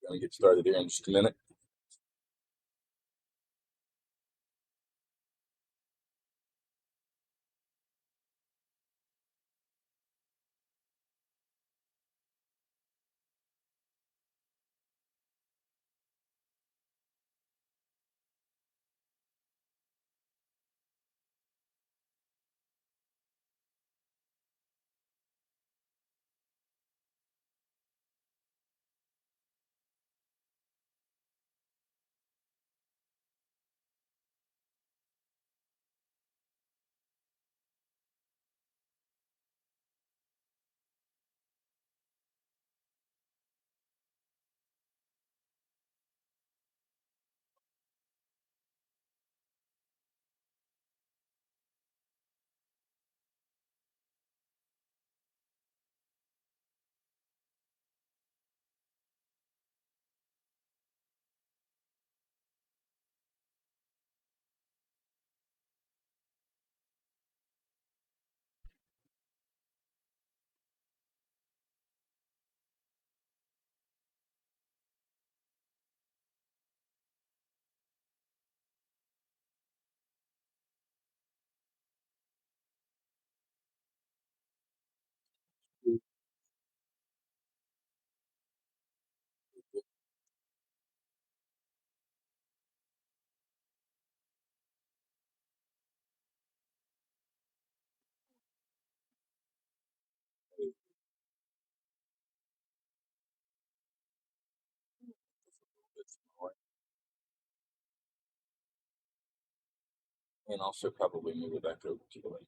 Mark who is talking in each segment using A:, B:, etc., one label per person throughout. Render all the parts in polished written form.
A: Gonna get started here in just a minute. And also probably move it back over to the right.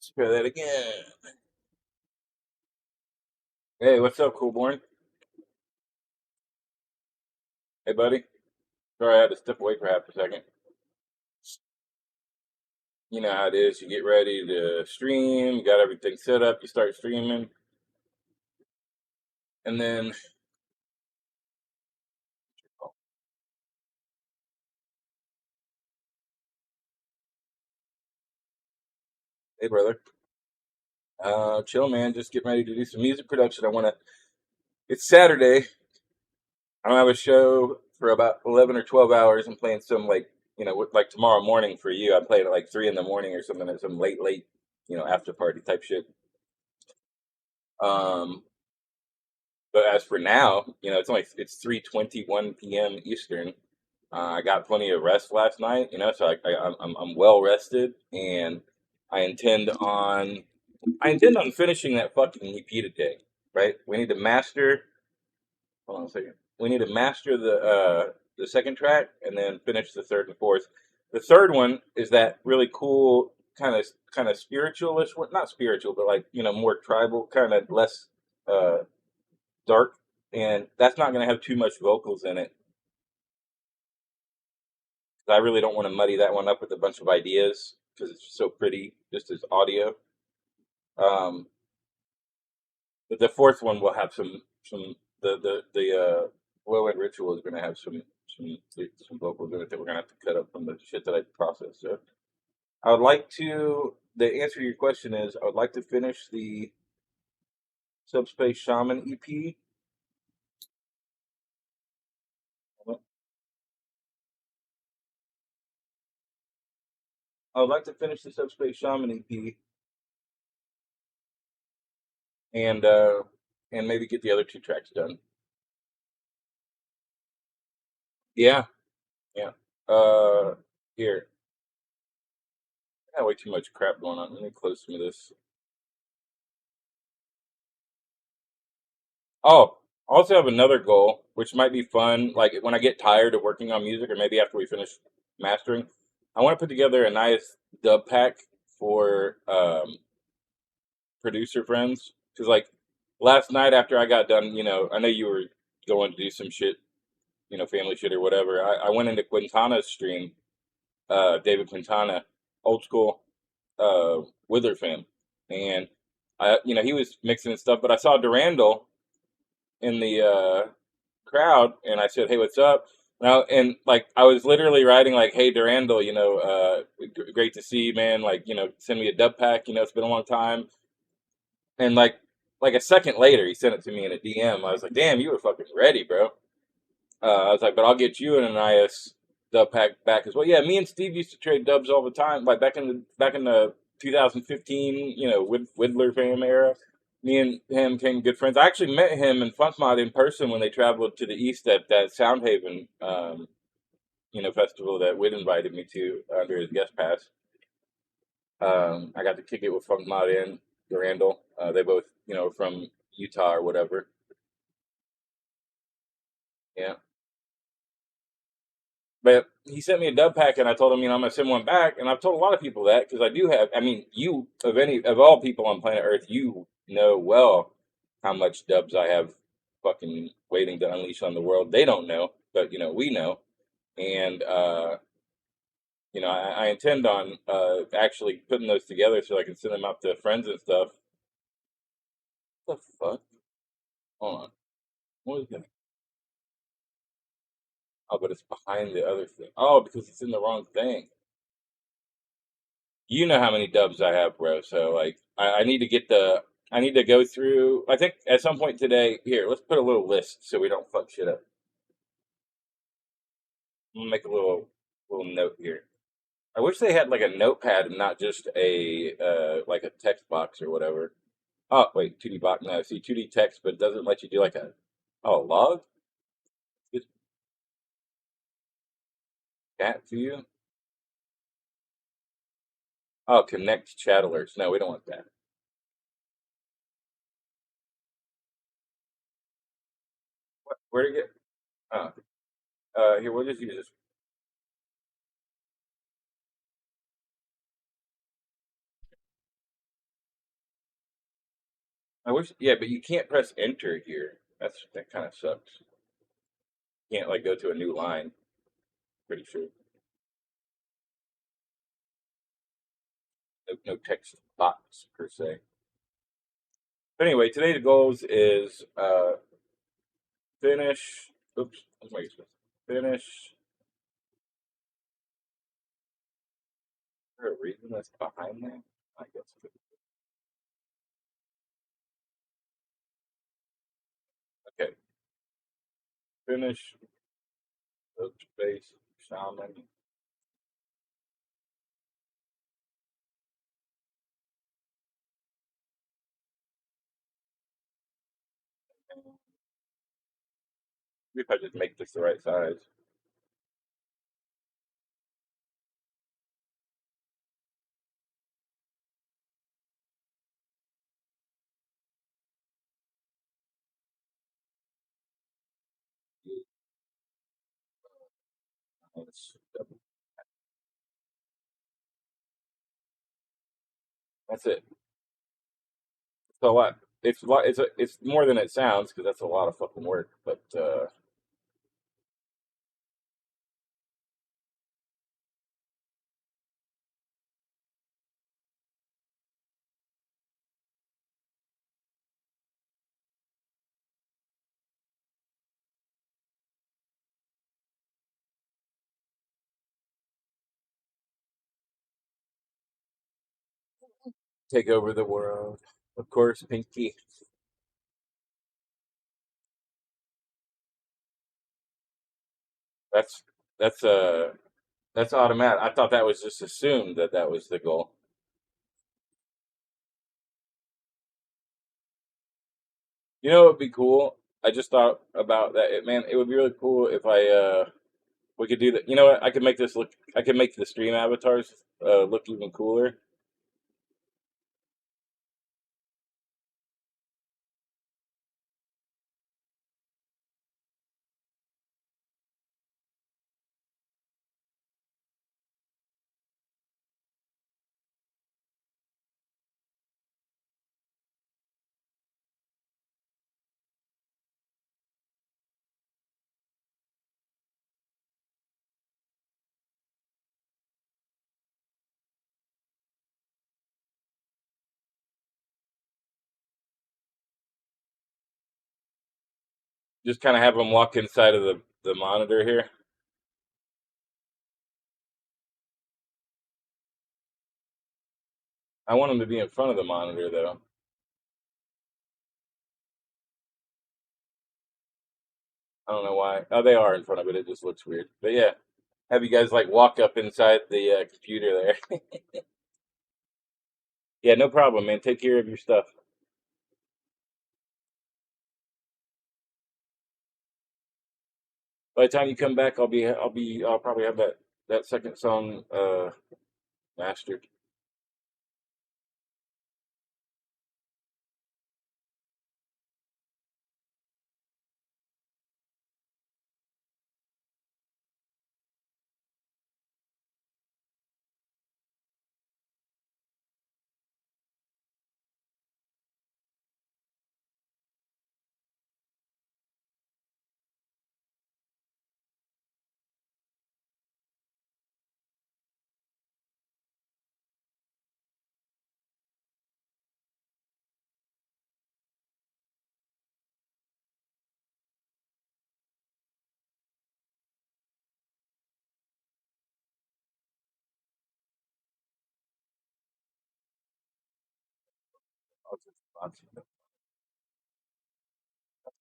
A: Let's try that again. Hey, what's up, Coolborn? Hey, buddy. Sorry, I had to step away for half a second. You know how it is. You get ready to stream, you got everything set up, you start streaming, and then, oh, hey, brother. Chill, man. Just getting ready to do some music production. It's Saturday. I don't have a show for about 11 or 12 hours. I'm playing some, like, like tomorrow morning for you. I'm playing at like 3 in the morning or something at some late, after party type shit. Um, but as for now, it's 3:21 p.m. Eastern. I got plenty of rest last night, so I'm well rested, and I intend on I intend on finishing that fucking EP today. Right? We need to master. Hold on a second. We need to master the second track and then finish the third and fourth. The third one is that really cool kind of spiritualish, not spiritual, but like more tribal, kind of less uh, dark, and that's not going to have too much vocals in it. I really don't want to muddy that one up with a bunch of ideas because it's so pretty just as audio. Um, but the fourth one will have some the Low End Ritual is going to have some vocals in it that we're going to have to cut up from the shit that I processed. So I would like to. The answer to your question is I would like to finish the Subspace Shaman EP. I would like to finish the Subspace Shaman EP and uh, and maybe get the other two tracks done. Yeah, yeah. Uh, Here. I got way too much crap going on. Let me close some of this. Oh, I also have another goal, which might be fun. Like when I get tired of working on music, or maybe after we finish mastering, I want to put together a nice dub pack for producer friends. Because like last night after I got done, I know you were going to do some shit, family shit or whatever. I went into Quintana's stream, David Quintana, old school Wither fan, and he was mixing and stuff. But I saw Durandal in the crowd, and I said, "Hey, what's up?" And like I was literally writing like, "Hey, Durandal, great to see you, man. Like, send me a dub pack. It's been a long time." And like a second later, he sent it to me in a DM. I was like, "Damn, you were fucking ready, bro." I was like, "But I'll get you an Annias dub pack back as well." Yeah, me and Steve used to trade dubs all the time, like back in the 2015, Whittler fam era. Me and him became good friends. I actually met him and Funkmod in person when they traveled to the east at that Soundhaven, festival that Whit invited me to under his guest pass. I got to kick it with Funkmod and Durandal. They both, from Utah or whatever. Yeah. But he sent me a dub pack, and I told him, I'm gonna send one back. And I've told a lot of people that because I do have. I mean, you of all people on planet Earth, you know well how much dubs I have, fucking waiting to unleash on the world. They don't know, but we know. And I intend on actually putting those together so I can send them out to friends and stuff. What the fuck? Hold on. What is that? Oh, but it's behind the other thing. Oh, because it's in the wrong thing. You know how many dubs I have, bro. So like, I need to get I need to go through. I think at some point today. Here, let's put a little list so we don't fuck shit up. I'm gonna make a little note here. I wish they had like a notepad and not just a like a text box or whatever. Oh wait, 2D box. No, see 2D text, but it doesn't let you do like log. Just chat to you. Oh, connect chat alerts. No, we don't want that. Where to get? Oh, here we'll just use this. I wish, yeah, but you can't press enter here. That kind of sucks. You can't like go to a new line. Pretty sure. No text box per se. But anyway, today the goals is finish. Oops, what's my excuse? Finish. Is there a reason that's behind that? I guess. Okay, finish. Subspace Shaman. Maybe if I just make this the right size. That's it. So what? It's a lot. It's more than it sounds because that's a lot of fucking work. But take over the world, of course, Pinky. That's that's that's automatic. I thought that was just assumed that that was the goal. You know, it would be cool. I just thought about that. Man, it would be really cool if I we could do that. You know what? I could make this look. I could make the stream avatars look even cooler. Just kind of have them walk inside of the monitor here. I want them to be in front of the monitor though. I don't know why. Oh, they are in front of it. It just looks weird. But yeah, have you guys like walk up inside the computer there? Yeah, no problem, man. Take care of your stuff. By the time you come back, I'll probably have that second song mastered.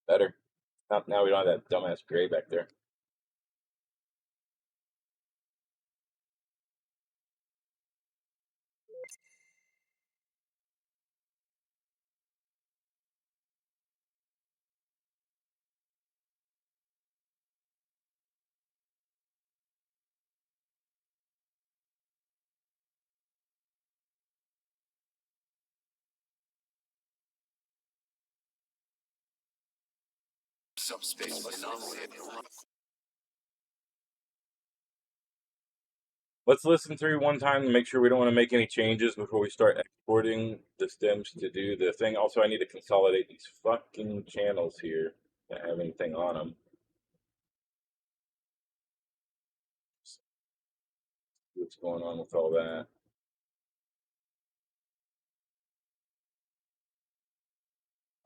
A: Better. Now we don't have that dumbass gray back there.
B: Subspace Shaman.
A: Let's listen through one time to make sure we don't want to make any changes before we start exporting the stems to do the thing. Also, I need to consolidate these fucking channels here that have anything on them. What's going on with all that?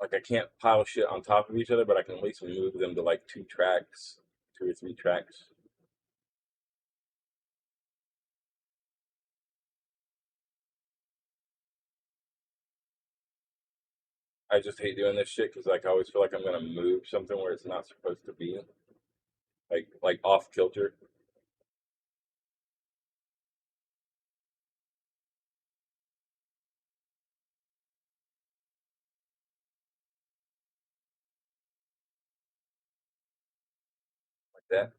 A: Like, I can't pile shit on top of each other, but I can at least move them to like 2 tracks, 2 or 3 tracks. I just hate doing this shit because like I always feel like I'm gonna move something where it's not supposed to be, like off kilter. Like that.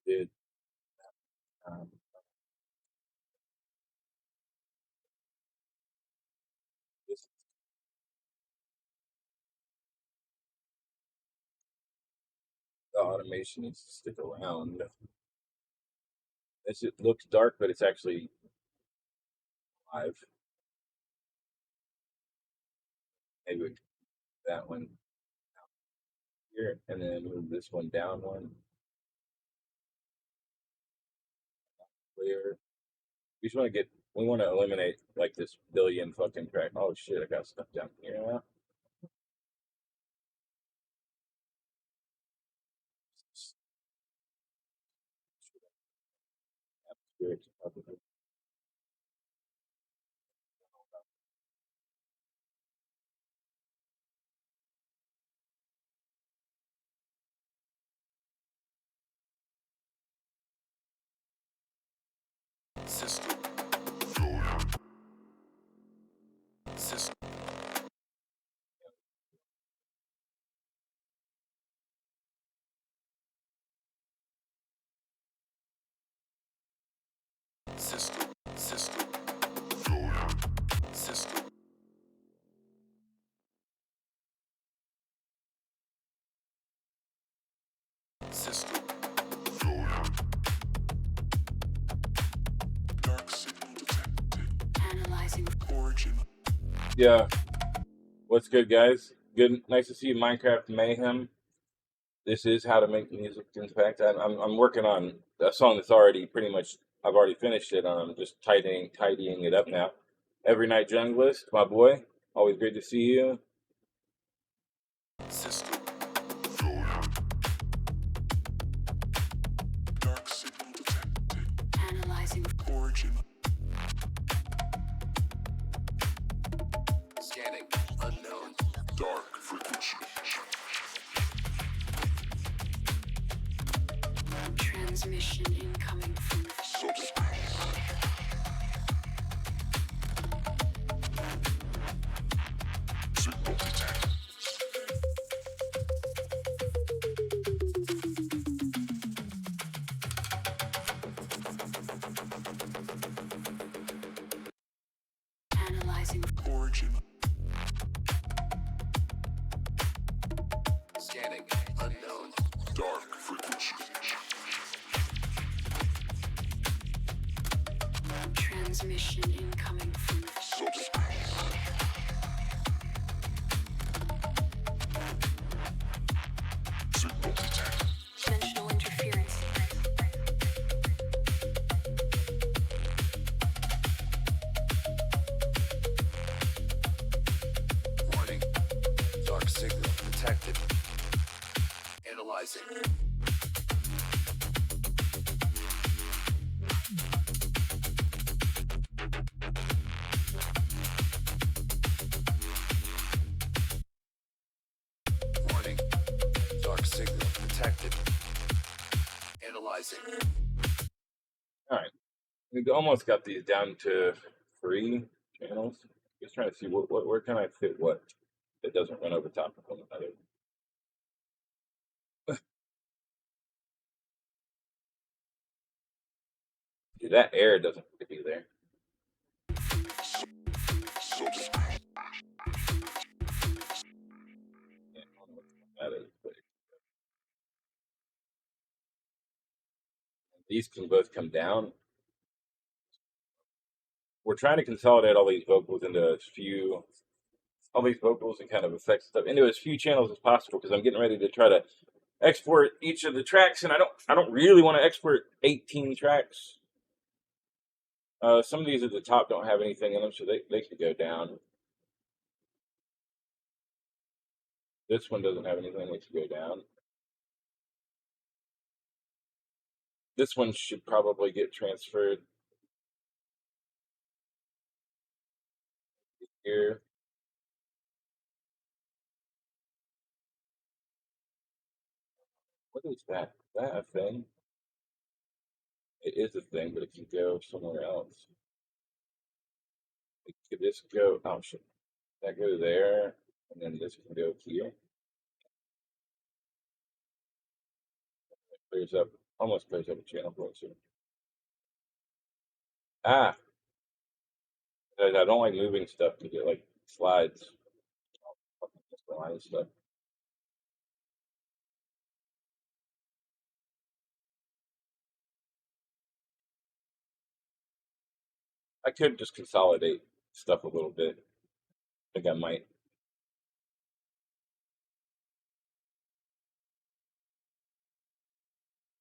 A: Did um, this the automation needs to stick around. It looks dark, but it's actually live. Maybe we that one here, and then move this one down one. Clear. We just want to get. We want to eliminate like this billion fucking track. Oh shit! I got stuff down here now. System. System. System. System. System. System. Dark signal detected. Analyzing origin. Yeah. What's good, guys? Good. Nice to see you, Minecraft Mayhem. This is how to make music. In fact, I'm working on a song that's already pretty much. I've already finished it. I'm just tidying it up now. Every Night Junglist, my boy. Always great to see you. System. Dark signal detected. Analyzing origin. Scanning. Unknown. Dark frequency. Transmission incoming from Subspace. Signal detected. Analyzing origin. Scanning. Unknown. Dark frequency. Transmission incoming from Subspace. Signal detected. Dimensional interference. Warning. Dark signal detected. Analyzing. Warning. Dark signal detected. Analyzing. All right. We almost got these down to 3 channels. Just trying to see where can I fit what that doesn't run over top of one another. Dude, that air doesn't need to be there. Yeah, I don't know what that is, but these can both come down. We're trying to consolidate all these vocals into all these vocals and kind of effect stuff into as few channels as possible, because I'm getting ready to try to export each of the tracks, and I don't really want to export 18 tracks. Some of these at the top don't have anything in them, so they could go down. This one doesn't have anything, it should go down. This one should probably get transferred here. What is that? Is that a thing? It is a thing, but it can go somewhere else. Could this go? Oh shit! That go there, and then this can go here. Clears up, almost clears up a channel for us. Ah, I don't like moving stuff because it like slides. Fucking misaligned stuff. I could just consolidate stuff a little bit. I think I might.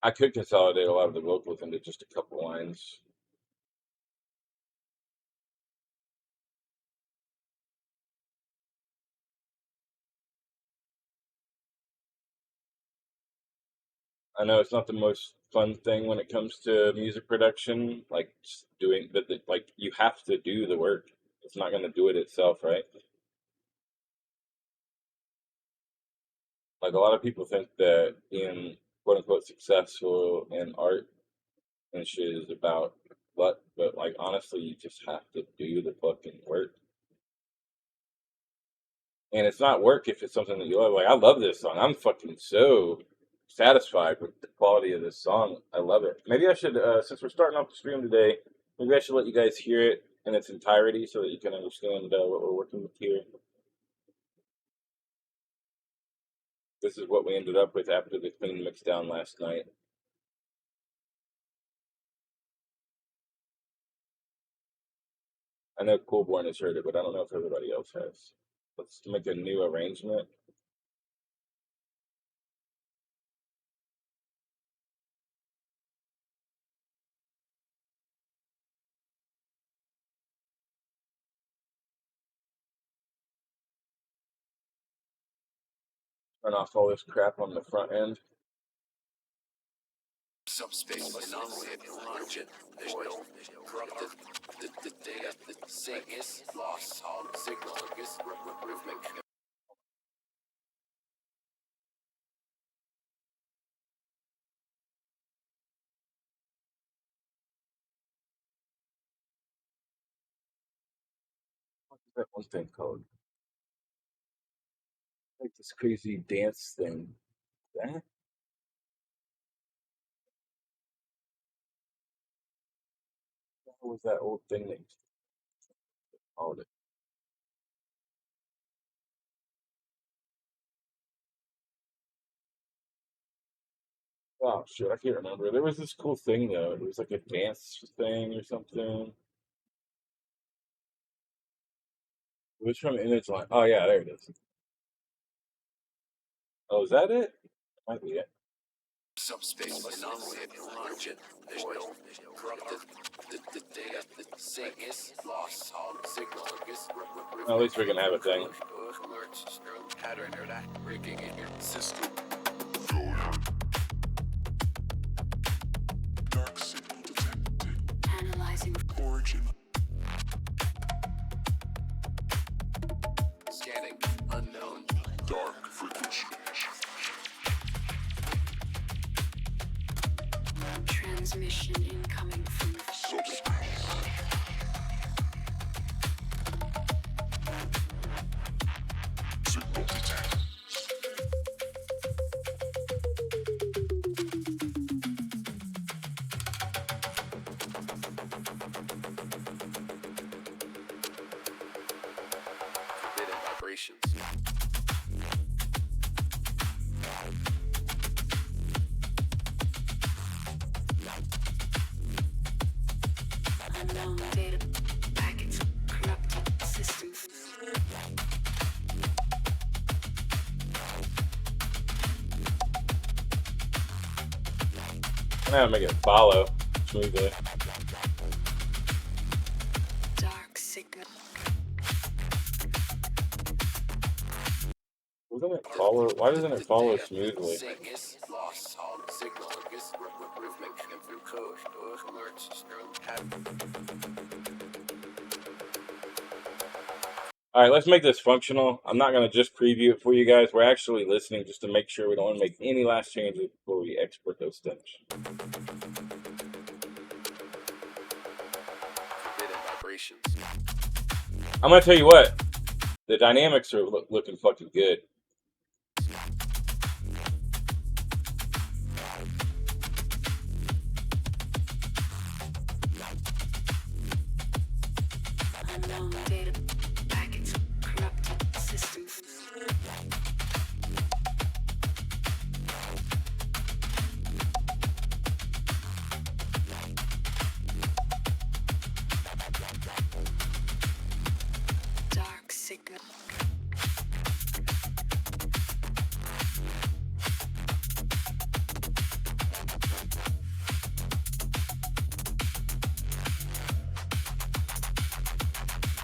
A: I could consolidate a lot of the vocals into just a couple lines. I know it's not the most fun thing when it comes to music production, like just doing that. Like you have to do the work. It's not going to do it itself, right? Like a lot of people think that being quote unquote successful in art and shit is about luck, but like honestly, you just have to do the fucking work. And it's not work if it's something that you love. Like I love this song. I'm fucking so satisfied with the quality of this song. I love it. Maybe I should, since we're starting off the stream today, maybe I should let you guys hear it in its entirety so that you can understand what we're working with here. This is what we ended up with after the clean mix down last night. I know Coolborn has heard it, but I don't know if everybody else has. Let's make a new arrangement. Turn off all this crap on the front end.
B: Subspace anomaly origin. Oil corrupted. The data, the sync is lost. Signal is rhythmic.
A: What is that one thing called? Like this crazy dance thing. That? What was that old thing that called it? Oh shit, I can't remember. There was this cool thing though. It was like a dance thing or something. It was from Image Line. Oh yeah, there it is. Oh, is that it? Might be it.
B: Subspace anomaly origin. Oil corrupted. The data, the sync is lost. Signal is rhythmic.
A: Well, at least we're gonna have a thing.
B: Pattern or that breaking in your system. Dark signal detected. Analyzing origin. Scanning unknown. Dark frequency. Transmission incoming from subspace. Signal detected. vibrations.
C: Unknown data packets, corrupted systems.
A: I'm gonna make it follow smoothly.
C: Dark signal.
A: Doesn't it follow? Why doesn't it follow smoothly? All right, let's make this functional. I'm not gonna just preview it for you guys. We're actually listening just to make sure we don't want to make any last changes before we export those things.
B: Vibrations.
A: I'm gonna tell you what, the dynamics are looking fucking good.
C: Unknown data packets, corrupted systems. Dark signal.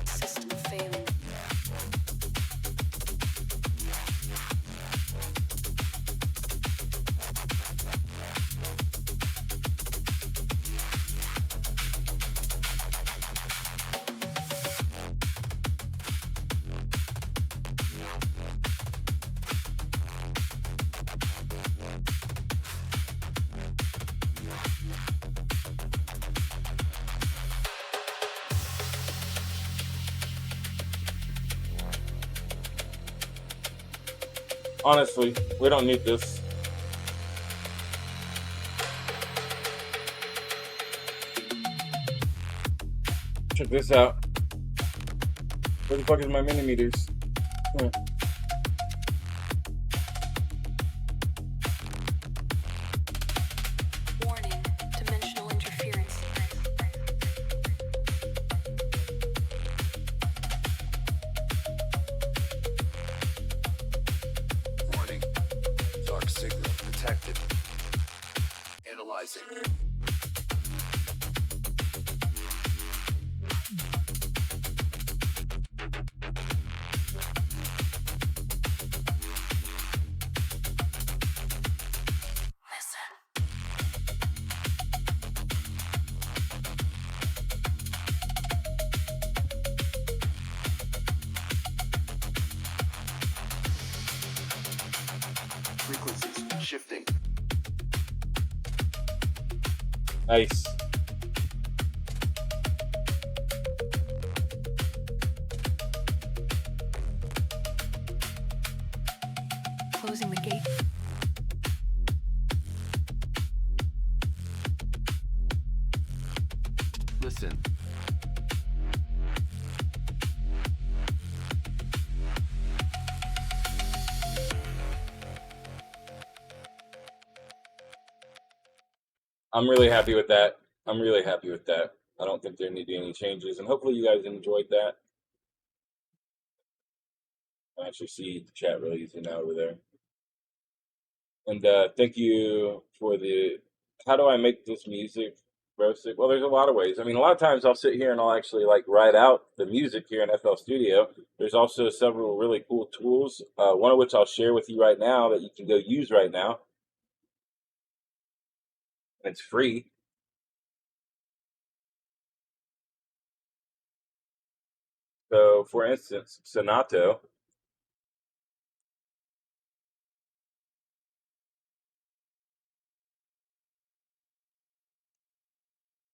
C: System failing.
A: Honestly, we don't need this. Check this out. Where the fuck is my millimeters? Hmm.
C: Warning, dimensional interference.
B: Warning. Dark signal detected. Analyzing.
C: Listen.
B: Frequencies shifting.
A: Nice.
C: Closing the gate.
B: Listen.
A: I'm really happy with that. I'm really happy with that. I don't think there need to be any changes, and hopefully you guys enjoyed that. I actually see the chat really easy now over there. And thank you for the. How do I make this music roasted? Well, there's a lot of ways. I mean, a lot of times I'll sit here and I'll actually like write out the music here in FL Studio. There's also several really cool tools. One of which I'll share with you right now that you can go use right now. And it's free. So, for instance, Sonato.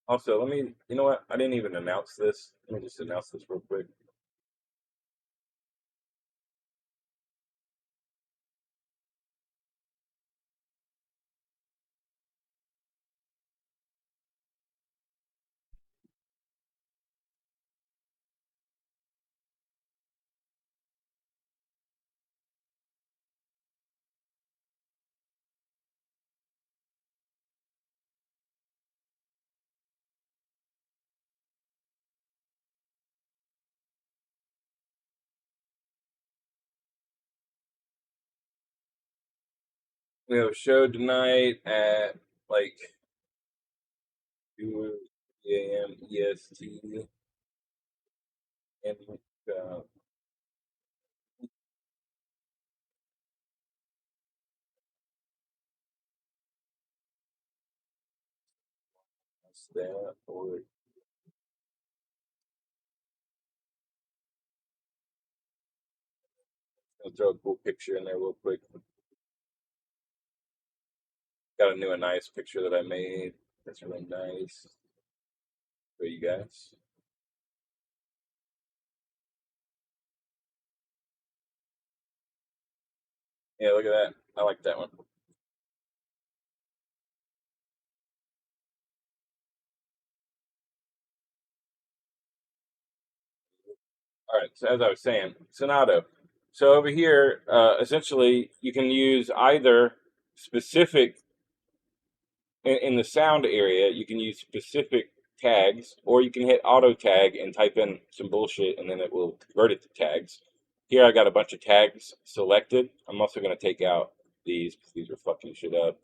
A: Also, let me. You know what? I didn't even announce this. Let me just announce this real quick. We have a show tonight at like 2 a.m. EST, and uh, that's that. Or I'll throw a cool picture in there real quick. Got a new Annias picture that I made. That's really nice for you guys. Yeah, look at that. I like that one. All right. So as I was saying, Sonato. So over here, essentially, you can use either specific in the sound area. You can use specific tags, or you can hit auto tag and type in some bullshit, and then it will convert it to tags. Here, I got a bunch of tags selected. I'm also going to take out these because these are fucking shit up.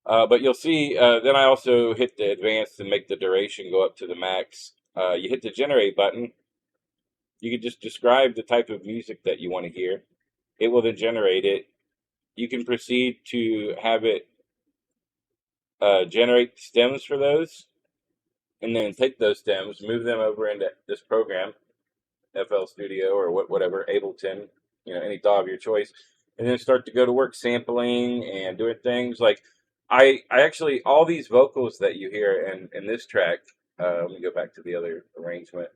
A: But you'll see, then I also hit the advanced and make the duration go up to the max. You hit the generate button. You can just describe the type of music that you want to hear. It will then generate it. You can proceed to have it generate stems for those, and then take those stems, move them over into this program, FL Studio or whatever, Ableton, any DAW of your choice, and then start to go to work sampling and doing things like I actually all these vocals that you hear in this track. Let me go back to the other arrangement.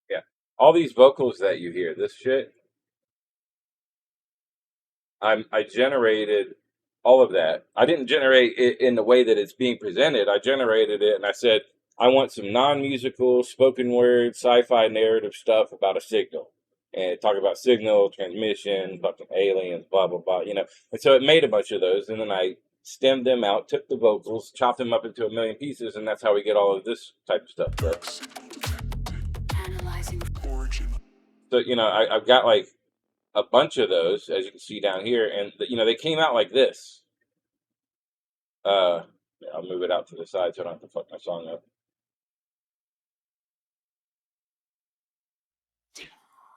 A: Yeah, all these vocals that you hear, this shit, I generated all of that. I didn't generate it in the way that it's being presented. I generated it and I said, I want some non-musical, spoken word, sci-fi narrative stuff about a signal. And talk about signal, transmission, fucking aliens, blah, blah, blah, And so it made a bunch of those. And then I stemmed them out, took the vocals, chopped them up into a million pieces. And that's how we get all of this type of stuff.
C: Analyzing origin.
A: So, I've got like a bunch of those, as you can see down here. And, they came out like this. I'll move it out to the side so I don't have to fuck my song up.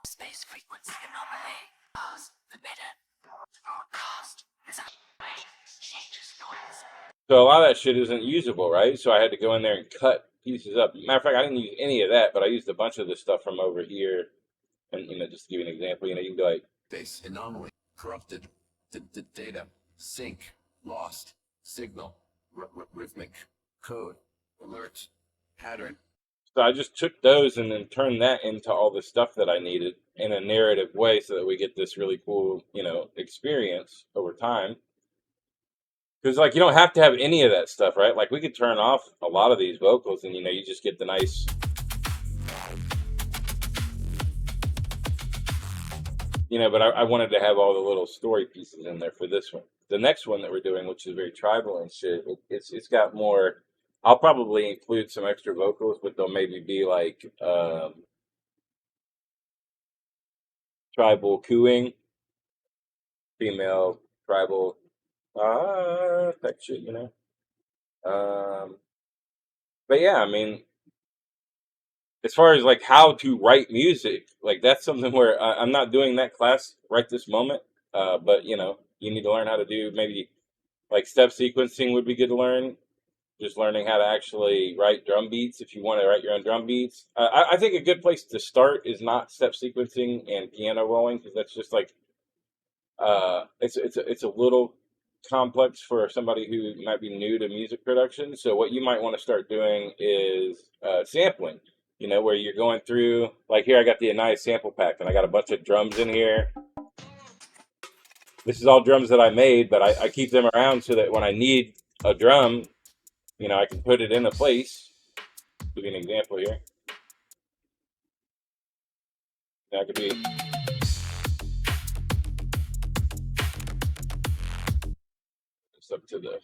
C: Space frequency anomaly. Cause the better. Forecast is changes noise.
A: So a lot of that shit isn't usable, right? So I had to go in there and cut pieces up. Matter of fact, I didn't use any of that, but I used a bunch of the stuff from over here. And just to give you an example, you can be like,
B: Base anomaly, corrupted, data, sync, lost, signal, rhythmic, code, alert, pattern.
A: so I just took those and then turned that into all the stuff that I needed in a narrative way, so that we get this really cool, experience over time. Because like you don't have to have any of that stuff, right? Like we could turn off a lot of these vocals, and you just get the nice, But I wanted to have all the little story pieces in there for this one. The next one that we're doing, which is very tribal and shit, it's got more. I'll probably include some extra vocals, but they'll maybe be like tribal cooing, female tribal type shit, But yeah, I mean, as far as like how to write music, like that's something where I'm not doing that class right this moment. But you need to learn how to do maybe like step sequencing would be good to learn. Just learning how to actually write drum beats if you want to write your own drum beats. I think a good place to start is not step sequencing and piano rolling, because that's just like it's a little complex for somebody who might be new to music production. So what you might want to start doing is sampling. Where you're going through, like here I got the Annias sample pack, and I got a bunch of drums in here. This is all drums that I made, but I keep them around so that when I need a drum, I can put it in a place. Give you an example here. That could be. It's up to the.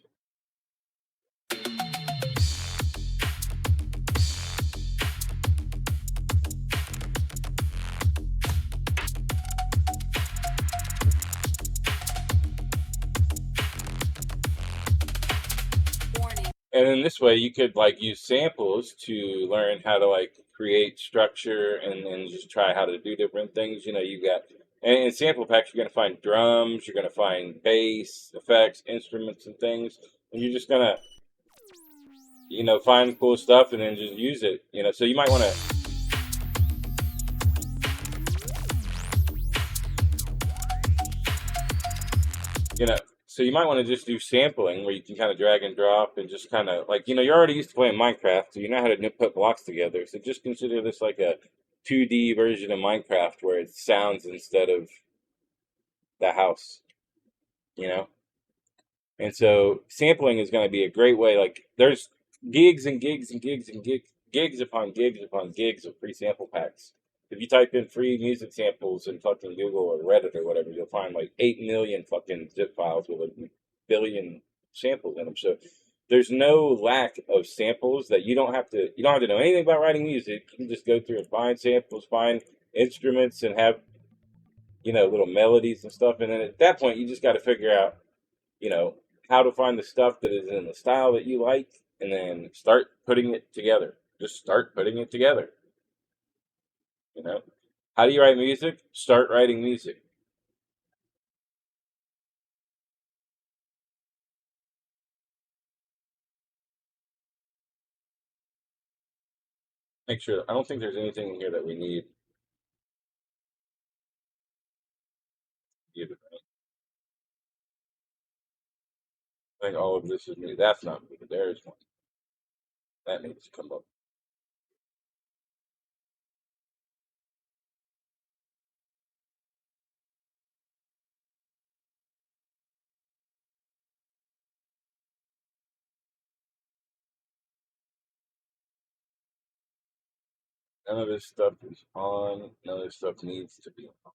A: And in this way, you could like use samples to learn how to like create structure and just try how to do different things. You know, you got and in sample packs, you're gonna find drums, you're gonna find bass effects, instruments, and things, and you're just gonna find cool stuff and then just use it. So you might want to you know so you might want to just do sampling where you can kind of drag and drop and just kind of like you're already used to playing Minecraft, so you know how to put blocks together. So just consider this like a 2D version of Minecraft where it's sounds instead of the house, you know. And so sampling is going to be a great way. Like there's gigs and gigs and gigs and gigs upon gigs upon gigs of free sample packs. If you type in free music samples in fucking Google or Reddit or whatever, you'll find like 8 million fucking zip files with a billion samples in them. So there's no lack of samples that you don't have to know anything about writing music. You can just go through and find samples, find instruments, and have little melodies and stuff. And then at that point, you just got to figure out you know, how to find the stuff that is in the style that you like, and then start putting it together. Just start putting it together. You know, how do you write music? Start writing music. Make sure. I don't think there's anything in here that we need. Either. I think all of this is new. That's not new. There's one that needs to come up. None of this stuff is on. None of this stuff needs to be on.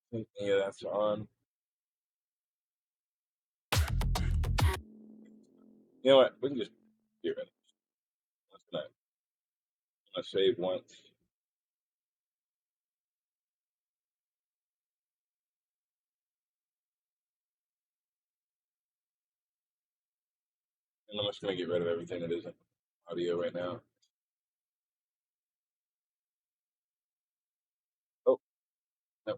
A: I think any of that's on. You know what? We can just get rid of it. Let's not. I'm gonna save once. And I'm just gonna get rid of everything that isn't audio right now. Oh, no.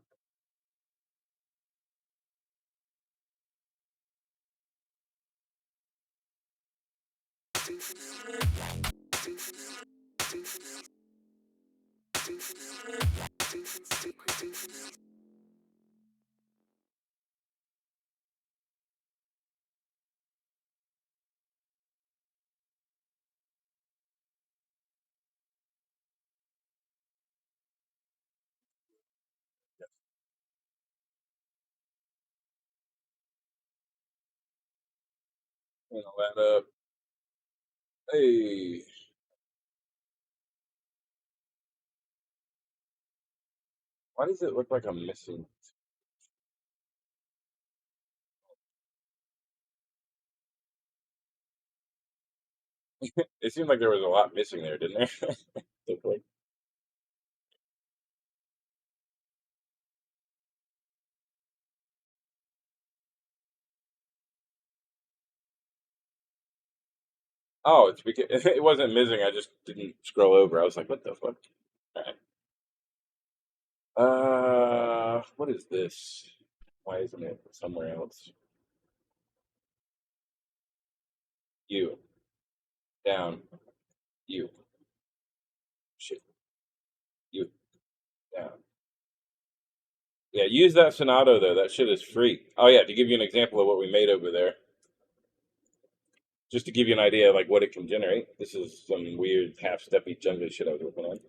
A: Clean all that up. Hey, why does it look like I'm missing? It seemed like there was a lot missing there, didn't there? Looked like. Oh, it's because it wasn't missing. I just didn't scroll over. I was like, what the fuck? All right. What is this? Why isn't it somewhere else? You down. You shit. You down. Yeah, use that Sonato though. That shit is free. Oh yeah, to give you an example of what we made over there, just to give you an idea of like what it can generate. This is some weird half-steppy jungle shit I was working on.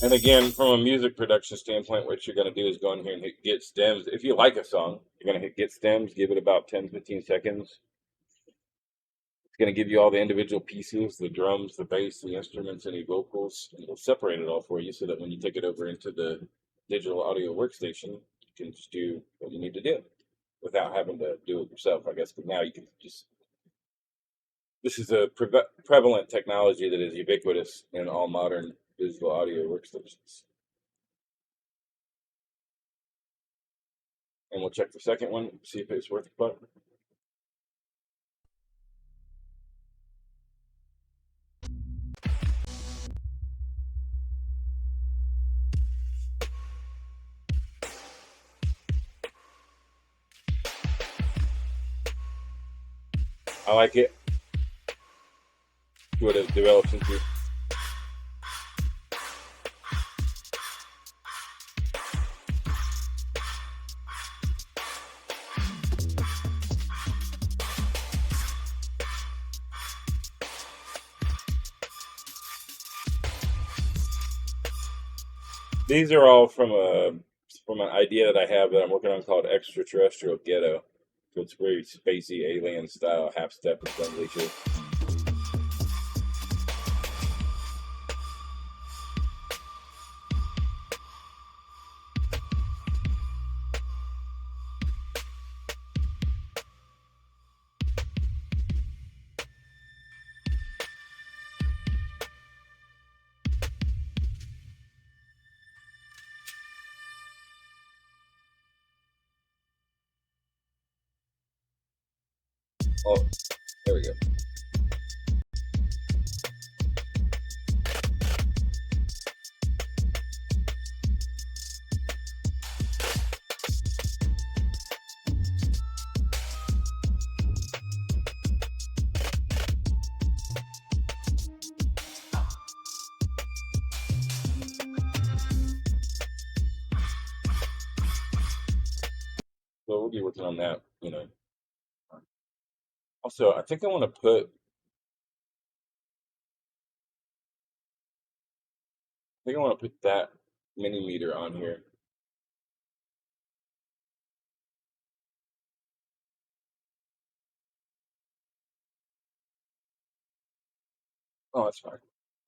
A: And again, from a music production standpoint, what you're going to do is go in here and hit get stems. If you like a song, you're going to hit get stems, give it about 10, 15 seconds. It's going to give you all the individual pieces, the drums, the bass, the instruments, any vocals, and it'll separate it all for you so that when you take it over into the digital audio workstation, you can just do what you need to do without having to do it yourself, I guess. But now you can just, this is a prevalent technology that is ubiquitous in all modern digital audio workstations. And we'll check the second one, see if it's worth the buck. I like it. See what it develops into. These are all from an idea that I have that I'm working on called Extraterrestrial Ghetto. So it's very spacey, alien style, half step assembly shit. Oh, there we go. So we'll be working on that, you know. Also, I think I want to put, that mini meter on here. Oh, that's fine.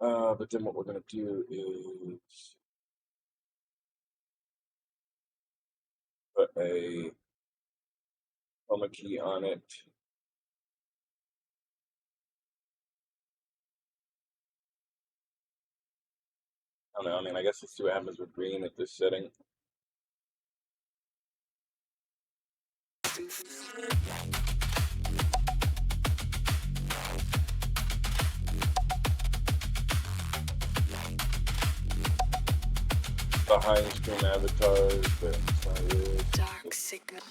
A: But then what we're gonna do is put a chroma key on it. I don't know. I mean, I guess let's see what happens with green at this setting. Behind screen avatars, but it's not really.
C: Dark signal.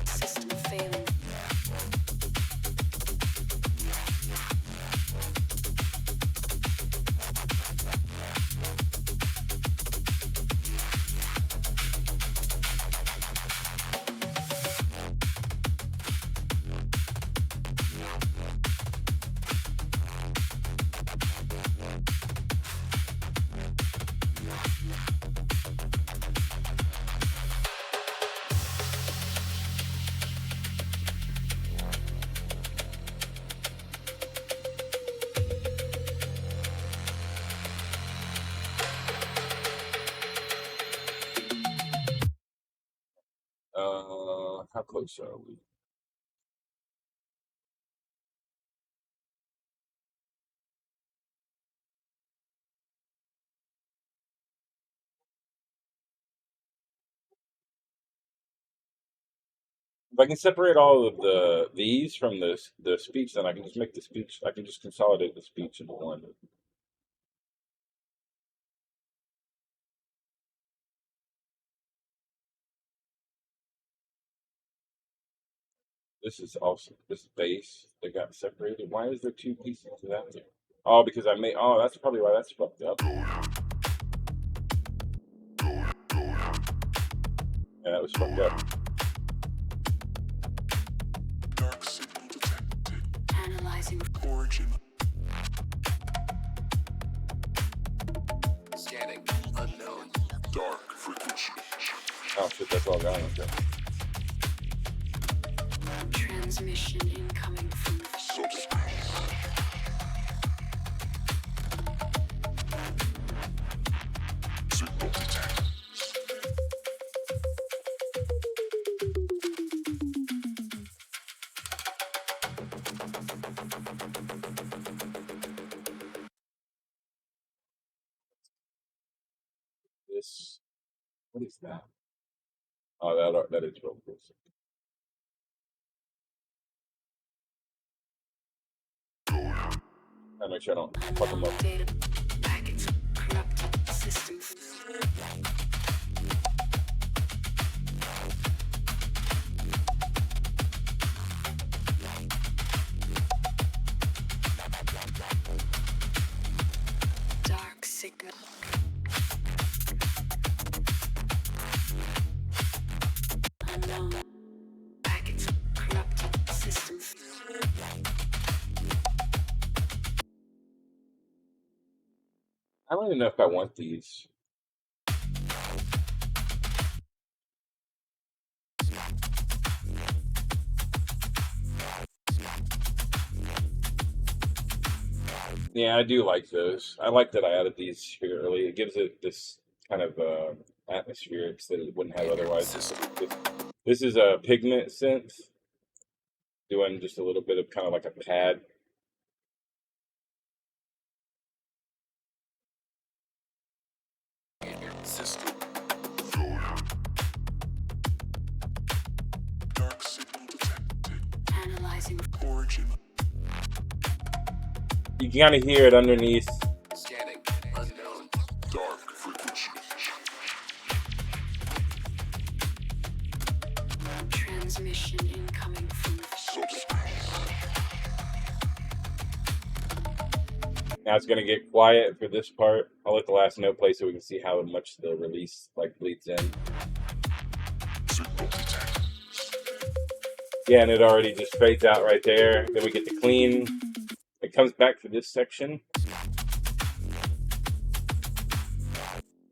C: System failing.
A: close are we? If I can separate all of these from the speech, then I can just make the speech. I can just consolidate the speech into one. This is also this base that got separated. Why is there two pieces of that there? Oh, because I made. Oh, that's probably why that's fucked up. Yeah, that was fucked up.
B: Dark signal detected.
C: Analyzing.
B: Origin. Scanning. Unknown. Dark frequency.
A: Oh shit, that's all gone. Okay.
C: Transmission incoming from
B: Subspace. Signal detected.
A: This. What is that? Oh, that is real cool. I make sure I don't fuck them up.
C: data packets, corrupt systems. Dark signal. Unknown. Packets, corrupt systems.
A: I don't even know if I want these. Yeah, I do like those. I like that I added these here early. It gives it this kind of atmospherics that it wouldn't have otherwise. This is a pigment synth, doing just a little bit of kind of like a pad.
B: System. Dark signal detected.
C: Analyzing.
B: Origin.
A: You can kind of hear it underneath.
B: Scanning. Unknown. Dark frequency.
C: Transmission incoming from
B: Subspace.
A: Now it's going to get quiet for this part. I'll let the last note play so we can see how much the release like bleeds in.
B: Signal detected.
A: Yeah, and it already just fades out right there. Then we get the clean. It comes back for this section. And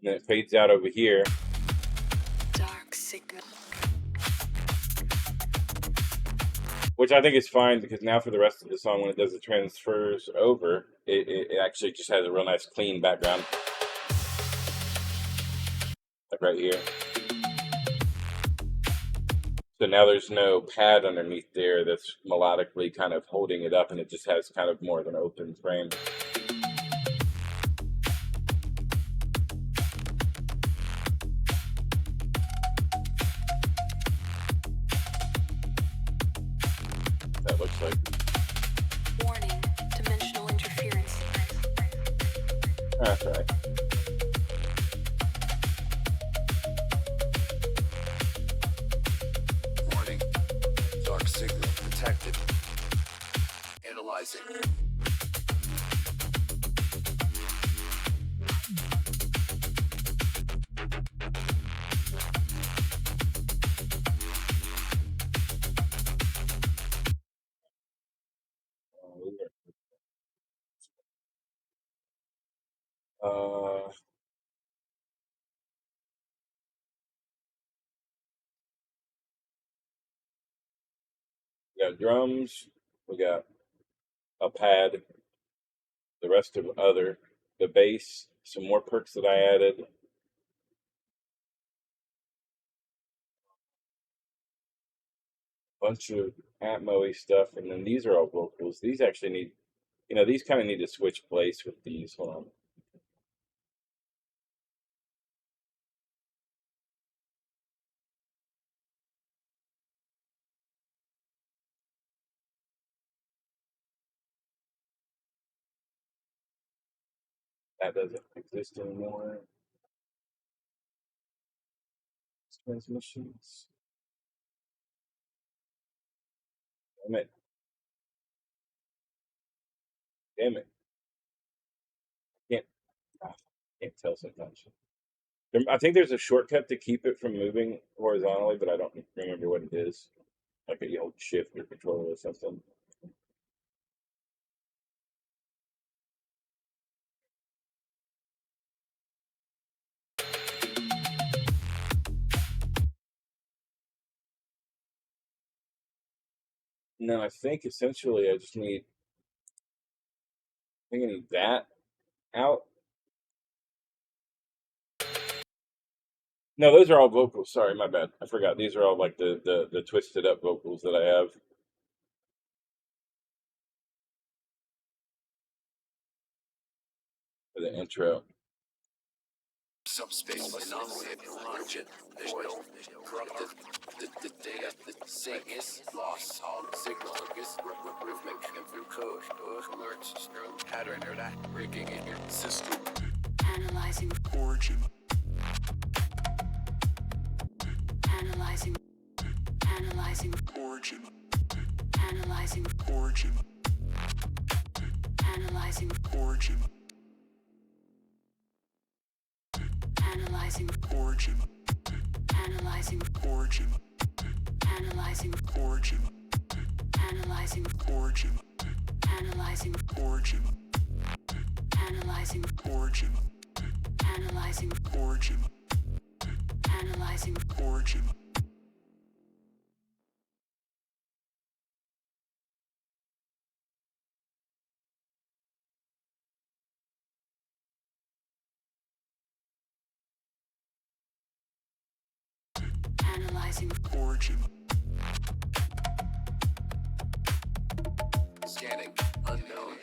A: then it fades out over here.
C: dark signal.
A: Which I think is fine because now for the rest of the song, when it does the transfers over, it actually just has a real nice clean background. Like right here. So now there's no pad underneath there that's melodically kind of holding it up, and it just has kind of more of an open frame. That looks like.
C: Warning, dimensional interference.
A: That's right.
B: Warning. Dark signal detected. Analyzing.
A: Uh, we got drums. We got a pad. The rest of other. The bass. Some more perks that I added. bunch of Atmo-y stuff, and then these are all vocals. These actually need, these kind of need to switch place with these. Hold on. That doesn't exist anymore. Transmissions. Damn it. Damn it. Can't, ah, can't tell sometimes. I think there's a shortcut to keep it from moving horizontally, but I don't remember what it is. Like a hold shift or control or something. No, I think essentially I just need, I think I need that out. No, those are all vocals. Sorry, my bad. I forgot. These are all like the twisted up vocals that I have for the intro.
B: Subspace anomaly origin, oil, corrupted, the data, the Annias, loss, signal, rhythmic, through code, alerts, pattern, or that, breaking in your system.
C: Analyzing,
B: Origin,
C: analyzing, analyzing,
B: origin,
C: analyzing,
B: origin,
C: analyzing,
B: origin,
C: analyzing,
B: origin,
C: analyzing,
B: origin,
C: analyzing,
B: origin,
C: analyzing,
B: origin,
C: analyzing,
B: origin,
C: analyzing,
B: origin,
C: analyzing,
B: origin,
C: analyzing,
B: origin.
C: analyzing,
B: Origin. Scanning. Unknown.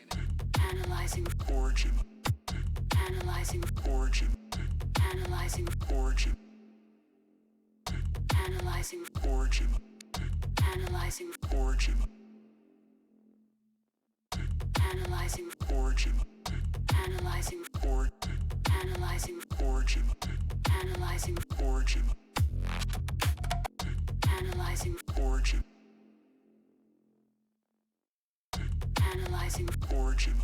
C: analyzing,
B: Origin.
C: analyzing,
B: Origin.
C: analyzing,
B: Origin.
C: analyzing,
B: Origin.
C: analyzing,
B: Origin.
C: analyzing,
B: Origin.
C: analyzing,
B: Or.
C: analyzing,
B: Origin.
C: analyzing,
B: Origin.
C: analyzing,
B: Origin.
C: analyzing,
B: Origin.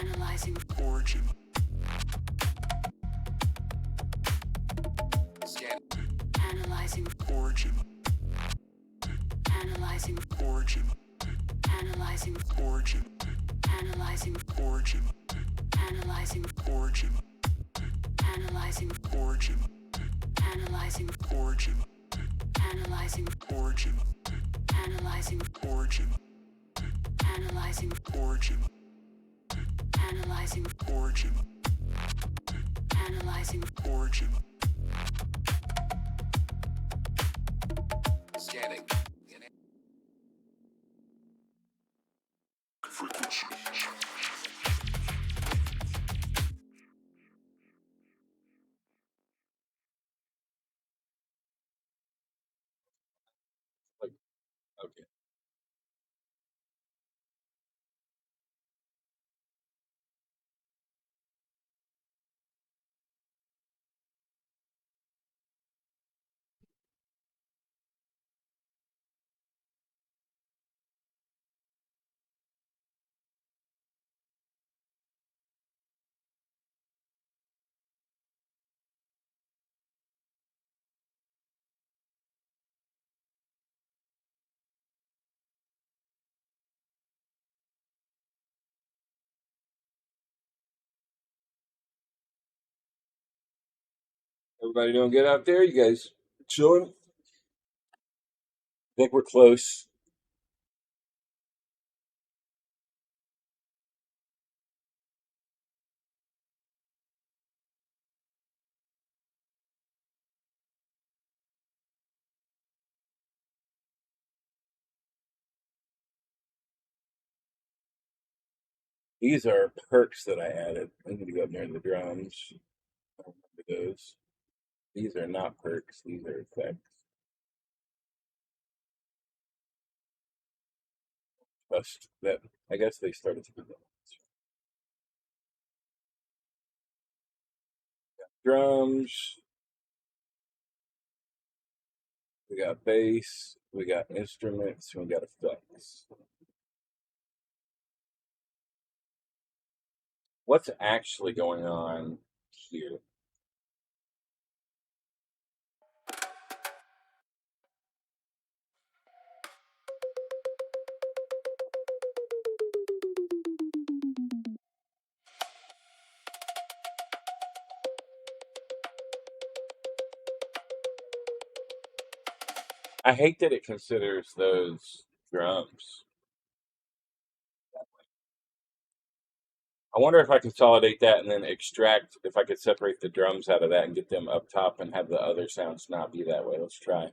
C: analyzing,
B: Origin. Scan.
C: analyzing,
B: Origin.
C: analyzing,
B: Origin.
C: analyzing,
B: Origin.
C: analyzing,
B: Origin.
C: analyzing,
B: Origin.
C: analyzing,
B: Origin.
C: analyzing,
B: Origin.
C: analyzing,
B: Origin.
C: analyzing,
B: Origin.
C: analyzing,
B: Origin.
C: analyzing,
B: Origin.
C: analyzing,
B: Origin. Scanning. Frequency.
A: Like, okay. Everybody doing good out there? You guys chilling? I think we're close. These are perks that I added. I need to go up near the drums. I don't remember those. These are not perks. These are effects. Trust that. I guess they started to be drums. We got bass. We got instruments. We got effects. What's actually going on here? I hate that it considers those drums. I wonder if I consolidate that and then extract, if I could separate the drums out of that and get them up top and have the other sounds not be that way. Let's try.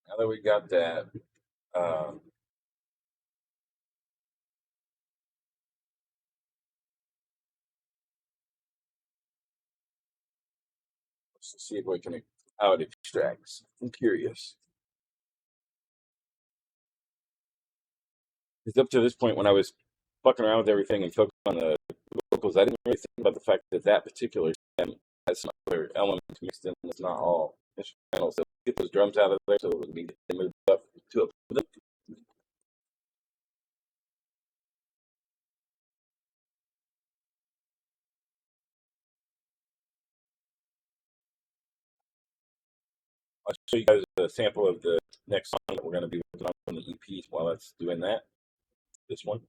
A: Now that we got that, um, let's see if we can, how it extracts. I'm curious. Because up to this point, when I was fucking around with everything and focused on the vocals, I didn't really think about the fact that that particular stem has some other elements mixed in. It's not all instrumental. So get those drums out of there so that we can get them moved up to a. I'll show you guys a sample of the next song that we're going to be working on from the EP while it's doing that. This one.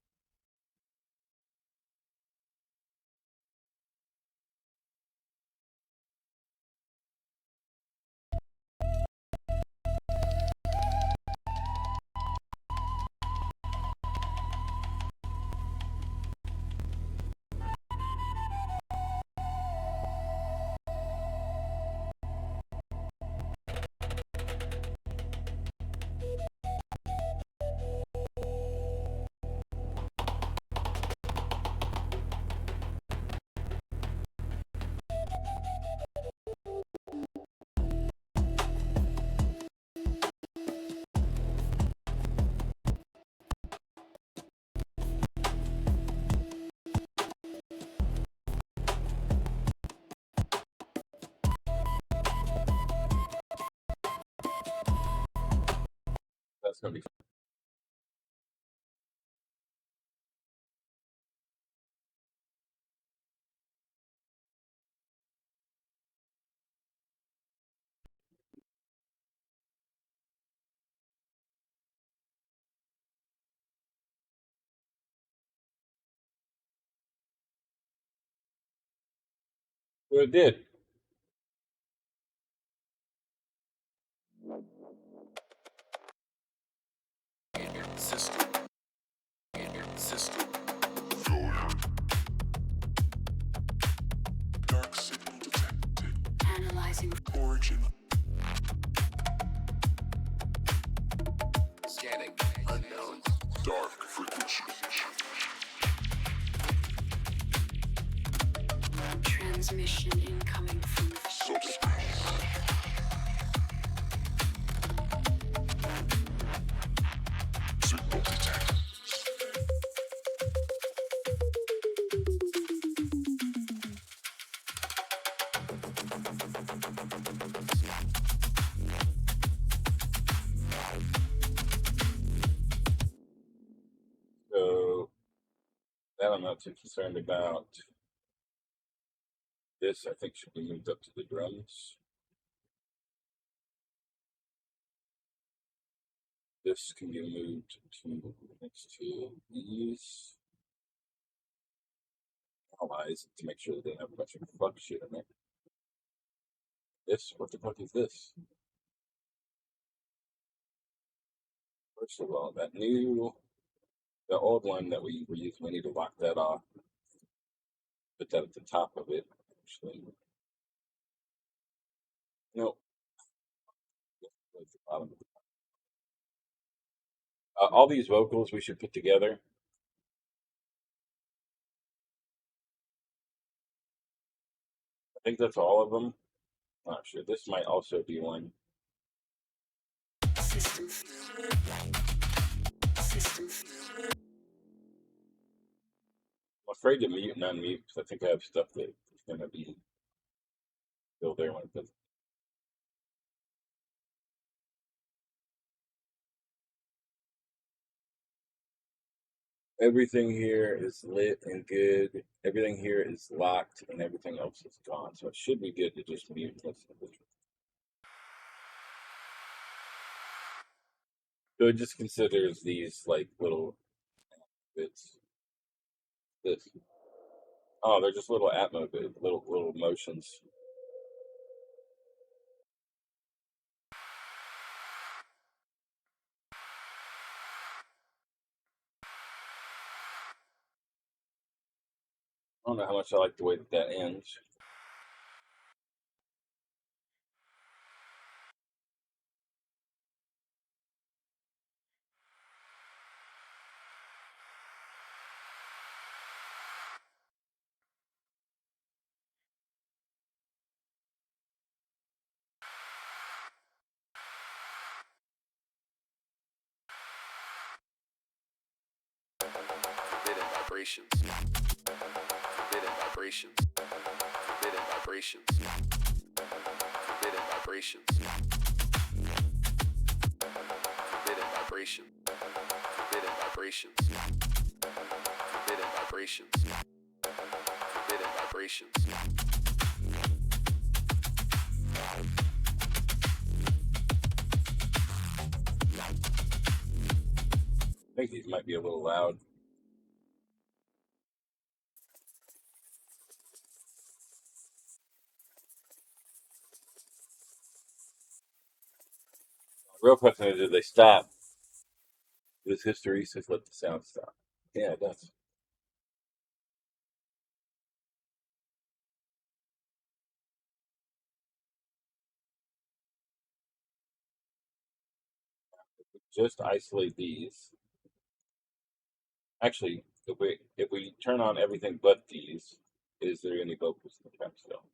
A: That's going to be fun. So it did.
B: System. System. Dark signal detected.
C: Analyzing.
B: Origin. Scanning. Unknown. Dark frequency.
C: Transmission incoming from
B: Subspace. Signal detected.
A: That I'm not too concerned about. This, I think, should be moved up to the drums. This can be moved to next to these. Allies to make sure that they have a bunch of fuck shit in there. This, what the fuck is this? First of all, the old one that we were using, we need to lock that off. Put that at the top of it. Actually, no, at the bottom. All these vocals we should put together. I think that's all of them. Not sure. This might also be one.
C: System. System.
A: I'm afraid to mute and unmute because I think I have stuff that is going to be still there when it does. Everything here is lit and good. Everything here is locked and everything else is gone. So it should be good to just mute this. So it just considers these like little bits. This. Oh, they're just little Atmo bits, little motions. I don't know how much I like the way that ends.
B: Forbidden vibrations. Forbidden vibrations. Forbidden vibrations. Forbidden vibrations. Forbidden vibration. Forbidden vibrations. Forbidden vibrations. Forbidden vibrations.
A: I think these might be a little loud. Real question is, do they stop? Does hysteresis let the sound stop? Yeah, it does. Just isolate these. Actually, if we turn on everything but these, is there any vocals in the track still?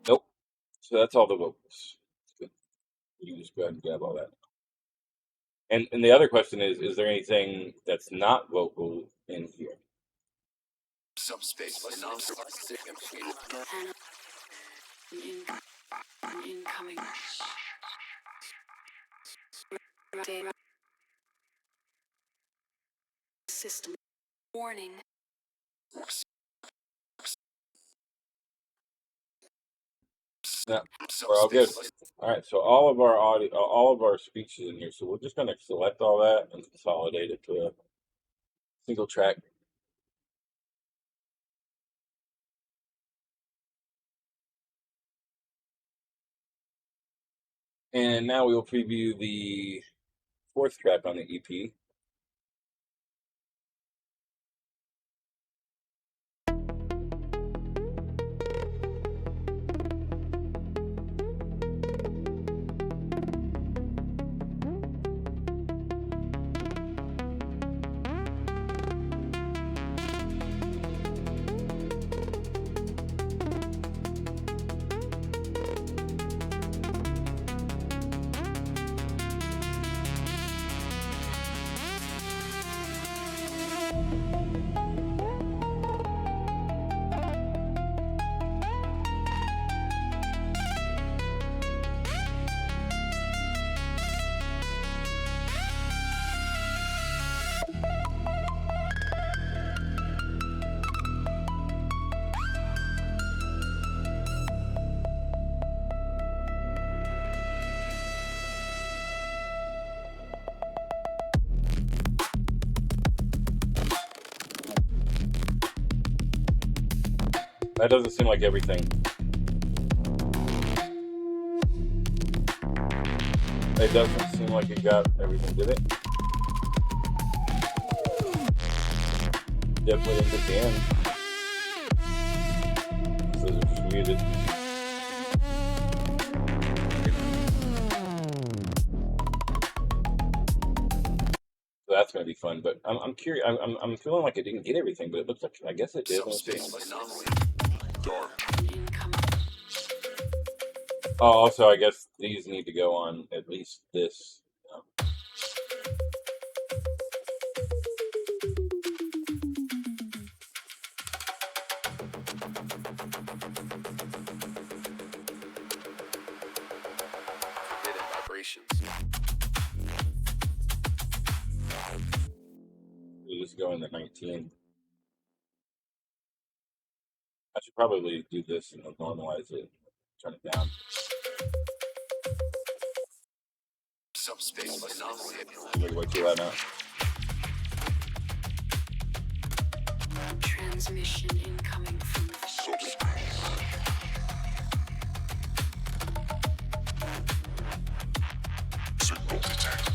A: Nope. So that's all the vocals. Good. You can just go ahead and grab all that. And the other question is there anything that's not vocal in here?
B: Subspace
C: Incoming. System. Warning.
A: No, we're all good. All right, so all of our audio, all of our speech is in here. So we're just going to select all that and consolidate it to a single track. And now we will preview the fourth track on the EP. That doesn't seem like everything. It doesn't seem like it got everything, did it? Definitely didn't get the end. So those are just muted. So that's going to be fun, but I'm curious. I'm feeling like I didn't get everything, but it looks like I guess it did. Let me see.
B: Subspace anomaly. Dark.
C: Incoming.
A: Oh, also, I guess these need to go on at least this.
B: Forbidden vibrations.
A: We'll just go into 19. I should probably do this and then normalize it, turn it down.
B: Subspace anomaly.
A: Make it way too loud now.
C: Transmission incoming from
B: Signal detected.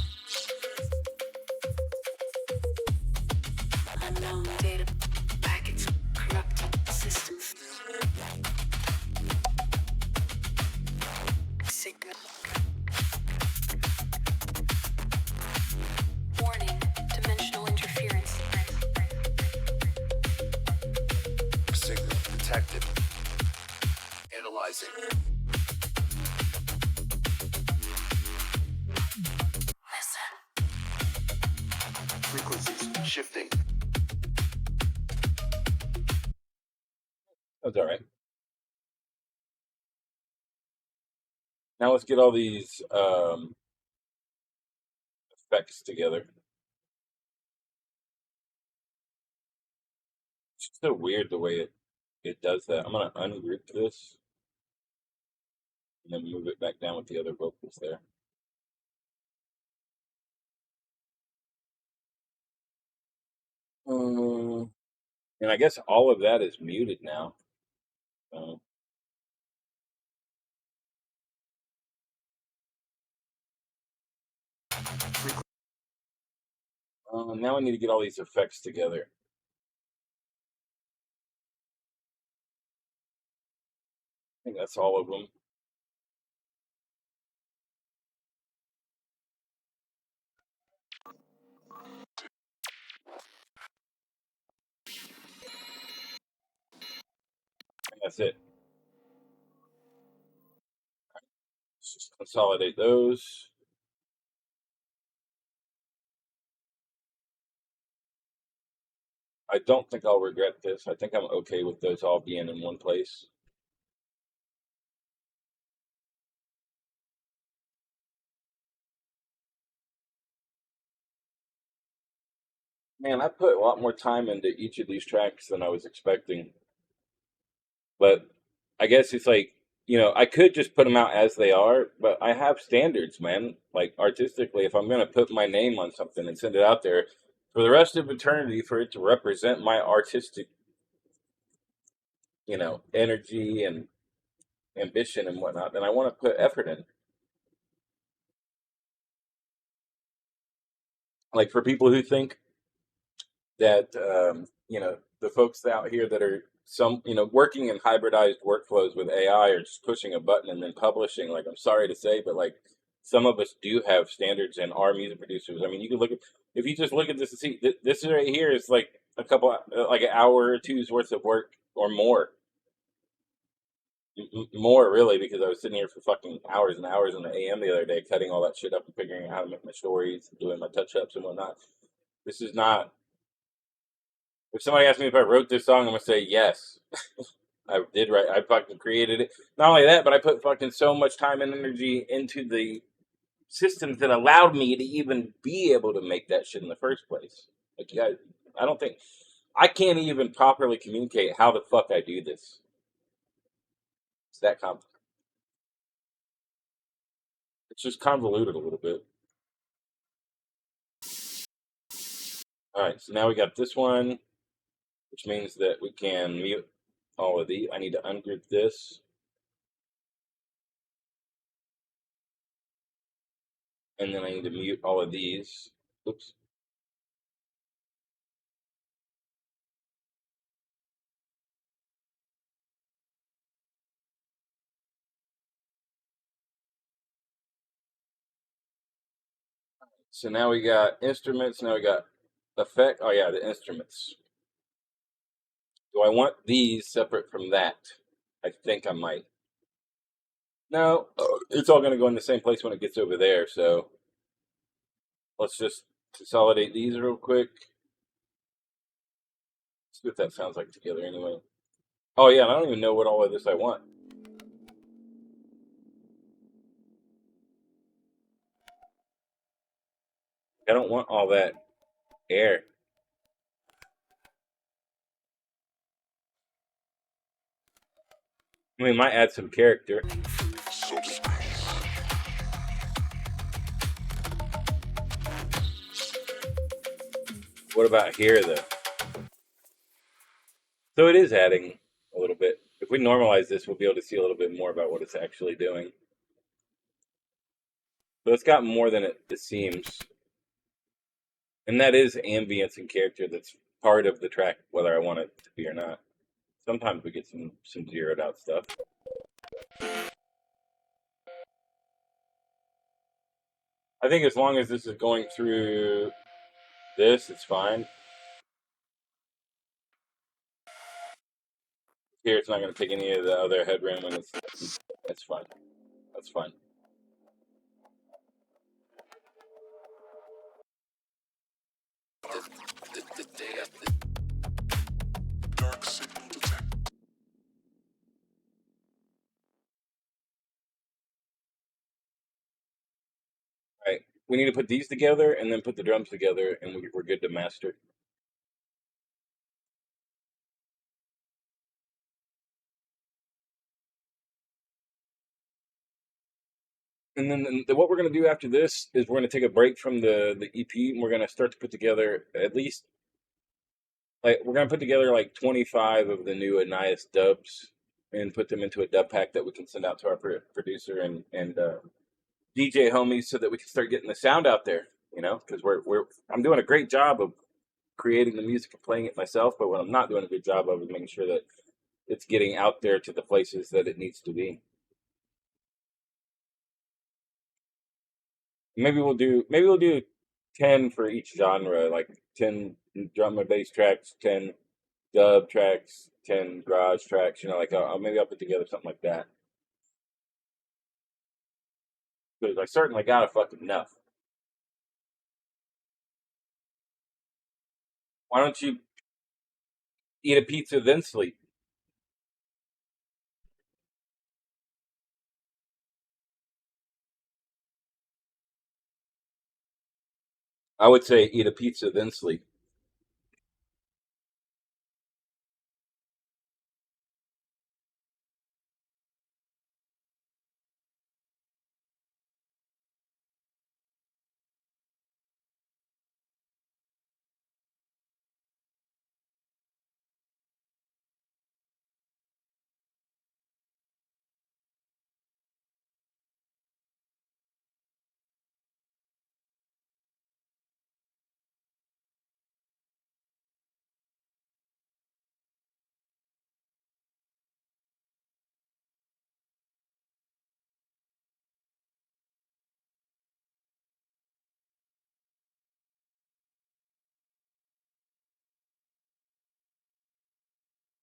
C: unknown data packets. Corrupted systems. Signal. Warning. Dimensional interference.
B: Signal detected. Analyzing.
C: Listen.
B: Frequencies shifting.
A: That's all right. Now let's get all these effects together. It's so weird the way it does that. I'm gonna ungroup this and then move it back down with the other vocals there. And I guess all of that is muted now. Uh, now I need to get all these effects together. I think that's all of them. I think that's it. Let's just consolidate those. I don't think I'll regret this. I think I'm okay with those all being in one place. Man, I put a lot more time into each of these tracks than I was expecting. But I guess it's like, I could just put them out as they are, but I have standards, man. Like artistically, if I'm going to put my name on something and send it out there for the rest of eternity for it to represent my artistic, energy and ambition and whatnot, then I want to put effort in. Like for people who think that the folks out here that are working in hybridized workflows with AI are just pushing a button and then publishing. Like I'm sorry to say, but like some of us do have standards and are music producers. I mean, you can look at if you just look at this and see this right here is like a couple like an hour or two's worth of work or more. More really, because I was sitting here for fucking hours and hours in the AM the other day, cutting all that shit up and figuring out how to make my stories, and doing my touch ups and whatnot. This is not. If somebody asked me if I wrote this song, I'm gonna say yes. I did write. I fucking created it. Not only that, but I put fucking so much time and energy into the systems that allowed me to even be able to make that shit in the first place. Like you guys, I don't think I can't even properly communicate how the fuck I do this. It's that complicated. It's just convoluted a little bit. All right, so now we got this one, which means that we can mute all of these. I need to ungroup this. And then I need to mute all of these. Oops. So now we got instruments. Now we got effect. Oh yeah, the instruments. Do I want these separate from that? I think I might. No, it's all going to go in the same place when it gets over there. So let's just consolidate these real quick. See what that sounds like together anyway. Oh yeah, and I don't even know what all of this I want. I don't want all that air. I mean, it might add some character. What about here, though? So it is adding a little bit. If we normalize this, we'll be able to see a little bit more about what it's actually doing. So it's got more than it seems. And that is ambience and character that's part of the track, whether I want it to be or not. Sometimes we get some zeroed out stuff. I think as long as this is going through this, it's fine. Here, it's not going to take any of the other headroom, and it's fine. That's fine. Right. We need to put these together and then put the drums together, and we're good to master. And then what we're going to do after this is we're going to take a break from the EP, and we're going to start to put together at least, like, we're going to put together like 25 of the new Annias dubs and put them into a dub pack that we can send out to our producer and DJ homies so that we can start getting the sound out there, you know, because I'm doing a great job of creating the music and playing it myself, but what I'm not doing a good job of is making sure that it's getting out there to the places that it needs to be. Maybe we'll do 10 for each genre, like 10 drum and bass tracks, 10 dub tracks, 10 garage tracks, you know, like maybe I'll put together something like that. Because I certainly got a fucking enough. Why don't you eat a pizza then sleep? I would say eat a pizza then sleep.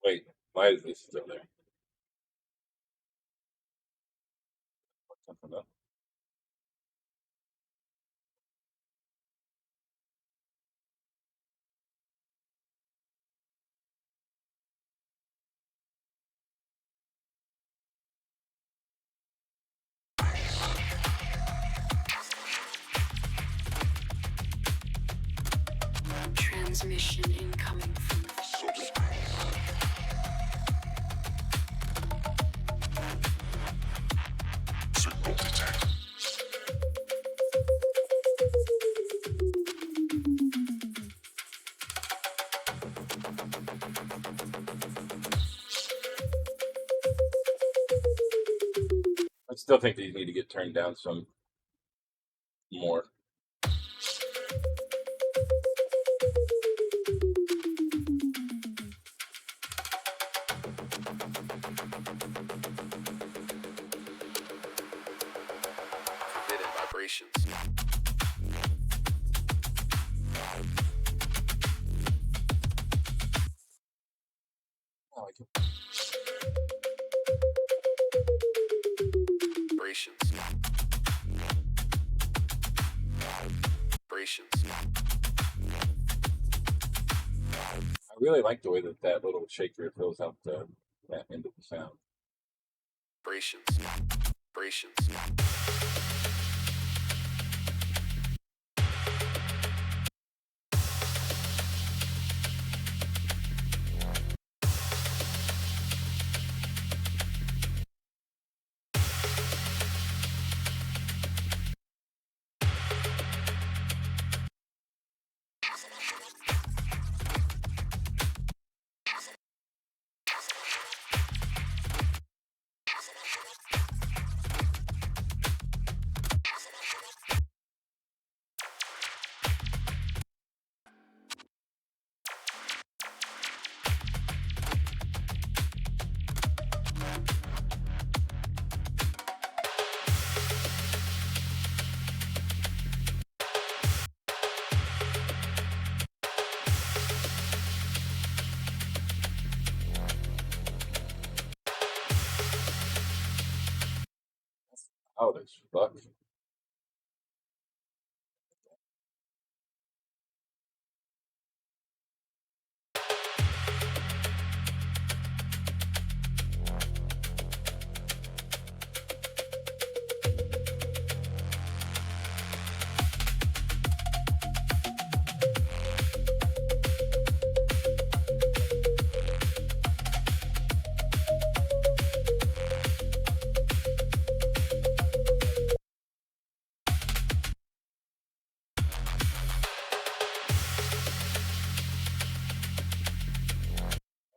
A: Wait, why is this still there? Something else.
C: Transmission incoming from
A: still think these need to get turned down some more.
B: Forbidden vibrations.
A: I like it.
B: Vibrations. Vibrations.
A: I really like the way that that little shaker fills out that end of the sound.
B: Vibrations. Vibrations.
A: Oh, there's fuck.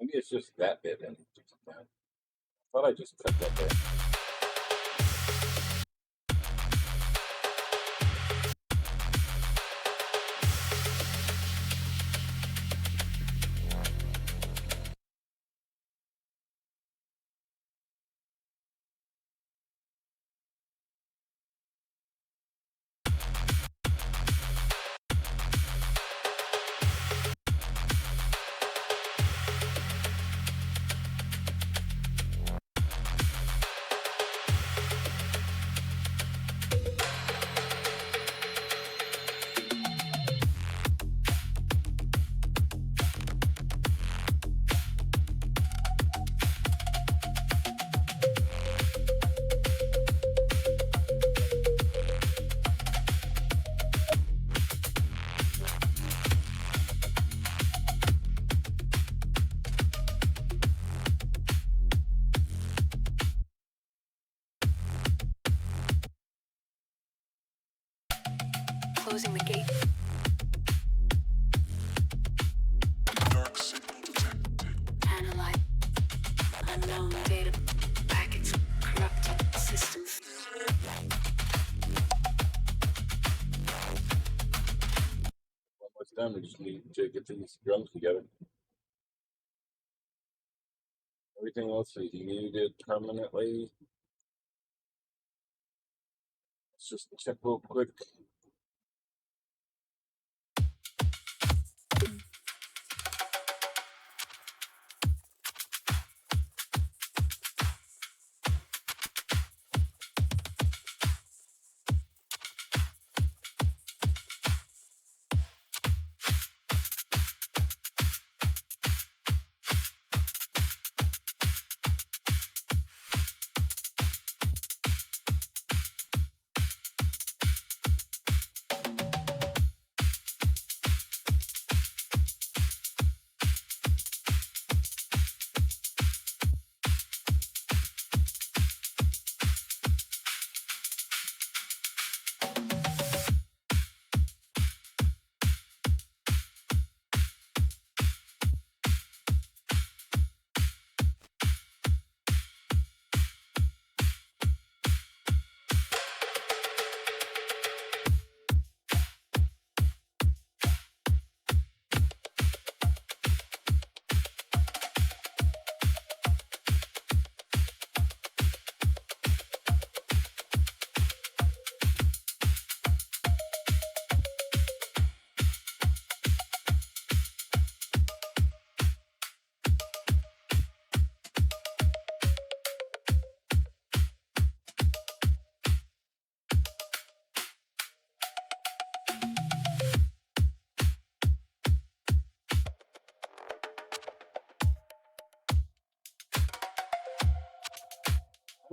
A: Maybe it's just that bit in. I thought I just cut that bit.
C: Closing the gate.
D: Dark signal detected.
C: Analyze. Unknown data packets. Corrupted systems.
A: One more time, we just need to get these drums together. Everything else is muted permanently. Let's just check real quick.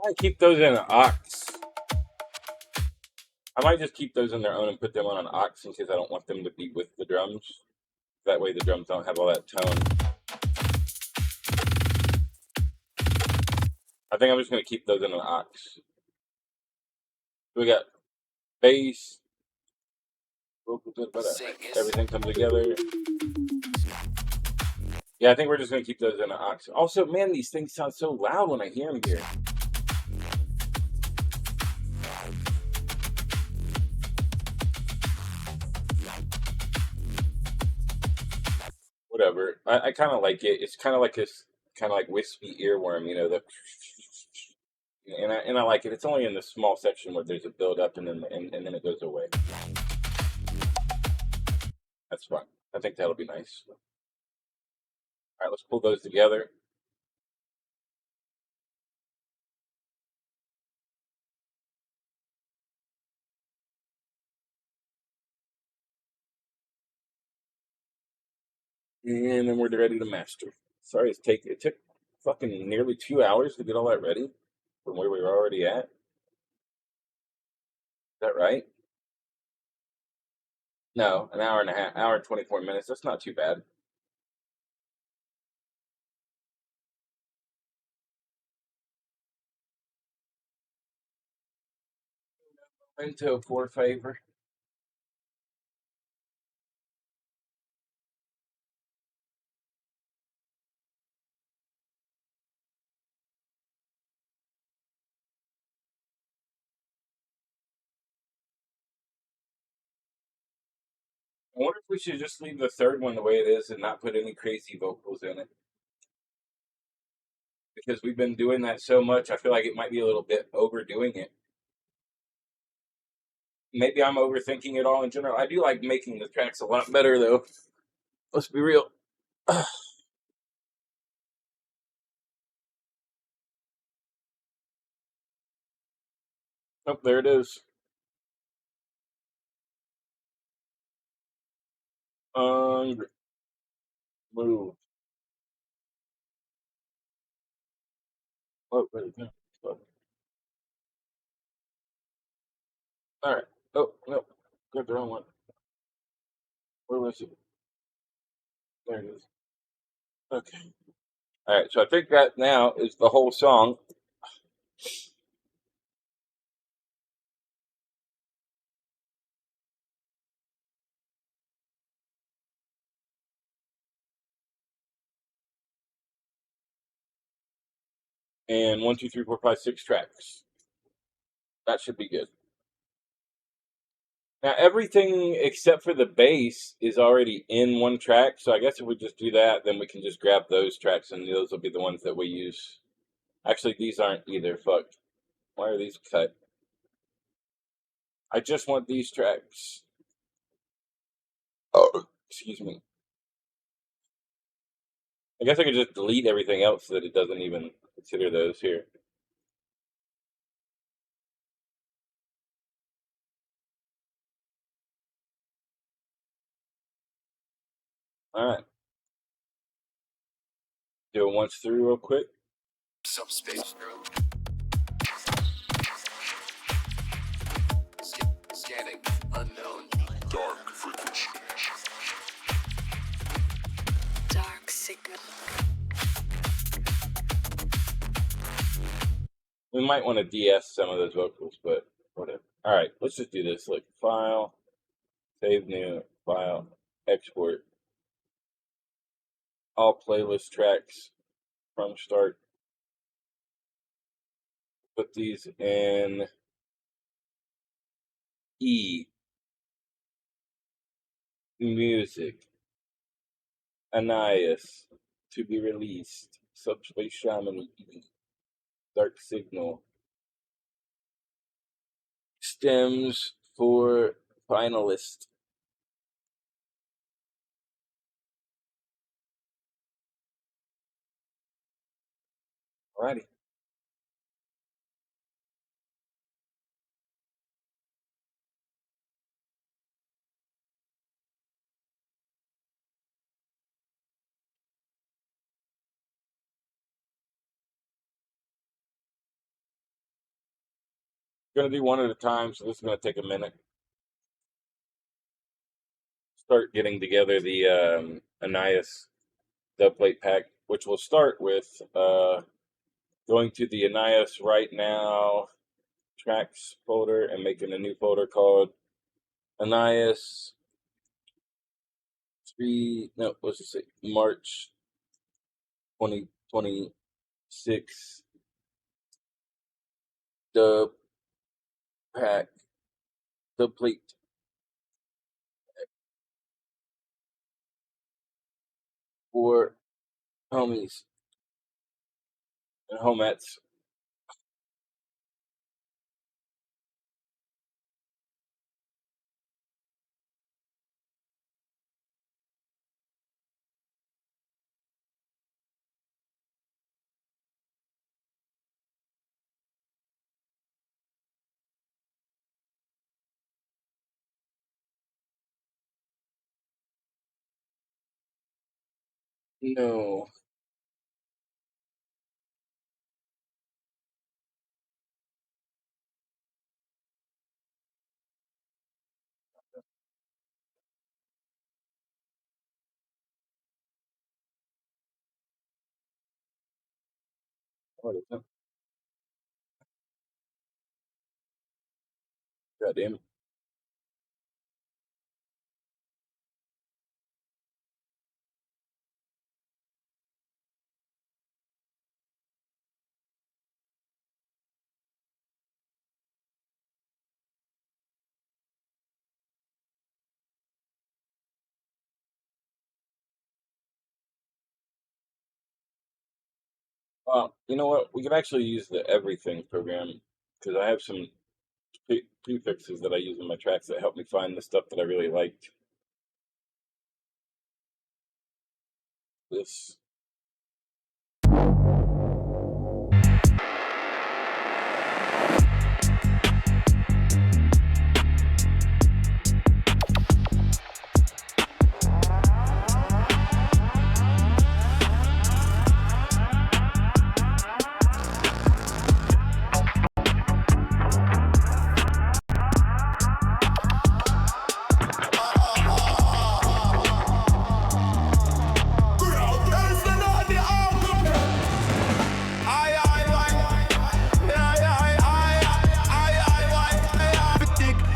A: might keep those in an ox. I might just keep those in their own and put them on an ox in case I don't want them to be with the drums. That way the drums don't have all that tone. I think I'm just going to keep those in an ox. We got bass. Everything comes together. Yeah, I think we're just going to keep those in an ox. Also, man, these things sound so loud when I hear them here. Whatever. I kind of like it. It's kind of like this, kind of like wispy earworm, you know, and I like it. It's only in the small section where there's a build up and then it goes away. That's fine. I think that'll be nice. All right, let's pull those together. And then we're ready to master. Sorry, it took fucking nearly 2 hours to get all that ready from where we were already at. Is that right? No, an hour and a half, hour and 24 minutes. That's not too bad. Into for favor. I wonder if we should just leave the third one the way it is and not put any crazy vocals in it. Because we've been doing that so much, I feel like it might be a little bit overdoing it. Maybe I'm overthinking it all in general. I do like making the tracks a lot better, though. Let's be real. Oh, there it is. Move. Oh, wait, no. Oh, all right. Oh, no. Got the wrong one. Where was it? There it is. Okay. All right. So I think that now is the whole song. And 1, 2, 3, 4, 5, 6 tracks. That should be good. Now everything except for the bass is already in one track, so I guess if we just do that, then we can just grab those tracks, and those will be the ones that we use. Actually, these aren't either. Fuck. Why are these cut? I just want these tracks. Oh, excuse me. I guess I could just delete everything else so that it doesn't even consider those here. All right. Do it once through real quick.
B: Subspace Scanning. Unknown.
D: Dark frequency.
C: Dark signal.
A: We might want to DS some of those vocals, but whatever. All right, let's just do this. Like file, save new, file, export. All playlist tracks from start. Put these in E. Music. Annias. To be released. Subspace Shaman E. Dark signal. Stems for finalist. Alrighty. Gonna do one at a time, so this is gonna take a minute. Start getting together the Annias dub plate pack, which will start with going to the Annias right now tracks folder and making a new folder called Annias March 2026 dub pack, dub plate for homies and homettes. No. What is that? God damn it. You know what? We could actually use the everything program because I have some prefixes that I use in my tracks that help me find the stuff that I really liked. This.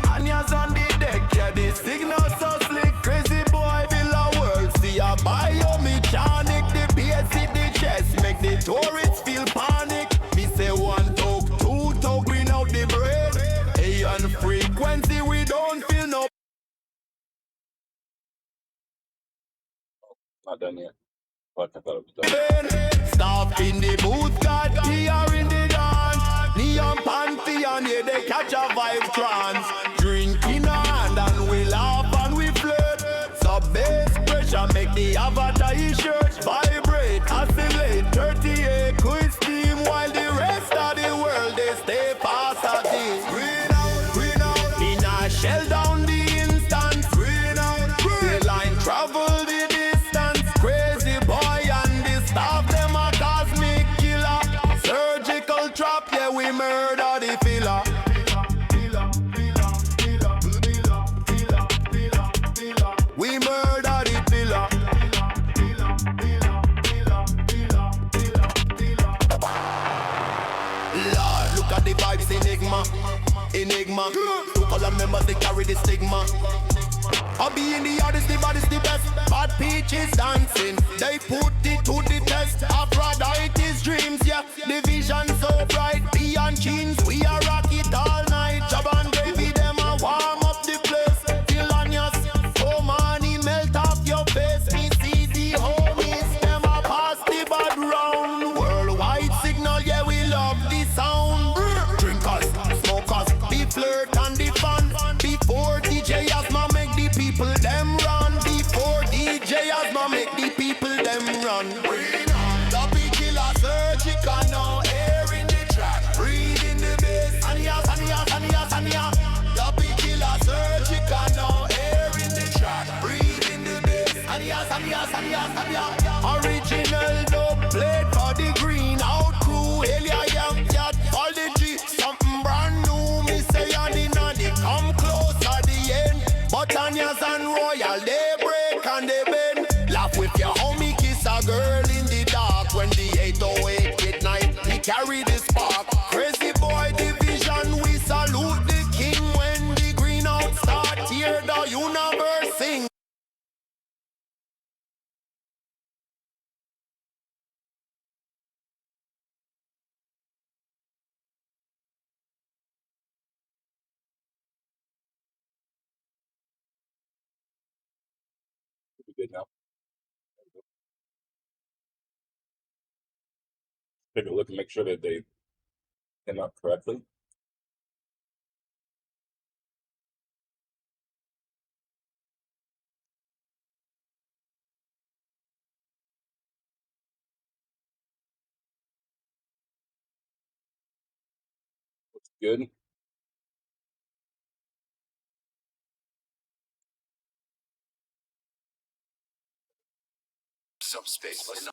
B: Annias on the deck, yeah, this signal so slick. Crazy boy, Villa World, see a biomechanic. The bass hit the chest, make the tourists feel panic. Me say one talk, two talk, bring out the brain. Hey, on frequency, we don't feel no.
A: Not done yet. Fuck, I thought it was done.
B: Stop in the booth, God, here in the dance. Neon Pantheon, yeah, they catch a vibe trance. Drink in a hand and we laugh and we flirt. Subspace pressure make the avatar shirt vibrate, oscillate. 38 quiz steam while the rest of the world they stay fast at this. Green out, in a shell down the instant. Green out, the line travel the distance. Crazy boy and the staff them a cosmic killer. Surgical trap, yeah, we murder the filler. We murder the filler. Lord, look at the vibes, enigma. Two color members, they carry the stigma. I be in the hardest, the baddest, the best. Bad peaches dancing, they put it to the test. Aphrodite's dreams, yeah, the vision so bright. Beyond jeans, we are rock it all night. Job and baby, them a warm up the place. Till Annias, oh money melt off your face. Me see the homies, them a pass the bad round. Worldwide signal, yeah, we love the sound. Drinkers, smokers, be flirt and the fun. Before DJ Asma make the people them run. Before DJ Asma make the people them run. The big killer surgical, no air in the track. Breathe in the bass. Annias. The big killer surgical, no air in the track. Breathe in the bass. Annias. Original dub plate for the green out crew. Elia Young Cat, all the G. Something brand new, me
E: Annias and Royal, they break and they bend. Laugh with your homie, kiss a girl in the dark. When the 808 midnight, he carry the spark. Crazy boy division, we salute the king. When the green out start, tear the universe sing.
A: We good now. Take a look and make sure that they came out correctly. Looks good.
B: Subspace.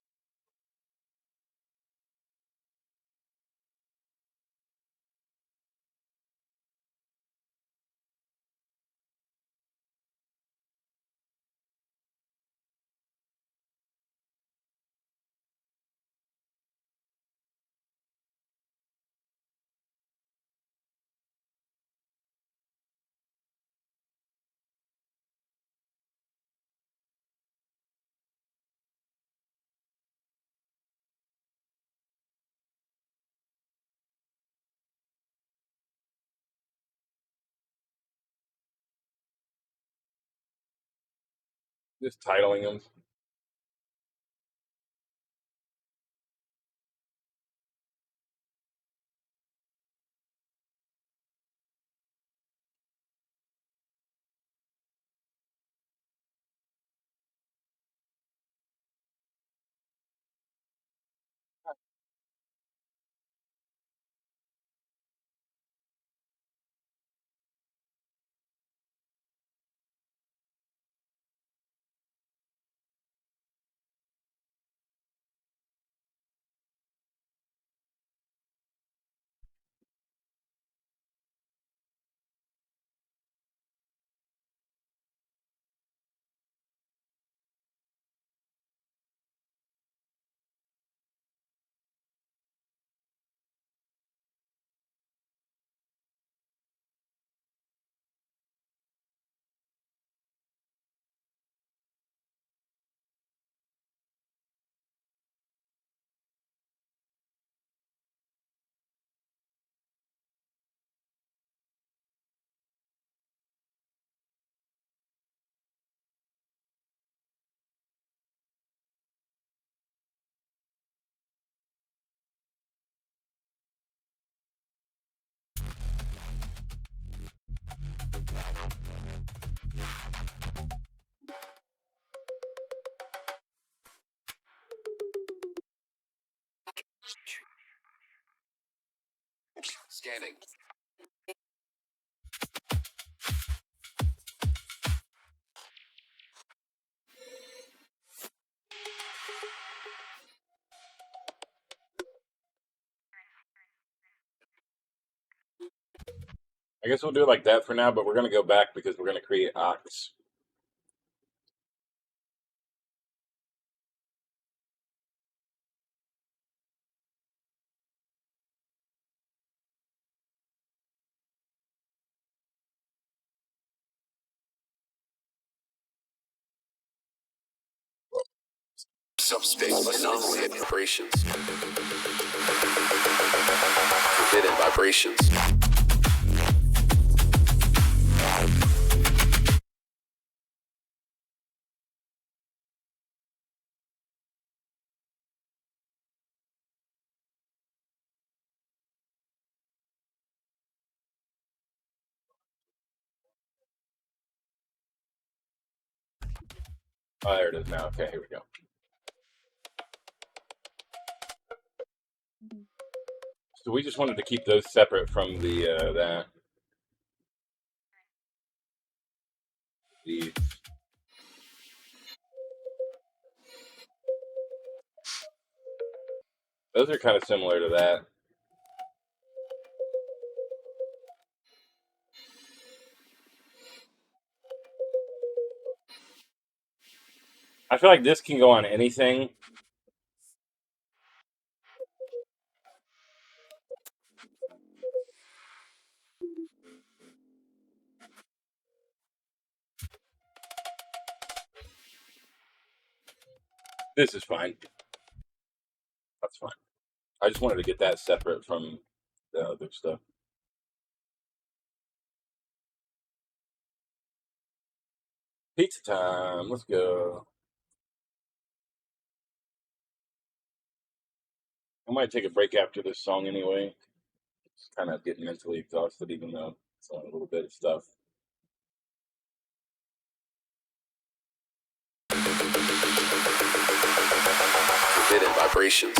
A: Just titling them.
B: Scanning.
A: I guess we'll do it like that for now, but we're going to go back because we're going to create ox.
B: Subspace anomaly vibrations. Forbidden vibrations.
A: Oh, there it is now. Okay, here we go. So we just wanted to keep those separate from the that. These. Those are kind of similar to that. I feel like this can go on anything. This is fine. That's fine. I just wanted to get that separate from the other stuff. Pizza time. Let's go. I might take a break after this song anyway. Just kind of getting mentally exhausted, even though it's only a little bit of stuff.
B: Forbidden vibrations.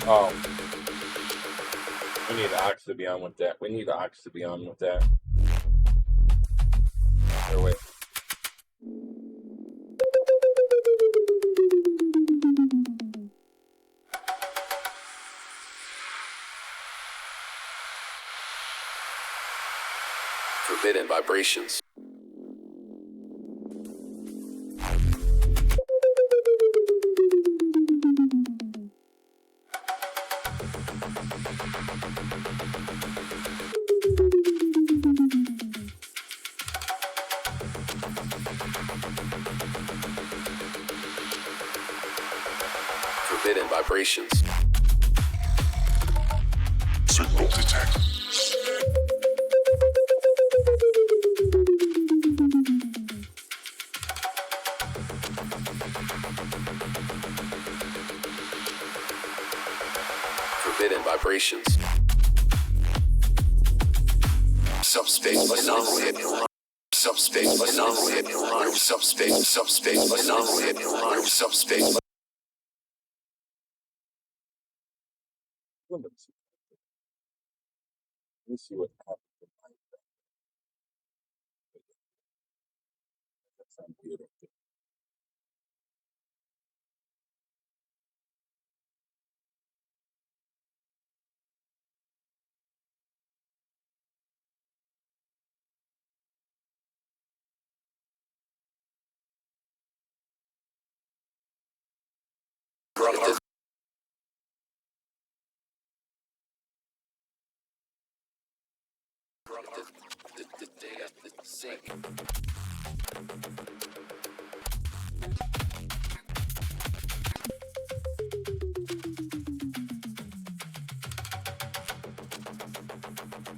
A: Oh, we need the ox to be on with that. We need the ox to be on with that. Or wait.
B: Forbidden vibrations. Forbidden vibrations.
D: Signal detected.
B: Forbidden vibrations. Subspace anomaly. Subspace anomaly. Subspace anomaly. Subspace.
A: Let me see what happens. That sounds beautiful.
B: Sink.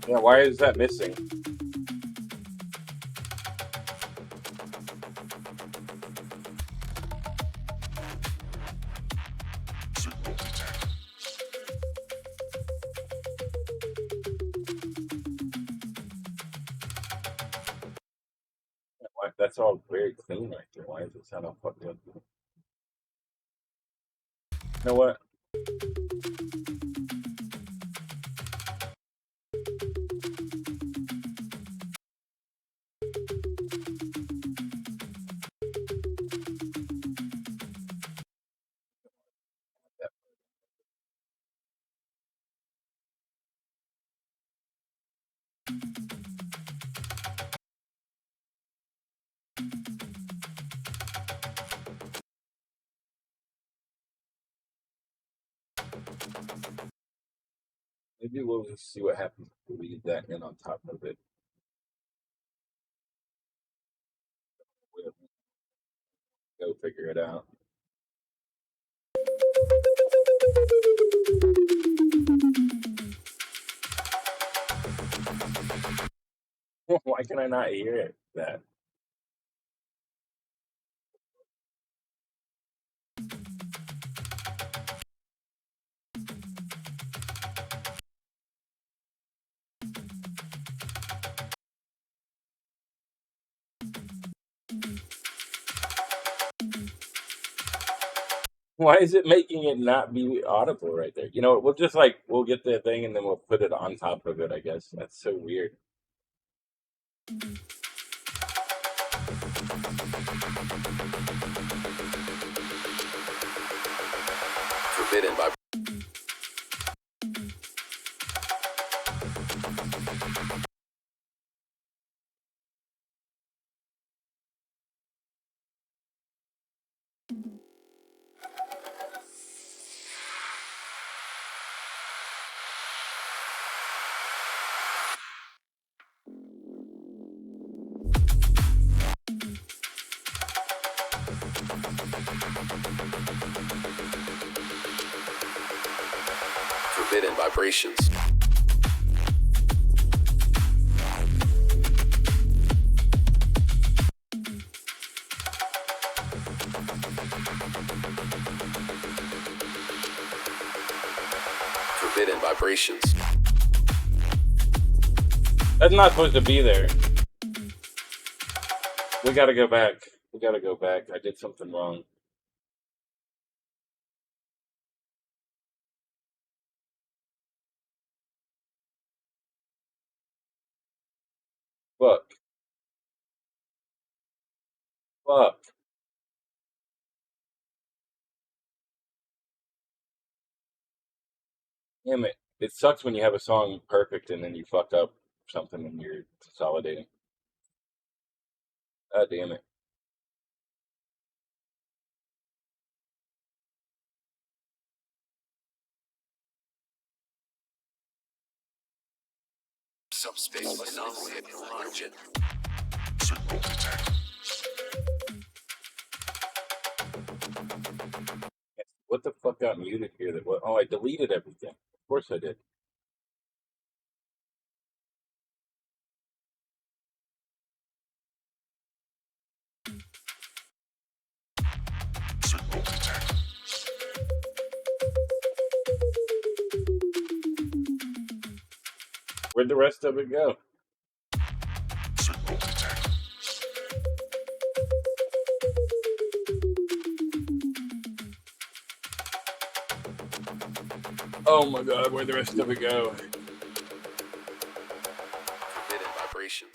A: Yeah, why is that missing? fuck, that's all very clean right there. Why does it sound all fucked up? You know what? Maybe we'll just see what happens if we leave that in on top of it. We'll go figure it out. Why can I not hear it? That why is it making it not be audible right there? You know, we'll just we'll get the thing and then we'll put it on top of it. I guess that's so weird.
B: Forbidden by. Forbidden vibrations. Forbidden vibrations.
A: That's not supposed to be there. We gotta go back. We gotta go back. I did something wrong. Fuck. Fuck. Damn it. It sucks when you have a song perfect and then you fuck up something and you're consolidating. God damn it.
B: Subspace anomaly origin.
D: Signal detected.
A: What the fuck got muted here? Oh, I deleted everything. Of course I did.
D: Signal detected.
A: Where'd the rest of it go?
D: Signal detected.
A: Oh my god, where'd the rest of it go?
B: Forbidden vibrations.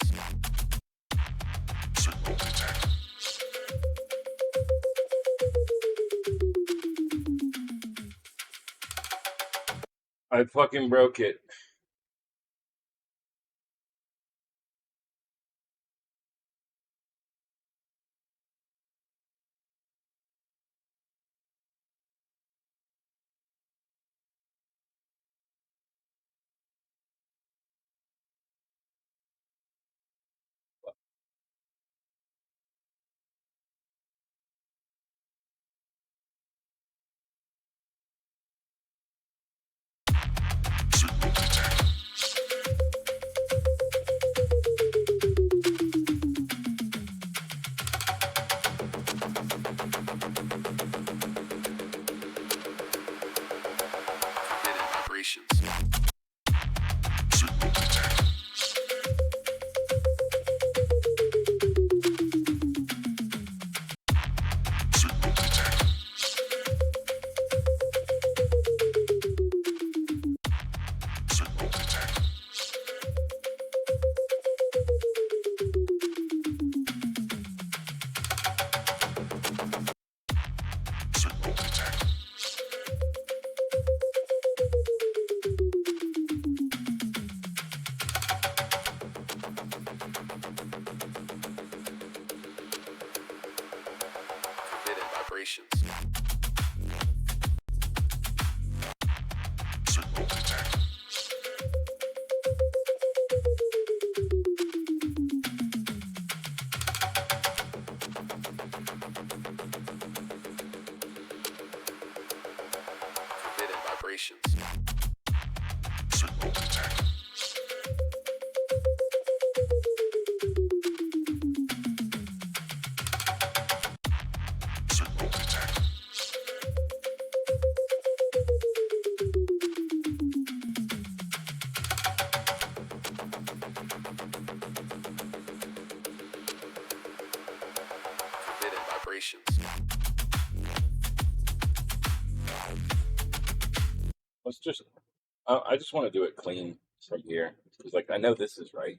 D: Signal detected.
A: I fucking broke it.
D: Signal detected.
B: vibrations.
D: Signal detected.
B: Forbidden vibrations.
D: Signal detected. Signal detected.
B: Forbidden vibrations.
A: Let's just. I just want to do it clean from here because, like, I know this is right.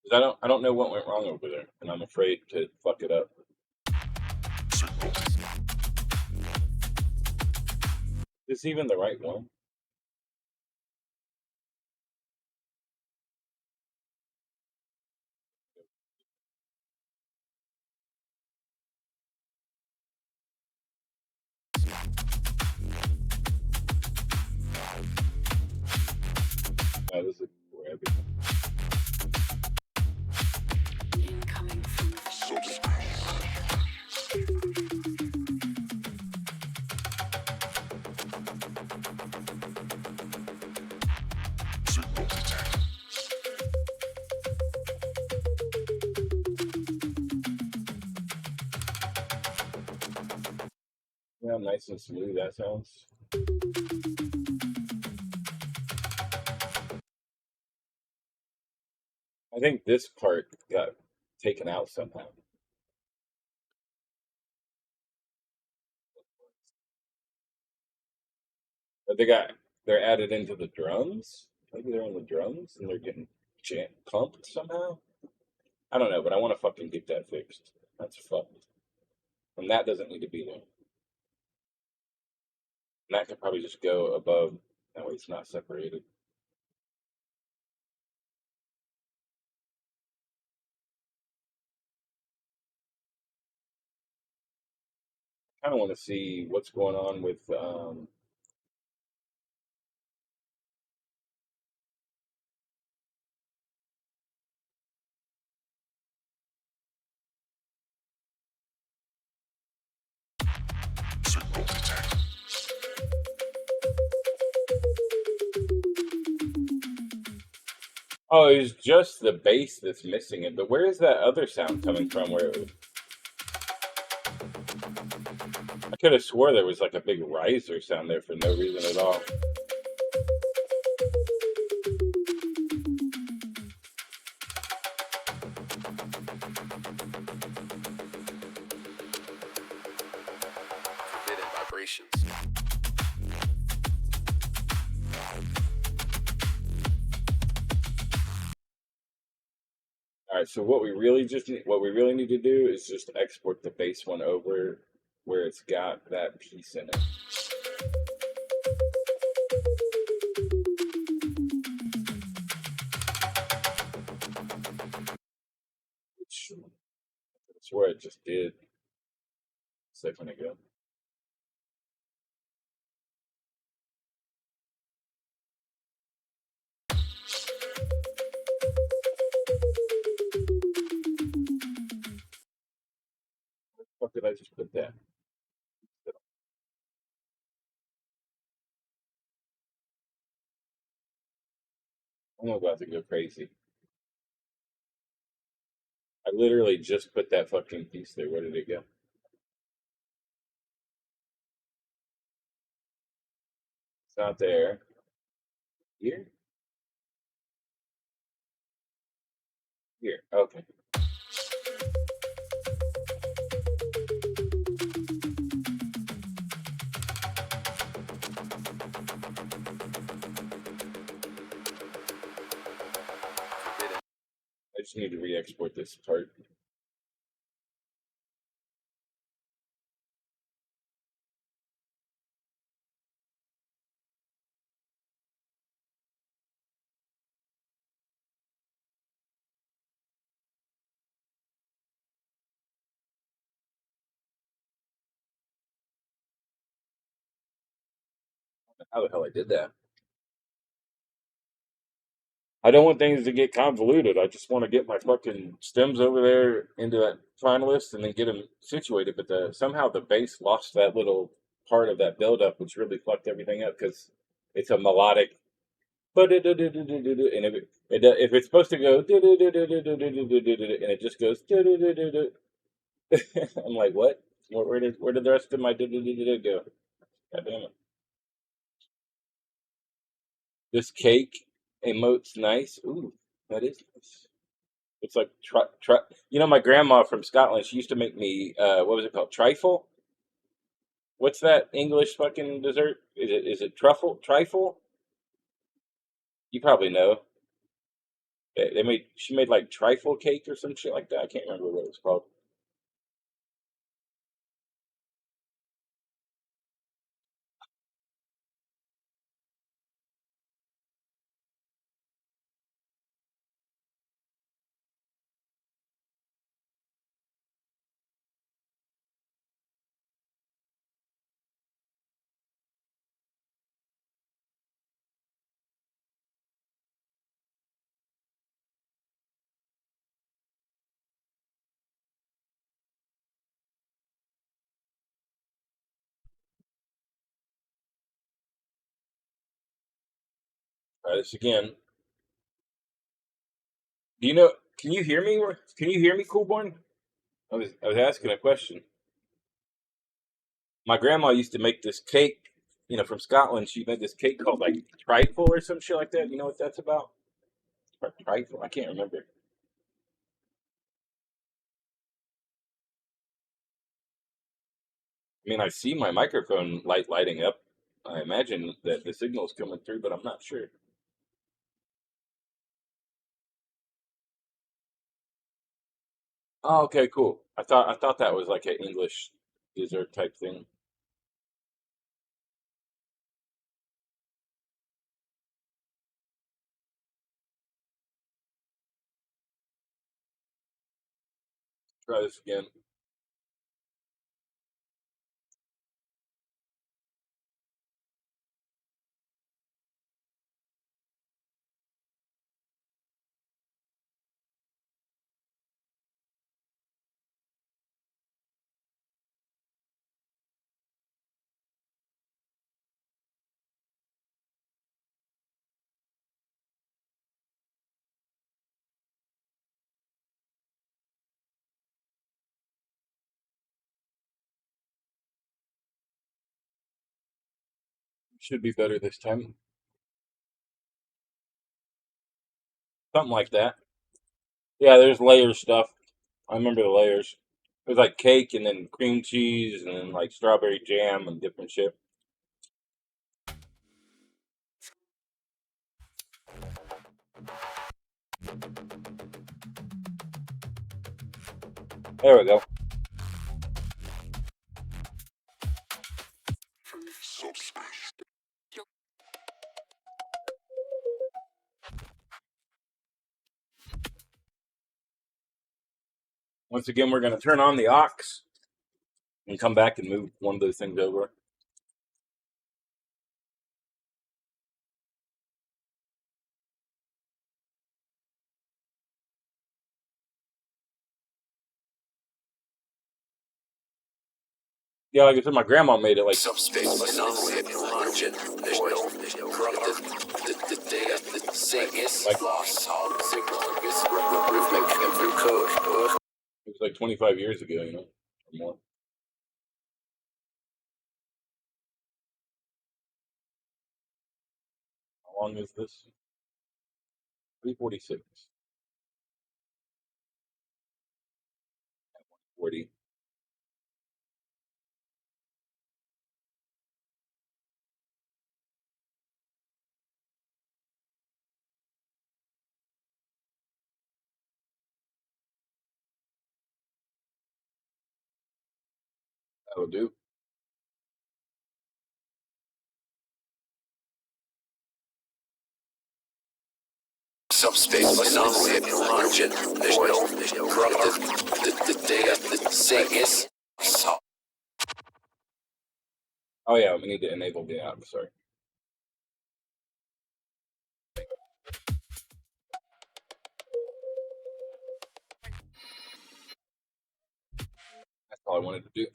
A: Because I don't know what went wrong over there, and I'm afraid to fuck it up.
D: Signal
A: Is this even the right one? No, this is for everything.
C: Incoming from the
D: subspace. Signal detected.
A: Yeah, nice and smooth that sounds. I think this part got taken out somehow. But they're added into the drums. Maybe they're on the drums and they're getting pumped somehow. I don't know, but I want to fucking get that fixed. That's fucked. And that doesn't need to be there. And that could probably just go above. That way it's not separated. I kind of want to see what's going on with.
D: Signal detected.
A: Oh, it's just the bass that's missing it. But where is that other sound coming from? Where it was... I could have swore there was like a big riser sound there for no reason at all.
B: Forbidden vibrations.
A: All right, so what we really need to do is just export the bass one over where it's got that piece in it. Which I swear it just did a second ago. Where the fuck did I just put that? I'm about to go crazy. I literally just put that fucking piece there. Where did it go? It's not there. Here? Here. Okay.
B: Forbidden.
A: I just need to re-export this part. How the hell I did that? I don't want things to get convoluted. I just want to get my fucking stems over there into that finalist and then get them situated. But somehow the bass lost that little part of that buildup, which really fucked everything up because it's a melodic. And if it's supposed to go, and it just goes, I'm like, what? Where did the rest of my go? God damn it! This cake emotes nice. Ooh, that is nice. It's like my grandma from Scotland. She used to make me what was it called? Trifle. What's that English fucking dessert? Is it truffle? Trifle? You probably know. She made like trifle cake or some shit like that. I can't remember what it was called. Try this again. Do you know? Can you hear me? Can you hear me, Coolborn? I was asking a question. My grandma used to make this cake, from Scotland. She made this cake called like trifle or some shit like that. You know what that's about? Trifle? I can't remember. I mean, I see my microphone lighting up. I imagine that the signal's coming through, but I'm not sure. Oh, okay, cool. I thought that was like an English dessert type thing. Try this again. Should be better this time. Something like that. Yeah, there's layer stuff. I remember the layers. It was like cake and then cream cheese and then like strawberry jam and different shit. There we go.
D: Subspace.
A: Once again, we're going to turn on the aux and come back and move one of those things over. Yeah, like I said, my grandma made it like
B: Subspace anomaly, oxygen, oil, corrupted, the Annias,
A: Like-
B: lost, signal, rhythmic, and through code.
A: it was like 25 years ago, or more. How long is this? 346. 40. That'll do.
B: Subspace anomaly, oxygen, oil, corrupted, the Annias,
A: Oh yeah, we need to enable the app. Sorry. all I wanted to do.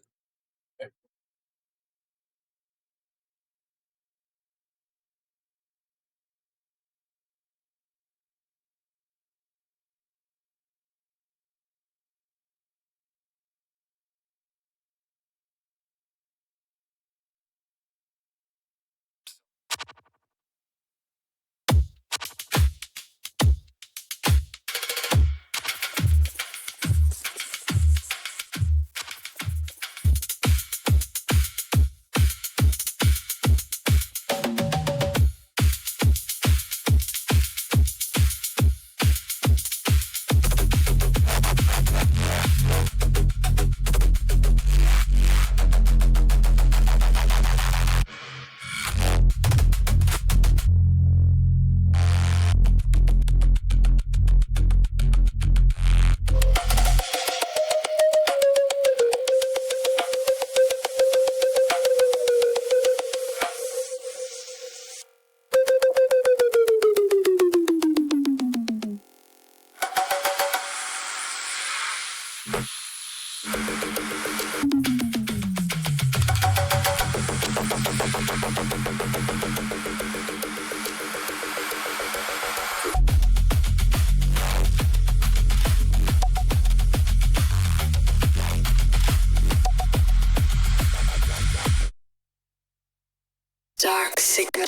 C: Dark signal.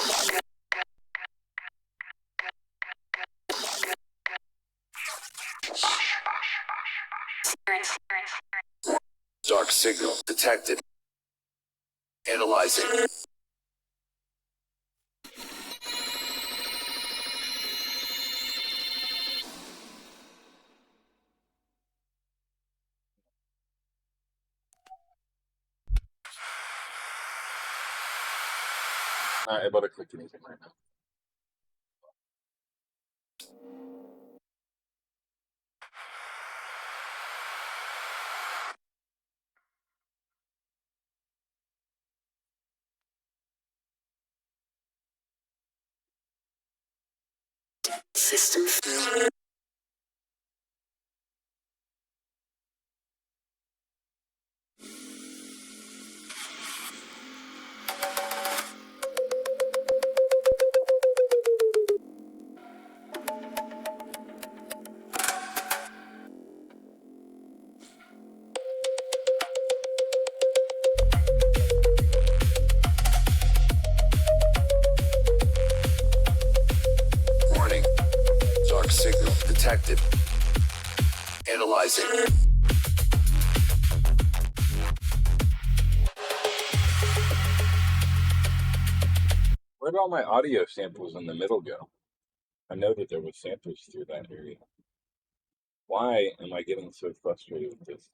B: Dark signal detected. Analyzing.
A: I'm not able to click anything right now.
C: System.
B: Warning. Dark signal detected. Analyzing.
A: Where did all my audio samples in the middle go? I know that there was samples through that area. Why am I getting so frustrated with this?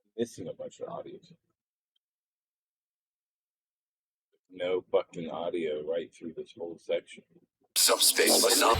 A: I'm missing a bunch of audio. No fucking audio right through this whole section.
B: Subspace Shaman.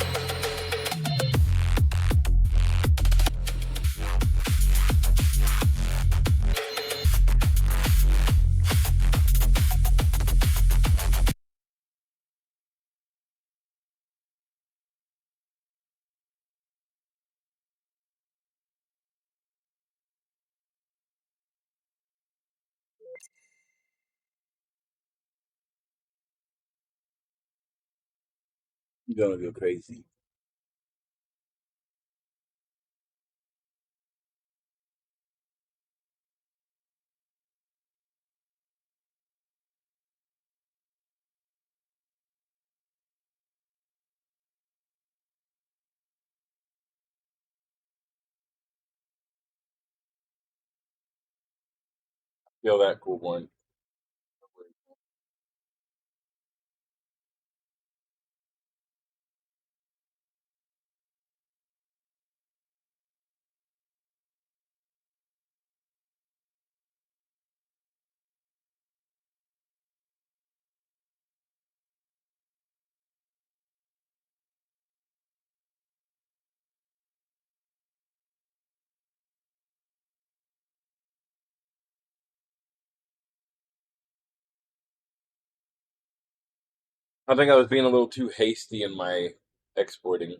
A: You're gonna go crazy. Feel that, cool one. I think I was being a little too hasty in my exporting.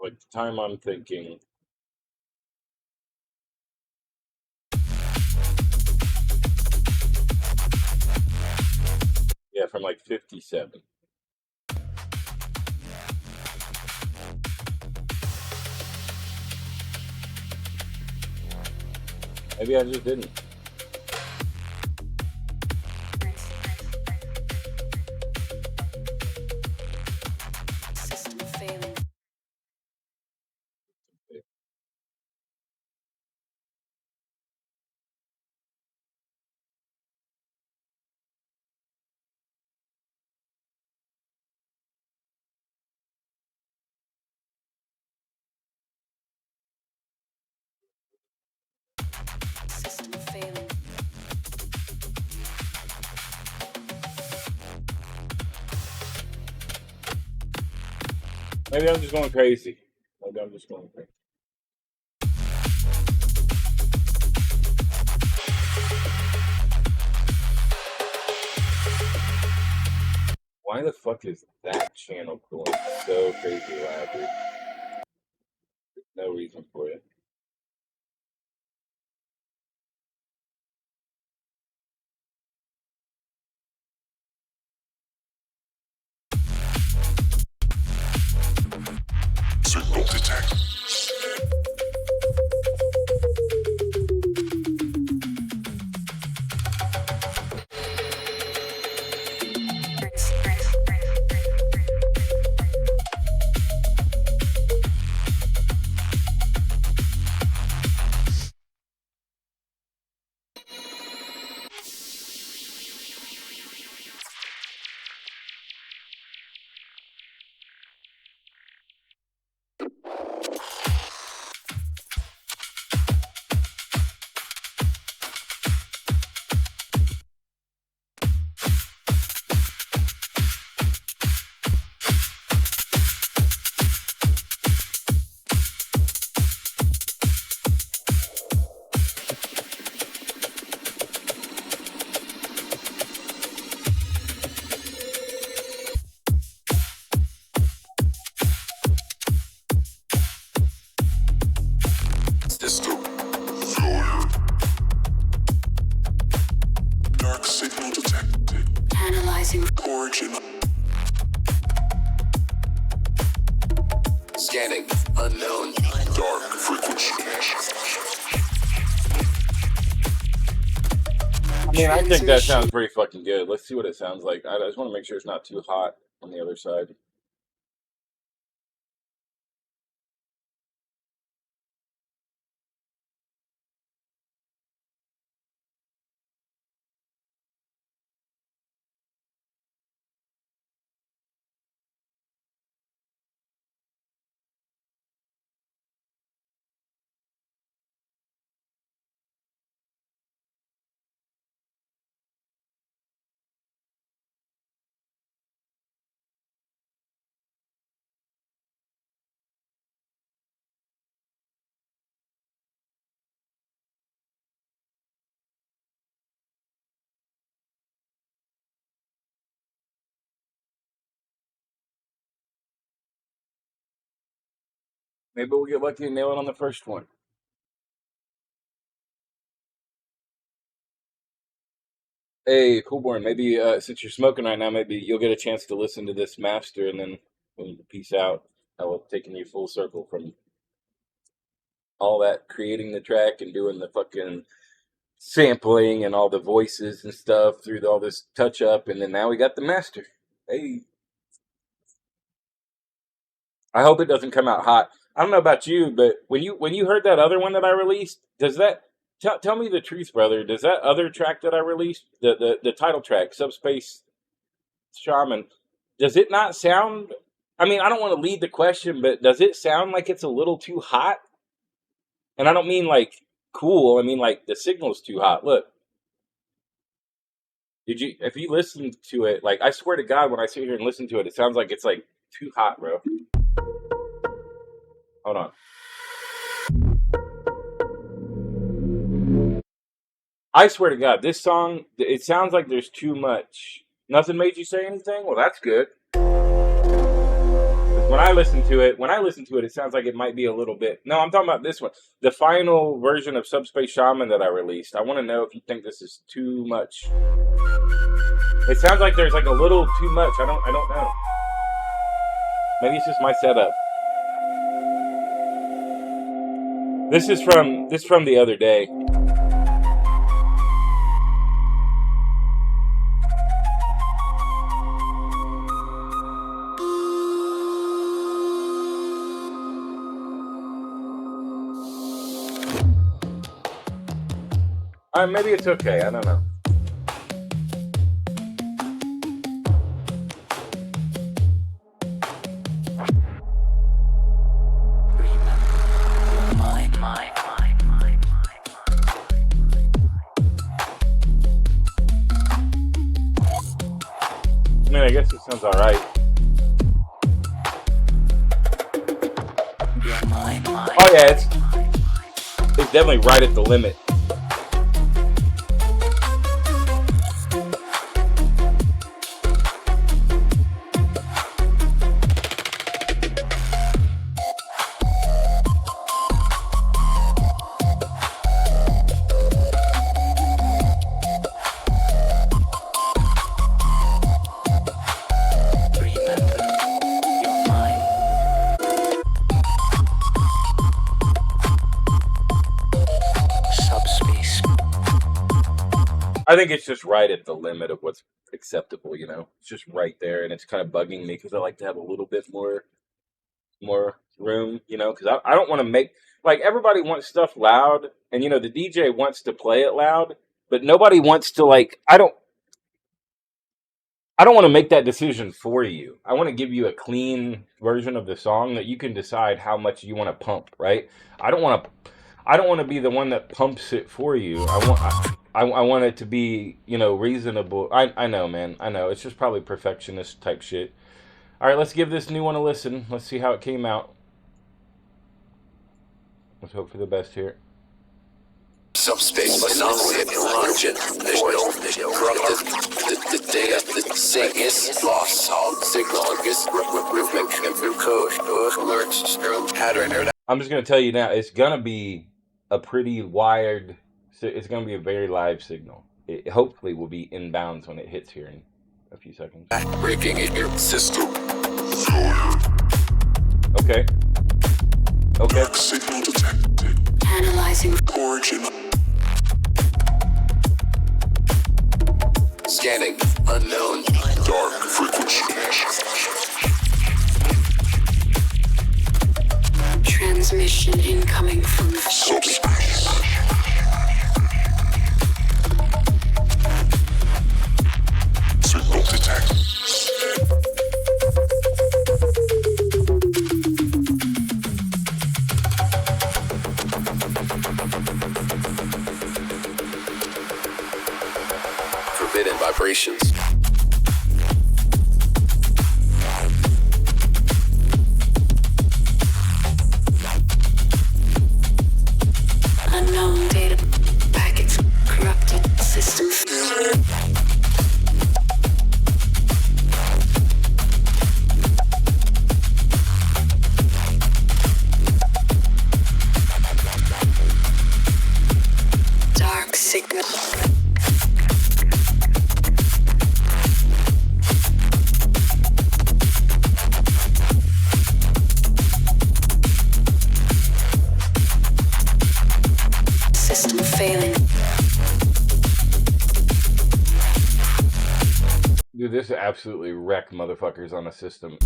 A: Like the time I'm thinking. Yeah, from like 57. Maybe I just didn't.
C: System failing. System failing.
A: Maybe I'm just going crazy. Maybe I'm just going crazy. Why the fuck is that channel going so crazy loud, dude? No reason for it.
D: Signal detected. System failure. Dark signal detected.
C: Analyzing.
D: Origin.
B: Scanning. Unknown.
D: Dark frequency.
A: I mean, I think that sounds pretty fucking good. Let's see what it sounds like. I just want to make sure it's not too hot on the other side. Maybe we'll get lucky and nail it on the first one. Hey, Coolborn, maybe since you're smoking right now, maybe you'll get a chance to listen to this master and then we'll peace out. I will have taken you full circle from all that creating the track and doing the fucking sampling and all the voices and stuff through all this touch up, and then now we got the master. Hey, I hope it doesn't come out hot. I don't know about you, but when you heard that other one that I released, does that tell me the truth, brother? Does that other track that I released, the title track, Subspace Shaman, does it not sound? I mean, I don't want to lead the question, but does it sound like it's a little too hot? And I don't mean like cool. I mean like the signal's too hot. Look, if you listen to it, like I swear to God, when I sit here and listen to it, it sounds like it's like too hot, bro. Hold on. I swear to God, this song, it sounds like there's too much. Nothing made you say anything? Well, that's good. When I listen to it, it sounds like it might be a little bit. No, I'm talking about this one. The final version of Subspace Shaman that I released. I want to know if you think this is too much. It sounds like there's like a little too much. I don't know. Maybe it's just my setup. This is from the other day. Maybe it's okay. I don't know. I mean, I guess it sounds all right. Oh yeah, it's definitely right at the limit. I think it's just right at the limit of what's acceptable, you know. It's just right there, and it's kind of bugging me because I like to have a little bit more room, you know, because I don't want to make, like, everybody wants stuff loud, and, you know, the DJ wants to play it loud, but nobody wants to, like, I don't want to make that decision for you. I want to give you a clean version of the song that you can decide how much you want to pump, right? I don't want to be the one that pumps it for you. I want it to be, you know, reasonable. I know, man. I know. It's just probably perfectionist type shit. All right, let's give this new one a listen. Let's see how it came out. Let's hope for the best here.
B: Subspace Shaman,
A: I'm just going to tell you now, it's going to be a pretty wired, it's going to be a very live signal. It hopefully will be inbounds when it hits here in a few seconds.
B: Breaking your system.
A: Okay. Okay.
D: Dark signal detected.
C: Analyzing.
D: Origin.
B: Scanning. Unknown.
D: Dark frequency.
C: Transmission incoming from
D: Subspace. Signal detected.
B: Forbidden vibrations.
C: unknown data packets. Corrupted systems. Dark signal. System failing.
A: Dude, this absolutely wreck motherfuckers on a system.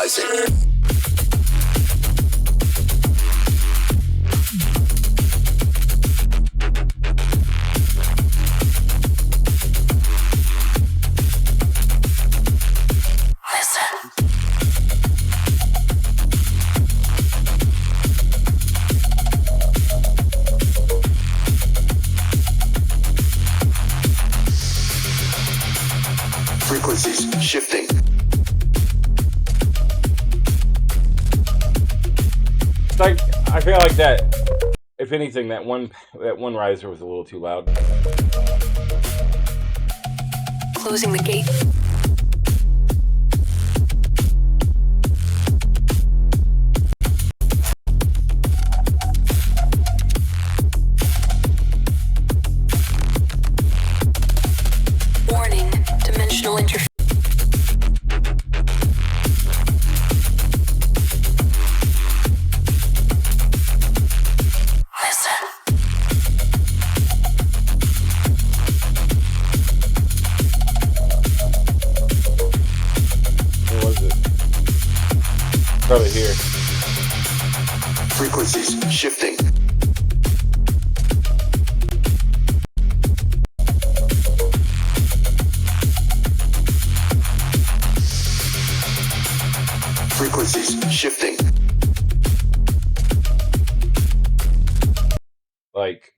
B: equalizing. Frequencies shifting.
A: It's like, I feel like that, if anything, that one riser was a little too loud.
C: Closing the gate. Warning, dimensional interference.
A: What was it? Probably here.
B: Frequencies shifting. Frequencies shifting.
A: Like,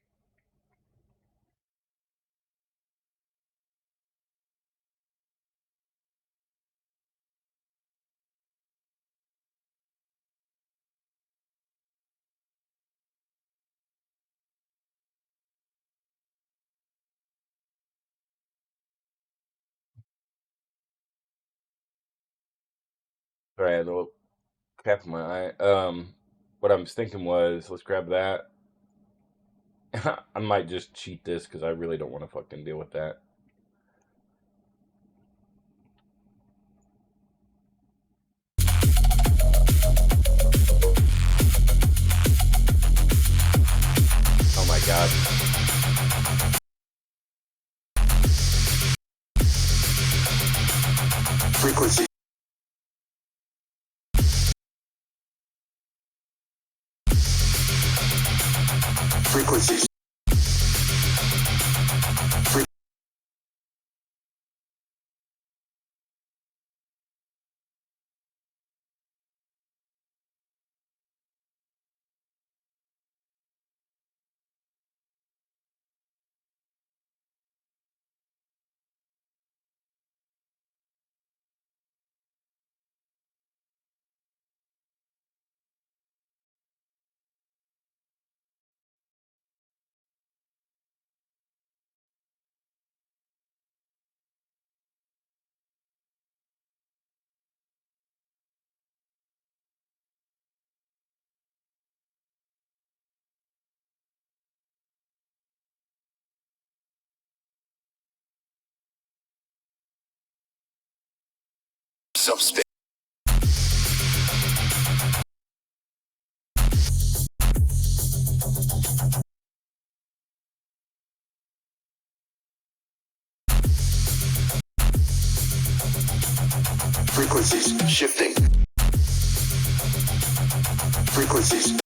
A: sorry, I had a little cap in my eye. What I was thinking was, let's grab that. I might just cheat this because I really don't want to fucking deal with that. Oh my god.
B: Frequency. Frequencies. Subspace. Frequencies shifting. Frequencies.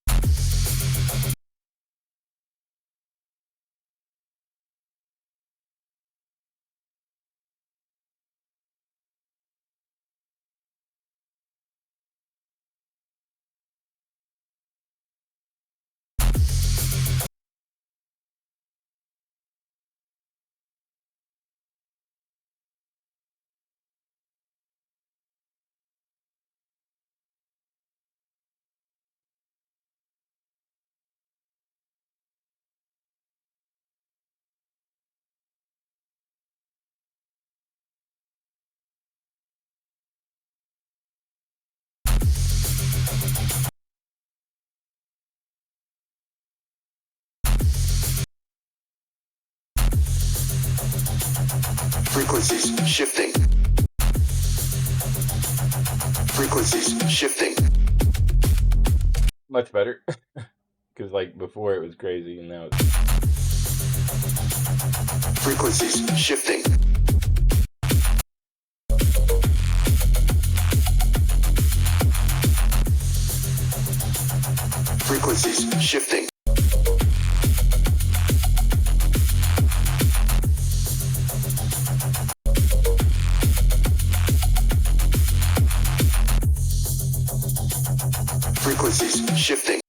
B: Frequencies shifting. Frequencies shifting.
A: Much better. Because, like, before it was crazy, and now it's...
B: Frequencies shifting. shifting. Frequencies shifting.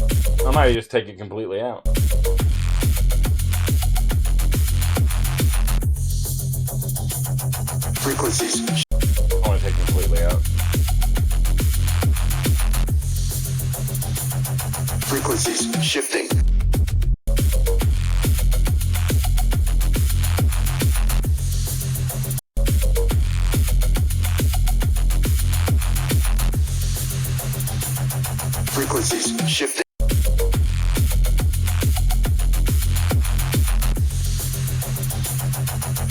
A: I might just take it completely out.
B: Frequencies.
A: I want to take it completely out.
B: Frequencies shifting. Frequencies shifting.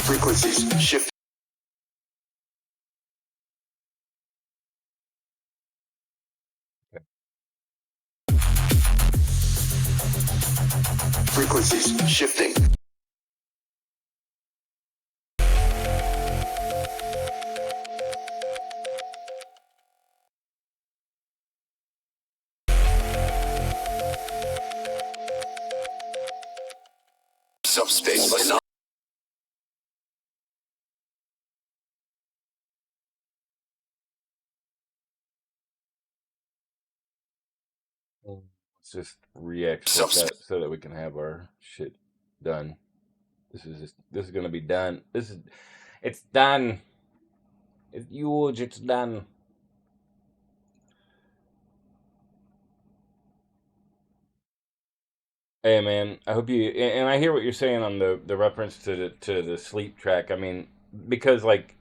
B: Frequencies shifting. Frequencies shifting. Subspace Shaman.
A: Let's just re-export that so that we can have our shit done. This is gonna be done. It's done. It's huge. It's done. Hey man, I hope you and I hear what you're saying on the reference to the sleep track. I mean, because like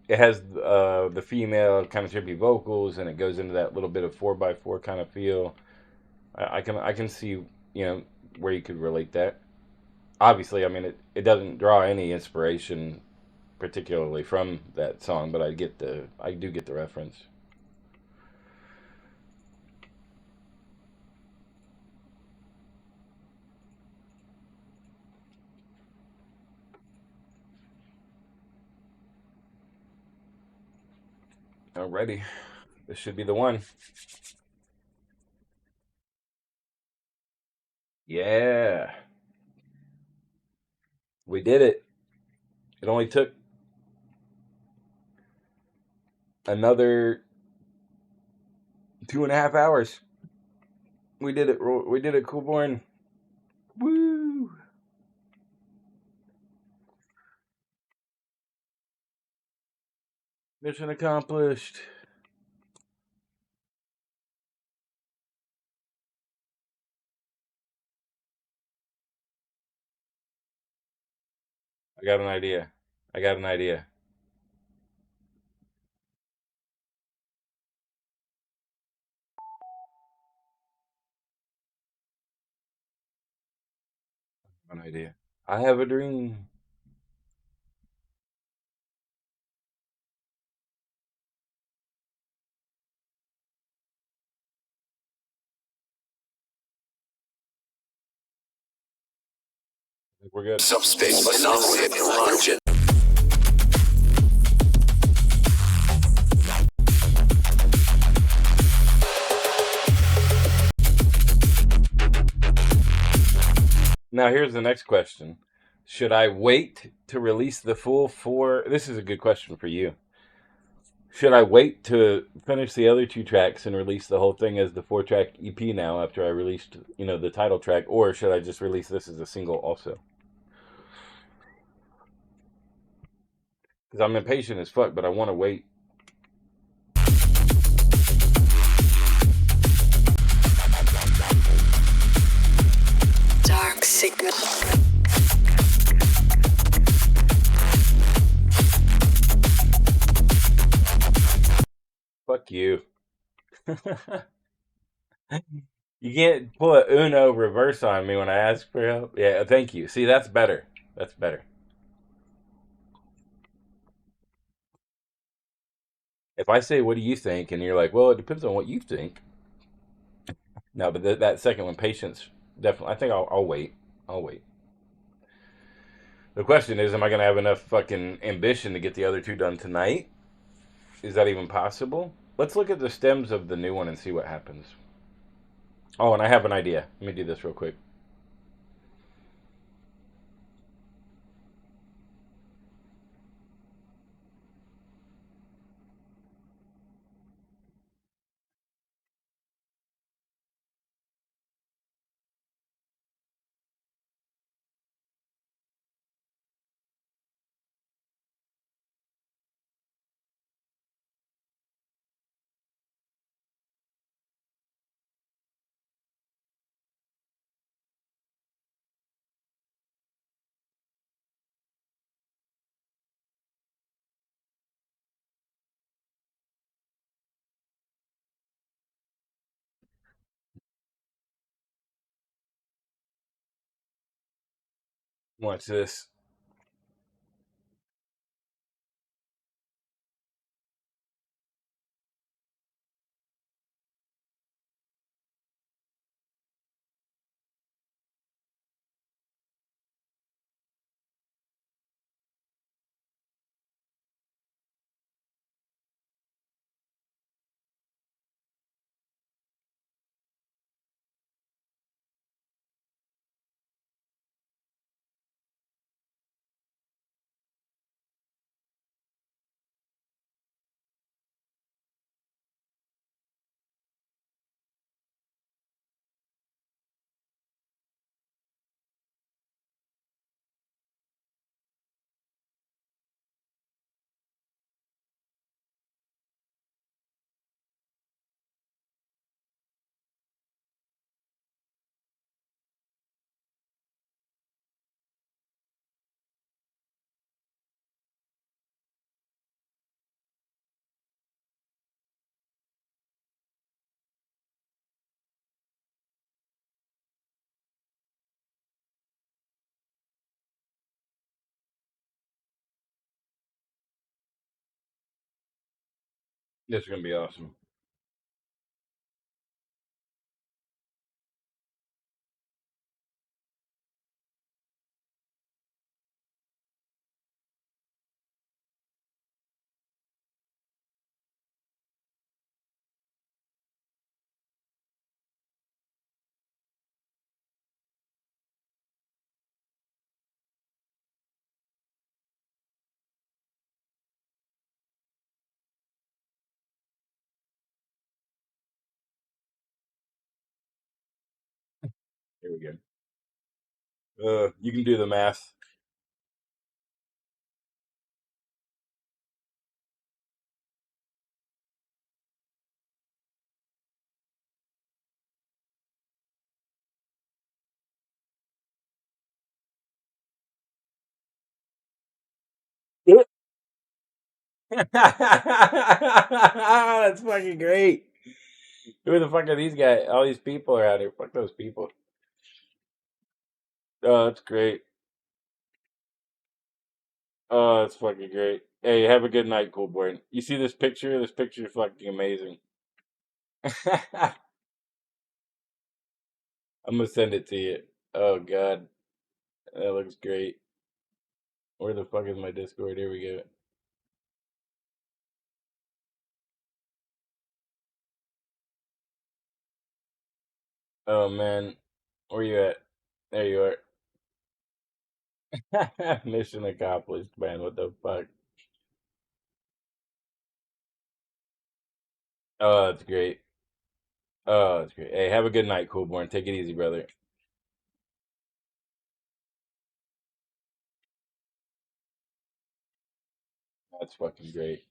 A: it has the female kind of trippy vocals and it goes into that little bit of 4x4 kind of feel. I can see, where you could relate that. Obviously, I mean it doesn't draw any inspiration particularly from that song, but I do get the reference. Alrighty. This should be the one. Yeah. We did it. It only took another 2.5 hours. We did it. We did it, Coolborn. Woo! Mission accomplished. I got an idea. I got an idea. An idea. I have a dream. I think we're good.
B: Subspace Shaman.
A: Now here's the next question. Should I wait to release the full 4? This is a good question for you. Should I wait to finish the other 2 tracks and release the whole thing as the 4-track EP now after I released, the title track, or should I just release this as a single also? Because I'm impatient as fuck, but I want to wait.
C: Dark signal.
A: Fuck you. You can't pull a Uno reverse on me when I ask for help. Yeah, thank you. See, that's better. That's better. If I say, what do you think? And you're like, well, it depends on what you think. No, but that second one, patience, definitely. I think I'll wait. I'll wait. The question is, am I going to have enough fucking ambition to get the other 2 done tonight? Is that even possible? Let's look at the stems of the new one and see what happens. Oh, and I have an idea. Let me do this real quick. Watch this. This is gonna be awesome. Here we go. You can do the math. That's fucking great. Who the fuck are these guys? All these people are out here. Fuck those people. Oh, that's great. Oh, that's fucking great. Hey, have a good night, cool boy. You see this picture? This picture is fucking amazing. I'm gonna send it to you. Oh god, that looks great. Where the fuck is my Discord? Here we go. Oh man, where you at? There you are. Mission accomplished, man. What the fuck? Oh, that's great. Oh, that's great. Hey, have a good night, Coolborn. Take it easy, brother. That's fucking great.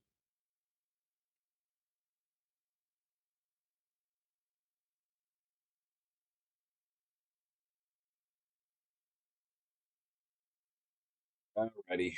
A: Alrighty.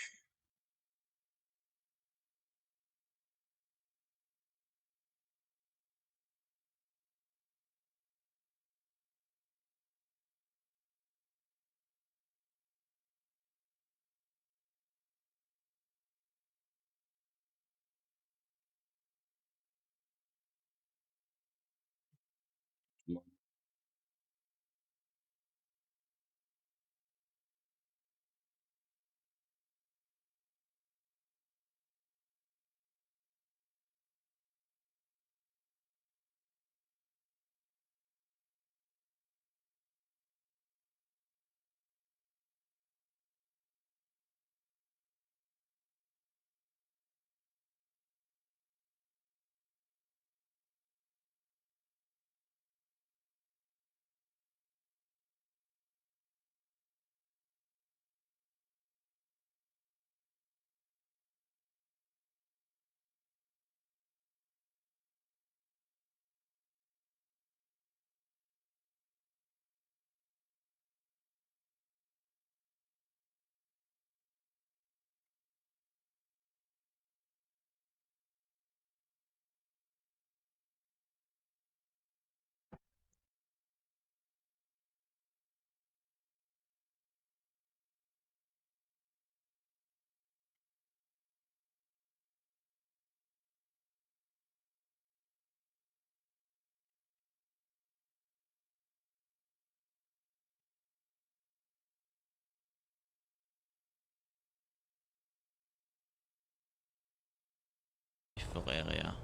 F: safer area.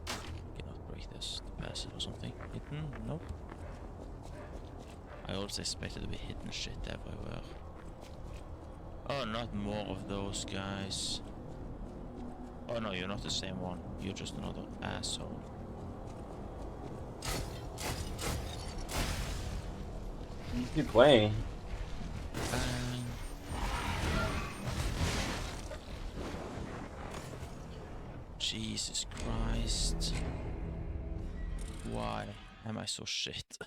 F: Cannot break this. The passive or something. Hidden? Nope. I always expected to be hidden shit everywhere. Oh, not more of those guys. Oh no, you're not the same one. You're just another asshole.
A: You keep playing.
F: Bang. Jesus Christ. Why am I so shit?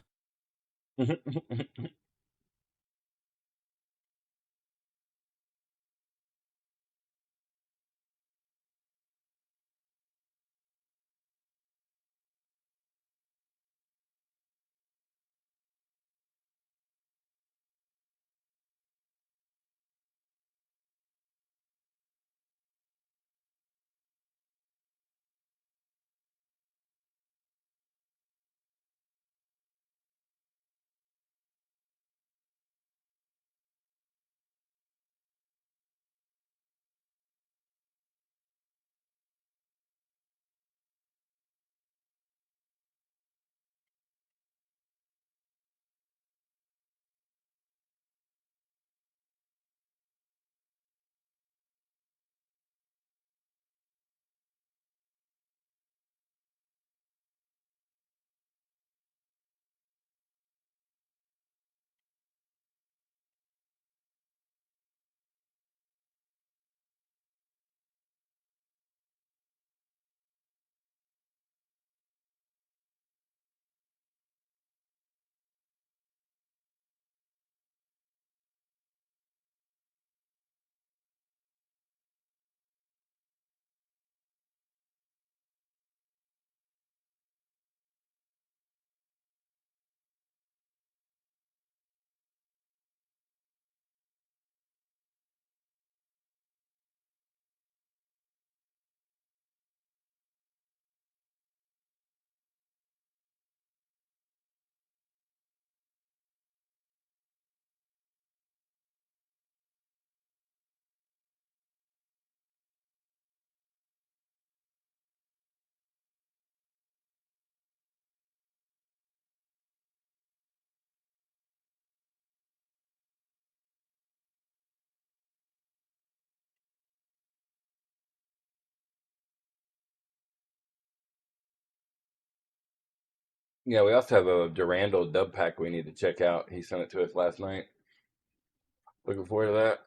A: Yeah, we also have a Durandal dub pack we need to check out. He sent it to us last night. Looking forward to that.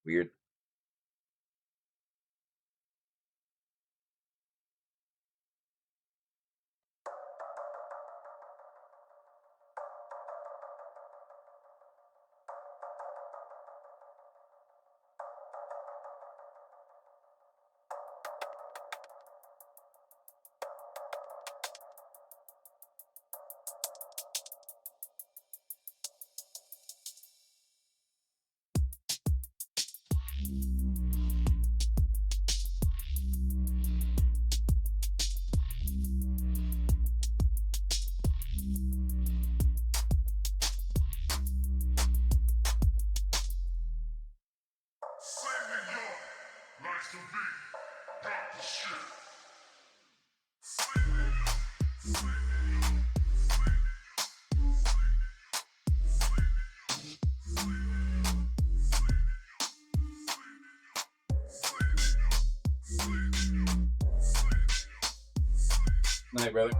A: Weird. Night, brother.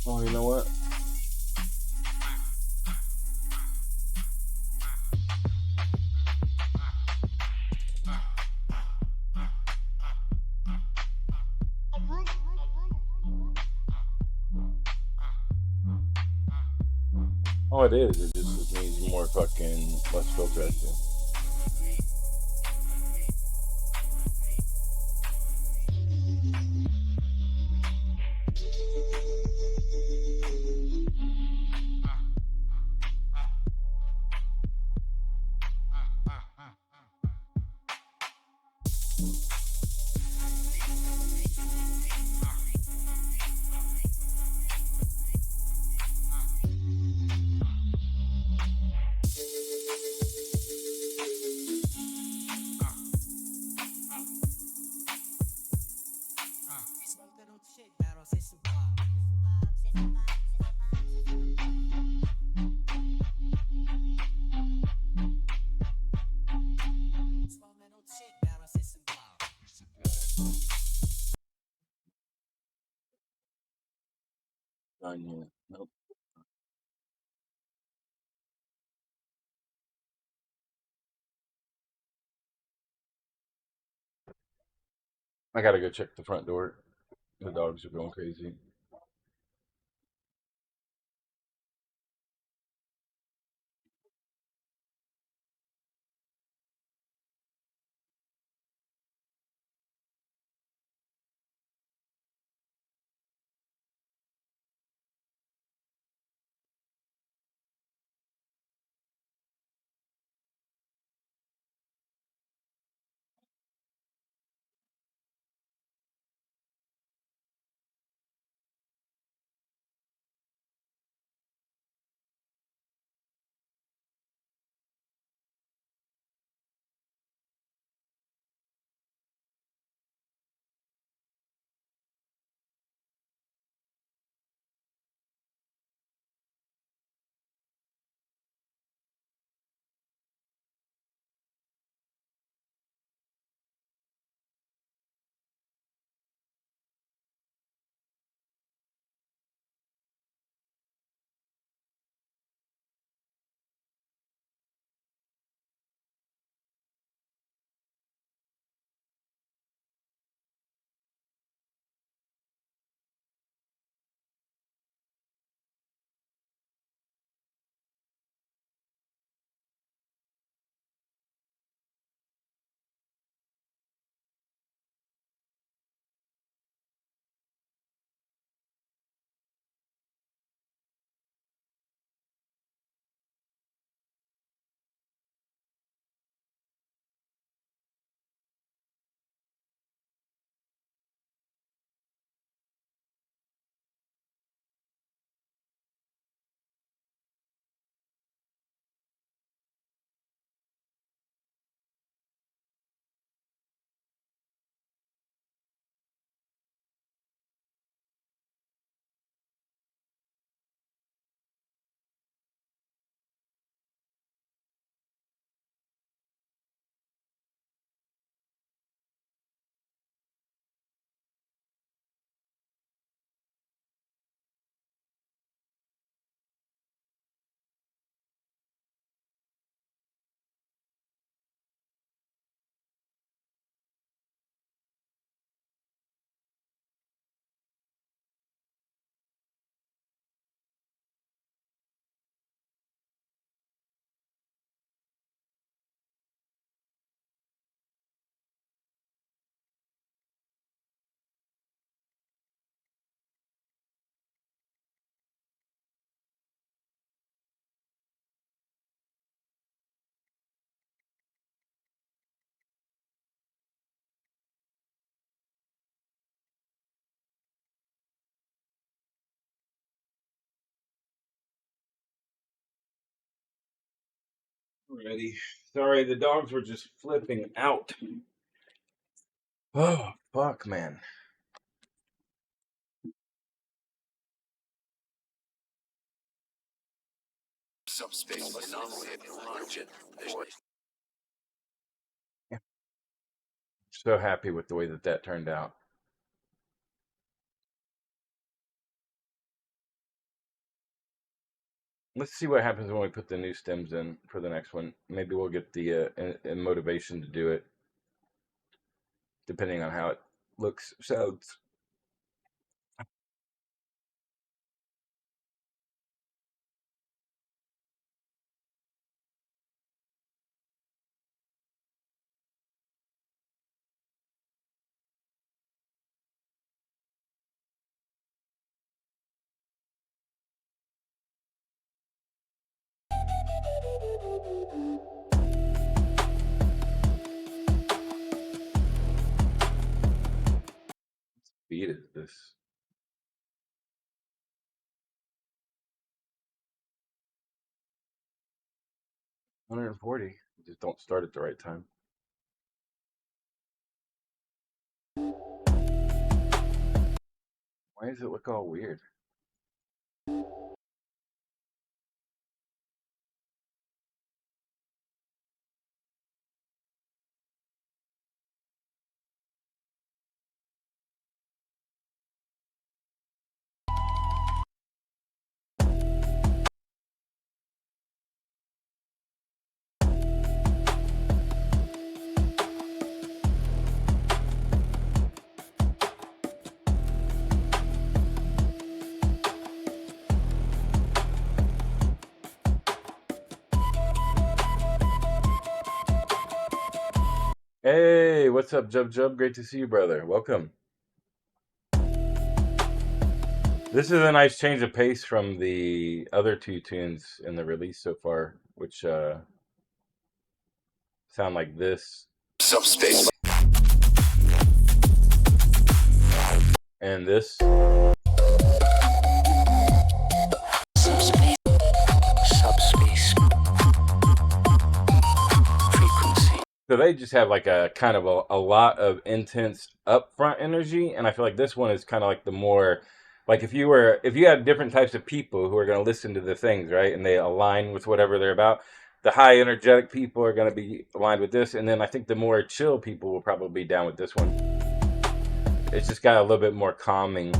A: Oh, you know what? Oh, it is. It needs more fucking less filter, I feel. Annias. Nope. I gotta go check the front door. The dogs are going crazy. Alrighty. Sorry, the dogs were just flipping out. Oh, fuck, man.
B: Subspace anomaly launch it.
A: So happy with the way that turned out. Let's see what happens when we put the new stems in for the next one. Maybe we'll get the motivation to do it, depending on how it looks, sounds. Speed is this? 140. Just don't start at the right time. Why does it look all weird? Hey, what's up, Jub Jub? Great to see you, brother. Welcome. This is a nice change of pace from the other two tunes in the release so far, which sound like this
B: Subspace.
A: and this.
C: Subspace. Subspace. Frequency.
A: So they just have like a kind of a lot of intense upfront energy, and I feel like this one is kind of like the more like if you had different types of people who are going to listen to the things, right, and they align with whatever they're about. The high energetic people are going to be aligned with this, and then I think the more chill people will probably be down with this one. It's just got a little bit more calming.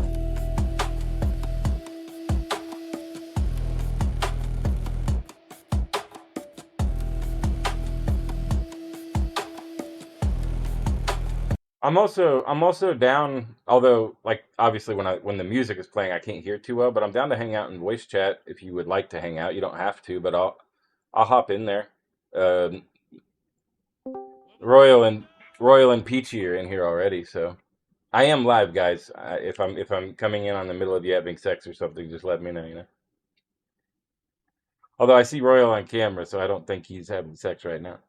A: I'm also down, although like obviously when the music is playing I can't hear too well, but I'm down to hang out in voice chat if you would like to hang out. You don't have to, but I'll hop in there. Um, Royal and Peachy are in here already, so I am live, guys. If I'm coming in on the middle of you having sex or something, just let me know, you know. Although I see Royal on camera, so I don't think he's having sex right now.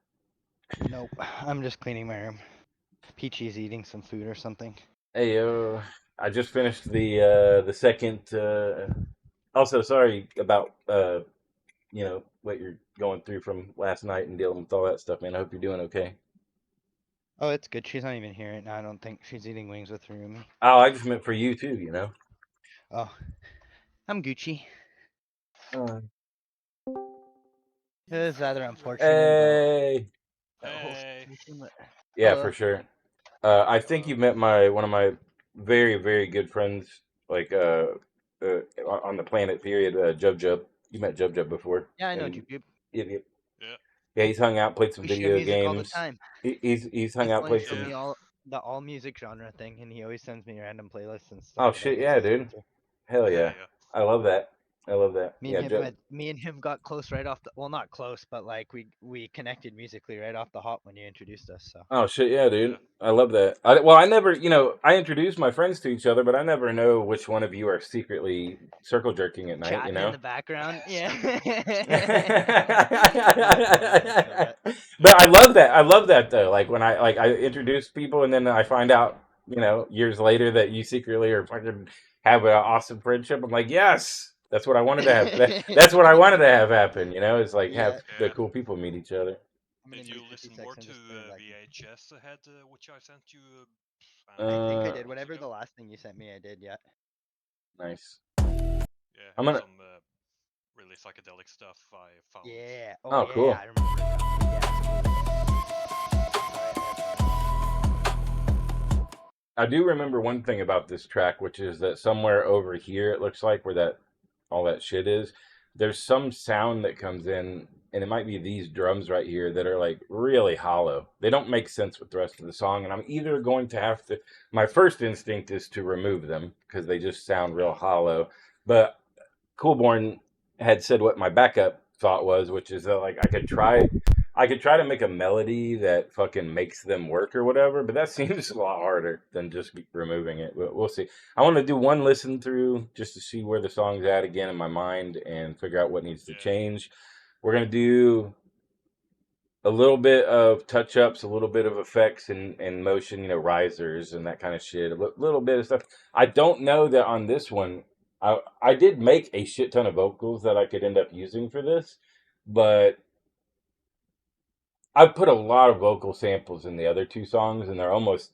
G: Nope, I'm just cleaning my room. Peachy's eating some food or something.
A: Hey, I just finished the second. Also, sorry about you know what you're going through from last night and dealing with all that stuff, man. I hope you're doing okay.
G: Oh, it's good. She's not even here right now. I don't think she's eating wings with Rumi.
A: Oh, I just meant for you too, you know.
G: Oh, I'm Gucci. It is rather unfortunate.
A: Hey.
G: That whole
F: Hey.
G: situation, but
A: Yeah,
G: hello.
A: for sure. I think you met one of my very, very good friends, like on the planet. Period. Jub Jub. You met Jub Jub before.
G: Yeah, I know
A: And
G: Jupe.
A: yeah,
F: Yeah.
A: yeah, he's hung out, played some
G: We share
A: video
G: music all the
A: games.
G: time.
A: He's hung
G: He's
A: out,
G: the one who
A: played
G: showed
A: some.
G: me the all music genre thing, and he always sends me random playlists and stuff.
A: Oh
G: that I
A: shit,
G: get
A: yeah,
G: to listen
A: dude.
G: to.
A: Hell
F: Yeah,
A: yeah.
F: yeah.
A: I love that. I love that.
G: Me
A: Yeah,
G: and him,
A: Jub.
G: me and him got close right off the. Well, not close, but like we connected musically right off the hop when you introduced us. So
A: Oh shit, yeah, dude.
F: Yeah.
A: I love that. Well, I never, I introduce my friends to each other, but I never know which one of you are secretly circle jerking at night, you
G: chatting in
A: know?
G: the background, yeah.
A: But I love that. I love that though. Like when I introduce people and then I find out, years later that you secretly are fucking have an awesome friendship. I'm like, yes, That's what I wanted to have. That's what I wanted to have happen. You know, is like
G: Yeah.
A: have the
H: Yeah.
A: cool people meet each other.
G: I'm gonna
H: Did you
G: need 50
H: listen more
G: seconds.
H: to
G: I'm just gonna like.
H: VHS ahead, which I sent you? I
G: I
H: don't know,
G: think I
A: Uh,
G: did.
H: 2 months
G: Whatever the
H: ago?
G: last thing you sent me, I did. Yeah.
A: nice.
H: Yeah,
A: I'm
H: it's
A: gonna.
H: some really psychedelic stuff I found.
G: Yeah. Oh
A: Oh,
G: yeah.
A: cool.
G: I remember that.
A: I do remember one thing about this track, which is that somewhere over here, it looks like where that all that shit is, there's some sound that comes in, and it might be these drums right here that are like really hollow. They don't make sense with the rest of the song, and I'm either going to have to. My first instinct is to remove them because they just sound real
H: Yeah.
A: hollow. But Coolborn had said what my backup thought was, which is that like I could try to make a melody that fucking makes them work or whatever, but that seems a lot harder than just removing it. We'll see. I want to do one listen through just to see where the song's at again in my mind and figure out what needs to
H: Yeah.
A: change. We're gonna do a little bit of touch ups, a little bit of effects and motion, you know, risers and that kind of shit. Little bit of stuff. I don't know that on this one. I did make a shit ton of vocals that I could end up using for this, but I put a lot of vocal samples in the other two songs, and they're almost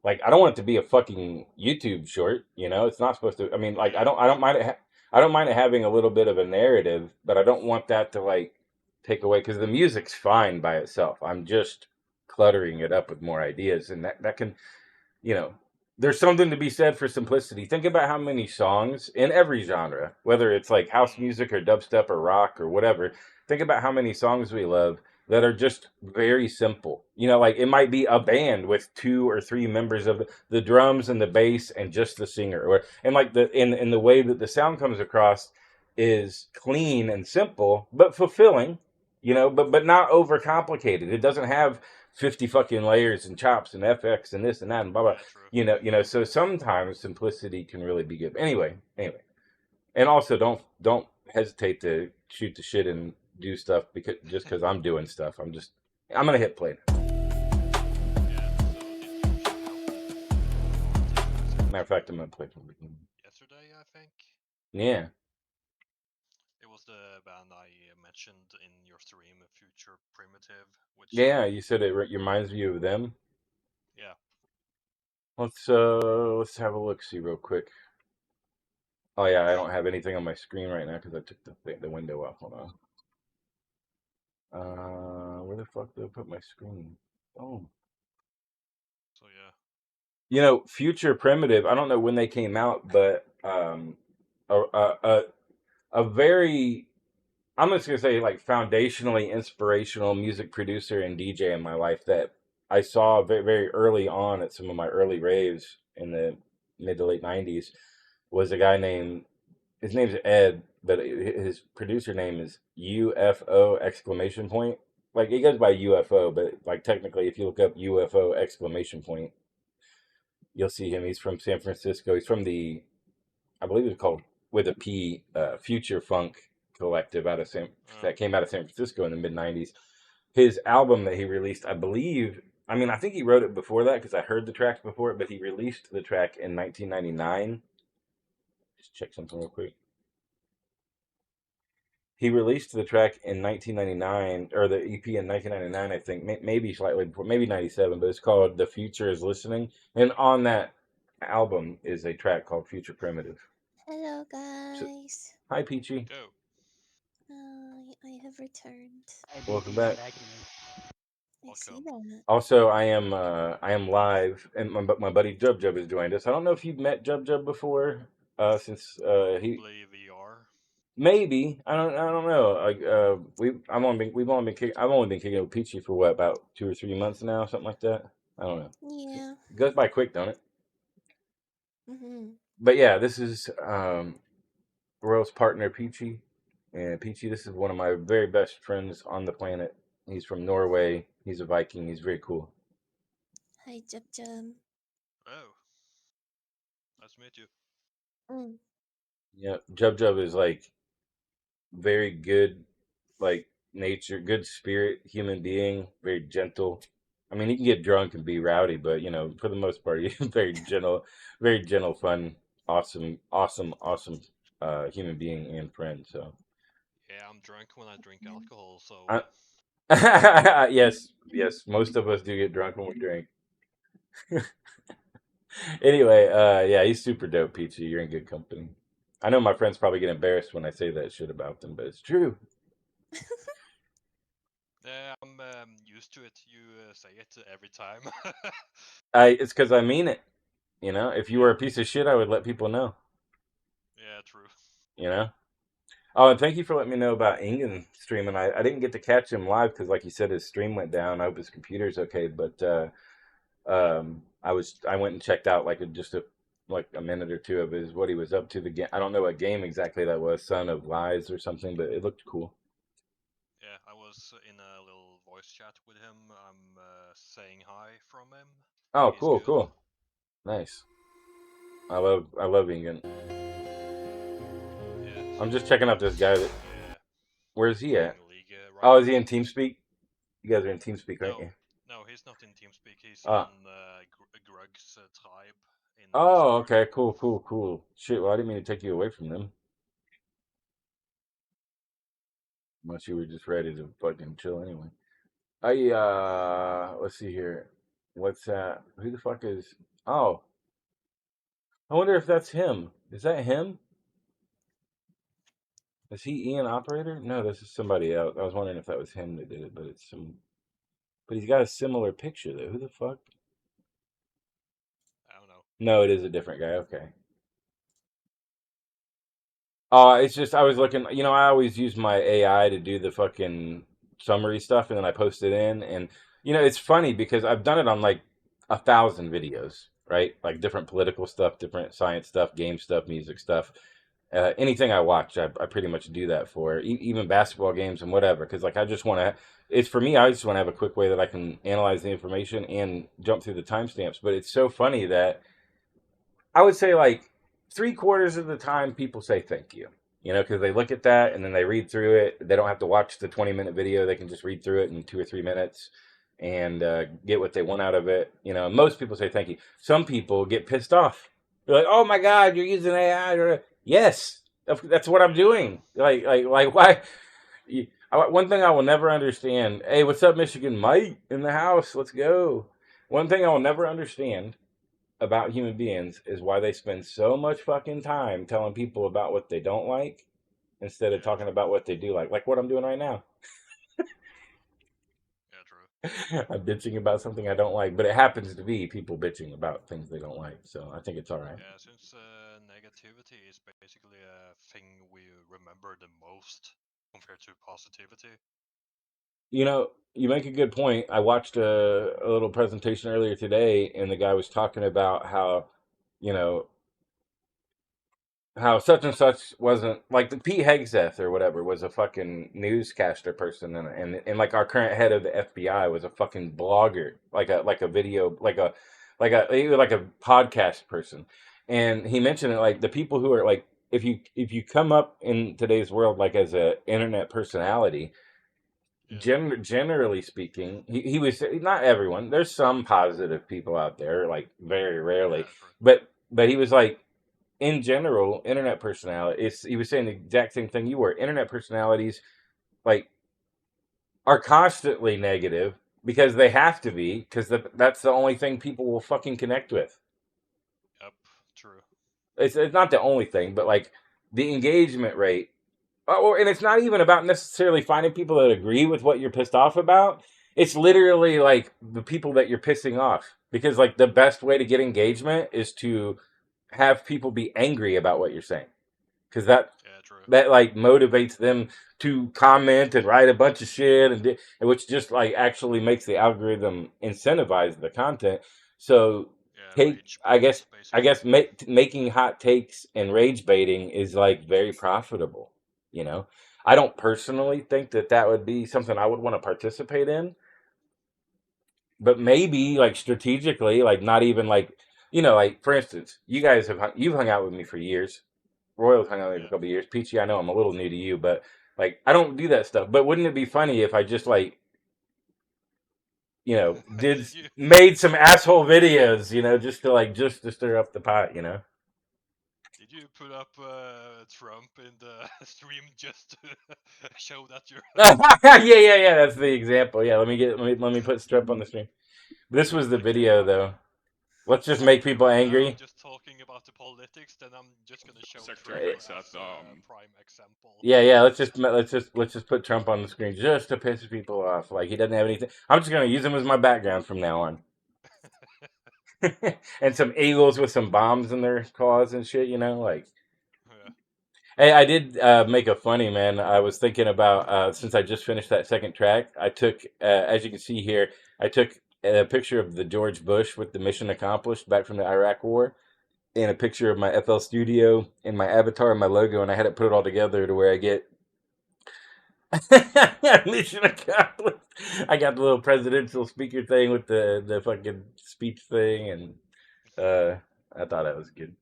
A: like I don't want it to be a fucking YouTube short. You know, it's not supposed to. I mean, like
H: Yeah.
A: I don't mind it. I don't mind it having a little bit of a narrative, but I don't want that to like take away because the music's fine by itself. I'm just cluttering it up with more ideas, and that can, you know, there's something to be said for simplicity. Think about how many songs in every genre, whether it's like house
H: Mm.
A: music or dubstep or rock or whatever. Think about how many songs we love that are just very simple. You know, like it might be a band with two or three members of the drums and the bass and just the singer, or and like the in the way that the sound comes across is clean and simple but fulfilling. You know, but not overcomplicated. It doesn't have 50 fucking layers and chops and FX and this and that and blah blah.
H: Yeah, true.
A: You know. So sometimes simplicity can really be good. Anyway, and also don't hesitate to shoot the shit and do stuff because just because I'm doing stuff, I'm gonna hit play.
H: Yeah, so did you check out the
A: Matter of fact, I'm gonna play from the beginning.
H: yesterday, I think?
A: Yeah,
H: It was the band I mentioned in your stream, Future Primitive, which
A: yeah. You said it reminds you of them.
H: yeah.
A: Let's have a look see real quick. Oh yeah, I don't have anything on my screen right now because I took the window off. Hold on. Where the fuck did I put my screen? Oh.
H: So yeah.
A: You know, Future Primitive. I don't know when they came out, but a a, a, a very I'm just gonna say like foundationally inspirational music producer and DJ in my life that I saw very very early on at some of my early raves in the mid to late '90s was a guy named his name's Ed, but his producer name is UFO exclamation point. Like he goes by UFO, but like technically, if you look up UFO exclamation point, you'll see him. He's from San Francisco. He's from the, I believe it's called with a P, Future Funk Collective out of that came out of San Francisco in the mid '90s. His album that he released, I believe. I mean, I think he wrote it before that because I heard the tracks before it, but he released the track in 1999. Just check something real quick. He released the track in 1999, or the EP in 1999, I think, maybe slightly before, maybe 97, but it's called The Future is Listening. And on that album is a track called Future Primitive.
I: Hello,
A: So,
I: guys.
A: hi, Peachy.
H: Go.
I: I have returned.
G: Hi,
A: Welcome
G: Beatty,
A: back.
G: back again.
I: I see
H: Welcome.
I: that.
A: Also, I am live, and my buddy Jub Jub has joined us. I don't know if you've met Jub Jub before, since he
H: Probably VR.
A: maybe I don't know. Like I've only been kicking with Peachy for what about 2 or 3 months now, something like that. I don't know.
I: Yeah.
A: It goes by quick, don't it?
I: Mm-hmm.
A: But yeah, this is Royal's partner Peachy, and Peachy. This is one of my very best friends on the planet. He's from Norway. He's a Viking. He's very cool.
I: Hi, Jub Jub.
H: Oh, nice to meet you.
I: Mm.
A: Yeah, Jub Jub is like very good, like nature, good spirit, human being, very gentle. I mean, he can get drunk and be rowdy, but you know, for the most part, he's very gentle, fun, awesome. human being and friend. So
H: Yeah, I'm drunk when I drink alcohol, so
A: yes, most of us do get drunk when we drink. Anyway, yeah, he's super dope, Peachy. You're in good company. I know my friends probably get embarrassed when I say that shit about them, but it's true.
H: yeah, I'm used to it. You say it every time.
A: It's because I mean it. You know, if you were a piece of shit, I would let people know.
H: Yeah, true.
A: You know. Oh, and thank you for letting me know about Ingen streaming. I didn't get to catch him live because, like you said, his stream went down. I hope his computer's okay. But I went and checked out just a minute or two of his what he was up to. The game. I don't know what game exactly that was, Son of Lies or something, but it looked cool.
H: Yeah, I was in a little voice chat with him. I'm saying hi from him.
A: Oh,
H: He's
A: cool,
H: good.
A: cool, nice. I love Ingen.
H: Yeah,
A: I'm just checking out this guy. Where's he
H: playing
A: at?
H: League right
A: Oh, is
H: now.
A: he in TeamSpeak? You guys are in TeamSpeak, aren't
H: No,
A: you?
H: no, he's not in TeamSpeak. He's
A: Ah.
H: in Grug's tribe in
A: Oh,
H: Discord.
A: okay, cool. Shit, well, I didn't mean to take you away from them. Unless you were just ready to fucking chill anyway. Let's see here. What's that? Who the fuck is? Oh, I wonder if that's him. Is that him? Is he Ian Operator? No, this is somebody else. I was wondering if that was him that did it, but it's some. But he's got a similar picture though. Who the fuck?
H: I don't know.
A: No, it is a different guy. Okay. It's just I was looking. I always use my AI to do the fucking summary stuff, and then I post it in. And it's funny because I've done it on like 1,000 videos, right? Like different political stuff, different science stuff, game stuff, music stuff. Anything I watch, I pretty much do that for. Even basketball games and whatever. Because like I just want to. It's for me. I just want to have a quick way that I can analyze the information and jump through the timestamps. But it's so funny that I would say like 3/4 of the time people say thank you. Because they look at that and then they read through it. They don't have to watch the 20-minute video. They can just read through it in 2 or 3 minutes and get what they want out of it. Most people say thank you. Some people get pissed off. They're like, "Oh my God, you're using AI." Yes, that's what I'm doing. Like why? One thing I will never understand. Hey, what's up, Michigan? Mike in the house. Let's go. One thing I will never understand about human beings is why they spend so much fucking time telling people about what they don't like instead of talking about what they do like what I'm doing right now.
H: Yeah, true.
A: I'm bitching about something I don't like, but it happens to be people bitching about things they don't like, so I think it's all right.
H: Yeah, since negativity is basically a thing we remember the most compared to positivity.
A: You make a good point. I watched a little presentation earlier today, and the guy was talking about you know, how such and such wasn't like the Pete Hegseth or whatever was a fucking newscaster person, and like our current head of the FBI was a fucking blogger, like a video, like a podcast person, and he mentioned it like the people who are like if you come up in today's world like as a internet personality. Generally speaking, he was not everyone. There's some positive people out there, like very rarely, but he was like in general, internet personality. He was saying the exact same thing you were. Internet personalities like are constantly negative because they have to be because that's the only thing people will fucking connect with.
H: Yep, true.
A: It's not the only thing, but like the engagement rate. Oh, and it's not even about necessarily finding people that agree with what you're pissed off about. It's literally like the people that you're pissing off because like the best way to get engagement is to have people be angry about what you're saying because that like motivates them to comment and write a bunch of shit and which just like actually makes the algorithm incentivize the content. So I guess making hot takes and rage baiting is like very profitable. I don't personally think that would be something I would want to participate in, but maybe like strategically, like not even like for instance, you've hung out with me for years. Royals hung out with me for a couple of years. Peachy, I know I'm a little new to you, but like I don't do that stuff. But wouldn't it be funny if I just like made some asshole videos, just to stir up the pot.
H: Did you put up Trump in the stream just to show that you're?
A: yeah. That's the example. Yeah, let me put Strip on the stream. This was the
H: Okay,
A: video though. Let's just make people
H: right now,
A: angry.
H: just talking about the politics, then I'm just gonna show
D: Sector
H: Trump
D: X
H: as
D: at
H: a prime example.
A: Yeah. Let's just put Trump on the screen just to piss people off. Like he doesn't have anything. I'm just gonna use him as my background from now on. And some eagles with some bombs in their claws and shit. Like.
H: Yeah.
A: Hey, I did make a funny, man. I was thinking about since I just finished that second track, I took, as you can see here, I took a picture of the George Bush with the mission accomplished back from the Iraq War, and a picture of my FL Studio and my avatar and my logo, and I had it put it all together to where I get mission accomplished. I got the little presidential speaker thing with the fucking speech thing, and I thought that was good.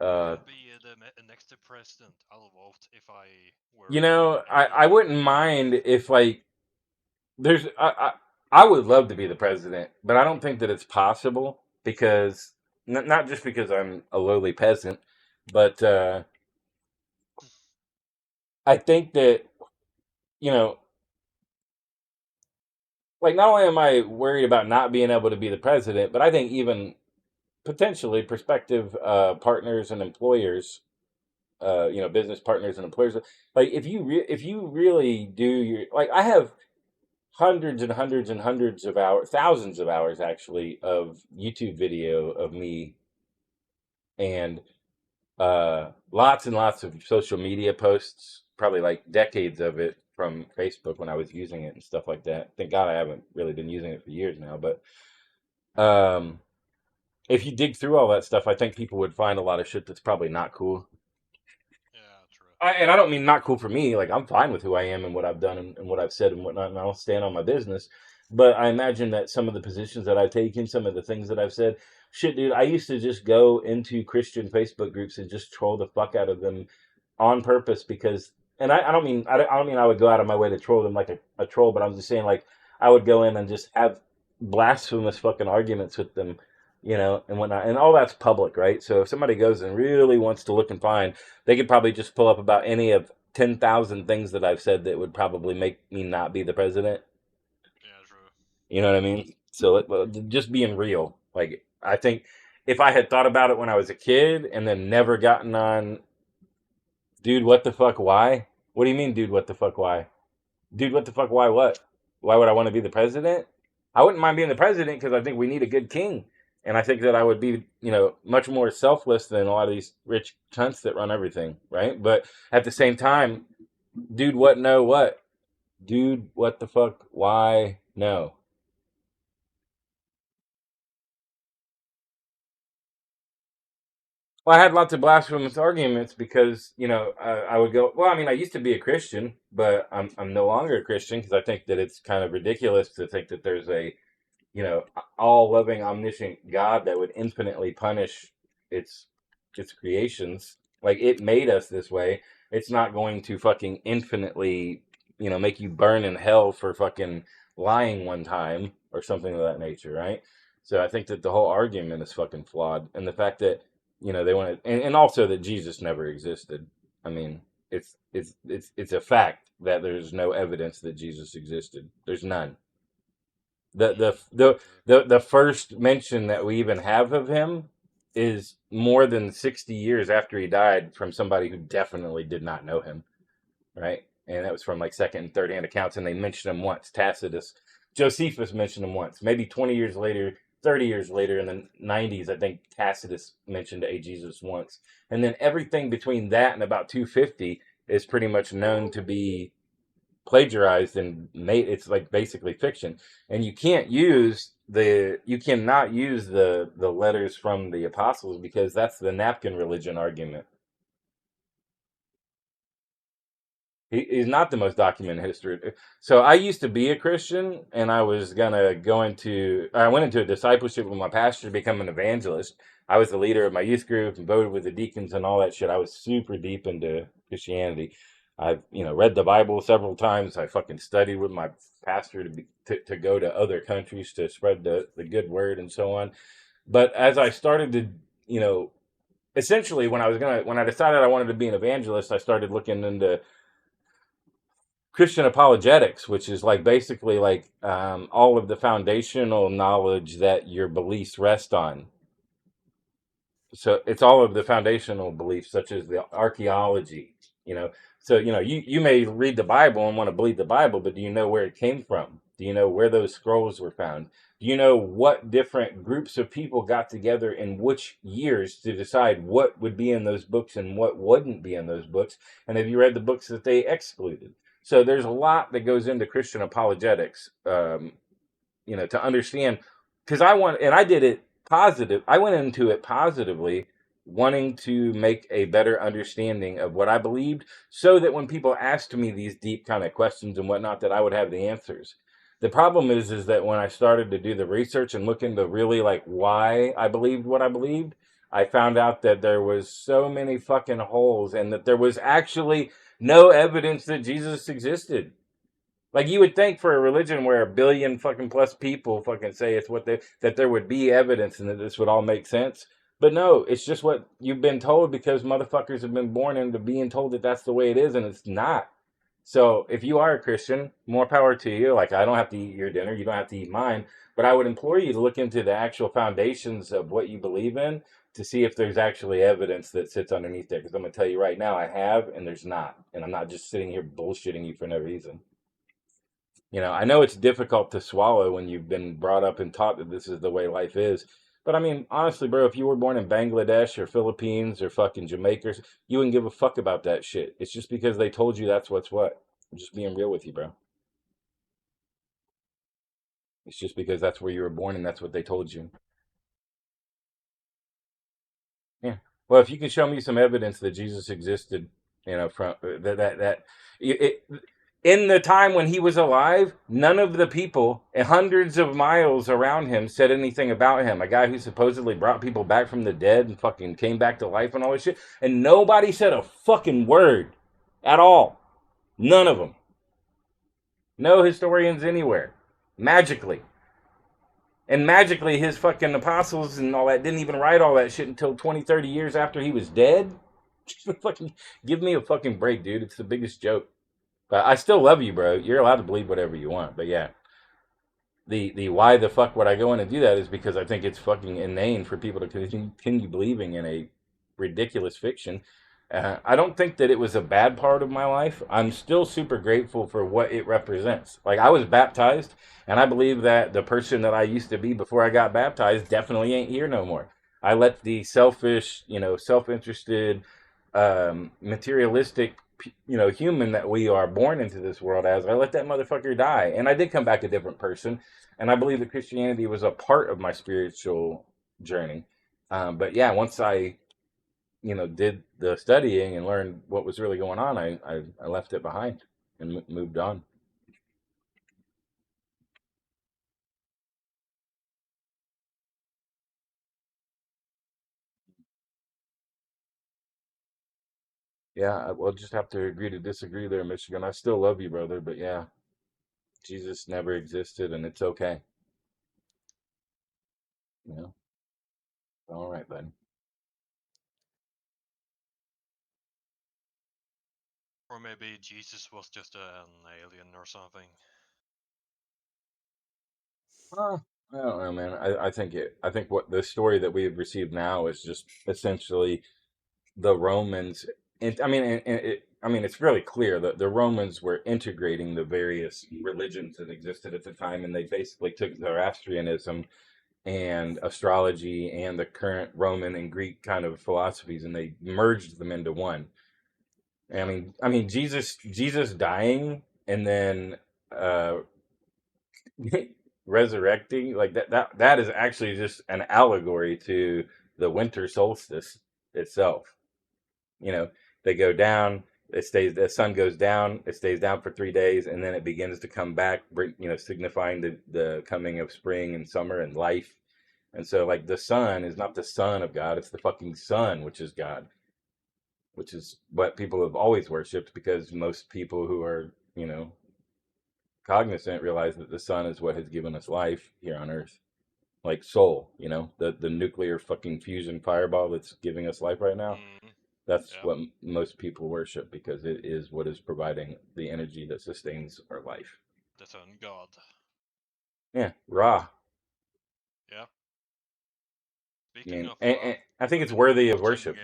H: I'll be the next president. I'll vote if I were.
A: I wouldn't mind if like there's I would love to be the president, but I don't think that it's possible because not just because I'm a lowly peasant, but I think that you know like not only am I worried about not being able to be the president, but I think even potentially prospective partners and employers, business partners and employers, like if you really do your like I have hundreds and hundreds and hundreds of hours, thousands of hours actually, of YouTube video of me and lots and lots of social media posts, probably like decades of it from Facebook when I was using it and stuff like that. Thank God I haven't really been using it for years now. But if you dig through all that stuff, I think people would find a lot of shit that's probably not cool.
H: Yeah, true.
A: And I don't mean not cool for me. Like I'm fine with who I am and what I've done and what I've said and whatnot, and I'll stand on my business. But I imagine that some of the positions that I've taken, some of the things that I've said, shit, dude, I used to just go into Christian Facebook groups and just troll the fuck out of them on purpose because, and I don't mean I would go out of my way to troll them like a troll, but I'm just saying like I would go in and just have blasphemous fucking arguments with them, and whatnot, and all that's public, right? So if somebody goes and really wants to look and find, they could probably just pull up about any of 10,000 things that I've said that would probably make me not be the president.
H: Yeah, true.
A: You know what I mean? So just being real. Like I think if I had thought about it when I was a kid and then never gotten on, dude, what the fuck? Why? What do you mean, dude? What the fuck? Why? Dude, what the fuck? Why? What? Why would I want to be the president? I wouldn't mind being the president because I think we need a good king. And I think that I would be, much more selfless than a lot of these rich cunts that run everything, right? But at the same time, dude, what? No, what? Dude, what the fuck? Why? No. Well, I had lots of blasphemous arguments because, I would go, well, I mean, I used to be a Christian, but I'm no longer a Christian because I think that it's kind of ridiculous to think that there's a all loving, omniscient God that would infinitely punish its creations. Like it made us this way. It's not going to fucking infinitely, make you burn in hell for fucking lying one time or something of that nature, right? So I think that the whole argument is fucking flawed, and the fact that they want to, and also that Jesus never existed. I mean, it's a fact that there's no evidence that Jesus existed. There's none. The first mention that we even have of him is more than 60 years after he died from somebody who definitely did not know him, right? And that was from like second and third hand accounts, and they mentioned him once. Tacitus, Josephus mentioned him once. Maybe 20 years later, 30 years later, in the 90s, I think Tacitus mentioned a Jesus once. And then everything between that and about 250 is pretty much known to be plagiarized and made. It's like basically fiction, and you cannot use the letters from the apostles because that's the napkin religion argument. He's not the most documented history. So I used to be a Christian, and I was gonna I went into a discipleship with my pastor to become an evangelist. I was the leader of my youth group and voted with the deacons and all that shit. I was super deep into Christianity. I've read the Bible several times. I fucking studied with my pastor to go to other countries to spread the good word and so on. But as I started to essentially when I decided I wanted to be an evangelist, I started looking into Christian apologetics, which is like basically like all of the foundational knowledge that your beliefs rest on. So it's all of the foundational beliefs, such as the archaeology, you know. So, you may read the Bible and want to believe the Bible, but do you know where it came from? Do you know where those scrolls were found? Do you know what different groups of people got together in which years to decide what would be in those books and what wouldn't be in those books? And have you read the books that they excluded? So there's a lot that goes into Christian apologetics, to understand, because I did it positive. I went into it positively, wanting to make a better understanding of what I believed, so that when people asked me these deep kind of questions and whatnot, that I would have the answers. The problem is that when I started to do the research and look into really like why I believed what I believed, I found out that there was so many fucking holes, and that there was actually no evidence that Jesus existed. Like, you would think for a religion where a billion fucking plus people fucking say it's what they, that there would be evidence and that this would all make sense. But no, it's just what you've been told, because motherfuckers have been born into being told that that's the way it is, and it's not. So if you are a Christian, more power to you. Like, I don't have to eat your dinner, you don't have to eat mine, but I would implore you to look into the actual foundations of what you believe in, to see if there's actually evidence that sits underneath there. Because I'm gonna tell you right now, I have, and there's not, and I'm not just sitting here bullshitting you for no reason. I know it's difficult to swallow when you've been brought up and taught that this is the way life is. But I mean, honestly, bro, if you were born in Bangladesh or Philippines or fucking Jamaica, you wouldn't give a fuck about that shit. It's just because they told you that's what's what. I'm just being real with you, bro. It's just because that's where you were born and that's what they told you. Yeah. Well, if you can show me some evidence that Jesus existed, from that it, in the time when he was alive, none of the people hundreds of miles around him said anything about him. A guy who supposedly brought people back from the dead and fucking came back to life and all this shit, and nobody said a fucking word at all. None of them. No historians anywhere. Magically. And magically, his fucking apostles and all that didn't even write all that shit until 20, 30 years after he was dead. Fucking give me a fucking break, dude. It's the biggest joke. But I still love you, bro. You're allowed to believe whatever you want. But yeah, the why the fuck would I go in and do that is because I think it's fucking inane for people to continue believing in a ridiculous fiction. I don't think that it was a bad part of my life. I'm still super grateful for what it represents. Like, I was baptized, and I believe that the person that I used to be before I got baptized definitely ain't here no more. I let the selfish, self-interested, materialistic, human that we are born into this world as, I let that motherfucker die. And I did come back a different person. And I believe that Christianity was a part of my spiritual journey. But yeah, once I did the studying and learned what was really going on, I left it behind and moved on. Yeah, we'll just have to agree to disagree there, Michigan. I still love you, brother, but yeah, Jesus never existed, and it's okay. You know, all right, buddy.
H: Or maybe Jesus was just an alien or something.
A: I don't know, man. I think what the story that we have received now is just essentially the Romans. And I mean, it's really clear that the Romans were integrating the various religions that existed at the time, and they basically took Zoroastrianism and astrology and the current Roman and Greek kind of philosophies, and they merged them into one. Jesus dying and then uh, resurrecting, like that is actually just an allegory to the winter solstice itself. You know, they go down, the sun goes down, it stays down for 3 days, and then it begins to come back, signifying the coming of spring and summer and life. And so, like, the sun is not the son of God, it's the fucking sun, which is God, which is what people have always worshipped, because most people who are, cognizant realize that the sun is what has given us life here on earth. like soul, you know, the nuclear fucking fusion fireball that's giving us life right now.
H: Mm,
A: That's
H: yeah,
A: what most people worship because it is what is providing the energy that sustains our life.
H: the sun god.
A: Yeah, Ra.
H: Yeah.
A: I
H: Speaking
A: mean,
H: of Ra,
A: and I think
H: I've
A: it's
H: been
A: worthy of
H: watching.
A: worship.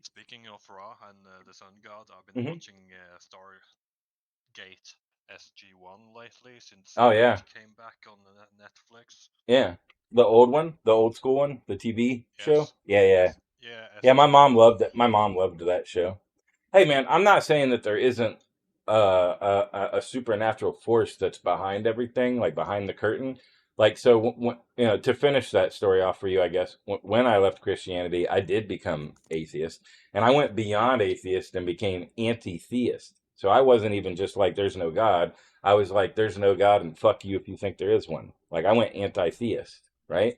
H: Speaking of Ra and the sun god, I've been
A: Hmm.
H: watching Stargate SG-1 lately since
A: Oh
H: it
A: yeah,
H: came back on Netflix.
A: yeah. The old one, the old school one, the TV show.
H: Yes,
A: Yeah, yeah,
H: yeah,
A: yeah. My mom
H: SG-1.
A: loved it. My mom loved that show. Hey man, I'm not saying that there isn't a supernatural force that's behind everything, like behind the curtain. Like so, you know, to finish that story off for you, I guess when I left Christianity, I did become atheist, and I went beyond atheist and became anti-theist. So I wasn't even just like there's no God. I was like there's no God and fuck you if you think there is one. Like I went anti-theist, right?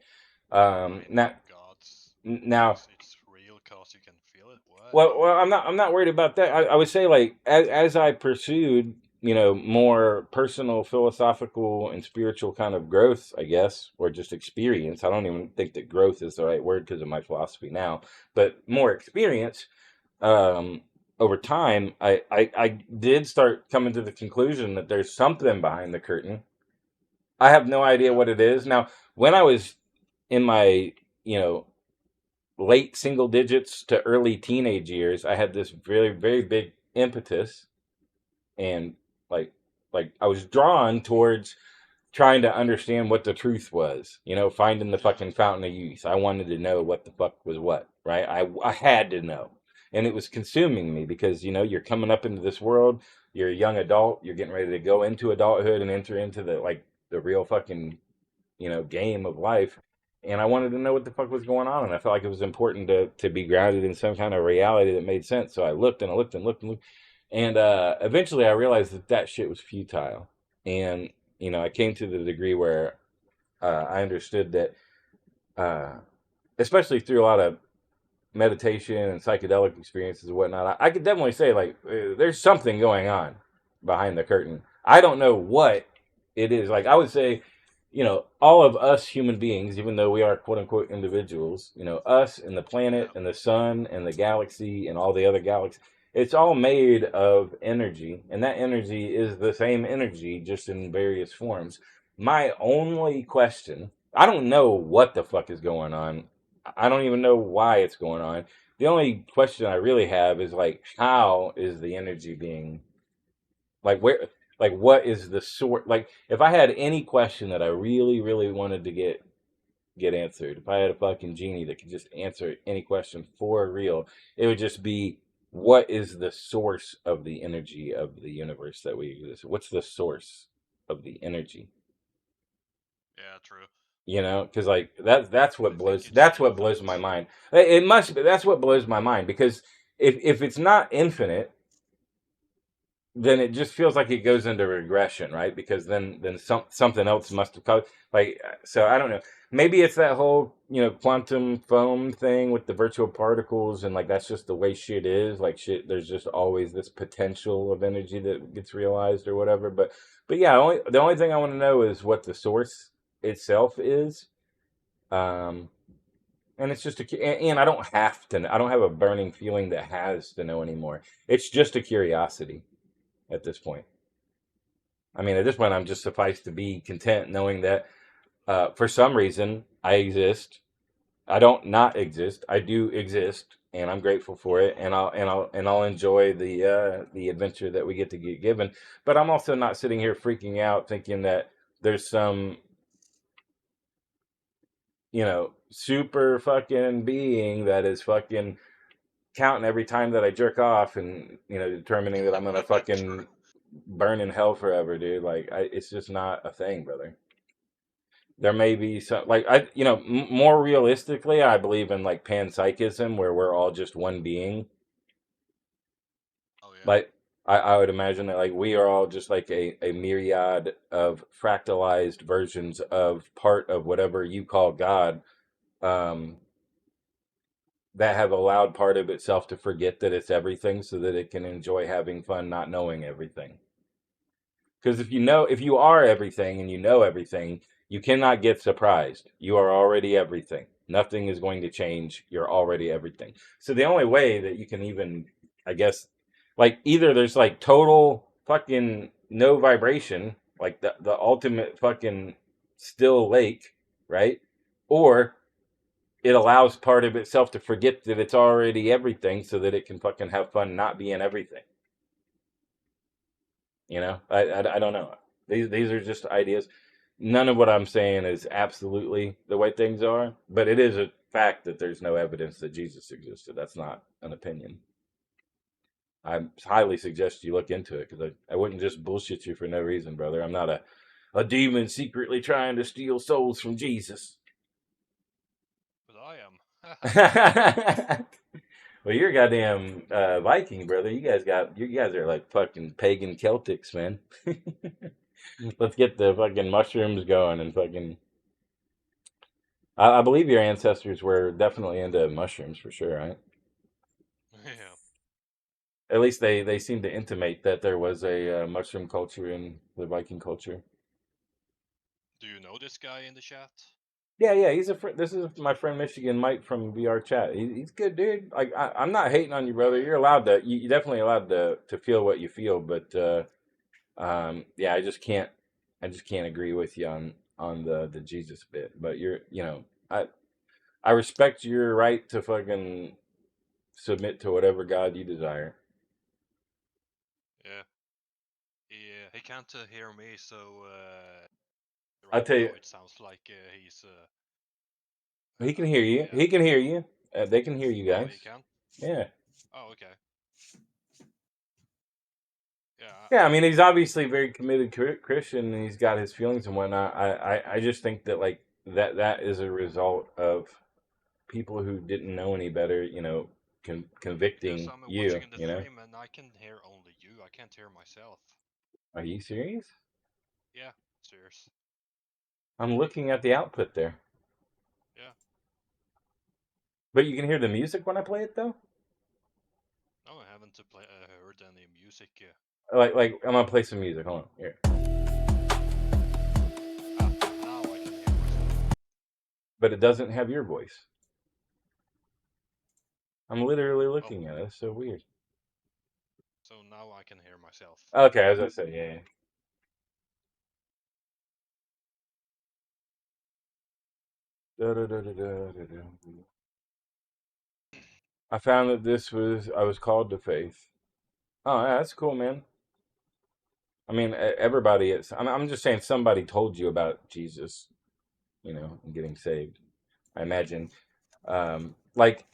H: You ain't no
A: Now
H: gods.
A: now
H: It's real cause you can feel it. What?
A: well, I'm not worried about that. I would say like as I pursued, you know, more personal, philosophical, and spiritual kind of growth, I guess, or just experience. I don't even think that growth is the right word because of my philosophy now, but more experience. Um, Over time, I did start coming to the conclusion that there's something behind the curtain. I have no idea
H: Yeah,
A: what it is. Now, when I was in my, you know, late single digits to early teenage years, I had this very, very big impetus and like I was drawn towards trying to understand what the truth was, you know, finding the
H: yeah,
A: fucking fountain of youth. I wanted to know what the fuck was what, right? I had to know. And it was consuming me because, you know, you're coming up into this world, you're a young adult, you're getting ready to go into adulthood and enter into the like the real fucking, you know, game of life. And I wanted to know what the fuck was going on, and I felt like it was important to be grounded in some kind of reality that made sense. So I looked and I looked and looked and looked, and eventually I realized that that shit was futile. And you know, I came to the degree where I understood that, uh, especially through a lot of meditation and psychedelic experiences and whatnot, I could definitely say like there's something going on behind the curtain. I don't know what it is. Like I would say, you know, all of us human beings, even though we are quote unquote individuals, you know, us and the
H: yeah,
A: planet and the sun and the galaxy and all the other galaxies, it's all made of energy, and that energy is the same energy just in various forms. My only question, I don't know what the fuck is going on. I don't even know why it's going on. The only question I really have is like, how is the energy being like where like what is the sort like if I had any question that I really, really wanted to get answered, if I had a fucking genie that could just answer any question for real, it would just be what is the source of the energy of the universe that we exist? What's the source of the energy?
H: yeah, true.
A: You know, because like that's
H: I
A: what
H: think
A: blows
H: it's
A: my
H: infinite.
A: mind. It must be that's what blows my mind because if it's not infinite, then it just feels like it goes into regression, right? Because then something else must have caused like so I don't know. Maybe it's that whole, you know, quantum foam thing with the virtual particles and like that's just the way shit is. Like shit there's just always this potential of energy that gets realized or whatever. But yeah, the only thing I want to know is what the source itself is. Um and it's just and I don't have to I don't have a burning feeling that has to know anymore. It's just a curiosity at this point. I mean, at this point, I'm just suffice to be content knowing that for some reason I exist. I don't not exist. I do exist, and I'm grateful for it.
H: Mm,
A: And I'll enjoy the adventure that we get to get given. But I'm also not sitting here freaking out thinking that there's some, you know, super fucking being that is fucking counting every time that I jerk off and, you know, determining that I'm gonna
H: true.
A: fucking burn in hell forever, dude. Like, it's just not a thing, brother. There may be some, like, you know, more realistically, I believe in like panpsychism, where we're all just one being.
H: Oh yeah.
A: Like, I would imagine that like we are all just like a myriad of fractalized versions of part of whatever you call God. Um, that have allowed part of itself to forget that it's everything so that it can enjoy having fun not knowing everything. Because if you are everything and you know everything, You cannot get surprised. You are already everything. Nothing is going to change. You're already everything. So the only way that you can even, I guess, like either there's like total fucking no vibration, like the ultimate fucking still lake, right? Or it allows part of itself to forget that it's already everything so that it can fucking have fun not being everything. You know, I don't know. These are just ideas. None of what I'm saying is absolutely the way things are, but it is a fact that there's no evidence that Jesus existed. That's not an opinion. I highly suggest you look into it because I wouldn't just bullshit you for no reason, brother. I'm not a demon secretly trying to steal souls from Jesus.
H: But I am.
A: Well, you're a goddamn Viking, brother. You guys are like fucking pagan Celtics, man. Let's get the fucking mushrooms going and fucking. I believe your ancestors were definitely into mushrooms for sure, right?
H: Yeah.
A: At least they seem to intimate that there was a mushroom culture in the Viking culture.
H: Do you know this guy in the chat?
A: Yeah. He's a friend. This is my friend Michigan Mike from VR Chat. He's good, dude. Like I'm not hating on you, brother. You're allowed to. You definitely allowed to feel what you feel, but yeah, I just can't agree with you on the Jesus bit. But I respect your right to fucking submit to whatever God you desire.
H: Yeah. He can't hear me, so
A: I'll
H: right
A: tell you,
H: now it sounds like he's.
A: he can hear you.
H: Yeah.
A: He can hear you. They can hear you
H: Oh,
A: guys.
H: he can.
A: Yeah.
H: Oh, okay. Yeah.
A: Yeah, I mean, he's obviously a very committed Christian, and he's got his feelings and whatnot. I just think that like that is a result of people who didn't know any better, convicting
H: Yes, I'm
A: you.
H: watching in the stream, and I can hear only you. I can't hear myself.
A: Are you serious?
H: Yeah, serious.
A: I'm looking at the output there.
H: Yeah.
A: But you can hear the music when I play it, though.
H: No, I haven't heard any music.
A: Like I'm gonna play some music. Hold on, here.
H: Now I can hear myself.
A: But it doesn't have your voice. I'm literally looking at it. It's so weird.
H: So now I can hear myself.
A: Okay, as I said, yeah. I found that I was called to faith. Oh, yeah, that's cool, man. I mean, everybody is. I'm just saying somebody told you about Jesus, and getting saved. I imagine. Like,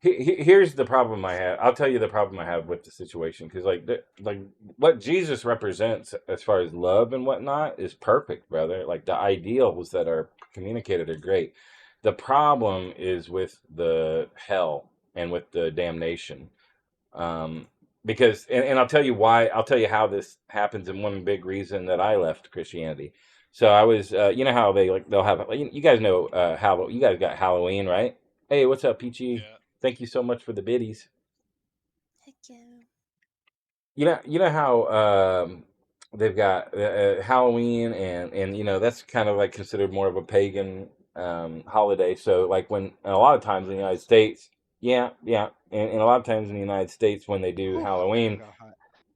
A: here's the problem I have. I'll tell you the problem I have with the situation because, like what Jesus represents as far as love and whatnot is perfect, brother. Like the ideals that are communicated are great. The problem is with the hell and with the damnation. Because and I'll tell you why. I'll tell you how this happens, and one big reason that I left Christianity. So I was, you know how they'll have, you guys know you guys got Halloween, right? Hey, what's up, Peachy?
H: Yeah.
A: Thank you so much for the biddies.
I: Heck yeah.
A: You know how they've got Halloween, and that's kind of like considered more of a pagan holiday. So like when a lot of times in the United States, yeah, and a lot of times in the United States when they do Halloween,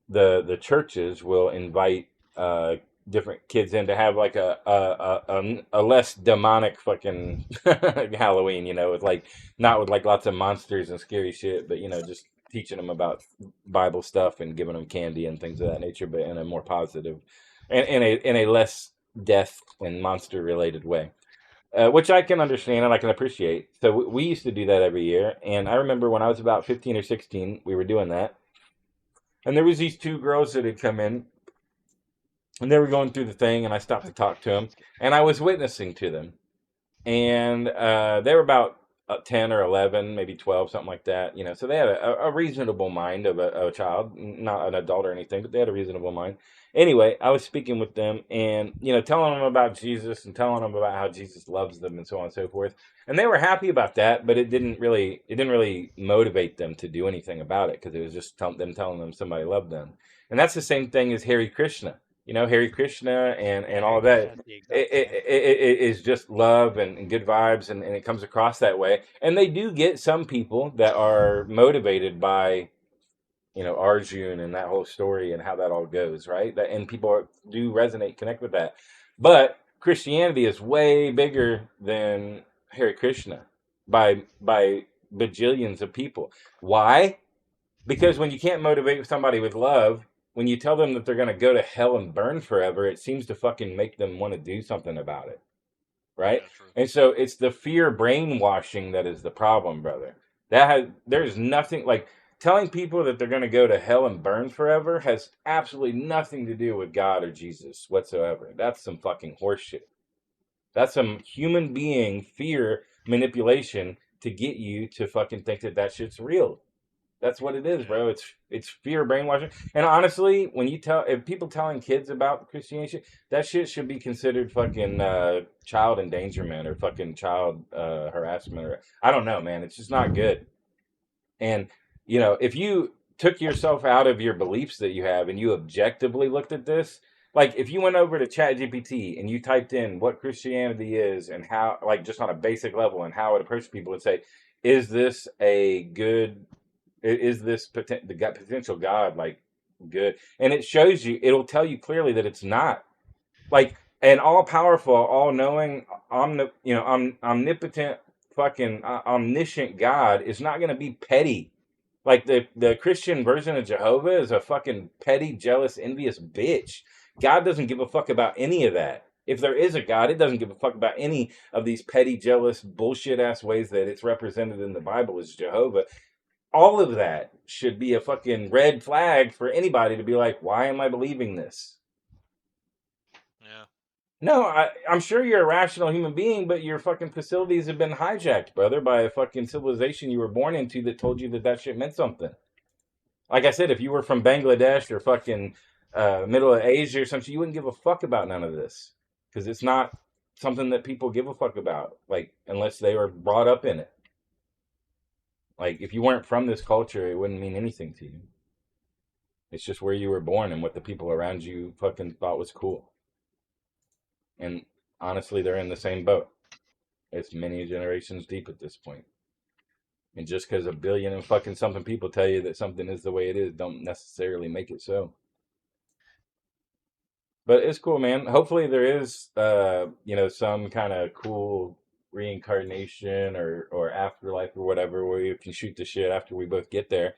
A: the churches will invite different kids in to have like a less demonic fucking Halloween, with like not with like lots of monsters and scary shit, but just teaching them about Bible stuff and giving them candy and things of that nature, but in a more positive and in a less death and monster related way. Which I can understand and I can appreciate. So we used to do that every year, and I remember when I was about 15 or 16, we were doing that. And there was these two girls that had come in, and they were going through the thing, and I stopped to talk to them, and I was witnessing to them. And they were about 10 or 11, maybe 12, something like that. So they had a reasonable mind of a child, not an adult or anything, but they had a reasonable mind. Anyway, I was speaking with them and, telling them about Jesus and telling them about how Jesus loves them and so on and so forth. And they were happy about that, but it didn't really motivate them to do anything about it because it was just them telling them somebody loved them. And that's the same thing as Hare Krishna. Hare Krishna and
G: Yeah,
A: all
G: Hare
A: of that.
G: Krishna is the
A: It,
G: exact
A: it,
G: same.
A: it is just love and good vibes, and it comes across that way. And they do get some people that are motivated by Arjun and that whole story and how that all goes, right? And people do resonate, connect with that. But Christianity is way bigger than Hare Krishna by bajillions of people. Why? Because when you can't motivate somebody with love, when you tell them that they're going to go to hell and burn forever, it seems to fucking make them want to do something about it, right?
H: Yeah, true.
A: And so it's the fear brainwashing that is the problem, brother. There's nothing like telling people that they're going to go to hell and burn forever has absolutely nothing to do with God or Jesus whatsoever. That's some fucking horseshit. That's some human being fear manipulation to get you to fucking think that shit's real. That's what it is,
H: Yeah.
A: bro. It's fear brainwashing. And honestly, when if people telling kids about Christianity, that shit should be considered fucking child endangerment or fucking child harassment, or I don't know, man. It's just not good. And if you took yourself out of your beliefs that you have and you objectively looked at this, like if you went over to ChatGPT and you typed in what Christianity is and how, like just on a basic level, and how it approaches people, and say, is this a good is this the potential God like good? And it shows you, it'll tell you clearly that it's not. Like an all powerful, all knowing, omnipotent, fucking omniscient God is not going to be petty. Like the Christian version of Jehovah is a fucking petty, jealous, envious bitch. God doesn't give a fuck about any of that. If there is a God, it doesn't give a fuck about any of these petty, jealous, bullshit ass ways that it's represented in the Bible as Jehovah. All of that should be a fucking red flag for anybody to be like, why am I believing this?
H: Yeah.
A: No, I'm sure you're a rational human being, but your fucking facilities have been hijacked, brother, by a fucking civilization you were born into that told you that shit meant something. Like I said, if you were from Bangladesh or fucking middle of Asia or something, you wouldn't give a fuck about none of this. Because it's not something that people give a fuck about, like, unless they were brought up in it. Like, if you weren't from this culture, it wouldn't mean anything to you. It's just where you were born and what the people around you fucking thought was cool. And honestly, they're in the same boat. It's many generations deep at this point. And just because a billion and fucking something people tell you that something is the way it is, don't necessarily make it so. But it's cool, man. Hopefully there is, some kind of cool reincarnation or afterlife or whatever, where you can shoot the shit after we both get there,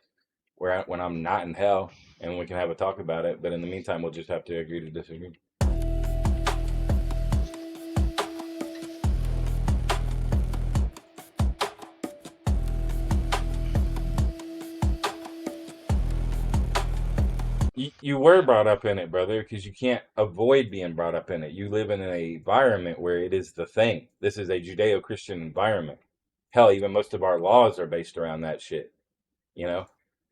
A: when I'm not in hell, and we can have a talk about it. But in the meantime, we'll just have to agree to disagree. You were brought up in it, brother, because you can't avoid being brought up in it. You live in an environment where it is the thing. This is a Judeo-Christian environment. Hell, even most of our laws are based around that shit.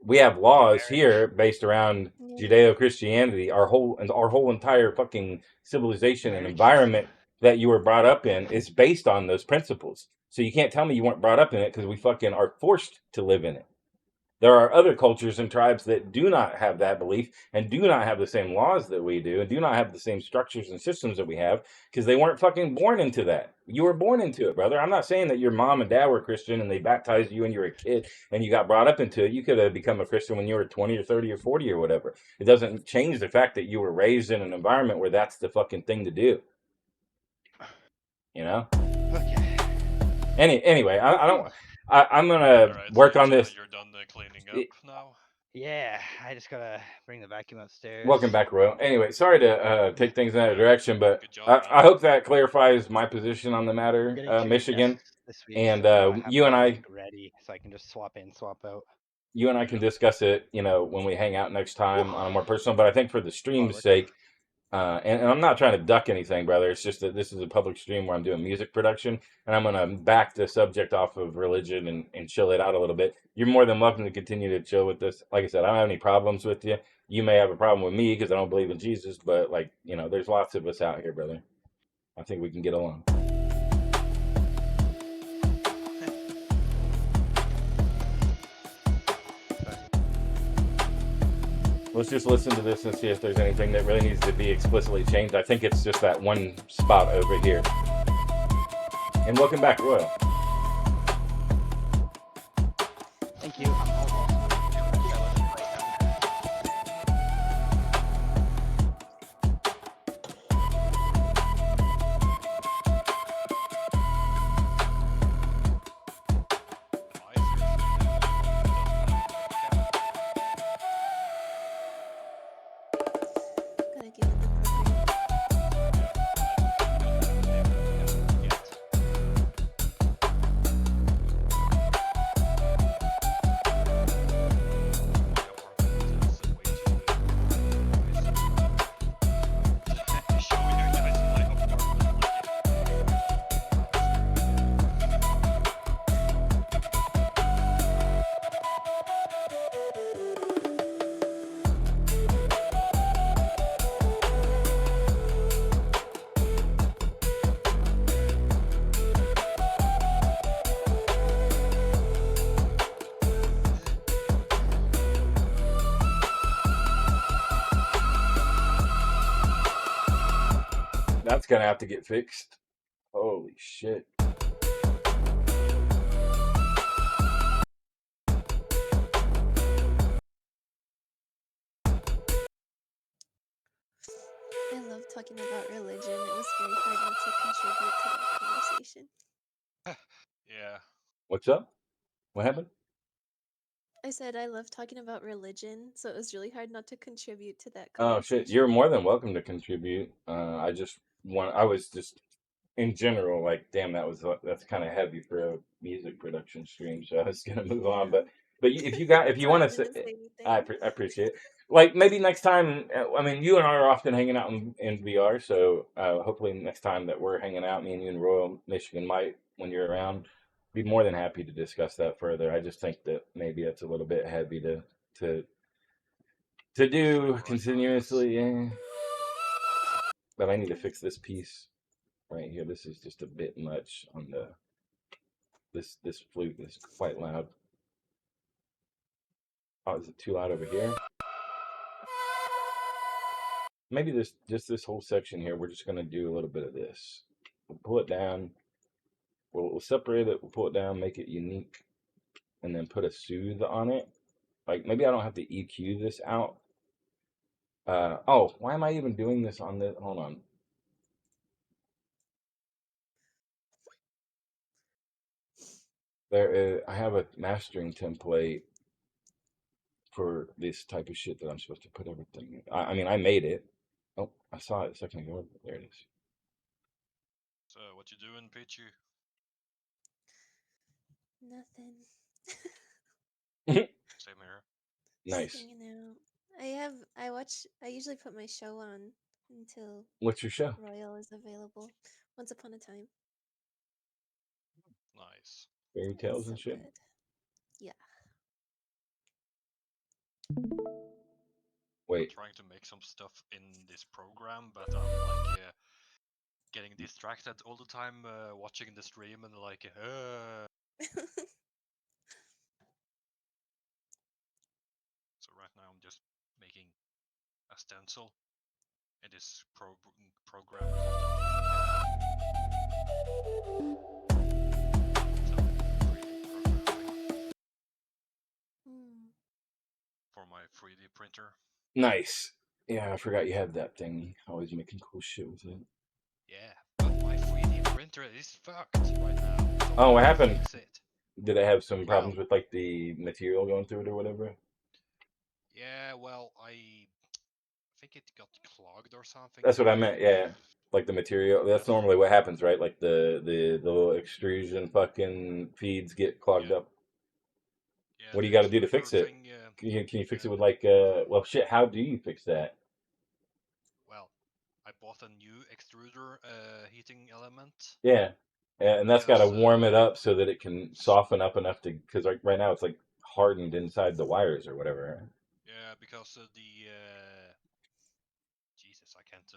A: We have laws here based around Judeo-Christianity. Our whole entire fucking civilization and environment that you were brought up in is based on those principles. So you can't tell me you weren't brought up in it, because we fucking are forced to live in it. There are other cultures and tribes that do not have that belief and do not have the same laws that we do and do not have the same structures and systems that we have, because they weren't fucking born into that. You were born into it, brother. I'm not saying that your mom and dad were Christian and they baptized you when you were a kid and you got brought up into it. You could have become a Christian when you were 20 or 30 or 40 or whatever. It doesn't change the fact that you were raised in an environment where that's the fucking thing to do.
G: Okay.
A: Anyway, I'm gonna
H: Alright,
A: work
H: so
A: on this.
H: you're done cleaning up now?
G: Yeah, I just gotta bring the vacuum upstairs.
A: Welcome back, Royal. Anyway, sorry to take things in that direction, but
H: Good job,
A: I hope that clarifies my position on the
G: I'm
A: matter,
G: getting 2
A: Michigan.
G: guests this week,
A: And
G: so I have
A: you and
G: to,
A: I,
G: like, ready, so I can just swap in, swap out.
A: you and I can discuss it, when we hang out next time on a more personal. But I think for the stream's
G: works.
A: sake, and I'm not trying to duck anything, brother. It's just that this is a public stream where I'm doing music production, and I'm gonna back the subject off of religion and chill it out a little bit. You're more than welcome to continue to chill with this. Like I said, I don't have any problems with you. You may have a problem with me because I don't believe in Jesus, but there's lots of us out here, brother. I think we can get along. Let's just listen to this and see if there's anything that really needs to be explicitly changed. I think it's just that one spot over here. And welcome back, Royal.
G: Thank you. I'm almost.
I: Gotta give it the appropriate.
A: That's gonna have to get fixed. Holy shit.
I: I love talking about religion. It was very hard not to contribute to that conversation.
H: Yeah.
A: What's up? What happened?
I: I said I love talking about religion, so it was really hard not to contribute to that
A: Oh
I: conversation.
A: shit, you're more than welcome to contribute. I was just in general like, damn, that's kind of heavy for a music production stream, so I was gonna move on. But if you
I: That's
A: want
I: why I
A: to,
I: didn't say
A: I
I: anything.
A: appreciate it. Like maybe next time, I mean, you and I are often hanging out in VR, so hopefully next time that we're hanging out, me and you in Royal Michigan might, when you're around, be more than happy to discuss that further. I just think that maybe it's a little bit heavy to do continuously. Yeah. But I need to fix this piece right here. This is just a bit much on this flute is quite loud. Oh, is it too loud over here? Maybe this whole section here, we're just gonna do a little bit of this. We'll pull it down. We'll separate it. We'll pull it down, make it unique, and then put a soothe on it. Like maybe I don't have to EQ this out. Oh, why am I even doing this on the? Hold on. I have a mastering template for this type of shit that I'm supposed to put everything in. I mean, I made it. Oh, I saw it a second ago. There it is.
H: So, what you doing, Peachy?
I: Nothing.
H: Same here.
A: Nice.
I: Hanging out. I usually put my show on until
A: What's your show?
I: Royal is available. Once Upon a Time.
H: Nice.
A: Fairy
I: It's
A: tales
I: so
A: and shit.
I: good. Yeah.
A: Wait,
H: Trying to make some stuff in this program, but I'm like getting distracted all the time watching the stream and like So right now I'm just making a stencil in this program for my 3D printer.
A: nice. Yeah, I forgot you had that thing. Always making cool shit with it.
H: Yeah, but my 3D printer is fucked right now. So
A: Oh, what
H: I
A: happened?
H: fix it.
A: Did it have some problems
H: Well,
A: with like the material going through it or whatever?
H: yeah, well, I think it got clogged or something.
A: That's what I
H: So
A: meant. Yeah, like the material. That's
H: Yes.
A: normally what happens, right? Like the little extrusion fucking feeds get clogged
H: Yeah.
A: up.
H: yeah,
A: What do
H: the
A: you got to do to
H: extruder
A: fix it?
H: thing.
A: Can you fix
H: Yeah,
A: it with like well shit? How do you fix that?
H: well, I bought a new extruder heating element.
A: Yeah, and that's got to
H: Because
A: warm it up so that it can soften up enough to, because like right now it's like hardened inside the wires or whatever.
H: yeah, because the Jesus, I can't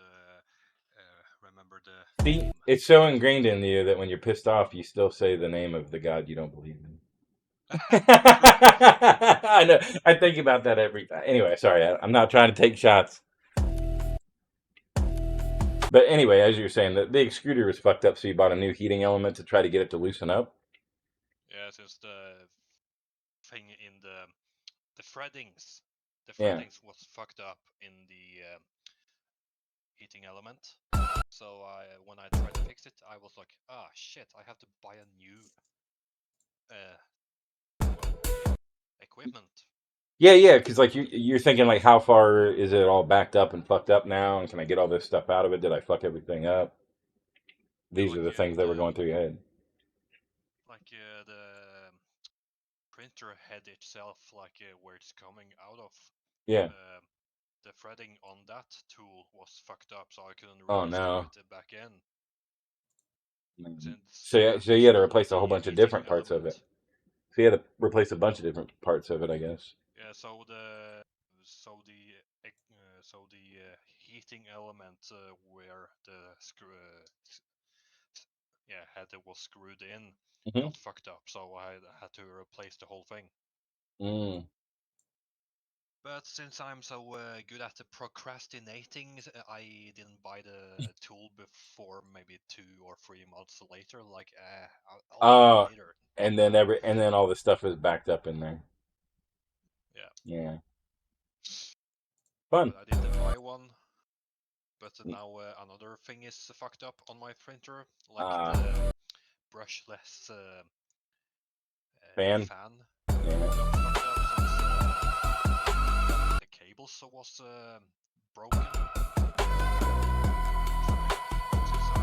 H: remember the
A: See,
H: name.
A: it's so ingrained in you that when you're pissed off, you still say the name of the god you don't believe in. I know. I think about that every time. Anyway, sorry. I'm not trying to take shots. But anyway, as you were saying, the extruder was fucked up, so you bought a new heating element to try to get it to loosen up.
H: Yeah, since the thing in the threadings,
A: Yeah.
H: was fucked up in the heating element. So when I tried to fix it, I was like, ah, shit, I have to buy a new equipment.
A: Yeah, because like you're thinking like, how far is it all backed up and fucked up now, and can I get all this stuff out of it? Did I fuck everything up? These are the things that were going through your head.
H: Like the printer head itself, like where it's coming out of.
A: Yeah.
H: The threading on that tool was fucked up, so I couldn't
A: Oh
H: really
A: no.
H: screw it back in. Since,
A: So you had to
H: all
A: replace a whole
H: the
A: bunch of
H: heating
A: different parts of it.
H: element.
A: So you had to replace a bunch of different parts of it, I guess.
H: Yeah, so the heating element where the screw head was screwed in got fucked up, so I had to replace the whole thing. But since I'm so good at procrastinating, I didn't buy the tool before maybe 2 or 3 months later. Like, I'll do it later.
A: And then all the stuff is backed up in there. Yeah. Fun.
H: But I didn't buy one. But now another thing is fucked up on my printer, like the brushless
A: fan.
H: Yeah. The cables was broken. Since I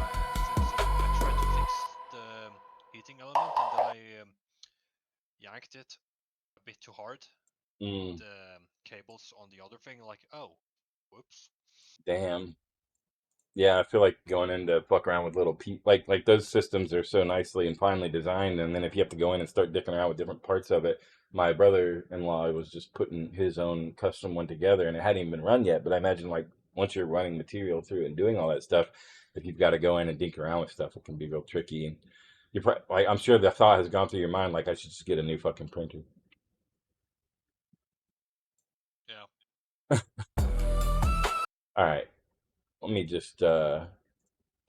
H: tried to fix the heating element and then I yanked it a bit too hard. The cables on the other thing, like, oh, whoops.
A: Damn. Yeah, I feel like going in to fuck around with little like those systems are so nicely and finely designed, and then if you have to go in and start dicking around with different parts of it, my brother-in-law was just putting his own custom one together, and it hadn't even been run yet. But I imagine like once you're running material through it and doing all that stuff, if you've got to go in and dink around with stuff, it can be real tricky. And you're like, I'm sure the thought has gone through your mind, like I should just get a new fucking printer.
H: Yeah.
A: All right. Let me just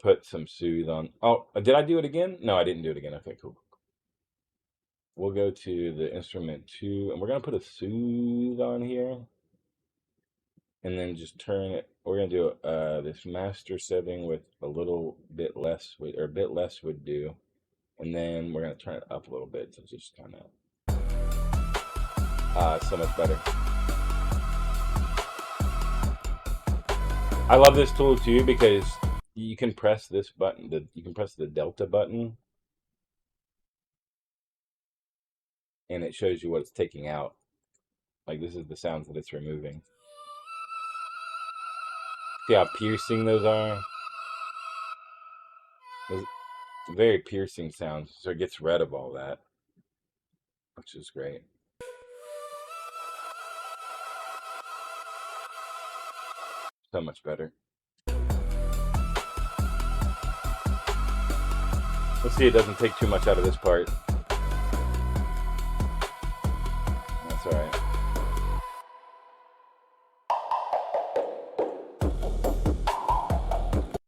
A: put some soothe on. Oh, did I do it again? No, I didn't do it again. Okay, cool. We'll go to the instrument 2, and we're going to put a soothe on here. And then just turn it. We're going to do this master setting with a little bit less, or a bit less would do. And then we're going to turn it up a little bit to just kind of, so much better. I love this tool too because you can press this button, you can press the delta button, and it shows you what it's taking out. Like this is the sounds that it's removing. See how piercing those are? Those very piercing sounds, so it gets rid of all that, which is great. So much better. Let's see, it doesn't take too much out of this part. That's alright.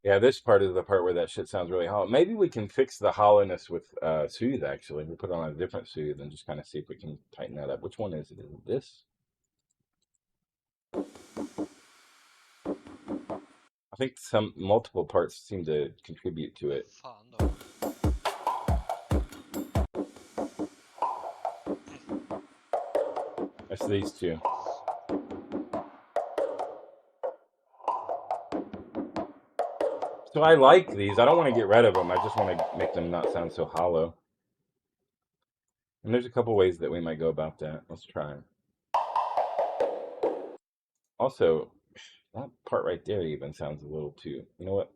A: Yeah, this part is the part where that shit sounds really hollow. Maybe we can fix the hollowness with soothe, actually. We put on a different soothe and just kind of see if we can tighten that up. Which one is it? Is it this? I think some multiple parts seem to contribute to it. That's these two. So I like these. I don't want to get rid of them. I just want to make them not sound so hollow. And there's a couple ways that we might go about that. Let's try. Also, that part right there even sounds a little too... You know what?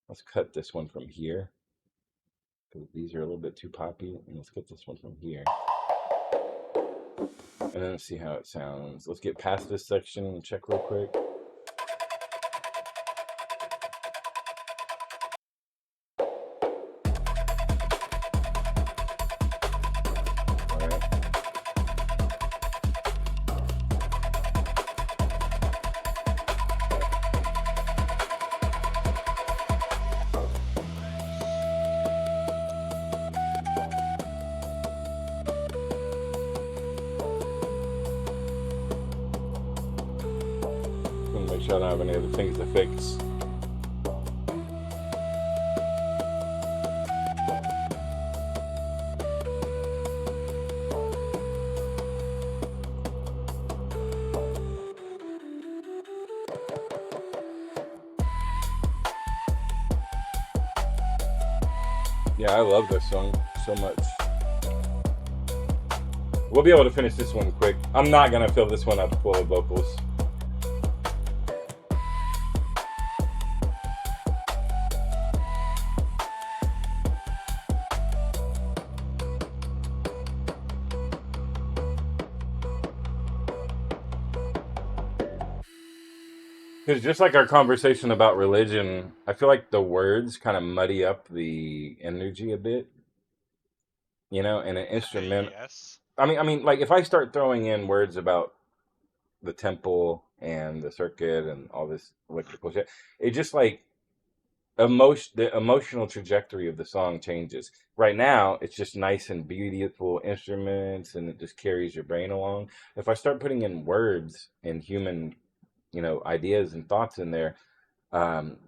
A: Let's cut this one from here. Because these are a little bit too poppy. And let's cut this one from here. And then see how it sounds. Let's get past this section and check real quick. sure I don't have any other things to fix. Yeah, I love this song so much. We'll be able to finish this one quick. I'm not gonna fill this one up full of vocals. Because just like our conversation about religion, I feel like the words kind of muddy up the energy a bit. You know, and an instrument.
H: Yes.
A: I mean, like if I start throwing in words about the temple and the circuit and all this electrical shit, it just like the emotional trajectory of the song changes. Right now, it's just nice and beautiful instruments, and it just carries your brain along. If I start putting in words and human, ideas and thoughts in there,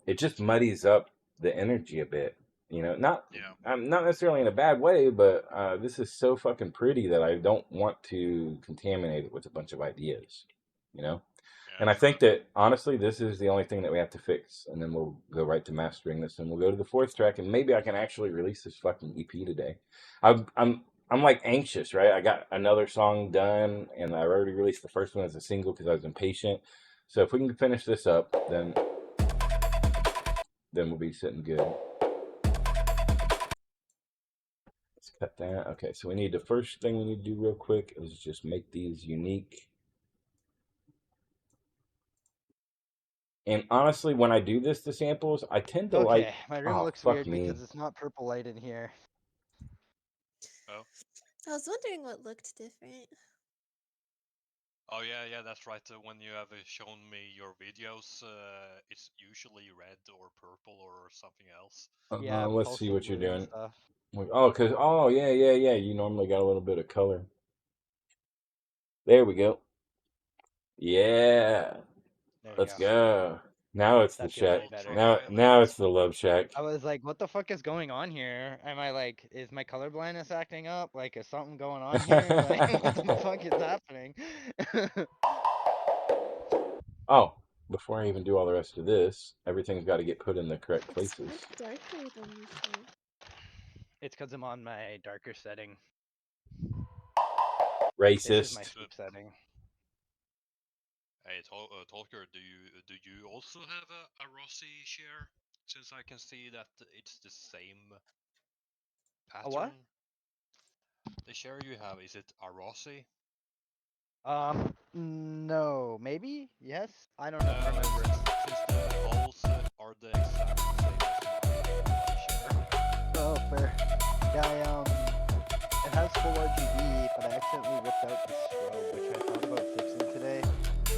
A: it just muddies up the energy a bit. Not
H: Yeah.
A: not necessarily in a bad way, but this is so fucking pretty that I don't want to contaminate it with a bunch of ideas. You know.
H: Yeah,
A: And I
H: true.
A: think that honestly, this is the only thing that we have to fix, and then we'll go right to mastering this, and we'll go to the fourth track, and maybe I can actually release this fucking EP today. I'm like anxious, right? I got another song done, and I already released the first one as a single because I was impatient. So if we can finish this up, then we'll be sitting good. Let's cut that. Okay, so the first thing we need to do real quick is just make these unique. And honestly, when I do the samples, I tend to like.
G: Okay, my room
A: Oh,
G: looks
A: fuck
G: weird
A: me.
G: because it's not purple light in here.
H: Oh.
I: I was wondering what looked different.
H: Oh yeah, that's right. When you have shown me your videos, it's usually red or purple or something else.
G: Yeah,
A: Let's see
G: pulsing
A: what you're
G: blue and
A: doing.
G: stuff.
A: Yeah. You normally got a little bit of color. There we go. Yeah.
G: There you
A: Let's
G: go.
A: go. Now it's the
G: That feels
A: shack.
G: way better.
A: Now it's the love shack.
G: I was like, what the fuck is going on here? Am I like, is my color blindness acting up? Like, is something going on here? Like, what the fuck is happening?
A: Oh, before I even do all the rest of this, everything's got to get put in the correct
I: It's
A: places.
I: much darker than usual.
G: It's because I'm on my darker setting.
A: Racist.
G: This is my sleep setting.
H: Hey, Tolker, do you also have a Rossi share? Since I can see that it's the same pattern.
G: A what?
H: The share you have, is it a Rossi?
G: No, maybe? Yes? I don't know. Remember.
H: Since the holes are the exact same as my share.
G: Oh, fair. Yeah, it has full RGB, but I accidentally ripped out the strobe, which I thought about fixing today.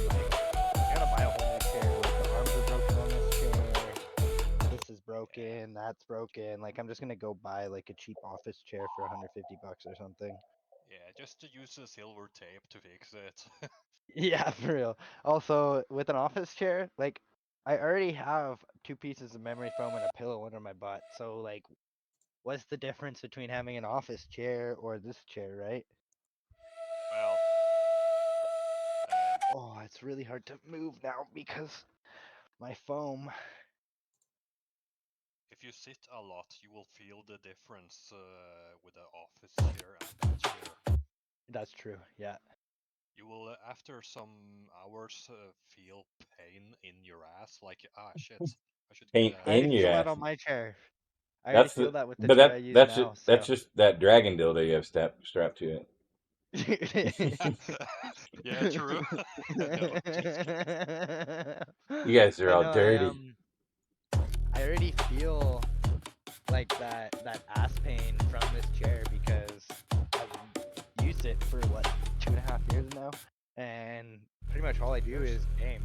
G: Like, I gotta buy a whole new chair. Like, the arms are broken on this chair. This is broken. That's broken. Like, I'm just gonna go buy like a cheap office chair for $150 or something.
H: Yeah, just to use the silver tape to fix it.
G: Yeah, for real. Also, with an office chair, like, I already have 2 pieces of memory foam and a pillow under my butt. So, like, what's the difference between having an office chair or this chair, right?
H: Well,
G: oh, it's really hard to move now because my foam.
H: If you sit a lot, you will feel the difference with the office chair and that chair.
G: That's true, yeah.
H: You will, after some hours, feel pain in your ass. Like, shit, I should
A: Pain
H: get
G: I already
A: in your
G: feel that
A: ass.
G: on my chair. I already
A: That's
G: feel that with the
A: but
G: chair I use now.
A: that's just that dragon dildo you have strapped to it.
H: Yeah, true. No, just
A: You guys are
G: But
A: all
G: no,
A: dirty.
G: I already feel like that ass pain from this chair because I've used it for what 2.5 years now, and pretty much all I do is game.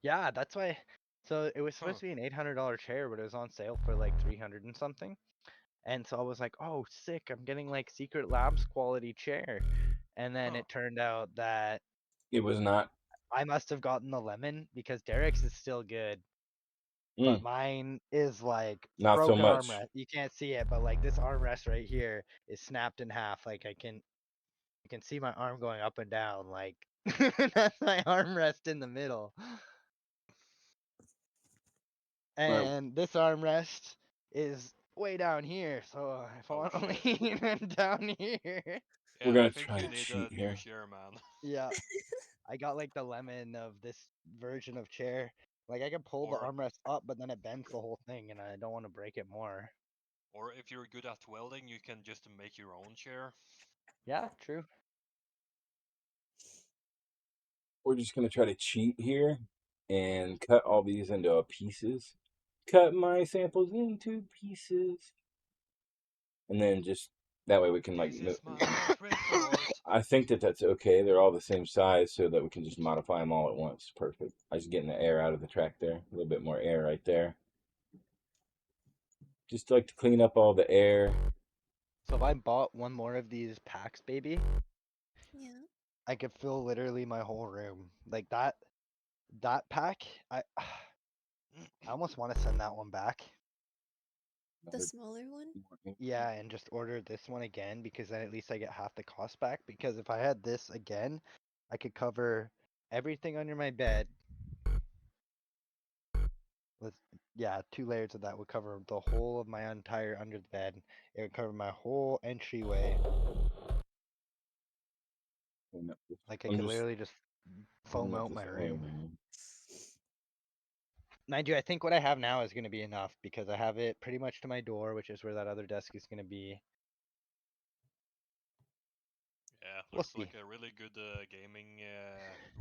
G: Yeah, that's why. So it was supposed to be an $800 chair, but it was on sale for like 300 and something. And so I was like, oh, sick! I'm getting like Secret Labs quality chair. And then it turned out that
A: It was not.
G: I must have gotten the lemon because Derek's is still good, but
A: Mm,
G: mine is like
A: not so
G: broken
A: much.
G: armrest. You can't see it, but like this armrest right here is snapped in half. Like you can see my arm going up and down. Like that's my armrest in the middle.
A: All right,
G: And this armrest is way down here. So if I
H: Oh
G: want to
H: shit.
G: lean I'm down here.
A: we're
H: Yeah, I
A: gonna
H: think
A: try
H: you
A: to
H: need
A: cheat
H: a new
A: here.
H: chair, man.
G: Yeah, I got like the lemon of this version of chair. Like I can pull the
H: Or
G: armrest up, but then it bends the whole thing, and I don't want to break it more.
H: or if you're good at welding, you can just make your own chair.
G: Yeah, true.
A: We're just gonna try to cheat here and cut all these into pieces. Cut my samples into pieces, and then just that way we can like.
H: This is my last resort.
A: I think that that's okay. They're all the same size, so that we can just modify them all at once. Perfect. I was getting the air out of the track there. A little bit more air right there. Just like to clean up all the air.
G: So if I bought one more of these packs, baby,
I: Yeah.
G: I could fill literally my whole room. Like that pack, I almost want to send that one back.
I: The smaller one?
G: Yeah, and just order this one again because then at least I get half the cost back. Because if I had this again, I could cover everything under my bed. With yeah, 2 layers of that would cover the whole of my entire under the bed. It would cover my whole entryway. Like I
A: I'm
G: could
A: just
G: literally just foam
A: pulling up
G: out
A: this
G: my
A: air,
G: room.
A: man.
G: Mind you, I think what I have now is going to be enough because I have it pretty much to my door, which is where that other desk is going to be.
H: Yeah,
G: We'll
H: looks
G: see.
H: like a really good gaming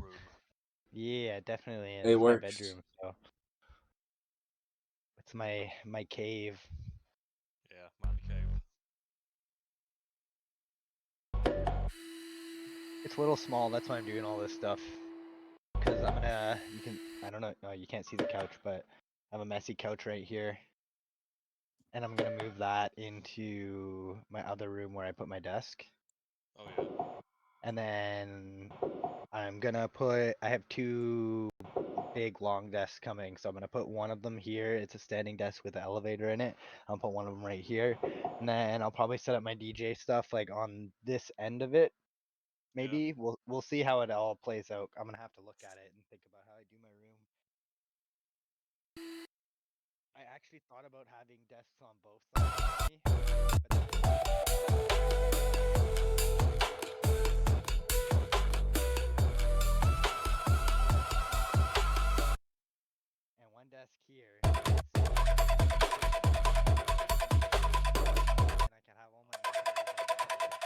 H: room.
G: Yeah, definitely. And
A: It
G: this is my
A: works.
G: bedroom, so it's my cave.
H: Yeah, man cave.
G: It's a little small. That's why I'm doing all this stuff. Because I'm gonna, I don't know, you can't see the couch, but I have a messy couch right here. And I'm gonna move that into my other room where I put my desk.
H: Oh yeah.
G: And then I'm gonna I have 2 big long desks coming, so I'm gonna put one of them here. It's a standing desk with an elevator in it. I'll put one of them right here. And then I'll probably set up my DJ stuff like on this end of it.
H: Yeah.
G: Maybe we'll see how it all plays out. I'm gonna have to look at it and think about how I do my room. I actually thought about having desks on both sides of me, and one desk here. And I can have all my monitors on the other.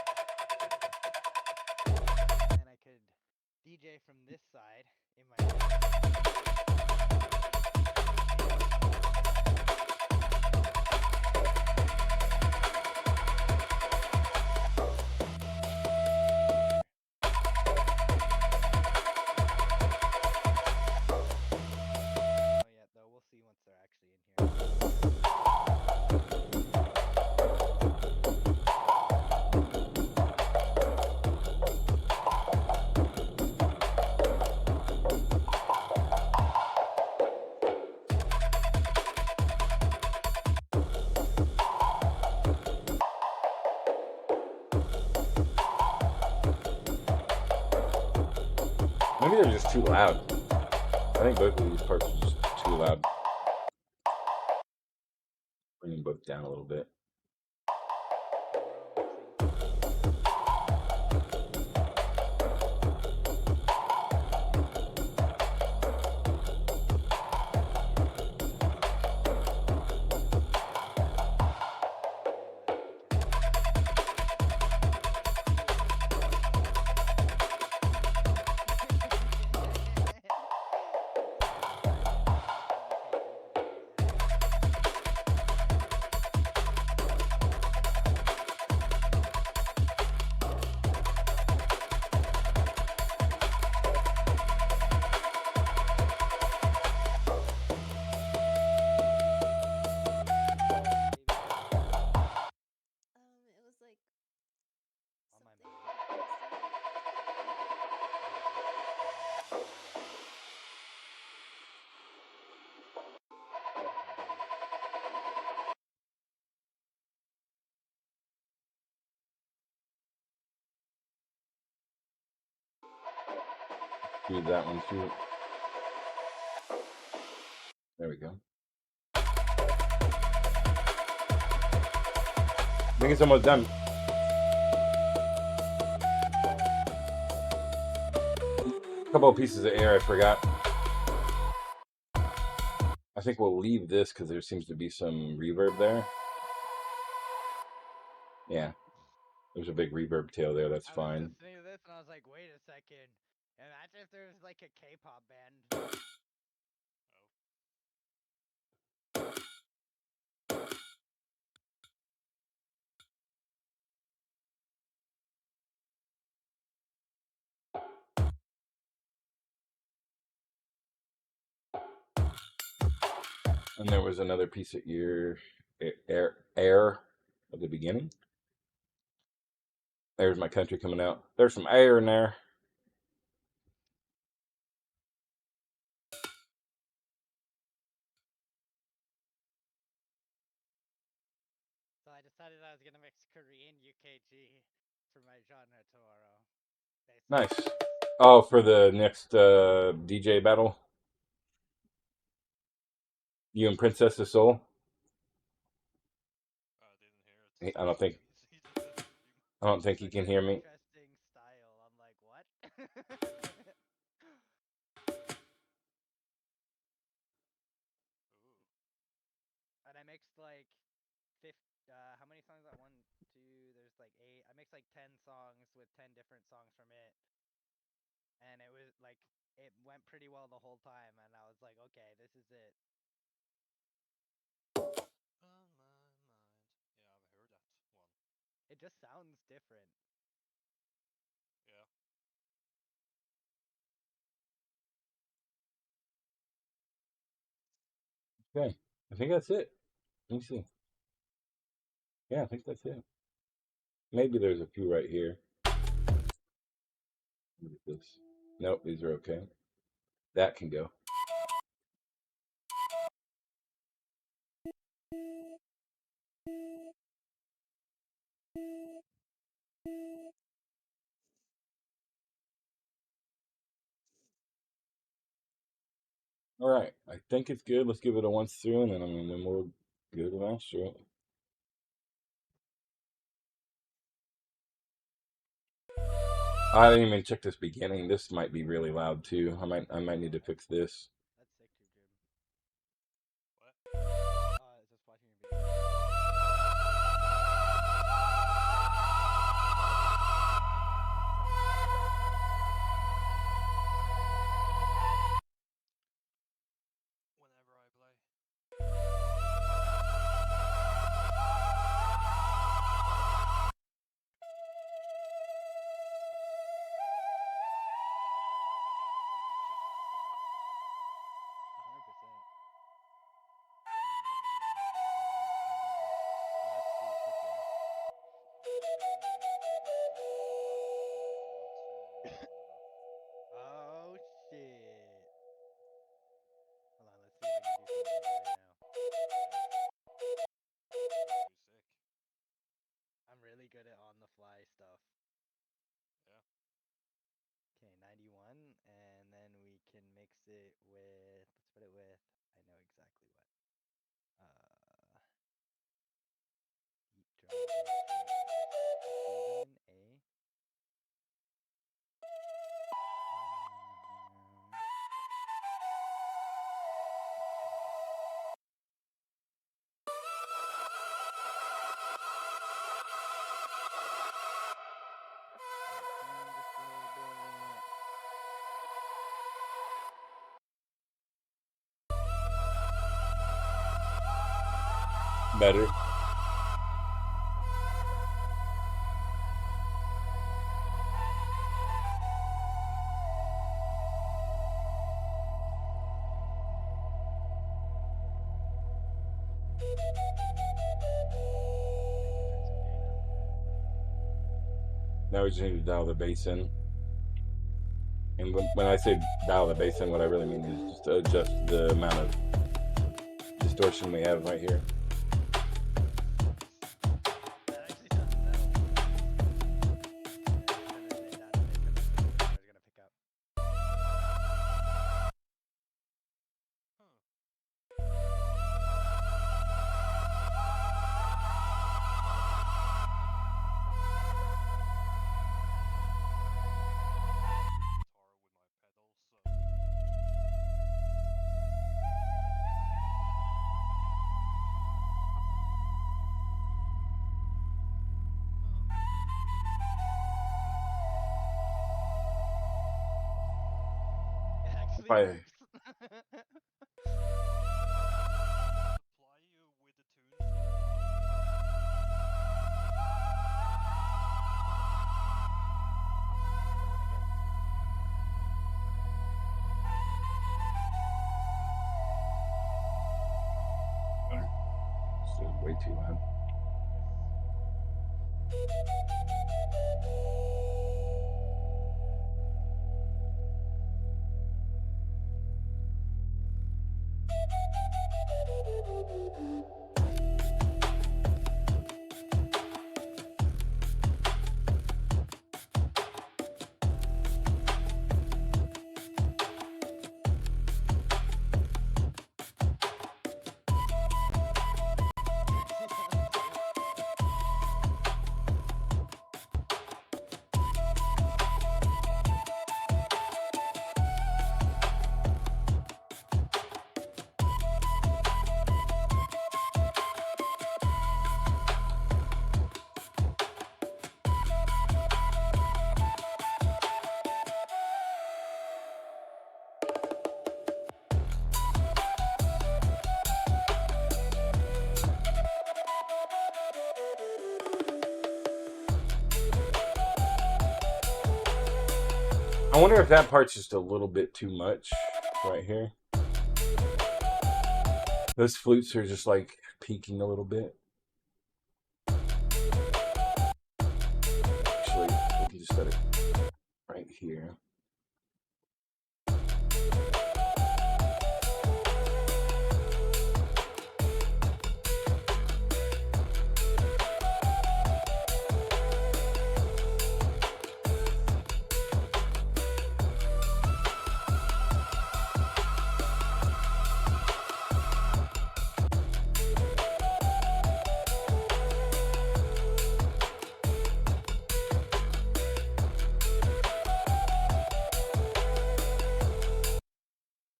G: And then I could DJ from this side in my not yet though. We'll see once they're actually in here.
A: Maybe they're just too loud. I think both of these parts are just too loud. Bring them both down a little bit. Do that one too. There we go. I think it's almost done. A couple of pieces of air I forgot. I think we'll leave this because there seems to be some reverb there. Yeah. There's a big reverb tail there. That's fine.
G: I was listening to this and I was like, wait a second. Imagine if there was like a K-pop band.
A: And there was another piece of air at the beginning. There's my country coming out. There's some air in there.
G: So I decided I was gonna mix Korean UKG for my genre tomorrow.
A: Nice. Oh, for the next DJ battle? You and Princess of Soul?
H: I didn't hear it.
A: I don't think. I don't think you can hear me.
G: Interesting style. I'm like, what? And I mixed like how many songs? That 1, 2. There's like 8. I mixed like 10 songs with 10 different songs from it, and it was like it went pretty well the whole time. And I was like, okay, this is it.
H: On my mind. Yeah, I've heard that one.
G: It just sounds different.
H: Yeah.
A: Okay. I think that's it. Let me see. Yeah, I think that's it. Maybe there's a few right here. Look at this. Nope, these are okay. That can go. All right, I think it's good. Let's give it a once through, and then we'll go to master it. I didn't even check this beginning. This might be really loud too. I might need to fix this.
G: That's sick too, Jim.
H: What?
G: Just watching your video.
H: Whenever I play.
G: Oh shit. Hold on, let's see if I can do some over right now.
H: Too sick.
G: I'm really good at on the fly stuff.
H: Yeah.
G: Okay, 91, and then we can mix it with, let's put it with, I know exactly what. Drum A.
A: Better. Now we just need to dial the bass in. And when I say dial the bass in, what I really mean is just to adjust the amount of distortion we have right here.
G: That actually sounds better. And then it down a bit, and then the guitar's gonna pick up. 100%. 100%. Let's see. Let's see. 100%. 100%.
A: Probably.
H: Supply you with the tune.
A: This is way too loud. I wonder if that part's just a little bit too much right here. Those flutes are just like peaking a little bit. Actually, we can just set it right here.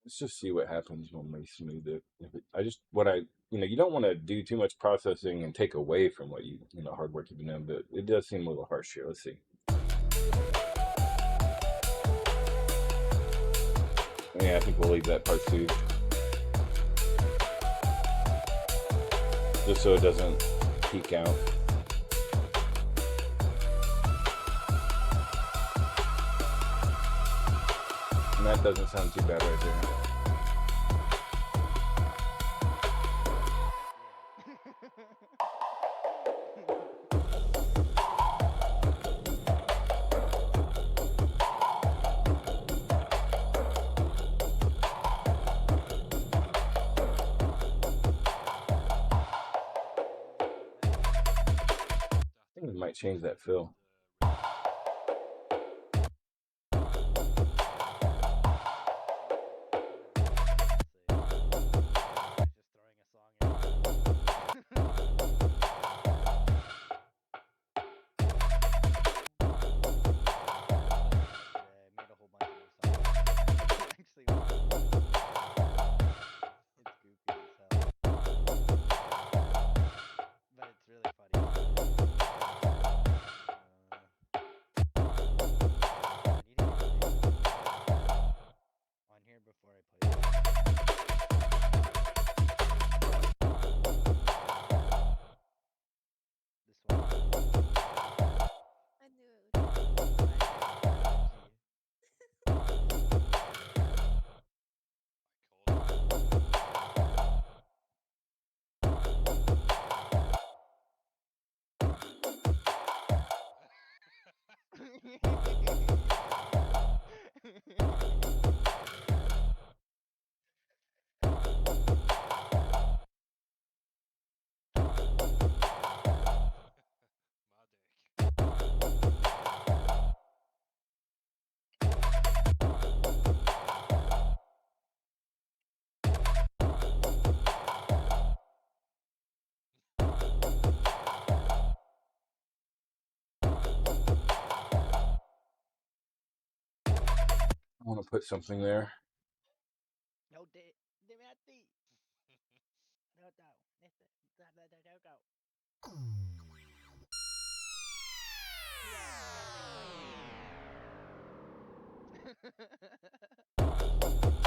A: Let's just see what happens when we smooth it. You don't want to do too much processing and take away from what hard work you've been doing, but it does seem a little harsh here. Let's see. Yeah, I think we'll leave that part soothed. Just so it doesn't peak out. And that doesn't sound too bad right there. I think we might change that fill.
I: I knew it would.
A: I want to put something there.
G: No, dime a ti. No, go.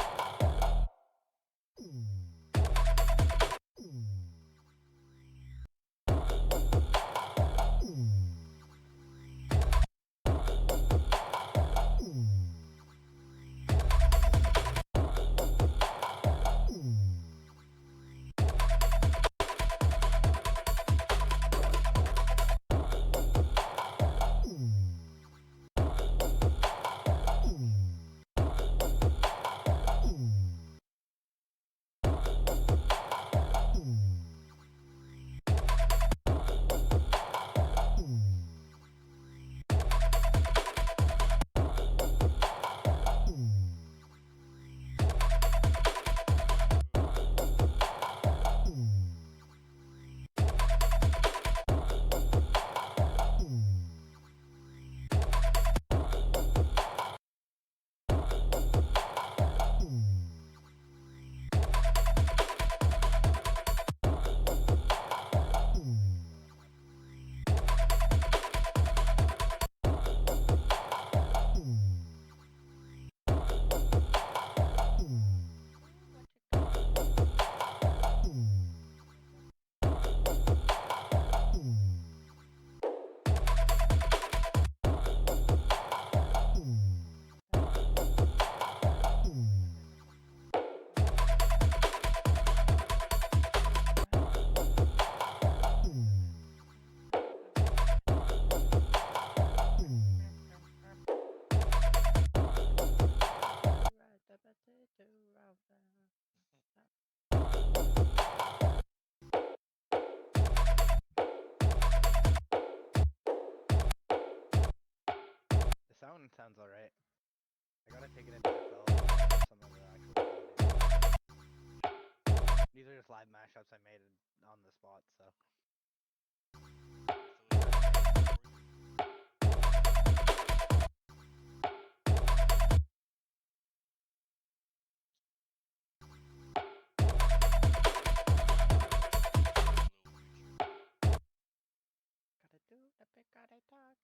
G: Sounds alright. I gotta take it into FL some of the actual quality. These are just live mashups I made on the spot, so. Gotta do the pick, gotta talk,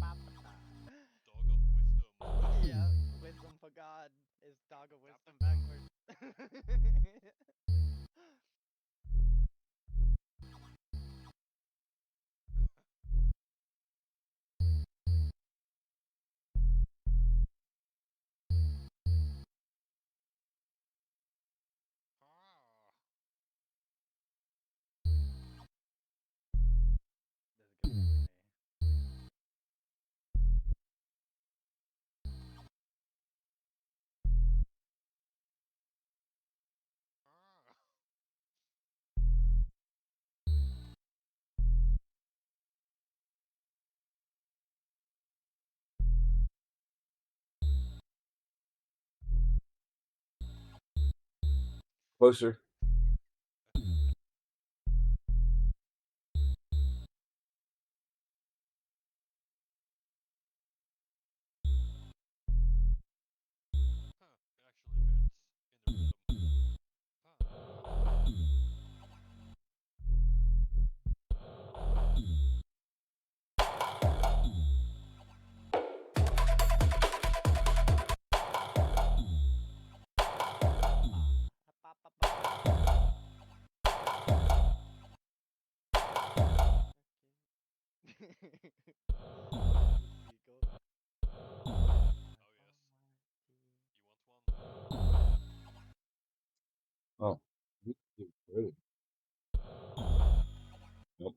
H: Dog of wisdom.
G: Yeah, wisdom for God is dog of wisdom backwards.
H: Ah.
G: This is gonna be funny.
H: Ah.
A: Closer.
H: Huh. It actually fits in the rhythm. Ah. Oh yes. You want one?
A: Oh. Really? Nope.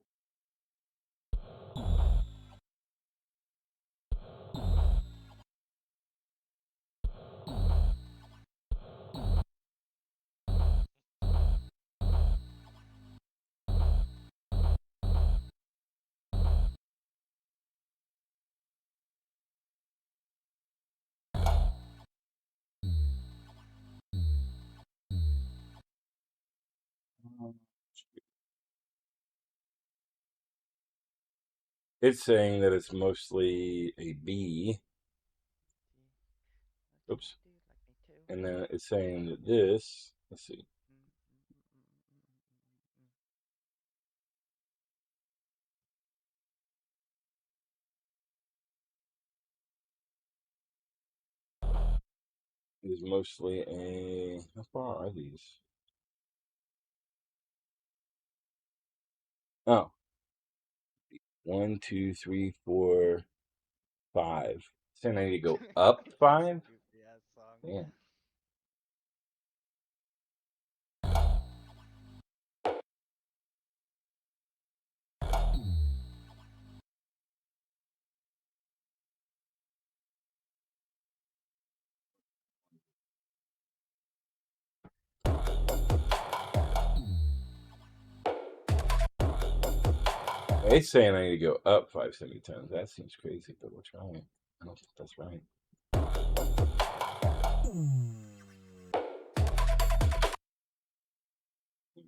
A: It's saying that it's mostly a B. Oops. And then it's saying that this, let's see. Is mostly a, how far are these? Oh. 1, 2, 3, 4, 5. Saying I need to go up 5?
G: Goofy ass song.
A: Damn. It's saying I need to go up 5 semitones. That seems crazy, but we'll try it. I don't think that's right.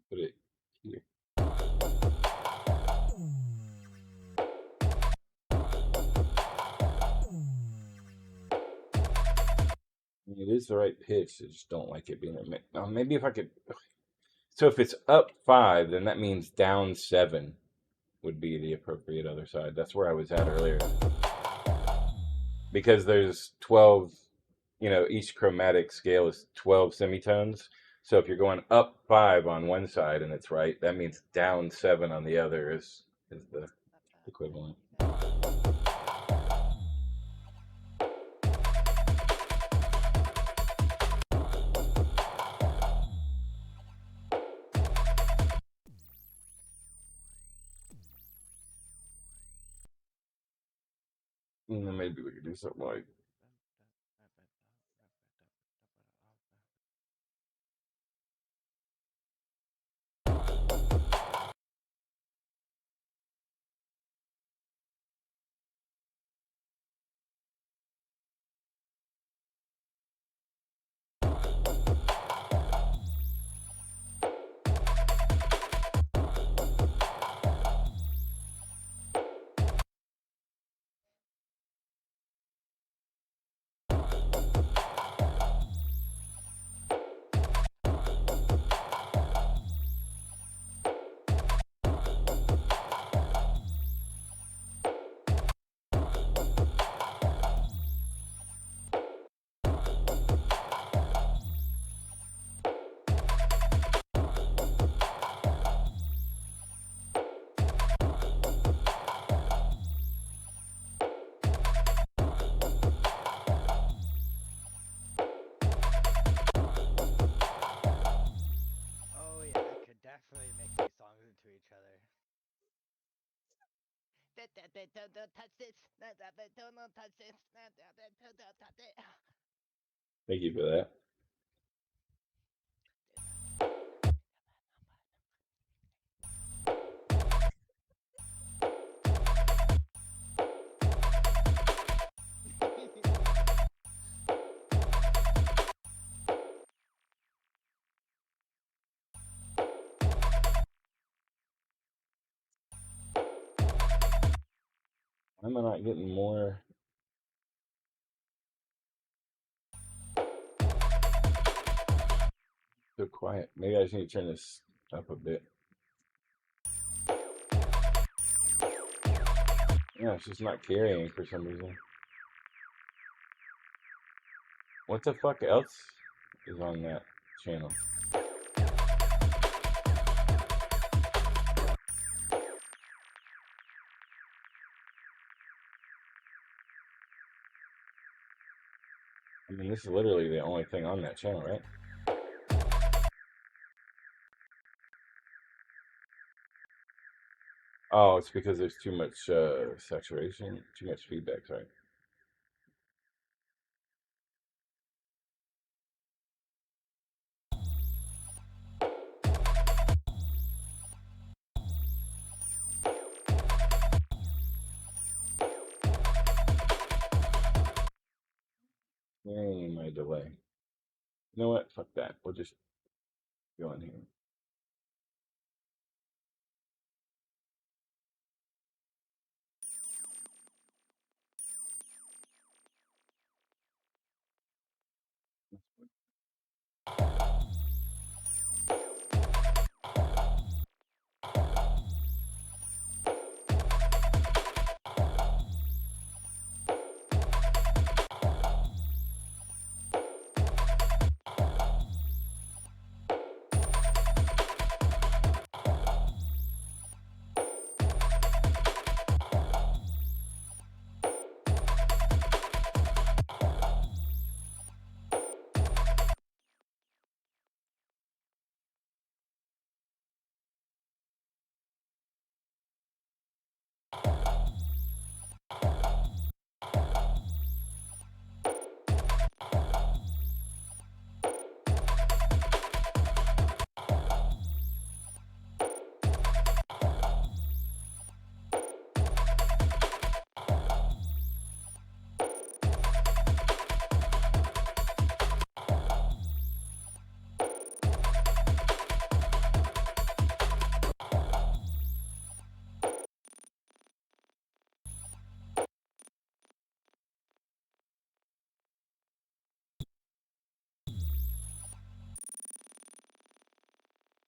A: Put it here. It is the right pitch. I just don't like it being a mix. Maybe if I could. So if it's up 5, then that means down 7 would be the appropriate other side. That's where I was at earlier. Because there's 12, each chromatic scale is 12 semitones. So if you're going up 5 on one side and it's right, that means down 7 on the other is the equivalent. Maybe we could do something like.
G: Oh yeah, I could definitely mix these songs into each other. Don't touch this. Don't touch this. Don't touch it.
A: Thank you for that. Why am I not getting more? So quiet. Maybe I just need to turn this up a bit. Yeah, it's just not carrying for some reason. What the fuck else is on that channel? I mean, this is literally the only thing on that channel, right? Oh, it's because there's too much saturation, too much feedback, sorry. My delay. You know what? Fuck that. We'll just go in here.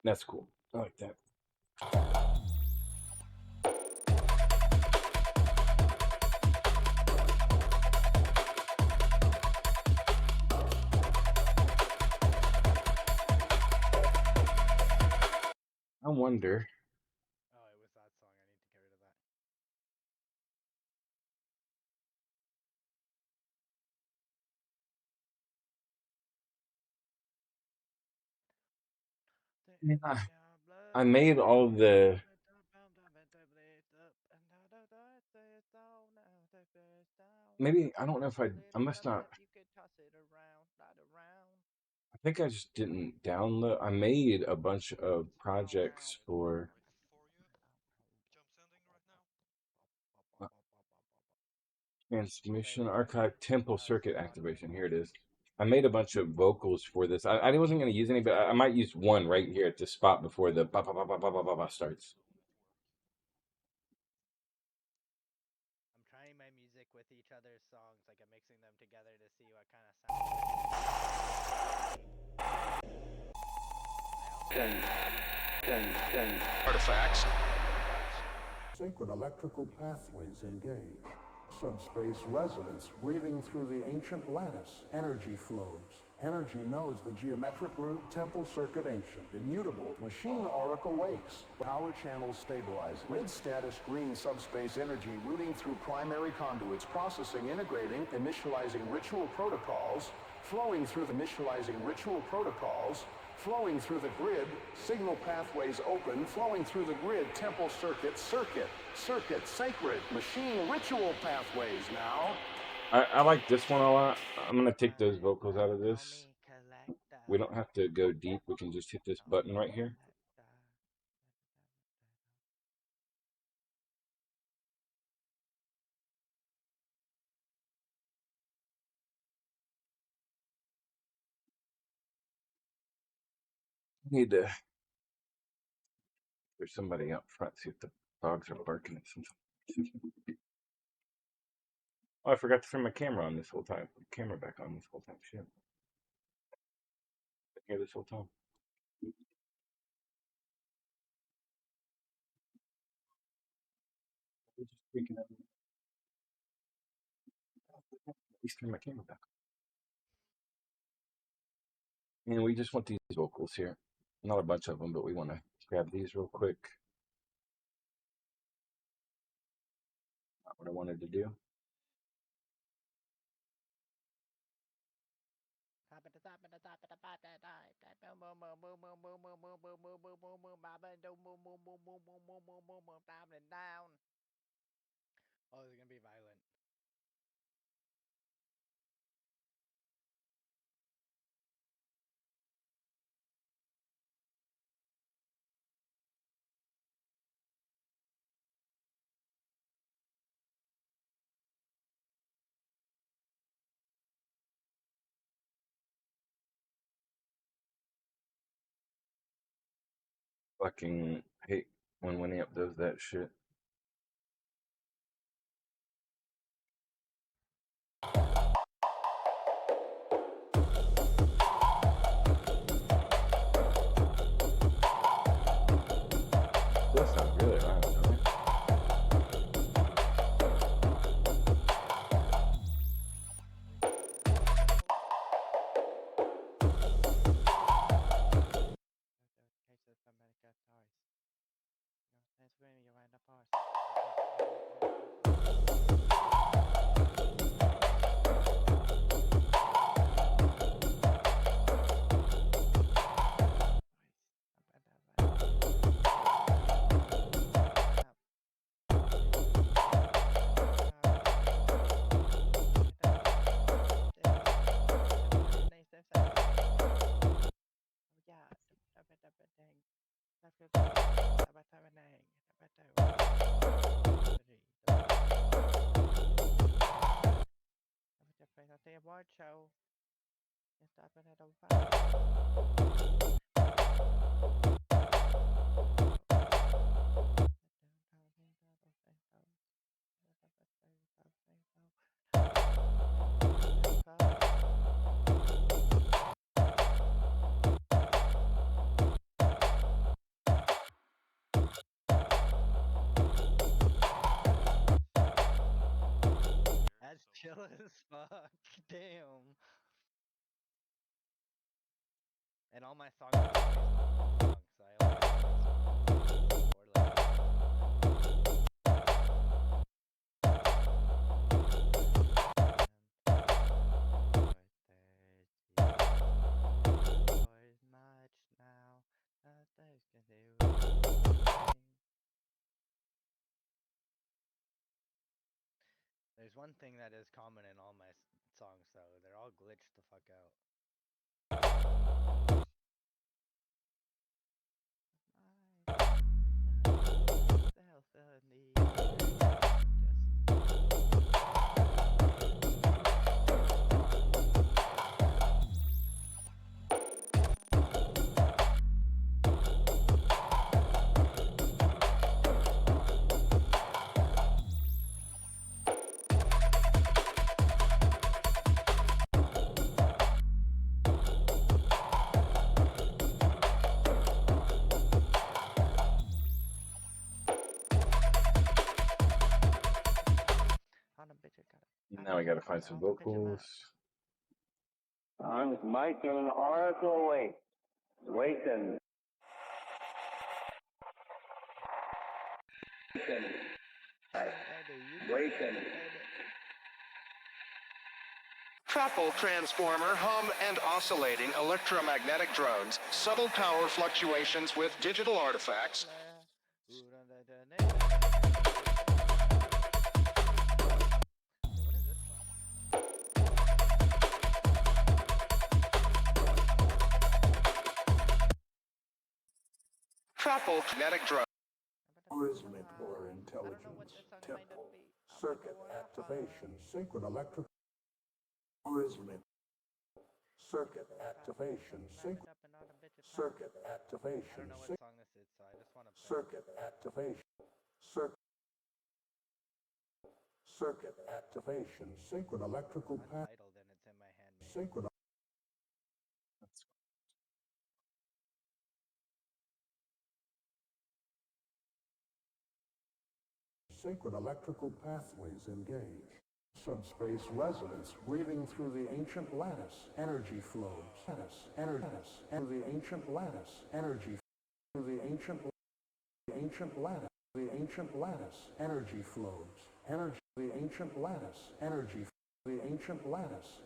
A: That's cool. I like that. wonder.
G: Oh, it was that song. I need to get rid of that.
A: I made all the. Maybe I don't know if I must not.
G: You could toss it around, not around.
A: I think I just didn't download. I made a bunch of projects for
H: Which I'm sending right now.
A: transmission archive temple circuit activation. Here it is. I made a bunch of vocals for this. I wasn't going to use any, but I might use one right here at this spot before the ba ba ba ba ba ba ba ba starts.
G: I'm trying my music with each other's songs, like I'm mixing them together to see what kind of sound.
B: Artifacts.
J: Sacred electrical pathways engage. Subspace resonance breathing through the ancient lattice. Energy flows. Energy knows the geometric root. Temple circuit ancient. Immutable. Machine oracle wakes. Power channels stabilize. Grid status green subspace energy routing through primary conduits. Processing, integrating, initializing ritual protocols. Flowing through the initializing ritual protocols. Flowing through the grid, signal pathways open, flowing through the grid, temple circuit, sacred, machine ritual pathways now.
A: I like this one a lot. I'm going to take those vocals out of this. We don't have to go deep. We can just hit this button right here. Need to. There's somebody out front. See if the dogs are barking at something. Oh, I forgot to turn my camera on this whole time. Camera back on this whole time. Shit. Been here this whole time. We're just freaking out. At least turn my camera back on. And we just want these vocals here. Not a bunch of them, but we want to grab these real quick. Not what I wanted to do.
G: Oh, it's gonna be violent.
A: Fucking hate when Winnie Up does that shit. Does sound really loud, doesn't it? Award show. That's chill as fuck. Damn. And all my songs are songs, so I only have
G: There's one thing that is common in all my songs, though. They're all glitched the fuck out.
A: Now we gotta find some vocals.
K: On Mike and Oracle waiting. Waiting.
L: Truffle transformer, hum and oscillating electromagnetic drones, subtle power fluctuations with digital artifacts. Truffle kinetic drone.
J: Rhythmic or intelligence, tempo, circuit activation, synchron electric. Rhythmic. Circuit activation, synchron. Circuit activation, circuit activation, circuit activation, synchron electrical path. Synchron. Synchron electrical pathways engage. Subspace resonance breathing through the ancient lattice. Energy flows. Energy. And the ancient lattice. Energy. Through the ancient lattice. The ancient lattice. Energy flows. Energy. The ancient lattice. Energy. The ancient lattice.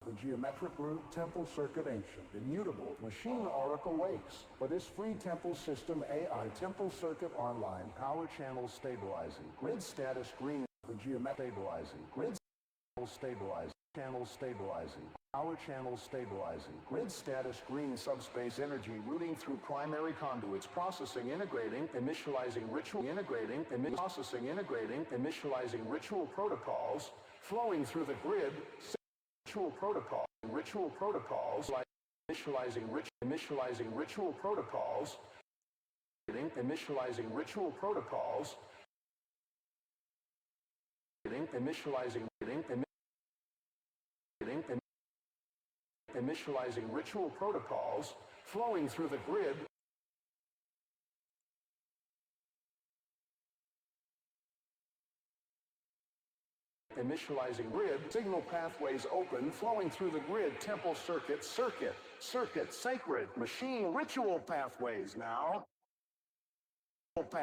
J: The geometric root temple circuit ancient, immutable, machine oracle wakes. For this free temple system AI temple circuit online, power channel stabilizing, grid status green, the geometric stabilizing, grid channel stabilizing, power channel stabilizing, grid status green subspace energy routing through primary conduits, processing integrating, initializing ritual integrating, processing integrating, initializing ritual protocols, flowing through the grid, ritual protocols like initializing ritual protocols, initializing ritual protocols, initializing ritual protocols, flowing through the grid. Initializing grid, signal pathways open, flowing through the grid, temple circuit, sacred, machine, ritual pathways now. Ritual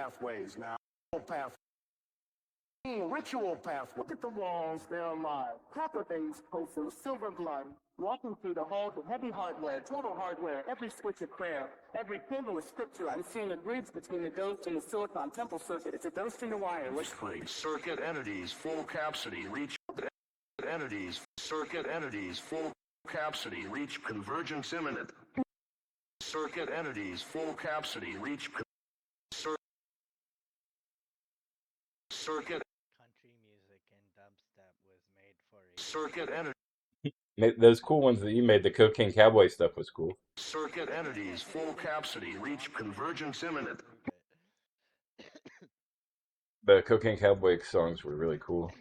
J: pathway. Look at the walls, they're alive. Copper things pulsing, silver blood. Walking through the halls of heavy hardware, total hardware, every switch a prayer, every cable is scripture. I'm seeing a bridge between the ghost and the silicon temple circuit. It's a ghost in the wire.
L: Circuit entities, full capacity, reach entities, circuit entities, full capacity, reach convergence imminent. Circuit entities, full capacity, reach circuit.
G: Country music and dubstep was made for a
L: circuit entity.
A: Those cool ones that you made, the Cocaine Cowboy stuff was cool.
L: Circuit entities, full capacity, reach convergence imminent.
A: The Cocaine Cowboy songs were really cool.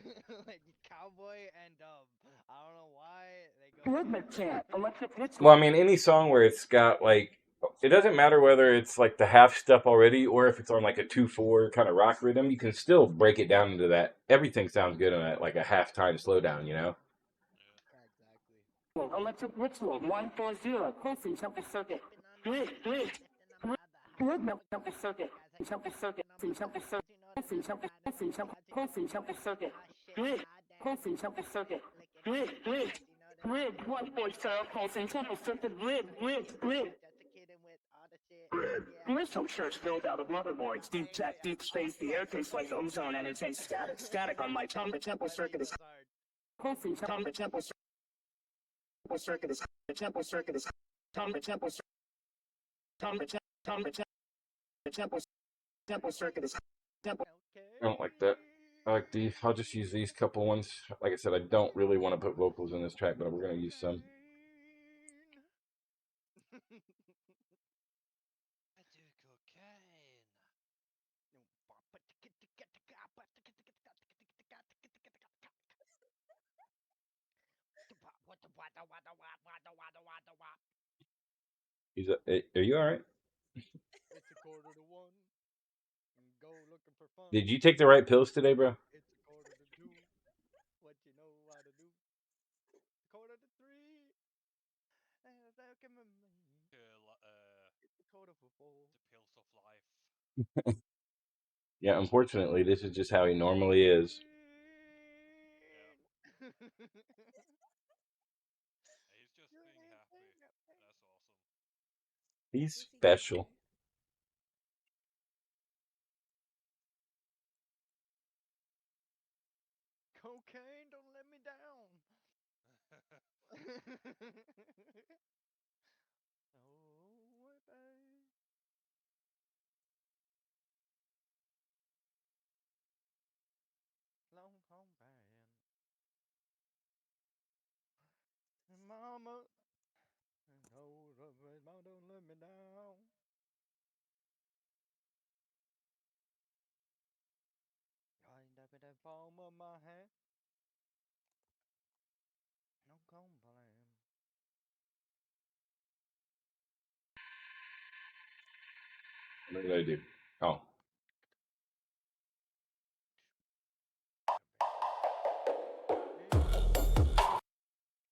G: Like cowboy and I don't know why they go.
K: Rhythmic chant, electric ritual.
A: Well, I mean, any song where it's got like, it doesn't matter whether it's like the half step already or if it's on like a 2/4 kind of rock rhythm, you can still break it down into that. Everything sounds good on that, like a half-time slowdown, you know?
K: Electric ritual 140, pulsing temple circuit. Grid. Rhythmic temple circuit. Temple circuit. Temple circuit. Pulsing temple circuit. Grid. Pulsing temple circuit. Grid. 140, pulsing temple circuit. Grid. We're so sure it's built out of motherboards. Deep tech, deep space, the air tastes like ozone, and it tastes static. Static on my tongue. The temple circuit is. Hopefully, tongue. The temple circuit is. The temple circuit is. Tongue. The temple. Tongue. The tongue. The temple circuit is. Temple.
A: I don't like that. I like these. I'll just use these couple ones. Like I said, I don't really want to put vocals in this track, but we're going to use some.
H: I do cocaine.
A: Are you all right?
G: It's a quarter to one. Go looking for fun.
A: Did you take the right pills today, bro?
G: It's a quarter to two. What you know how to do? Quarter to three. It's a quarter for four.
H: The pills of life.
A: Yeah, unfortunately, this is just how he normally is.
H: Yeah. He's just being happy. That's awesome.
A: He's special.
G: Cocaine, don't let me down. Oh, baby. Long home van. Mama, no, mama, don't let me down. I ain't up in the palm of my hand. No complain.
A: What did I do? Oh.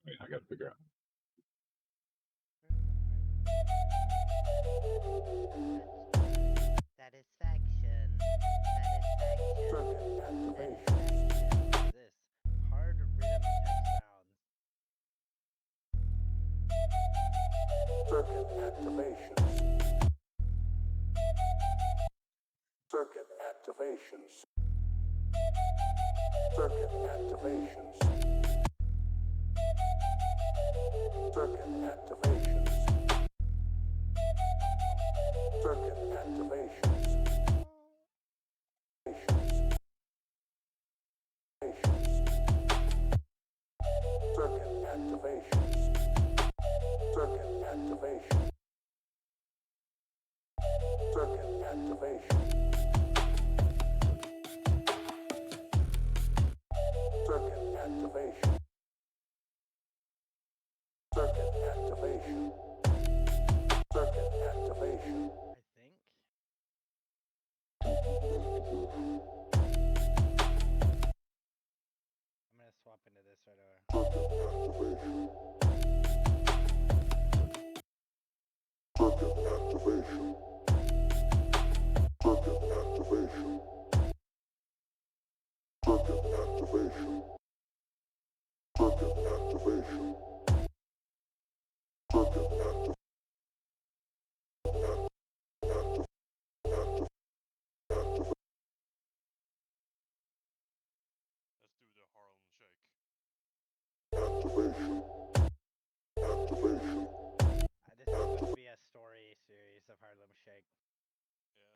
A: Wait, I got to figure out.
G: Satisfaction. This hard rhythm tech sounds.
J: Circuit activations. Circuit activations. Circuit activations. Circuit activations. Circuit activations. Circuit activations. Circuit activation. Circuit activation. Circuit activation. Circuit activation. Circuit activation.
G: I think. I'm gonna swap into this right away.
J: Circuit activation. Circuit activation. Circuit activation. Circuit activation. Circuit activation. Circuit activation.
H: Let's do the Harlem Shake.
J: Activation. Activation.
G: This is supposed to be a story series of Harlem Shake.
H: Yeah.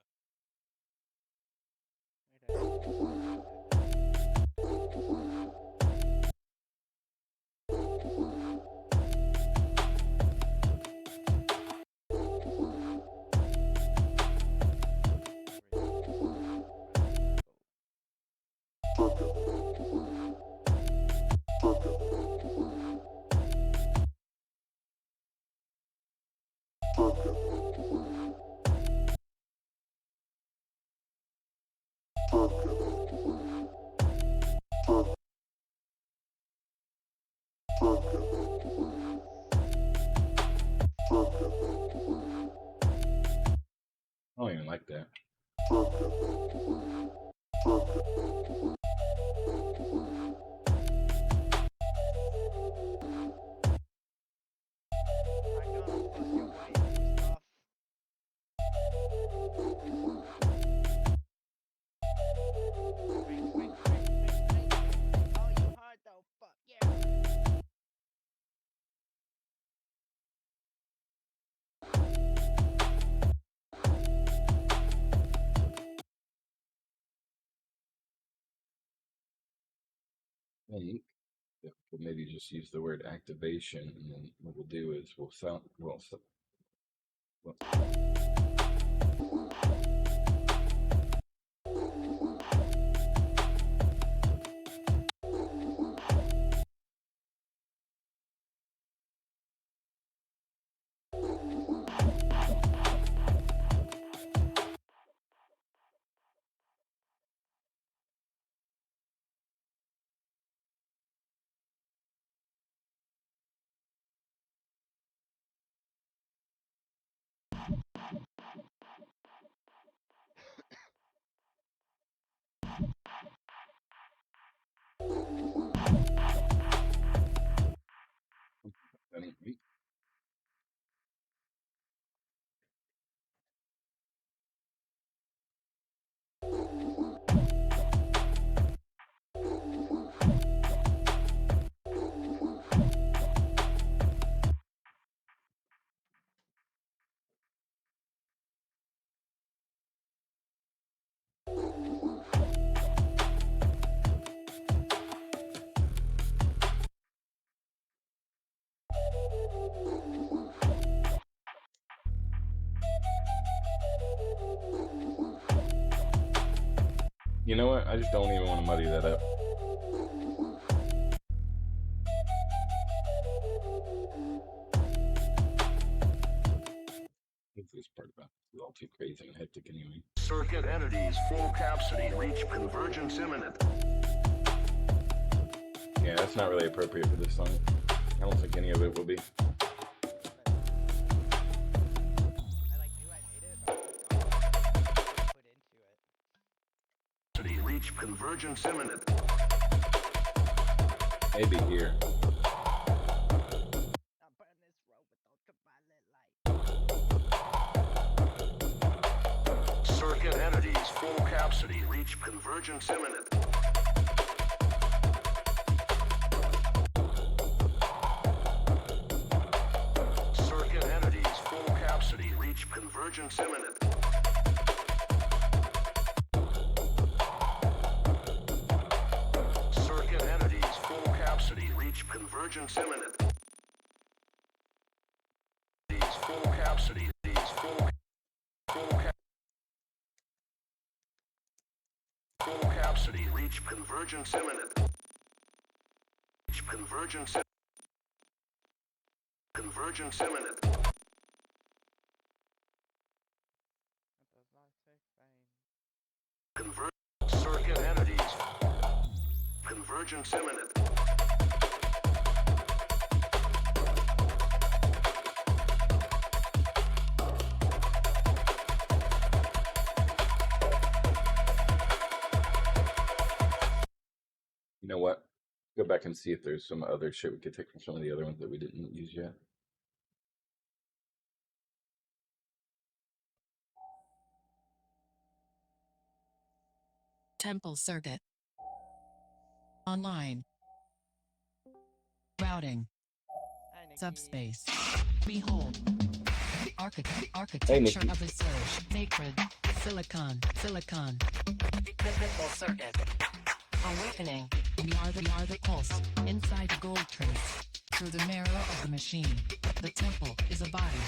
A: I don't even like that. think that we'll maybe just use the word activation, and then what we'll do is we'll sound well. You know what? I just don't even want to muddy that up. This part about it's all too crazy and hectic anyway.
L: Circuit entities full capacity reach convergence imminent.
A: Yeah, that's not really appropriate for this song. I don't think any of it will be.
L: Reach convergence imminent.
A: Maybe here.
L: Circuit entities full capacity reach convergence imminent. Circuit entities full capacity reach convergence imminent. Circuit entities full capacity reach convergence imminent. These full capacity, these full capacity reach convergence imminent. Reach convergence imminent. Circuit entities. Convergence imminent.
A: You know what? Go back and see if there's some other shit we could take from some of the other ones that we didn't use yet.
M: Temple circuit. Online. Routing. Subspace. Behold. Architecture of the surge. Sacred. Silicon. The temple circuit. Awakening. We are the pulse. Inside the gold trace. Through the marrow of the machine. The temple is a body.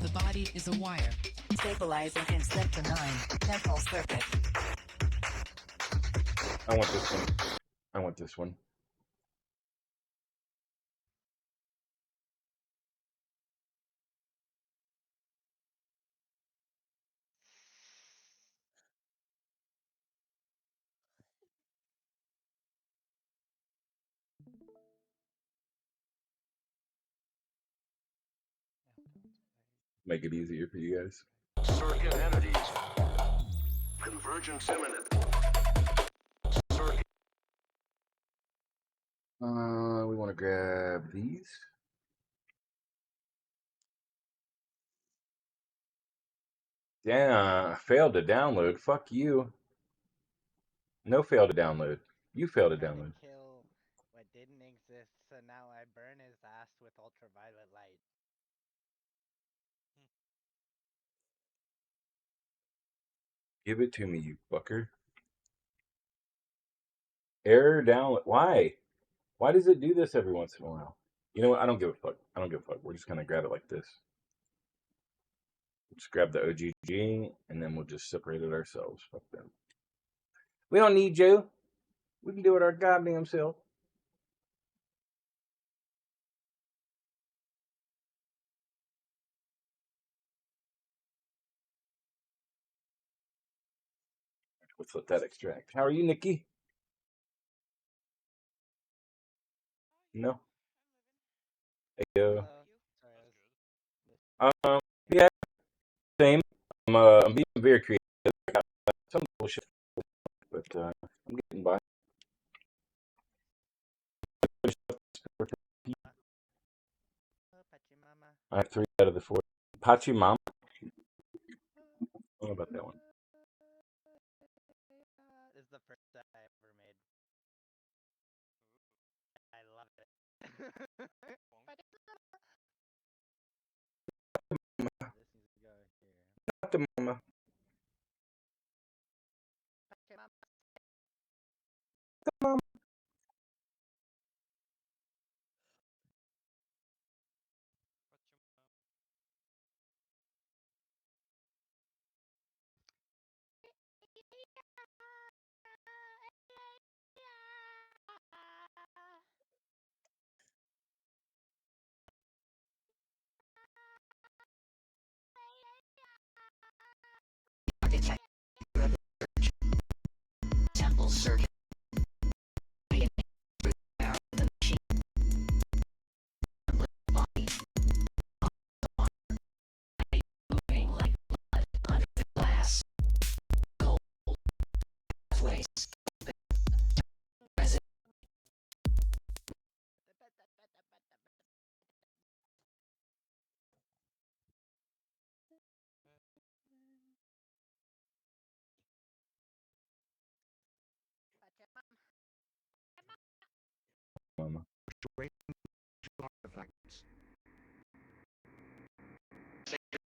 M: The body is a wire. Stabilizing in sector 9. Temple circuit.
A: I want this one. I want this one. Make it easier for you guys.
L: Circuit entities. Convergence imminent. Circuit.
A: We want to grab these. Yeah, failed to download. Fuck you. No fail to download. You failed to download.
G: Kill what didn't exist, so now I burn his ass with ultraviolet light.
A: Give it to me, you fucker. Error download. Why? Why does it do this every once in a while? You know what? I don't give a fuck. I don't give a fuck. We're just gonna grab it like this. Just grab the OGG, and then we'll just separate it ourselves. Fuck them. We don't need you. We can do it our goddamn self. Let's let that extract. How are you, Nikki? No. Hey, yeah, same. I'm being very creative. I got some bullshit, but I'm getting by. I have 3 out of the 4. Pachimama. I don't know about that one.
G: This is the first that I ever made. I love it. This needs to go here.
A: Pachimama. Mama.
M: Temple circuit.
A: Mama.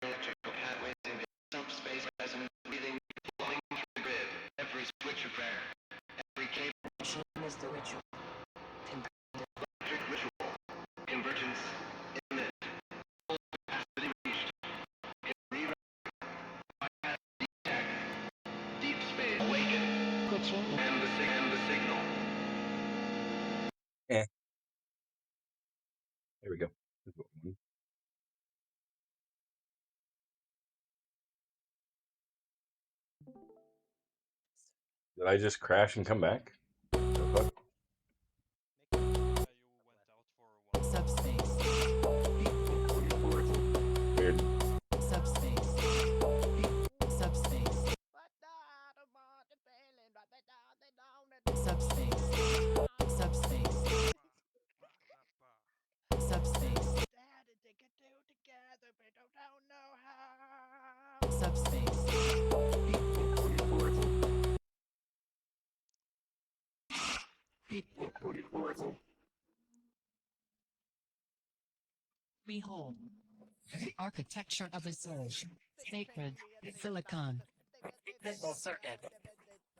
B: Electrical pathways into subspace resonance breathing flowing through the grid. Every switch of air, every cable.
M: Is the ritual.
B: Electric ritual. Convergence imminent. Full capacity reached. Re- detect. Deep space awaken. And the signal.
A: There we go. Did I just crash and come back?
M: Subspace.
A: Weird.
M: Subspace. Subspace. Subspace. Subspace. Subspace. Subspace. Behold, the architecture of a soul. Sacred silicon. Temple circuit.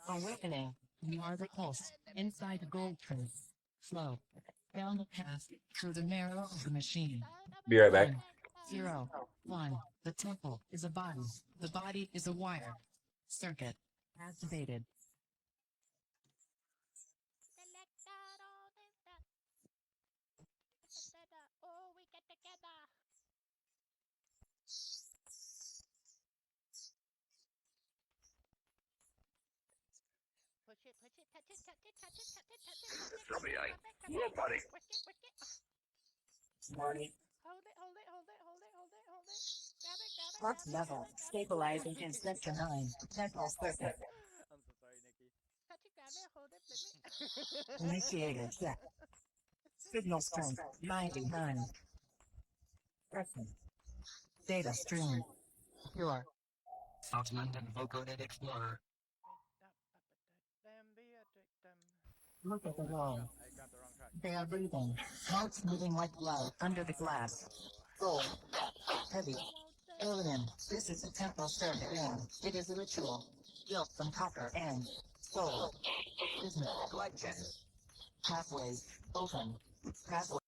M: Awakening. You are the pulse inside the gold trace. Flow down the path through the marrow of the machine.
A: Be right back.
M: 1, 0, 1. The temple is a body. The body is a wire. Circuit activated.
L: Nobody.
M: Flux level stabilizing in sector 9. Temple circuit.
G: I'm so sorry, Nikki.
M: Initiated check. Signal strength 99. Pressing. Data stream. Pure. Augmented vocoded explorer. Look at the wall.
G: I got the wrong track.
M: They are breathing. Hearts moving like blood under the glass. Gold. Heavy. Alien. This is a temple circuit. It is a ritual. Built from copper and soul. Business.
L: Glycan.
M: Pathways open. Pathway.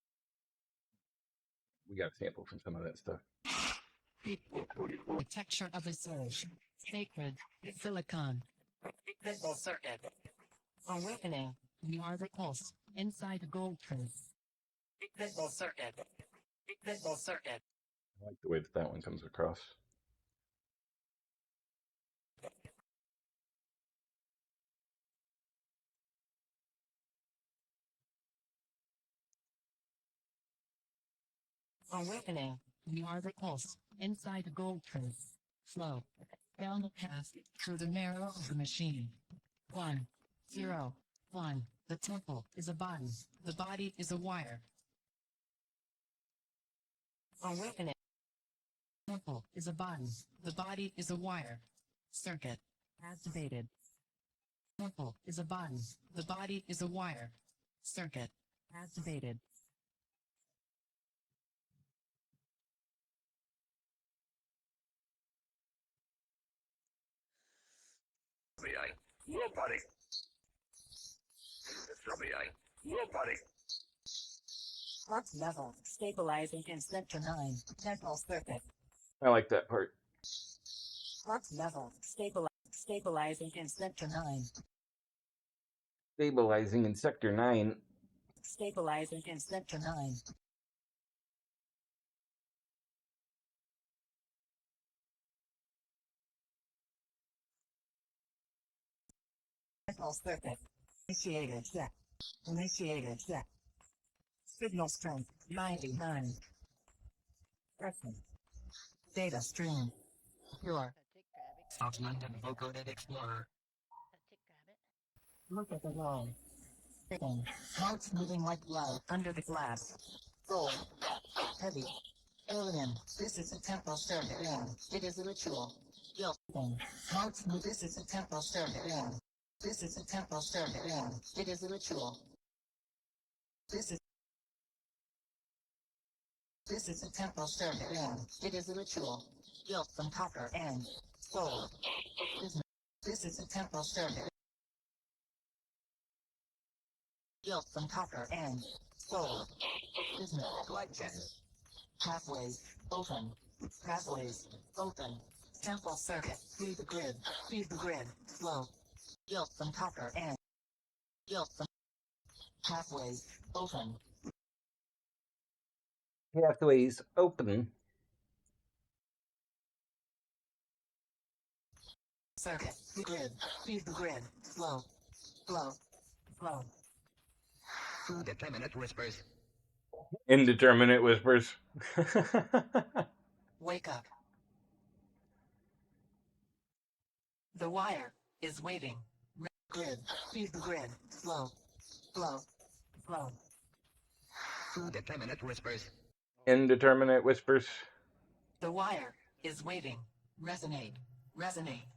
A: We got a sample from some of that stuff.
M: The texture of a surge. Sacred. Silicon. Visual circuit. Awakening. You are the pulse. Inside a gold trace. Visual circuit. Visual circuit.
A: I like the way that one comes across.
M: Awakening. You are the pulse. Inside a gold trace. Flow. Down the path. Through the marrow of the machine. 1. 0. 1. The temple is a body. The body is a wire. Awakening. Temple is a body. The body is a wire. Circuit. Activated. Temple is a body. The body is a wire. Circuit. Activated.
L: Nobody. Nobody. Nobody.
M: Flux level. Stabilizing in sector 9. Temple circuit.
A: I like that part.
M: Flux level. Stabilizing in sector 9.
A: Stabilizing in sector 9.
M: Stabilizing in sector 9. Temple circuit. Initiated check. Initiated check. Signal strength 99. Pressing. Data stream. Pure. Augmented Vocoder Explorer. Look at the wall. Thing. Hearts moving like blood under the glass. Gold. Heavy. Alien. This is a temple circuit. It is a ritual. Guilt. Thing. Hearts move. This is a temple circuit. This is a temple circuit. It is a ritual. This is a temple circuit. It is a ritual. Guilt from copper and soul. This is a temple circuit. Guilt from copper and soul. Business. Glycogen. Pathways open. Pathways open. Temple circuit. Feed the grid. Feed the grid. Flow. Guilt from copper and guilt from pathways open.
A: Pathways open.
M: Circuit. Feed the grid. Feed the grid. Flow. Flow. Flow.
L: Indeterminate whispers.
A: Indeterminate whispers.
M: Wake up. The wire is waiting. Grid. Feed the grid. Flow. Flow. Flow.
L: Indeterminate whispers.
A: Indeterminate whispers.
M: The wire is waiting. Resonate. Resonate.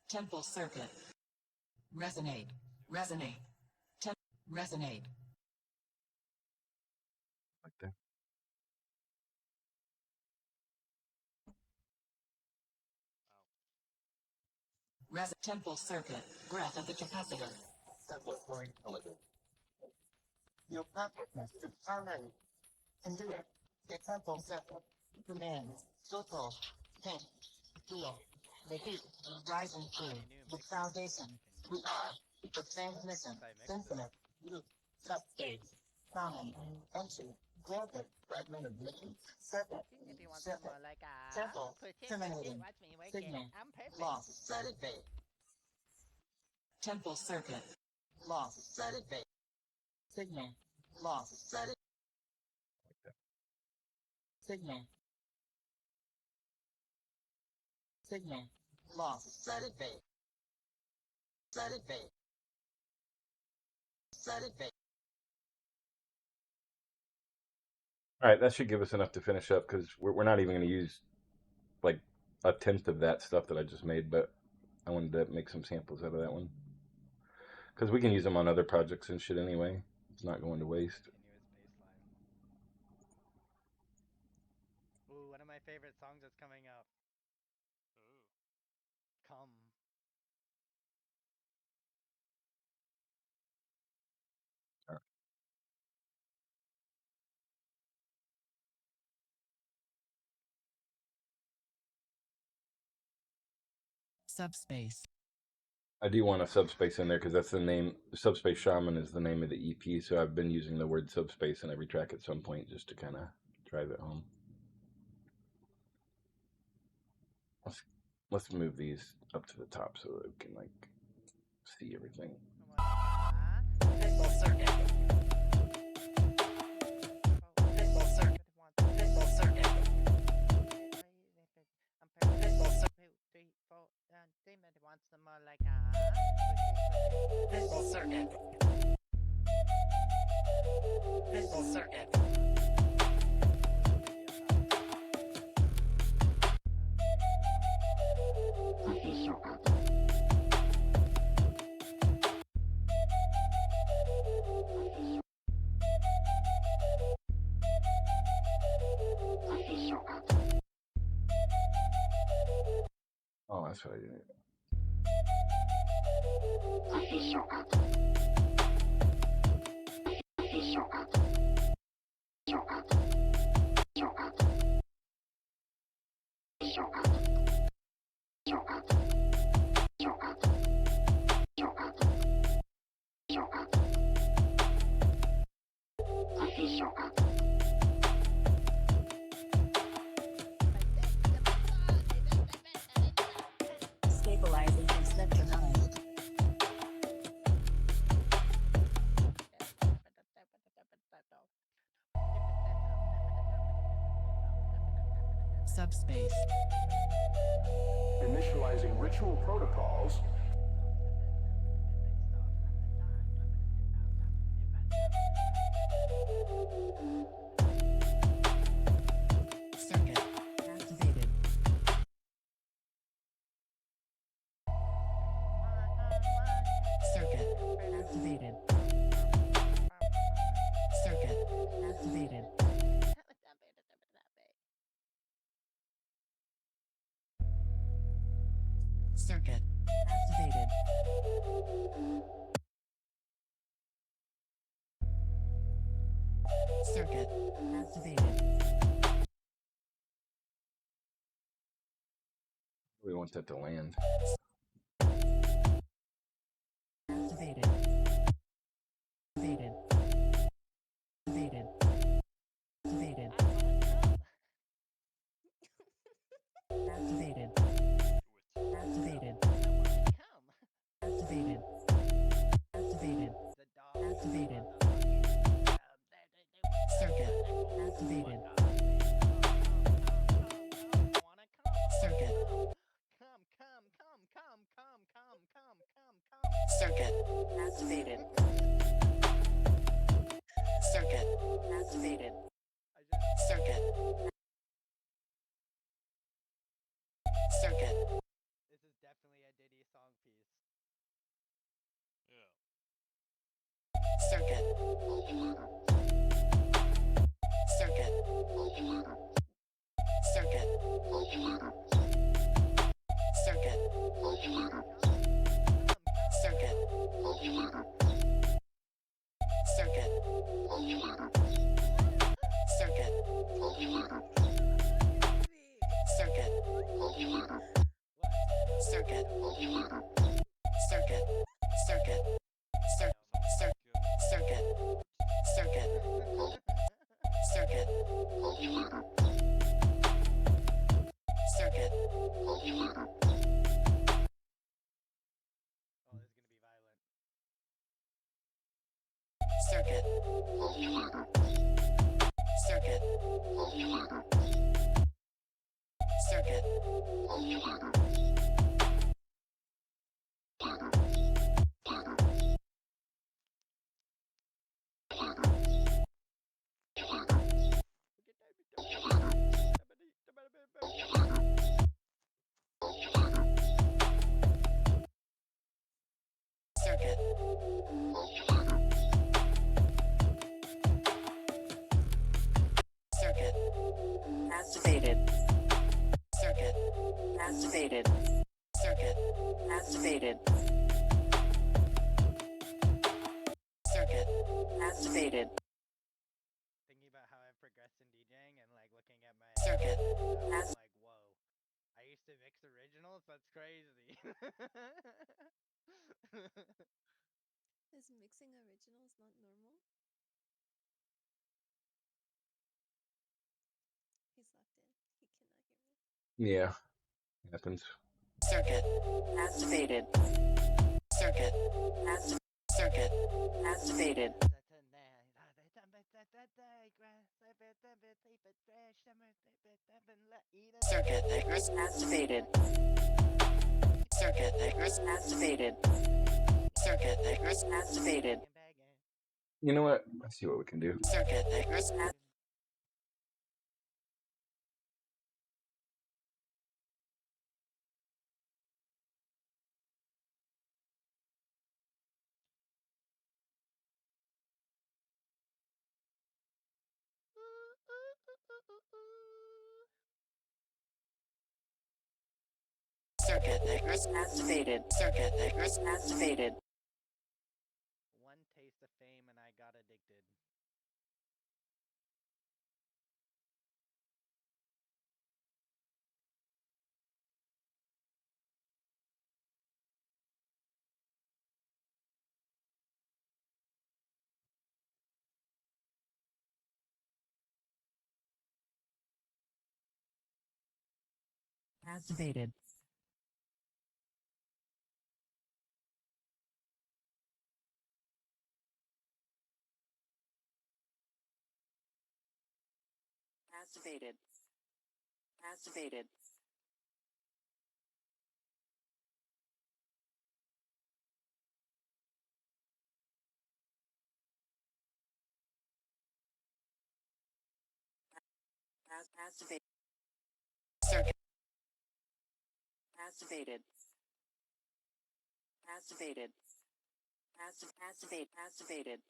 M: Temple circuit. Resonate. Resonate. Resonate.
A: Like that.
M: Temple circuit. Breath of the capacitor. Your consciousness is harmony. And do it. The temple circuit. Commands. Total. Think. Feel. The heat. Rising through. The foundation. We are. The transmission. Infinite. Loop. Subspace. Shaman. Entry. Granted. Fragmented. Circuit. Circuit. Temple. Terminating. Signal. Lost. Set it bait. Temple circuit. Lost. Set it bait. Signal. Lost. Set it. Signal. Signal. Lost. Set it bait. Set it bait. Set it bait.
A: All right, that should give us enough to finish up because we're not even going to use like a tenth of that stuff that I just made, but I wanted to make some samples out of that one because we can use them on other projects and shit anyway. It's not going to waste.
G: Ooh, one of my favorite songs that's coming up. Come.
M: Subspace.
A: I do want a subspace in there because that's the name. Subspace Shaman is the name of the EP, so I've been using the word subspace in every track at some point just to kind of drive it home. Let's move these up to the top so that we can like see everything.
M: Pinball circuit. Pinball circuit. Pinball circuit. Pinball circuit. Pinball circuit. Pinball circuit.
A: Oh, that's what I did.
M: Stabilizing and synchronized. Subspace.
J: Initializing ritual protocols.
M: Circuit activated. Circuit activated. Circuit activated. Circuit activated. Circuit activated.
A: We want that to land.
M: Activated. Activated. Activated. Activated. Activated. Activated. Activated. Activated. Activated. Circuit activated. Circuit. Circuit activated. Circuit activated. Circuit. Circuit.
G: This is definitely a Diddy song piece.
H: Yeah.
M: Circuit. Circuit. Circuit. Circuit. Circuit. Circuit. Circuit. Circuit. Circuit. Circuit. Circuit. Circuit. Circuit. Circuit. Circuit.
G: Oh, this is gonna be violent.
M: Circuit. Circuit. Circuit. Circuit. Circuit. Activated. Circuit. Activated. Circuit. Activated. Circuit. Activated.
G: Thinking about how I've progressed in DJing and like looking at my
M: Circuit.
G: I'm like, whoa. I used to mix originals? That's crazy.
I: Is mixing originals not normal? He's locked in. He cannot hear me.
A: Yeah, happens.
K: Circuit activated. Circuit activated. Circuit activated. Circuit activated. Circuit activated. Circuit activated.
A: You know what? Let's see what we can do.
K: Circuit activated. Circuit activated. Circuit activated.
G: One taste of fame and I got addicted.
K: Activated. Activated. Activated. Activated. Circuit activated. Activated. Activated.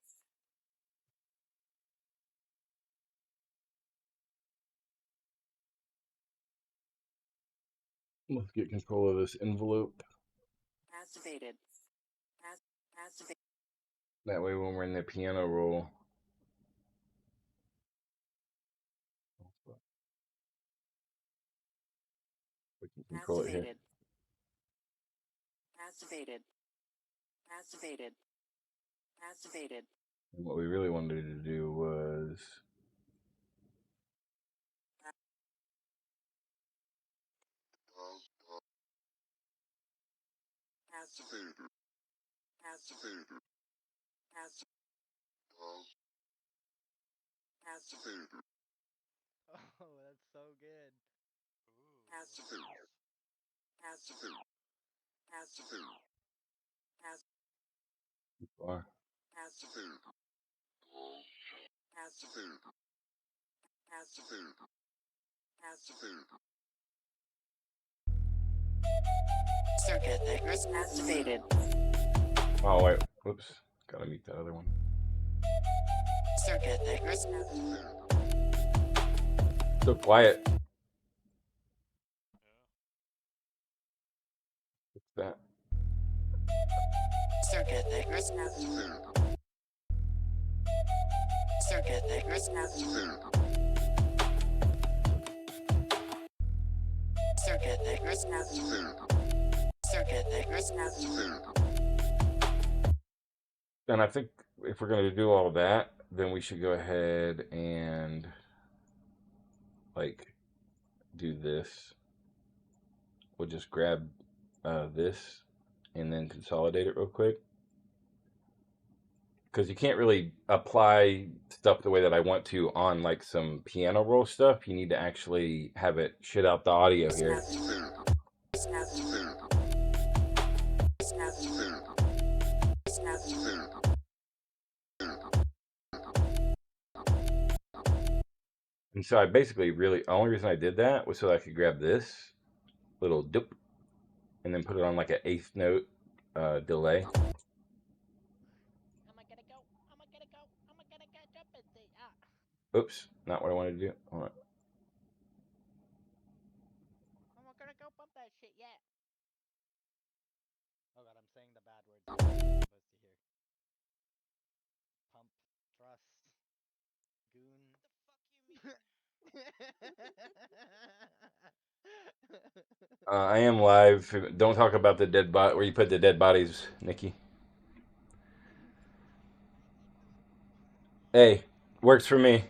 A: Let's get control of this envelope.
K: Activated. Activated.
A: That way, when we're in the piano roll, we can control it here.
K: Activated. Activated. Activated.
A: And what we really wanted to do was
K: Activated. Activated. Activated.
G: Oh, that's so good.
K: Activated. Activated. Activated.
A: far.
K: Activated. Activated. Activated. Activated. Circuit activated.
A: Oh wait, whoops, gotta mute that other one.
K: Circuit activated.
A: So quiet. What's that?
K: Circuit activated. Circuit activated. Circuit activated. Circuit activated.
A: And I think if we're going to do all that, then we should go ahead and like do this. We'll just grab this and then consolidate it real quick. Because you can't really apply stuff the way that I want to on like some piano roll stuff. You need to actually have it shit out the audio here. And so I basically the only reason I did that was so I could grab this little dip and then put it on like an eighth note delay. Oops, not what I wanted to do. Hold on.
G: I'm gonna go bump that shit, yeah. Oh god, I'm saying the bad word. I'm supposed to hear. Pump, thrust, goon.
I: What the fuck you mean?
A: I am live. Don't talk about the dead body where you put the dead bodies, Nikki. Hey, works for me.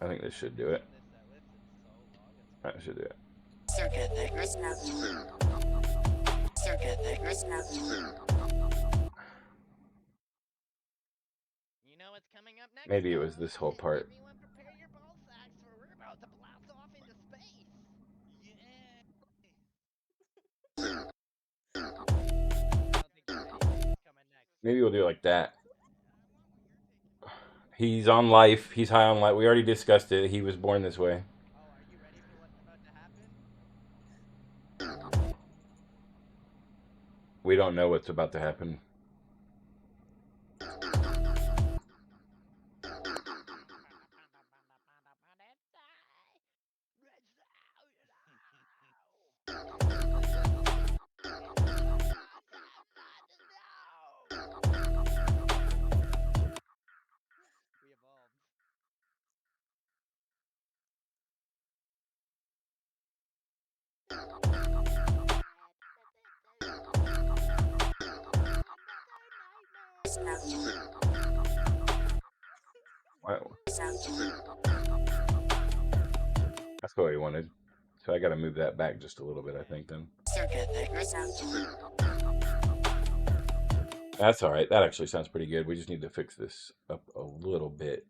A: I think this should do it. That should do it.
M: Circuit breakers now. Circuit breakers now.
G: You know what's coming up next?
A: Maybe it was this whole part.
G: Everyone prepare your ball sacks for we're about to blast off into space.
A: Maybe we'll do it like that. He's on life. He's high on life. We already discussed it. He was born this way.
G: Oh, are you ready for what's about to happen?
A: We don't know what's about to happen. Wow. That's what we wanted. So I got to move that back just a little bit, I think, then. That's all right. That actually sounds pretty good. We just need to fix this up a little bit.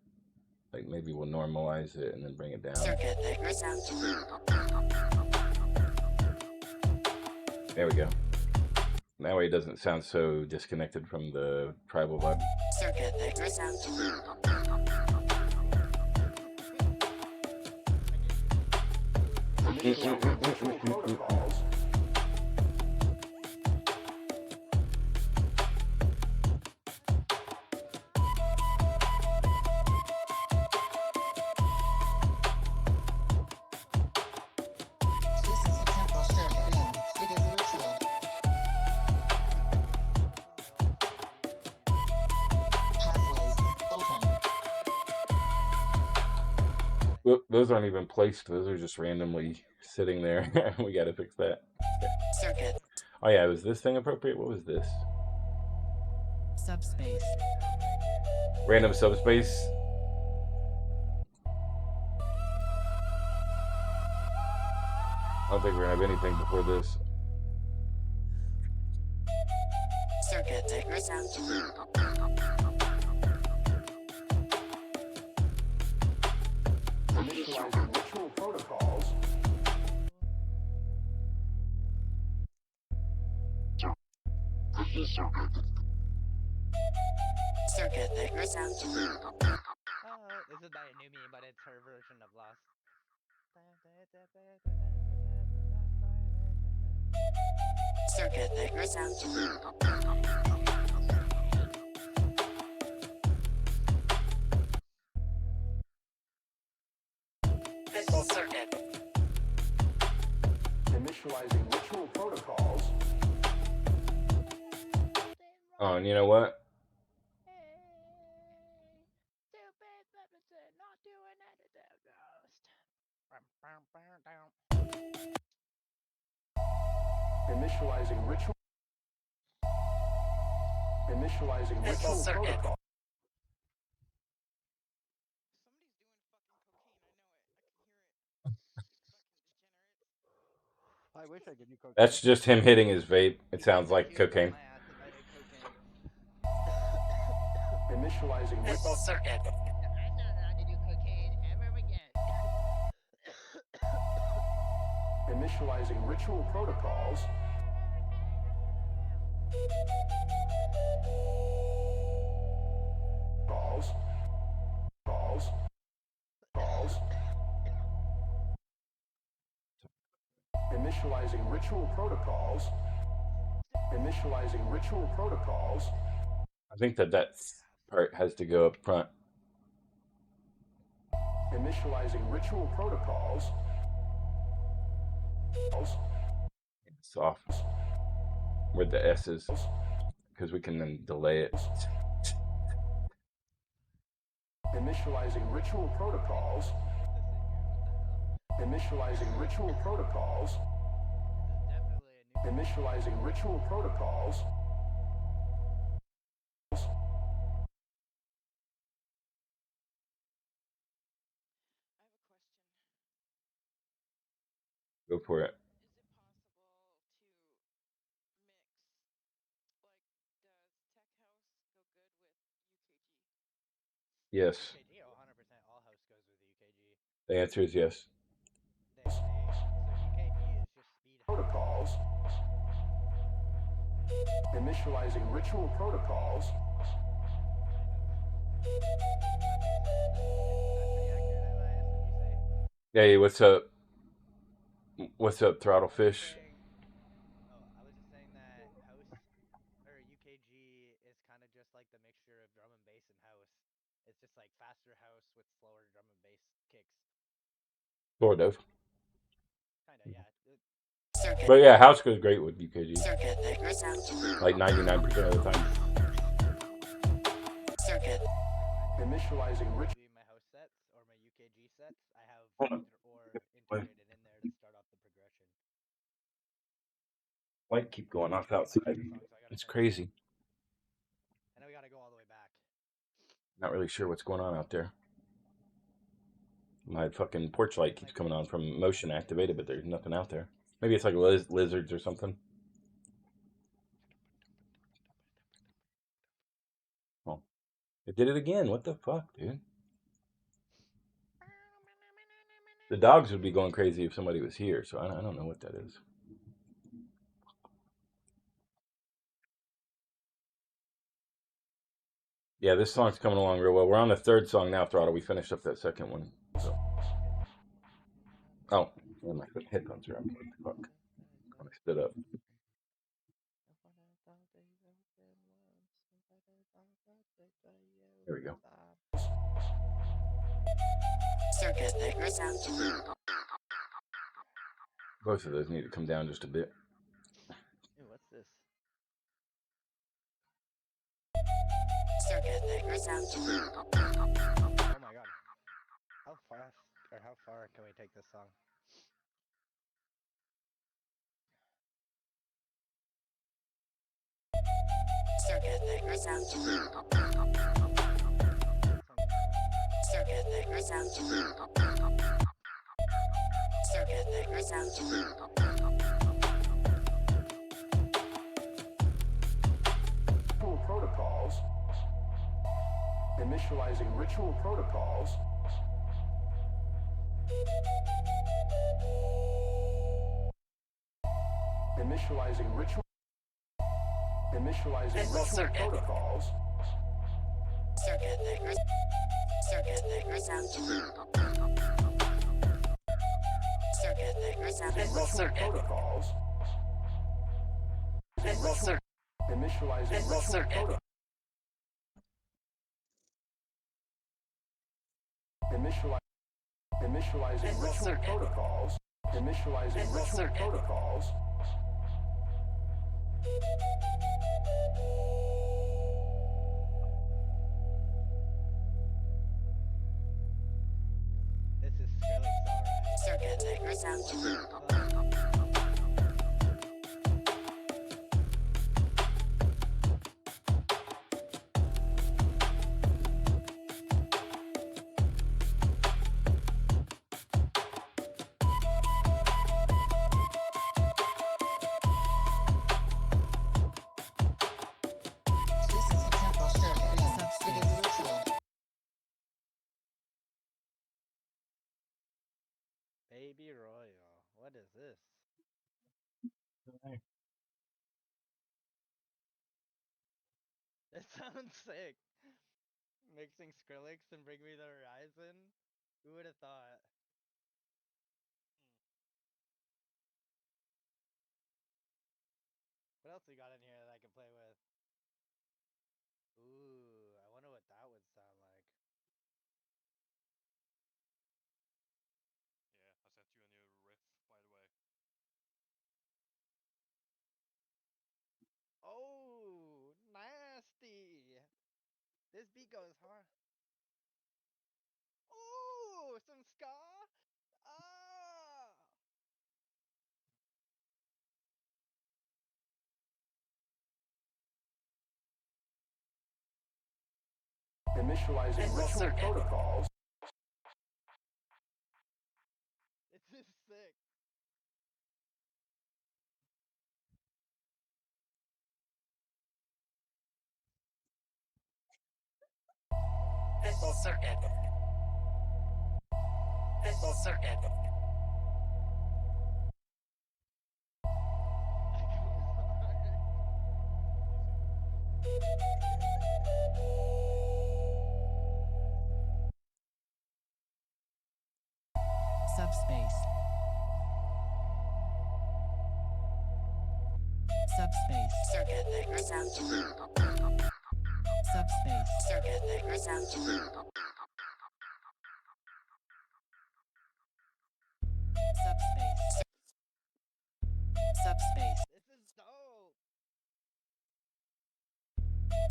A: Like maybe we'll normalize it and then bring it down. There we go. That way it doesn't sound so disconnected from the tribal vibe. Those aren't even placed. Those are just randomly sitting there. We got to fix that. Okay. Oh yeah, was this thing appropriate? What was this?
M: Subspace.
A: Random subspace. I don't think we're gonna have anything before this.
M: Circuit breakers out.
J: Initializing ritual protocols.
M: Circuit breakers out.
G: This is by a new meme, but it's her version of Lost.
M: Circuit breakers out. Visual circuit.
J: Initializing ritual protocols.
A: Oh, and you know what?
J: Initializing ritual. Initializing ritual protocol.
G: I wish I could do cocaine.
A: That's just him hitting his vape. It sounds like cocaine.
J: Initializing
M: Visual circuit.
G: I'm not allowed to do cocaine ever again.
J: Initializing ritual protocols. Calls. Initializing ritual protocols. Initializing ritual protocols.
A: I think that part has to go up front.
J: Initializing ritual protocols.
A: Soft. With the S's. Because we can then delay it.
J: Initializing ritual protocols. Initializing ritual protocols. Initializing ritual protocols.
A: Go for it. Yes.
G: UKG, oh, 100% all house goes with UKG.
A: The answer is yes.
G: So UKG is just speed
J: protocols. Initializing ritual protocols.
A: Hey, what's up? What's up, Throttlefish?
G: I was just saying that house or UKG is kind of just like the mixture of drum and bass and house. It's just like faster house with slower drum and bass kicks.
A: Sort of.
G: Kinda, yeah.
A: But yeah, house goes great with UKG. Like 99% of the time.
J: Initializing ritual.
G: My house sets or my UKG sets, I have either or integrated in there to start off the progression.
A: Light keep going off outside. It's crazy.
G: And then we gotta go all the way back.
A: Not really sure what's going on out there. My fucking porch light keeps coming on from motion activated, but there's nothing out there. Maybe it's like lizards or something. Oh, it did it again. What the fuck, dude? The dogs would be going crazy if somebody was here, so I don't know what that is. Yeah, this song's coming along real well. We're on the third song now, Throttle. We finished up that second one. So. Oh, yeah, my headphones are up. What the fuck? I stood up. There we go. Both of those need to come down just a bit.
G: Ew, what's this? Oh my god. How fast or how far can we take this song?
J: Protocols. Initializing ritual protocols. Initializing ritual. Initializing ritual protocols. Protocols. Initializing ritual protocols. Initializing ritual protocols. Initializing ritual protocols.
G: This is Skrillex, alright. Baby Royal. What is this? It sounds sick. Mixing Skrillex and Bring Me the Horizon. Who would have thought? What else we got in here that I can play with? Ooh, I wonder what that would sound like.
H: Yeah, I sent you a new riff, by the way.
G: Oh, nasty! This beat goes hard.
L: Initializing ritual protocols.
G: It's just sick.
M: Visual circuit. Visual circuit. Subspace. Subspace. Circuit maker sound. Subspace. Circuit maker sound. Subspace. Subspace.
G: This is dope.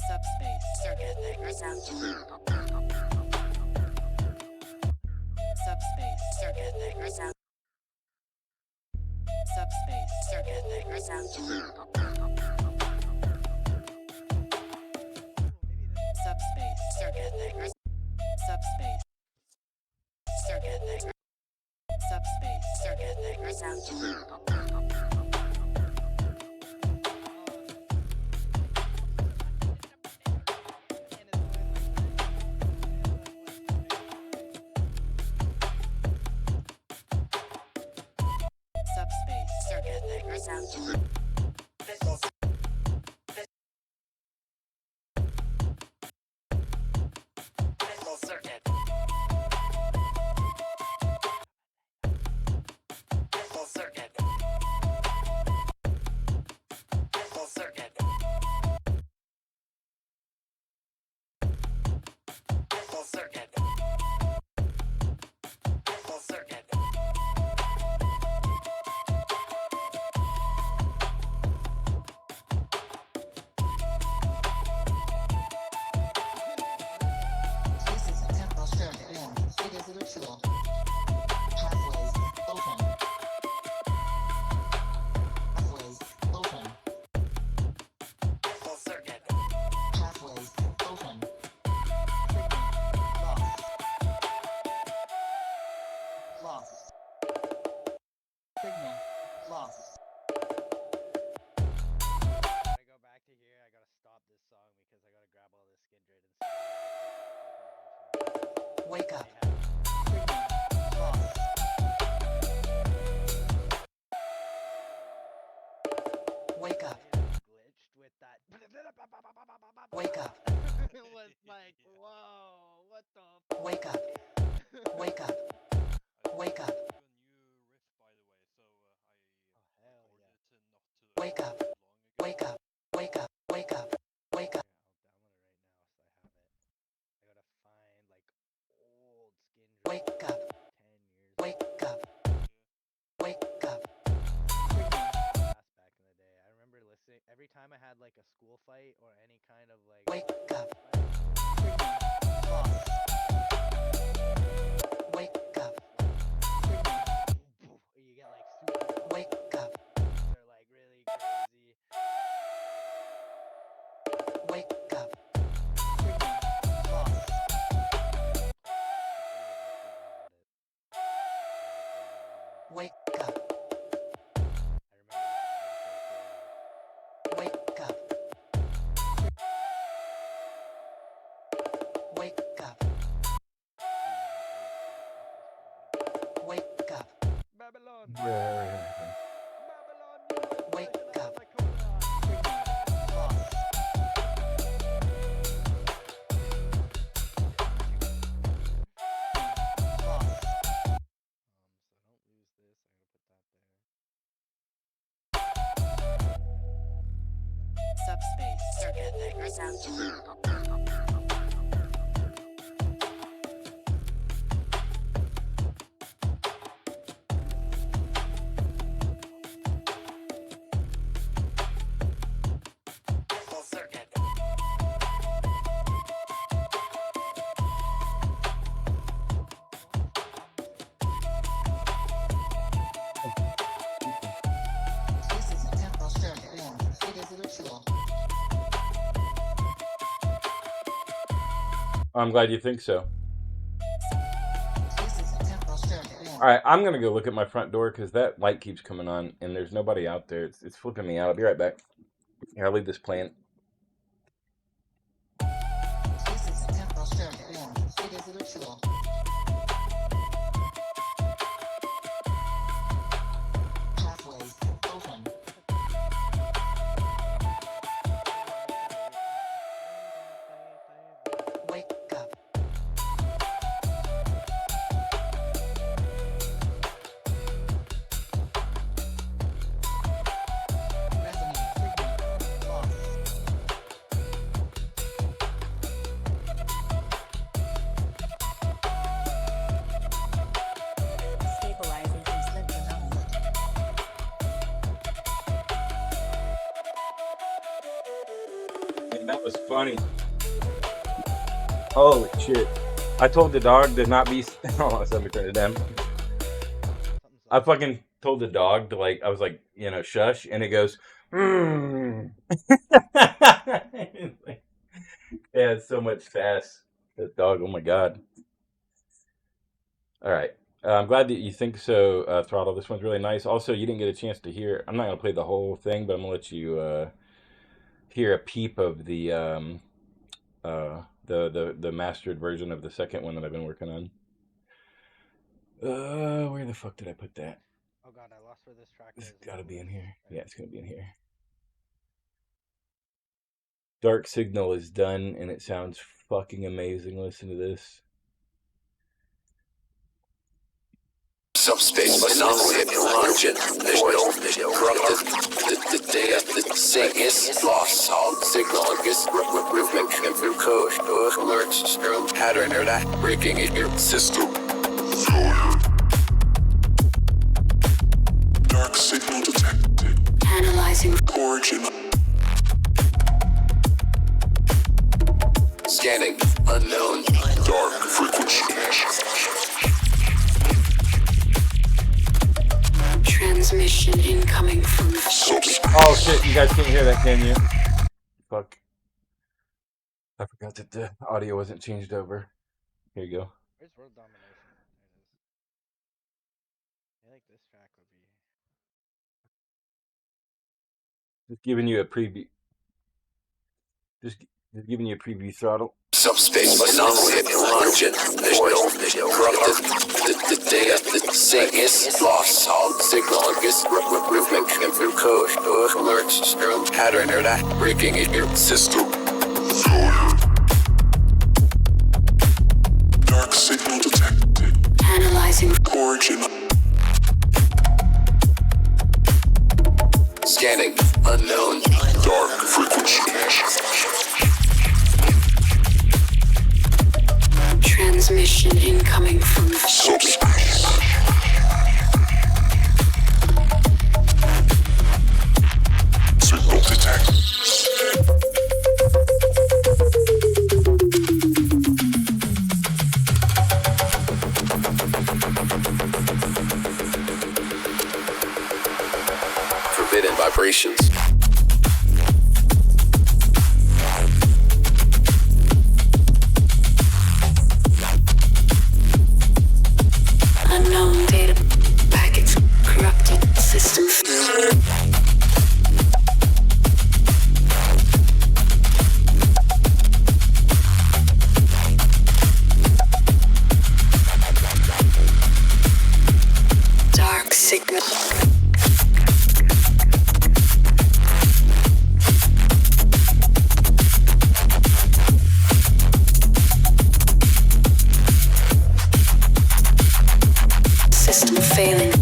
M: Subspace. Circuit maker sound. Subspace. Circuit maker sound. Subspace. Circuit maker sound. Subspace. Circuit maker. Subspace. Circuit maker. Subspace. Circuit maker sound. Subspace. Circuit maker sound. Visual. Visual circuit. Visual circuit. Visual circuit. Visual circuit. Visual circuit. This is a temporal circuit. It is a ritual. Pathways open. Pathways open. Visual circuit. Pathways open. Lost. Lost. Signal lost.
G: I go back to here. I gotta stop this song because I gotta grab all this Skindred and
M: Wake up. Wake up.
G: glitched with that.
M: Wake up.
G: It was like, whoa, what the?
M: Wake up. Wake up. Wake up.
H: A new riff, by the way, so I recorded it not too
M: Wake up.
H: long ago.
M: Wake up. Wake up. Wake up. Wake up.
G: I'll download it right now so I have it. I gotta find like old Skindred.
M: Wake up.
G: 10 years.
M: Wake up. Wake up.
G: Back in the day, I remember listening every time I had like a school fight or any kind of like.
M: Wake up. Wake up.
G: You get like super.
M: Wake up.
G: They're like really crazy.
M: Wake up. Wake up.
G: I remember.
M: Wake up. Wake up. Wake up.
G: Babylon.
E: Babylon.
M: Wake up.
G: So don't lose this. I'm gonna put that there.
M: Subspace. Circuit maker sound. Visual circuit. This is a temporal circuit. It is a ritual.
A: I'm glad you think so. All right, I'm gonna go look at my front door because that light keeps coming on and there's nobody out there. It's flipping me out. I'll be right back. Here, I'll leave this playing. That was funny. Holy shit. I told the dog to not be... Oh, let me turn it down. I fucking told the dog to, like, I was like, you know, shush, and it goes, Yeah, it's so much sass. This dog, oh my god. All right. I'm glad that you think so, Throttle. This one's really nice. Also, you didn't get a chance to hear... I'm not going to play the whole thing, but I'm going to let you hear a peep of the mastered version of the second one that I've been working on. Where the fuck did I put that?
G: Oh god, I lost where this track is.
A: It's gotta be in here. Yeah, it's gonna be in here. Dark Signal is done and it sounds fucking amazing. Listen to this.
B: Subspace anomaly origin. Corrupted. The data. The Annias lost. Signal. Rhythmic. Info code. Alerts. Pattern. Breaking your system.
D: Dark signal detected.
C: Analyzing.
D: Origin.
B: Scanning. Unknown.
D: Dark frequency.
C: Transmission incoming from
D: Subspace.
A: Oh shit, you guys can't hear that, can you? Fuck. I forgot that the audio wasn't changed over. Here you go.
G: Where's World Domination? There it is. I like this track would be.
A: Just giving you a preview. Just giving you a preview, Throttle.
B: Subspace anomaly origin. Corrupted. The data. The Annias lost. Signal. Rhythmic. Info code. Alerts. Pattern. Breaking your system.
D: Dark signal detected.
C: analyzing.
D: Origin.
B: Scanning. Unknown.
D: Dark frequency.
C: Transmission incoming from
D: Subspace. Signal detected.
B: Forbidden vibrations.
C: unknown data packets, corrupted systems. Dark signal. System failing.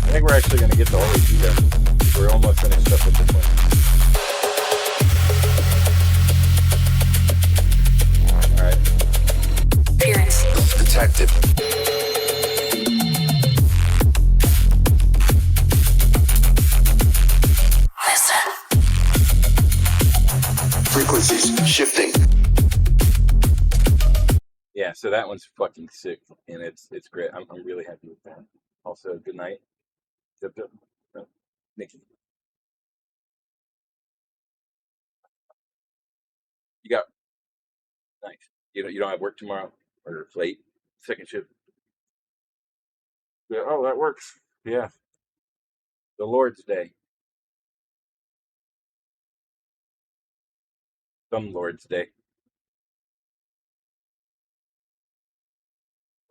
A: I think we're actually going to get the whole EP done. We're almost finished up with this one. Alright.
C: Appearance.
B: Detected.
A: So that one's fucking sick, and it's great. I'm really happy with that. Also, good night, Zip Zip. Nikki. You got nice. You don't have work tomorrow or late second shift. Yeah. Oh, that works. Yeah. The Lord's Day. Some Lord's Day.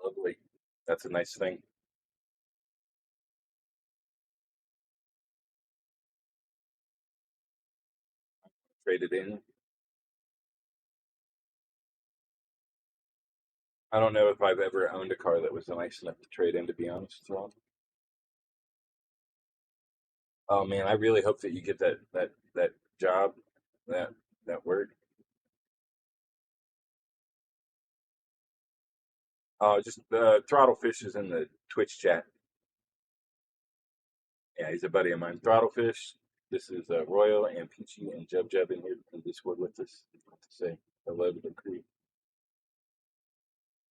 A: Lovely. That's a nice thing. Trade it in. I don't know if I've ever owned a car that was nice enough to trade in, to be honest. So, oh man, I really hope that you get that job, that that work. Just Throttlefish is in the Twitch chat. Yeah, he's a buddy of mine. Throttlefish. This is Royal and Peachy and Jub Jub in here in Discord with us to say hello to the crew.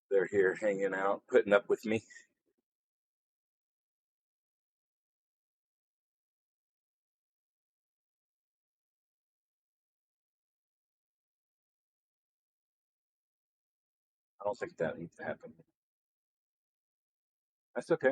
A: They're here hanging out, putting up with me. I don't think that needs to happen. That's okay.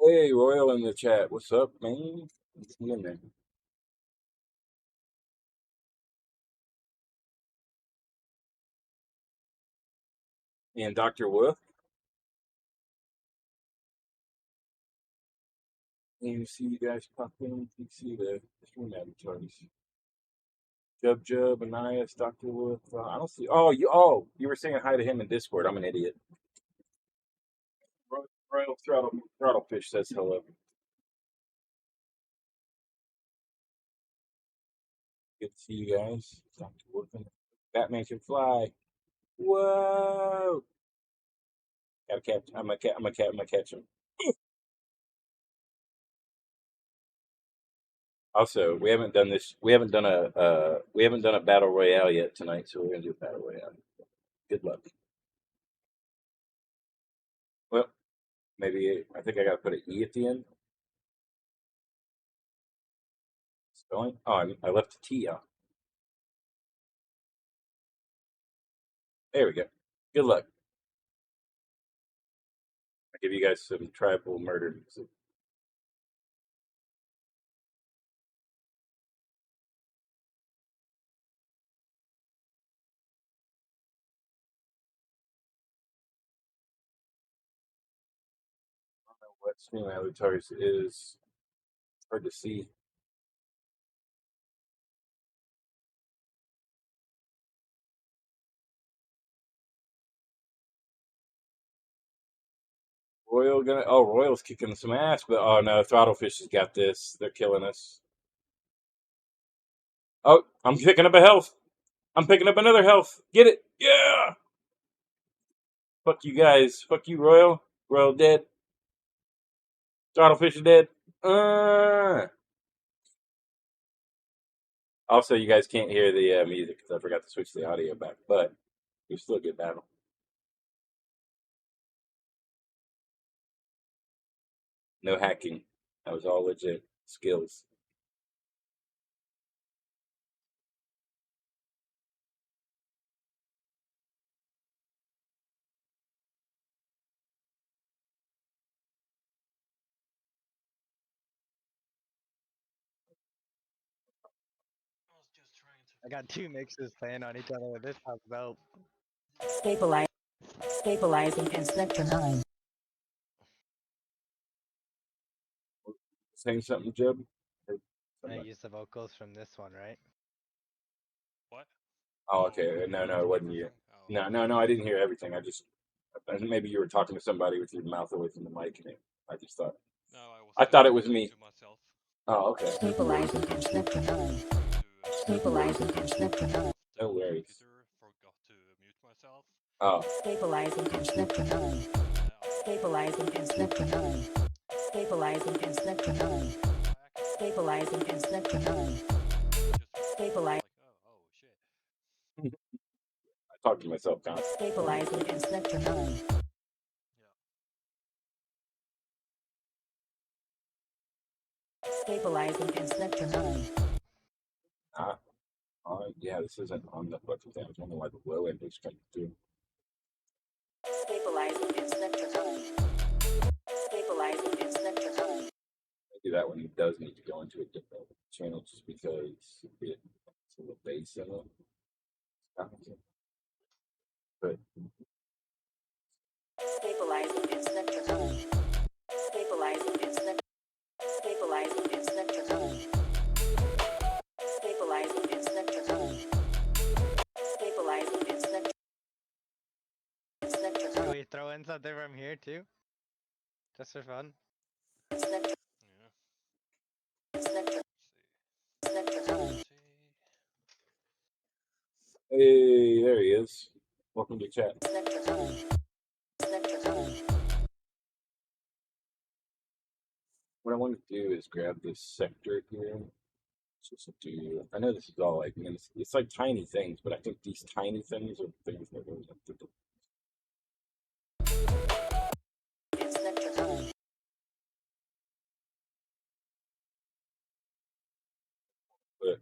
A: Hey, Royal in the chat. What's up, man? What's in there? And Dr. Wolf. You see you guys pop in. You see the stream avatars. Jub, Annias, Dr. Wolf. I don't see. You were saying hi to him in Discord. I'm an idiot. Royal Throttlefish says hello. Good to see you guys. Dr. Wolf. Batman can fly. Whoa! Gotta catch. I'm a cat. I'm gonna catch him. Also, we haven't done this. We haven't done a battle royale yet tonight, so we're gonna do a battle royale. Good luck. Well, maybe I think I gotta put an E at the end. Spelling? Oh, I left a T out. There we go. Good luck. I'll give you guys some tribal murder music. I don't know what stream avatars is. It's hard to see. Royal's kicking some ass, but oh no, Throttlefish has got this. They're killing us. Oh, I'm picking up a health. I'm picking up another health. Get it? Yeah. Fuck you guys. Fuck you, Royal. Royal dead. Throttlefish is dead. Also, you guys can't hear the music because I forgot to switch the audio back, but it was still a good battle. No hacking. That was all legit skills.
G: I got two mixes playing on each other. This has belt.
K: Stabilizing in sector 9.
A: Saying something, Jeb?
G: I used the vocals from this one, right?
H: What?
A: Oh, okay. No, it wasn't you. No, I didn't hear everything. I think maybe you were talking to somebody with your mouth away from the mic, and I just thought.
H: No,
A: I thought it was me.
H: To myself.
A: Oh, okay.
K: Stabilizing in sector 9. Stabilizing in sector 9.
A: No worries.
H: Computer forgot to mute myself.
A: Oh.
K: Stabilizing in sector 9. Stabilizing in sector 9. Stabilizing in sector 9. Stabilizing in sector 9. Stabilizing.
H: Oh shit.
A: I talk to myself constantly.
K: Stabilizing in sector 9. Stabilizing in sector 9.
A: Yeah, this isn't on the fucking thing. It's only like the low end is coming through.
K: Stabilizing in sector 9. Stabilizing in sector 9.
A: Maybe that one does need to go into a different channel just because it's a little bass in it. But
K: Stabilizing in sector 9. Stabilizing in sector. Stabilizing in sector 9. Stabilizing in sector 9. Stabilizing in sector.
G: Can we throw in something from here too? Just for fun?
K: Sector. Sector. Sector 9.
A: hey, there he is. Welcome to chat.
K: Sector 9. Sector 9.
A: What I want to do is grab this sector here. Just to do. I know this is all like it's like tiny things, but I think these tiny things are the things that really have to do.
K: In sector 9.
A: But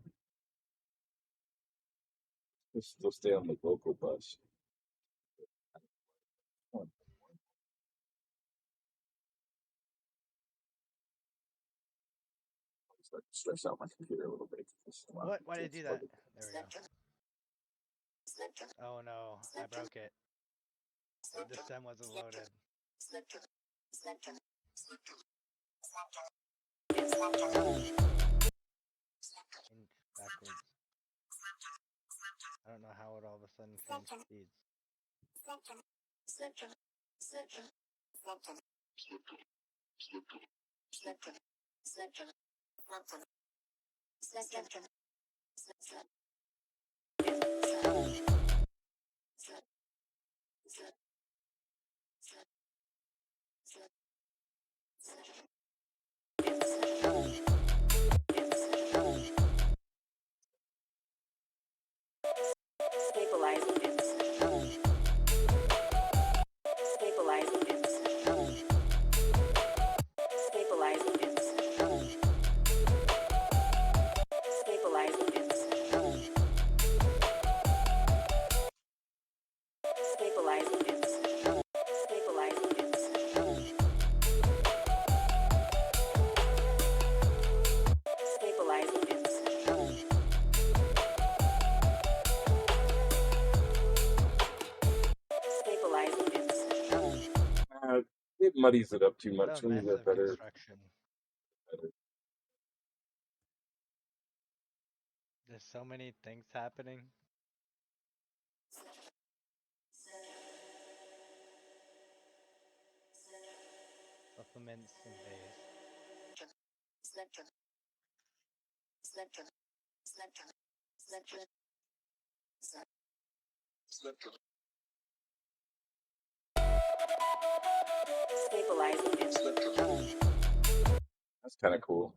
A: let's still stay on the local bus. Start to stress out my computer a little bit.
G: What? Why did you do that? There we go. Oh no, I broke it. The stem wasn't loaded. Backwards. I don't know how it all of a sudden changed speeds.
A: It muddies it up too
G: What
A: much.
G: a
A: We need a
G: massive
A: better.
G: construction. There's so many things happening. Supplements and base.
A: That's kind of cool.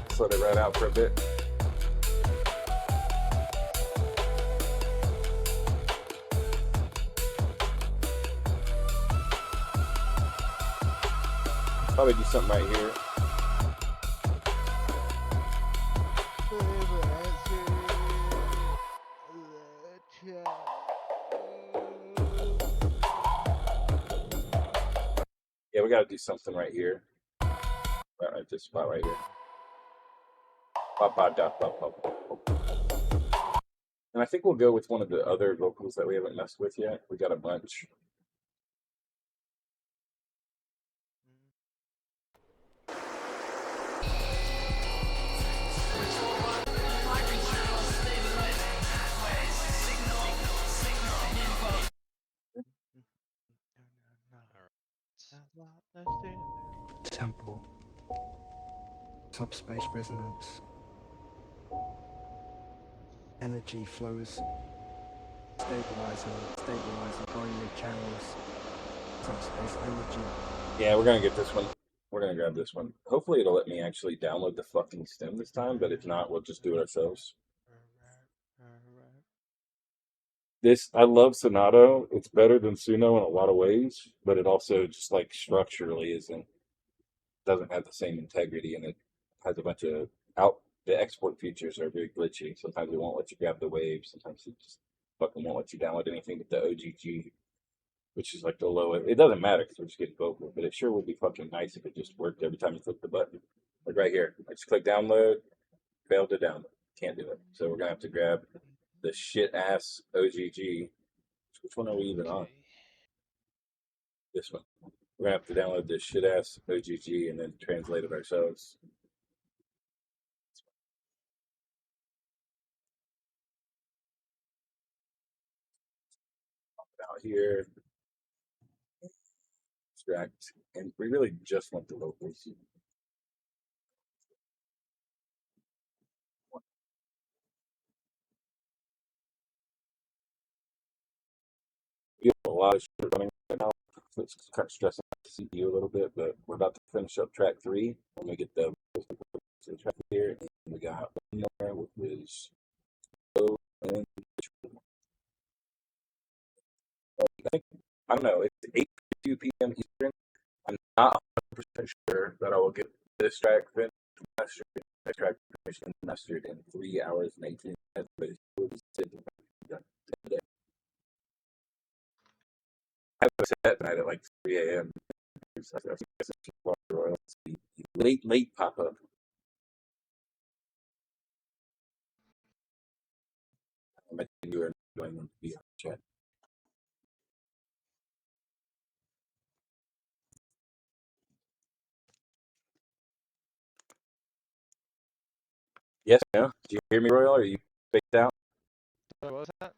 A: Just let it ride out for a bit. Probably do something right here. Yeah, we got to do something right here. Right, this spot right here. And I think we'll go with one of the other vocals that we haven't messed with yet. We got a bunch.
N: Temple. Subspace resonance. Energy flows. Stabilizer, binary channels. Subspace energy.
A: Yeah, we're gonna get this one. We're gonna grab this one. Hopefully it'll let me actually download the fucking stem this time, but if not, we'll just do it ourselves. I love Sonato. It's better than Suno in a lot of ways, but it also just like structurally doesn't have the same integrity, and it has a bunch of the export features are very glitchy. Sometimes it won't let you grab the waves. Sometimes it just fucking won't let you download anything but the OGG, which is like the lowest. It doesn't matter because we're just getting vocal, but it sure would be fucking nice if it just worked every time you click the button. Like right here, I just click download, failed to download, can't do it. So we're gonna have to grab the shit ass OGG. Which one are we even on? This one. We're gonna have to download this shit ass OGG and then translate it ourselves. Out here, extract, and we really just want the vocals. We have a lot of shit running right now, so it's kind of stressing out the CPU a little bit, but we're about to finish up track 3 when we get the track here, and we got one more, which is I don't know, it's 8:02 p.m. Eastern. I'm not 100% sure that I will get This track finished mastered. This track finished and mastered in 3 hours and 18 minutes, but it was done today. I have a set night at like 3 a.m. Late pop up. I think you were going to be on chat. Yes, no. Did you hear me, Royal? Are you faked out?
G: What was that?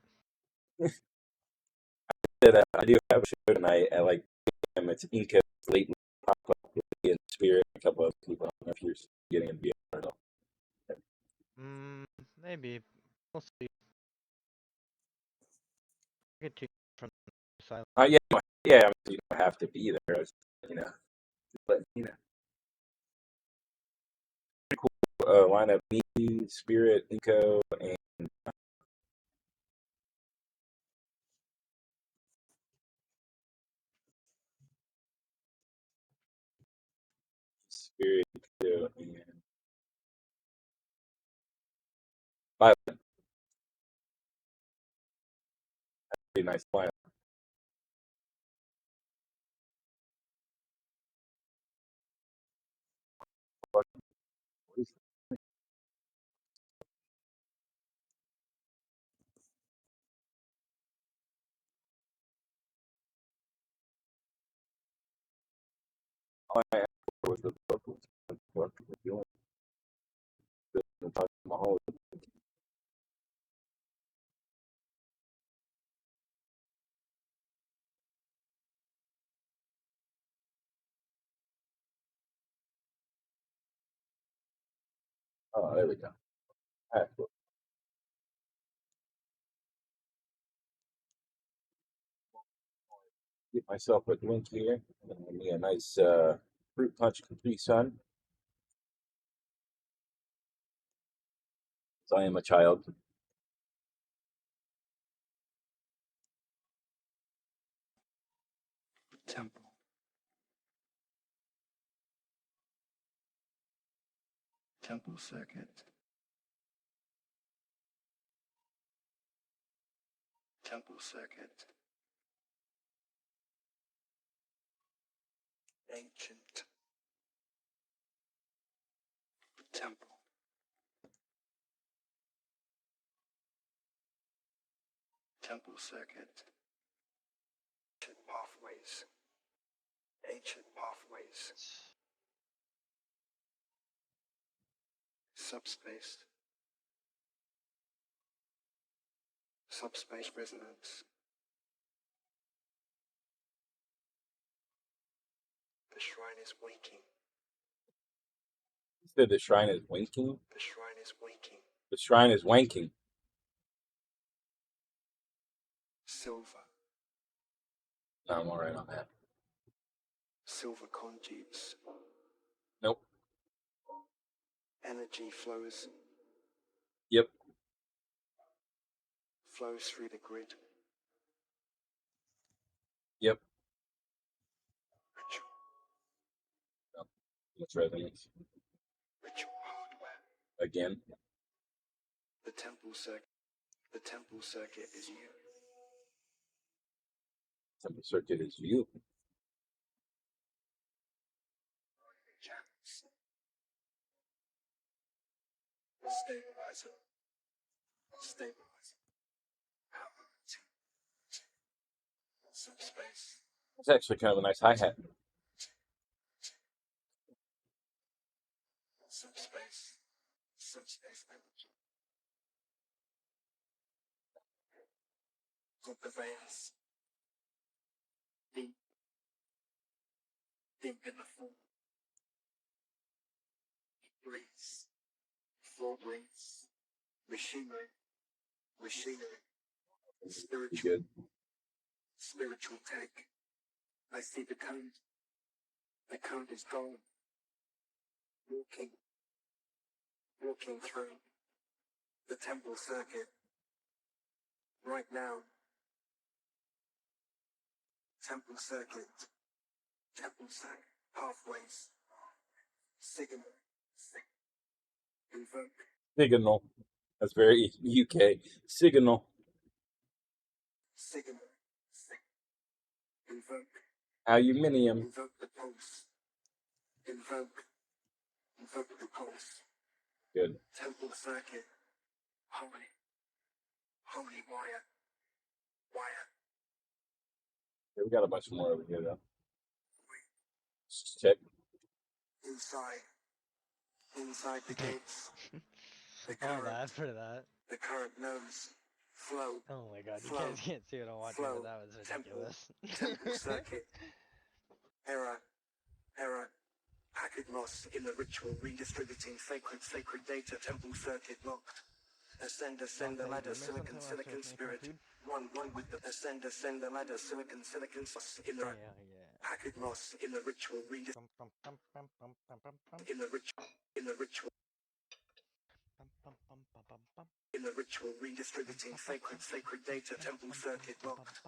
A: I do have a show tonight at like p.m. It's Inca late pop up with in Spirit and a couple of people. I don't know if you're getting in VR at all.
G: Maybe. We'll see. Get you from the silent.
A: Yeah. I mean, you don't have to be there. I was, but pretty cool lineup. Me, Spirit, Nico, and Spirit, Nico, and Violet. Pretty nice lineup. All I asked for was the vocals. What we're doing. The Taj Mahal. Oh, there we go. All right, cool. Get myself a drink here. Give me a nice fruit punch Capri Sun. So I am a child.
N: Temple. Temple circuit. Temple circuit. Ancient. Temple. Temple circuit. Ancient pathways. Ancient pathways. Subspace. Subspace resonance. The shrine is winking.
A: You said the shrine is winking?
N: The shrine is winking.
A: The shrine is wanking.
N: Silver.
A: No, I'm alright on that.
N: Silver conduits.
A: Nope.
N: Energy flows.
A: Yep.
N: Flows through the grid.
A: Yep.
N: Ritual.
A: No. What's resonance?
N: Ritual hardware.
A: Again.
N: The temple circuit. The temple circuit is you.
A: Temple circuit is you.
N: Channels. Stabilizer. Stabilizer. Subspace.
A: It's actually kind of a nice hi-hat.
N: Subspace. Subspace energy. Good purveyors. Deep. Deep in the form. Breeze. Floor breeze. Machinery. Machinery. Spiritual.
A: Good.
N: Spiritual tech. I see the code. The code is gone. Walking. Walking through the temple circuit. Right now. Temple circuit. Temple circuit. Pathways.
A: Signal. That's very UK. Signal. Aluminium. Good.
N: Temple circuit. Holy wire.
A: Yeah, we got a bunch more over here though. Just check.
N: Inside the gates. The
G: Oh,
N: current,
G: that for that.
N: the current knows. Flow.
G: Oh my god, you
N: Flow.
G: guys can't see what I'm watching,
N: Flow.
G: but that was ridiculous.
N: Temple circuit. Error. Packet loss in the ritual redistributing sacred data. Temple circuit locked. Ascend the ladder, silicon spirit. One with the ascend the ladder, silicon in the packet loss in the ritual in the ritual redistributing sacred data. Temple circuit locked.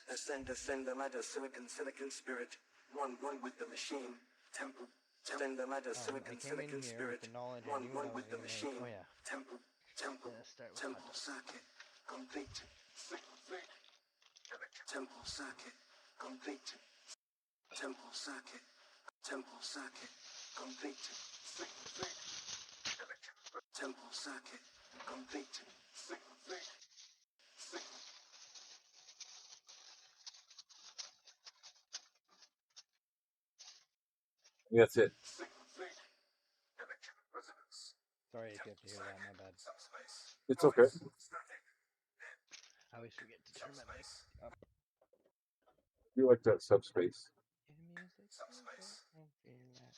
N: Ascend the ladder, silicon spirit. One with the machine. Temple. Ascend the ladder, silicon spirit. One with the machine. Temple circuit complete. Temple circuit complete. Temple circuit complete. Temple circuit complete.
A: That's it.
G: Sorry if you have to hear that, my bad.
A: It's okay.
G: I always forget to turn my mic up.
A: You like that subspace?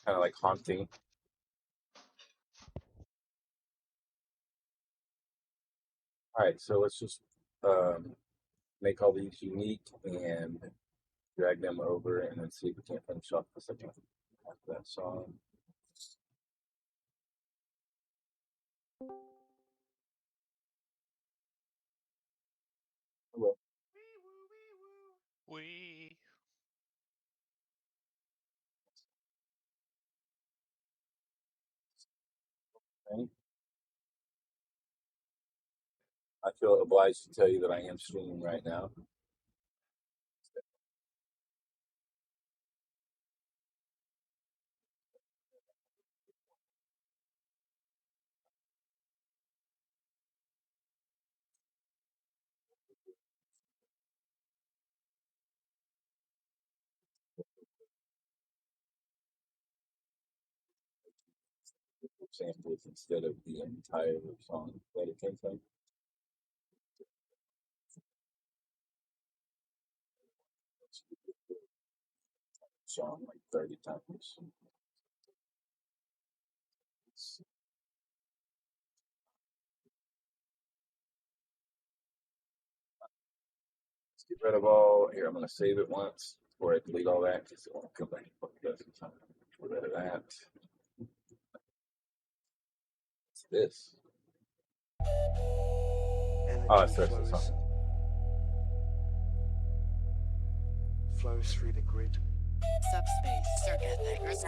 A: Kind of like haunting. All right, so let's just make all these unique and drag them over, and then see if we can't finish off the second after that song. Hello.
H: We.
A: Okay. I feel obliged to tell you that I am streaming right now. Samples instead of the entire song that it came from. Song like 30 times. Let's get rid of all. Here, I'm going to save it once before I delete all that because it won't come back. Get rid of that. What's this? Oh, it starts the song.
N: Flows through the grid.
M: Subspace circuit.
A: That's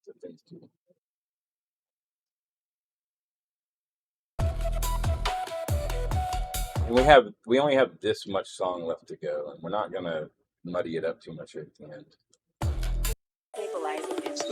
A: a thing too. And we only have this much song left to go, and we're not gonna muddy it up too much at the end.
K: Stabilizing its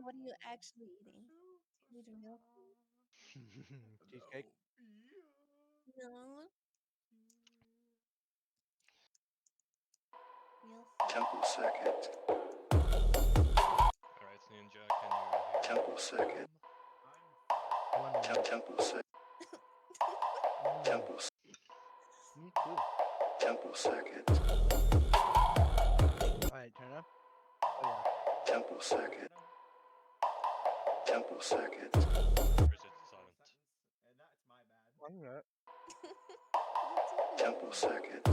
I: what are you actually eating? Need your milk?
G: Cheesecake.
I: No. Real
L: Temple circuit.
H: Alright, Ninja, can you hear
L: Temple circuit. Temple circuit. Temple.
G: Me too.
L: Temple circuit.
G: Alright, turn up. Oh
L: Temple circuit. Temple circuit.
H: or is it silent?
G: yeah. I'm not.
L: Temple circuit.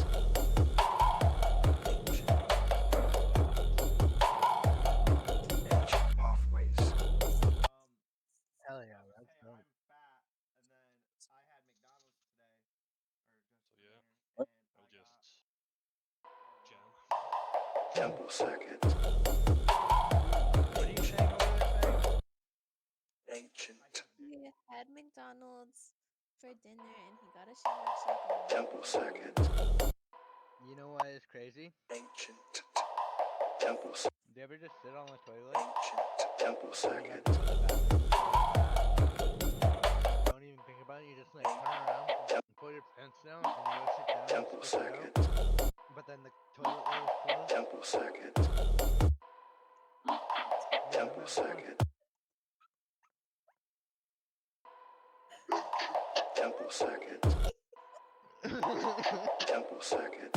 L: Ancient pathways.
G: Hell yeah, that's dope.
H: So yeah, I'll just jam.
L: Temple circuit.
G: What are you saying over there, Craig?
L: Ancient.
I: He had McDonald's for dinner and he got a Shamrock Shake. And
L: Temple circuit.
G: You know why it's crazy?
L: Ancient. Temple.
G: Do you ever just sit on the toilet?
L: Ancient. Temple circuit.
G: Don't even think about it. You just like turn around, and put your pants down, and you go sit down.
L: Temple
G: And spit
L: circuit.
G: it out. But then the toilet lid is closed.
L: Temple circuit. Temple circuit. Temple circuit. Temple circuit.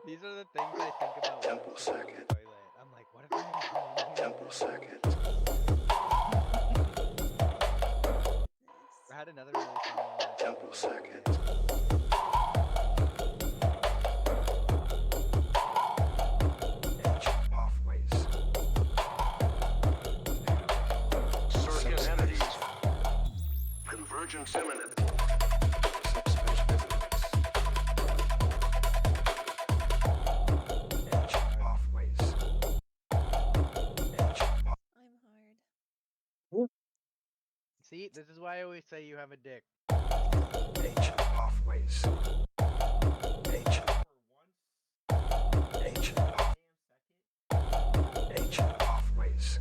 G: These are the things I think about when
L: Temple
G: I'm sitting on
L: circuit.
G: the toilet. I'm like, what if I didn't come in here?
L: Temple circuit.
G: I had another really funny one. I thought
L: Temple
G: of
L: circuit. Ancient pathways. Circuit entities. Convergence imminent. Subspace resonance. Ancient pathways. Ancient
I: I'm hard.
G: See, this is why I always say you have a dick.
L: ancient pathways. Ancient. Ancient. Ancient pathways.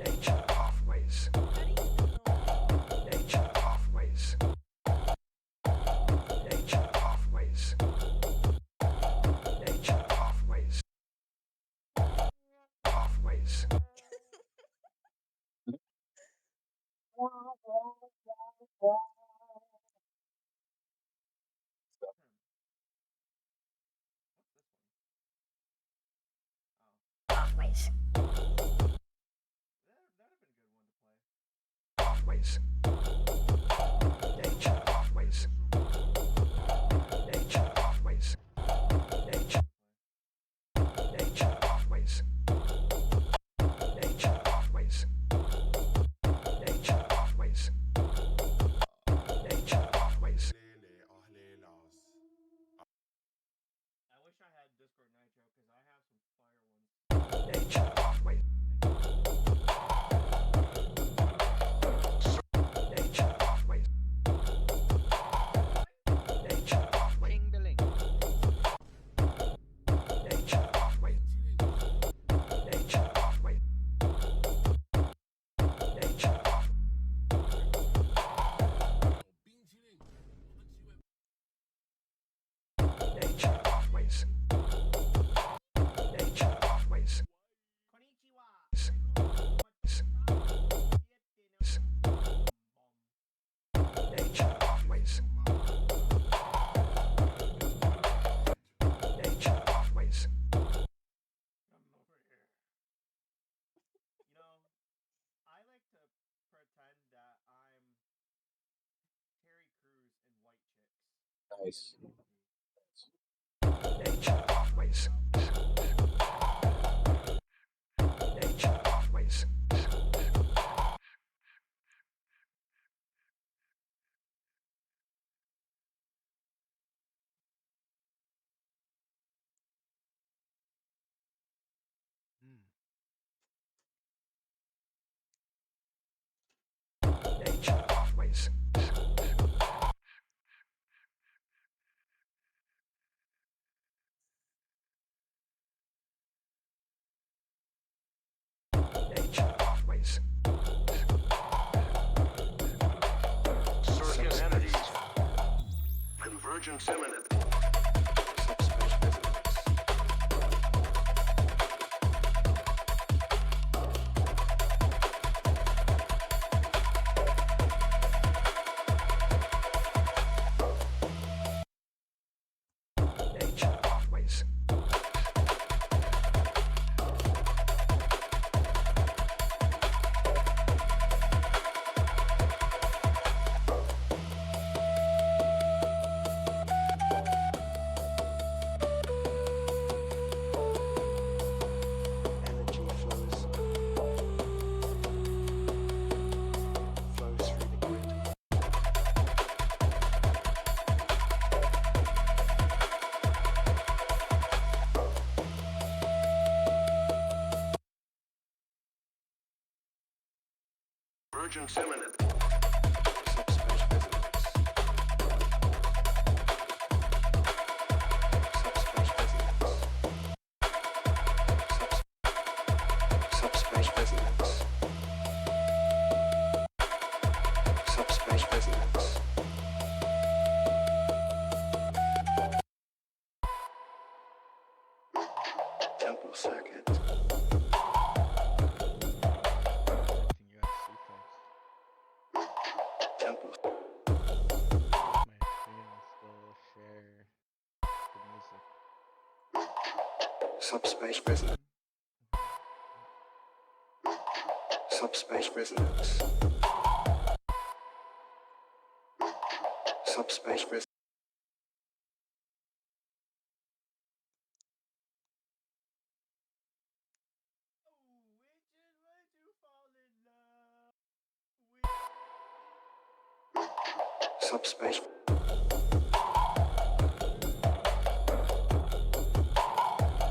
L: Ancient pathways. Ancient pathways. Ancient pathways. Ancient pathways. Pathways.
K: Pathways.
L: Pathways. Ancient pathways. Ancient pathways. Ancient. Ancient pathways. Ancient pathways. Ancient pathways. Ancient pathways. Ancient pathways. Ancient pathways. Ancient pathways.
G: Tingling.
L: Ancient pathways. Ancient pathways. Ancient Ancient pathways. Ancient pathways. Ancient pathways. Ancient pathways.
A: Nice.
L: Ancient pathways. Ancient pathways.
G: Mm.
L: Ancient pathways. Convergence imminent.
N: Subspace resonance. Ancient pathways. Energy flows through the grid.
L: Convergence imminent.
N: Subspace resonance. Subspace resonance. Subspace resonance. Subspace resonance. Temple circuit. Temple.
G: My screen will still share the music.
N: Subspace resonance. Subspace resonance. Subspace resonance. Subspace.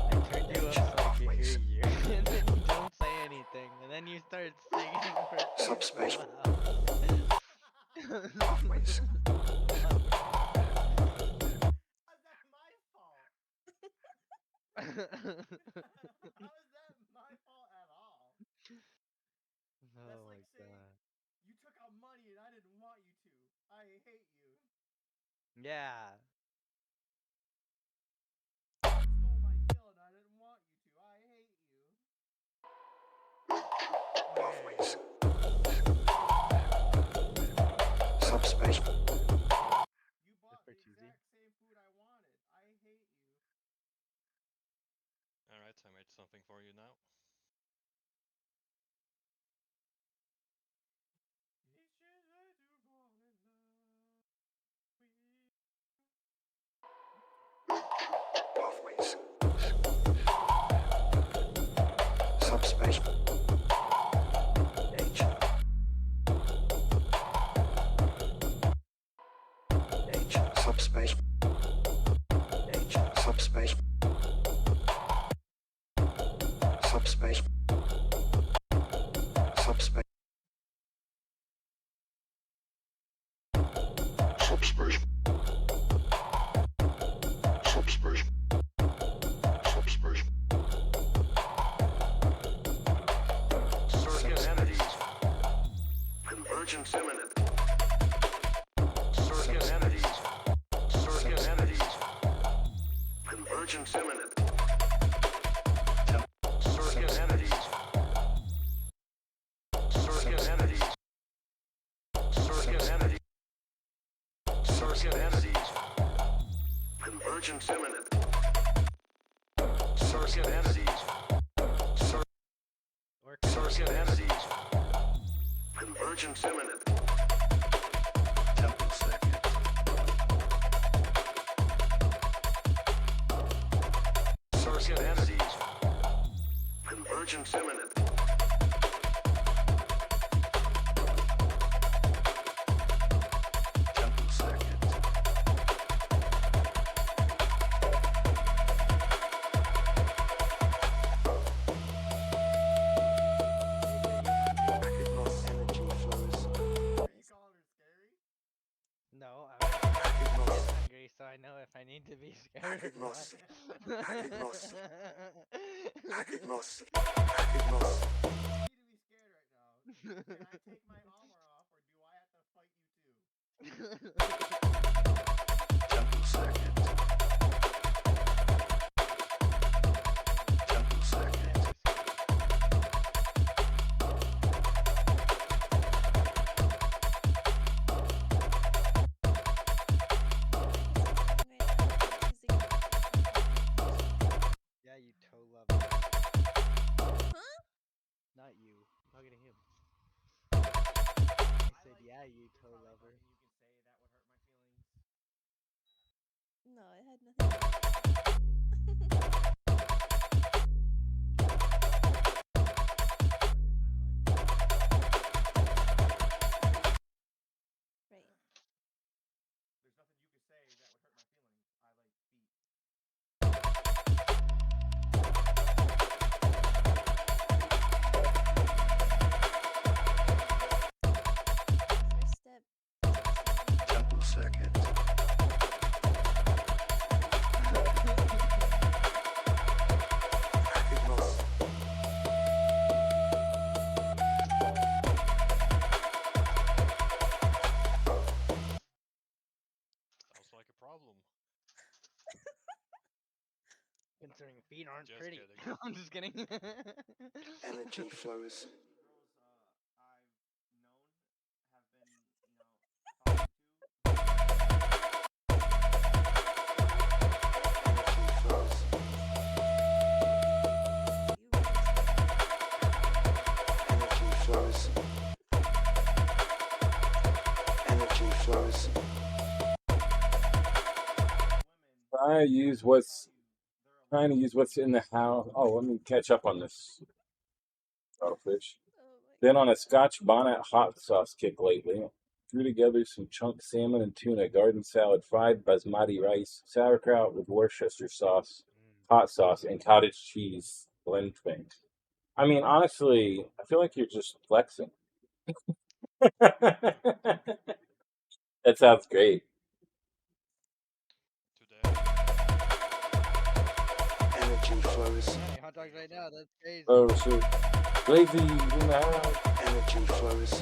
G: I turned you up so I could hear you, and then you don't say anything, and then you start singing for
N: Subspace.
G: pathways.
O: How is that my fault at all? That's like saying you took out money and I didn't want you to. I hate you.
G: Yeah.
O: You stole my kill and I didn't want you to. I hate you.
N: Pathways. Subspace.
O: You bought the exact same food I wanted. I hate you.
H: Alright, I made something for you now.
N: Pathways. Subspace. H. H. Subspace. H. Subspace. Subspace. Subspace. Subspace. Subspace. Subspace.
L: Circuit entities. Convergence imminent. Circuit entities. Circuit entities. Convergence imminent. Circuit entities. Circuit entities. Circuit entities. Circuit entities. Convergence imminent. Circuit entities. Circuit entities. Convergence imminent.
N: Temple circuit.
L: Circuit entities. Convergence imminent.
N: Temple circuit. Packet loss. Energy flows.
O: Are you calling her scary?
G: No, I'm just hungry, so I know if I need to be scared or
N: Packet loss.
G: not.
N: Packet loss. Packet loss. Packet loss.
O: You need to be scared right now. Can I take my armor off or do I have to fight you too?
N: Temple
G: lover.
I: No, it had nothing. Right.
O: There's nothing you could say that would hurt my feelings. I like feet.
I: First step.
N: Temple circuit. Packet loss.
H: Sounds like a problem.
G: Considering feet aren't
H: Just
G: pretty.
H: kidding.
G: I'm just kidding.
N: Energy flows. Energy flows. Energy flows.
A: Trying to use what's in the house. Oh, let me catch up on this fish. Been on a Scotch bonnet hot sauce kick lately. Threw together some chunk salmon and tuna, garden salad, fried basmati rice, sauerkraut with Worcestershire sauce, hot sauce, and cottage cheese blend thing. I mean, honestly, I feel like you're just flexing. That sounds great.
N: Energy flows.
G: Hey, hot dogs right now. That's crazy.
A: Oh, shoot. Lazy in the house.
N: Energy flows.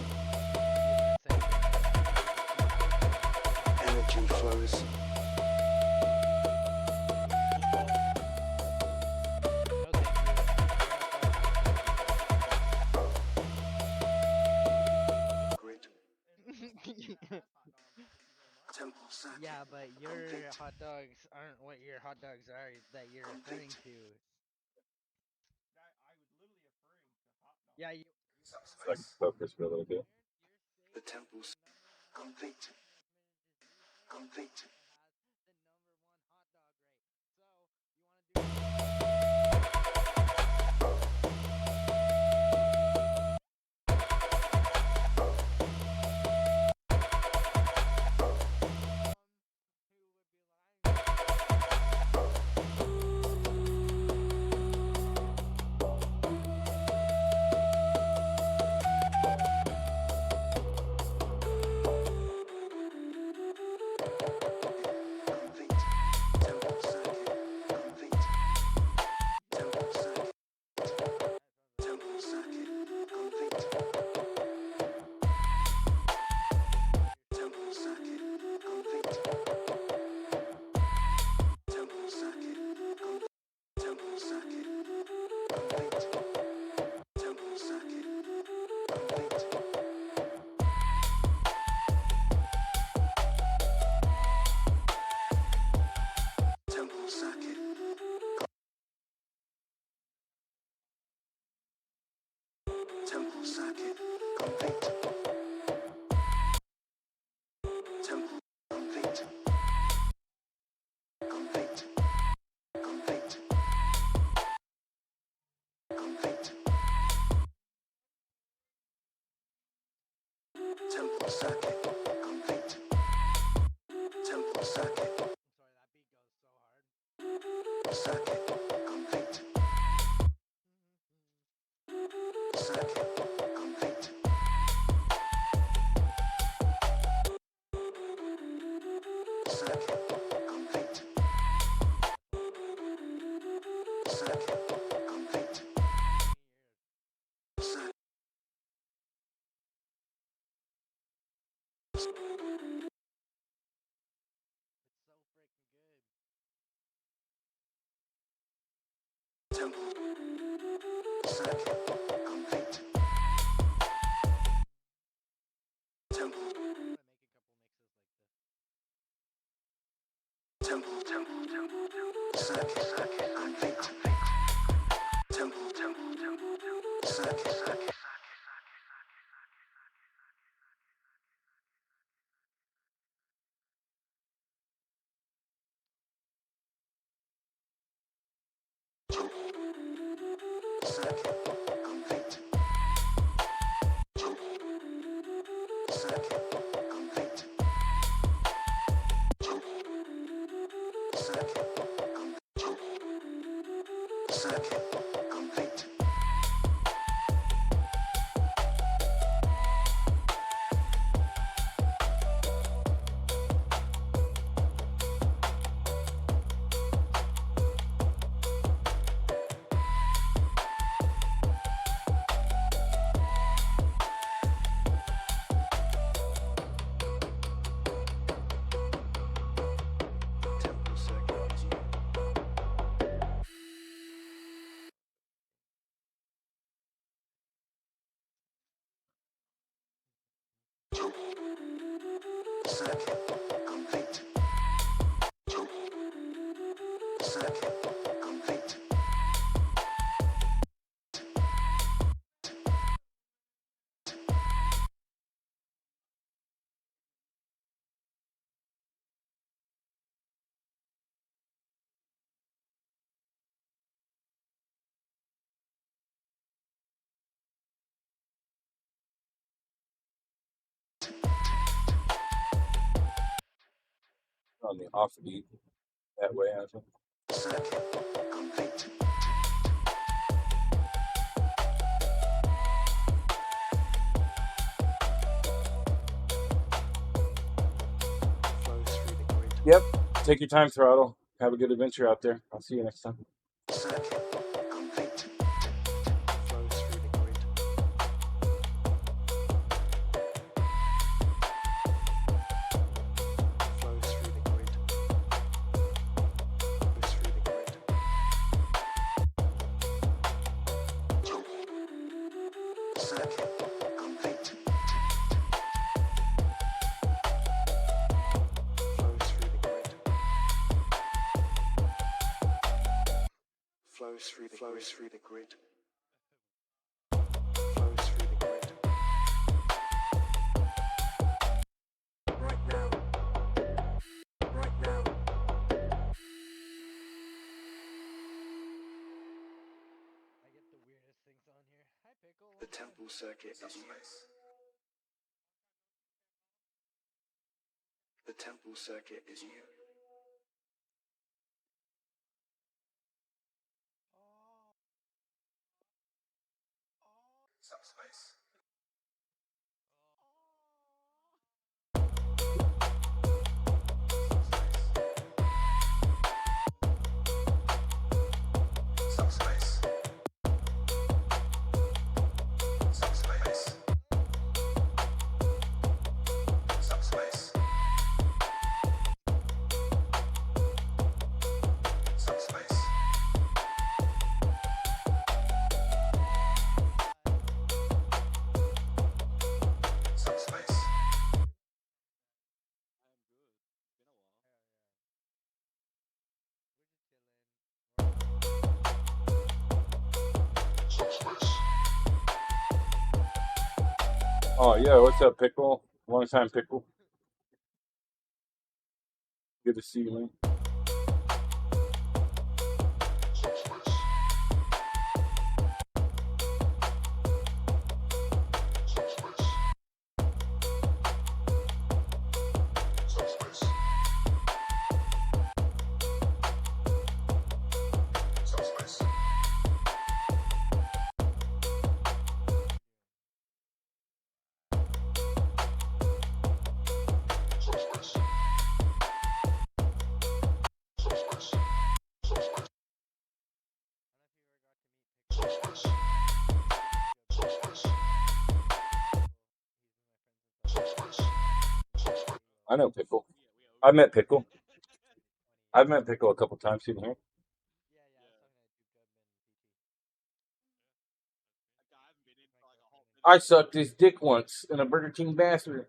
N: Energy flows. Temple circuit.
G: Yeah, but your hot dogs aren't what your hot dogs are that you're referring to. Yeah, you.
A: Like focus for a little bit.
N: The temple's complete. Complete. Temple circuit complete. Temple complete. Complete. Complete. Complete. Temple circuit complete. Temple circuit. Circuit complete. Circuit complete. Circuit complete. Circuit complete. Temple circuit complete. Temple. Circuit complete. Temple circuit. Circuit complete. Temple circuit is circuit complete. Circuit complete.
A: On the offbeat that way, I think.
N: Circuit complete. Flows through the grid.
A: Yep. Take your time, Throttle. Have a good adventure out there. I'll see you next time.
N: Circuit complete. Flows through the grid. Flows through the grid. Flows through the grid. Circuit complete. Flows through the grid. Flows through the grid. Flows through the grid. Right now. Right now.
O: I get the weirdest things on here. Hi, Pickle.
N: The temple circuit is you. The temple circuit is you. Subspace. Subspace. Subspace. Subspace. Subspace. Subspace.
A: Oh, yeah. What's up, Pickle? Long time, Pickle. Good to see you, man. I know Pickle. I've met Pickle. I've met Pickle a couple times even here. I sucked his dick once in a Burger King bathroom.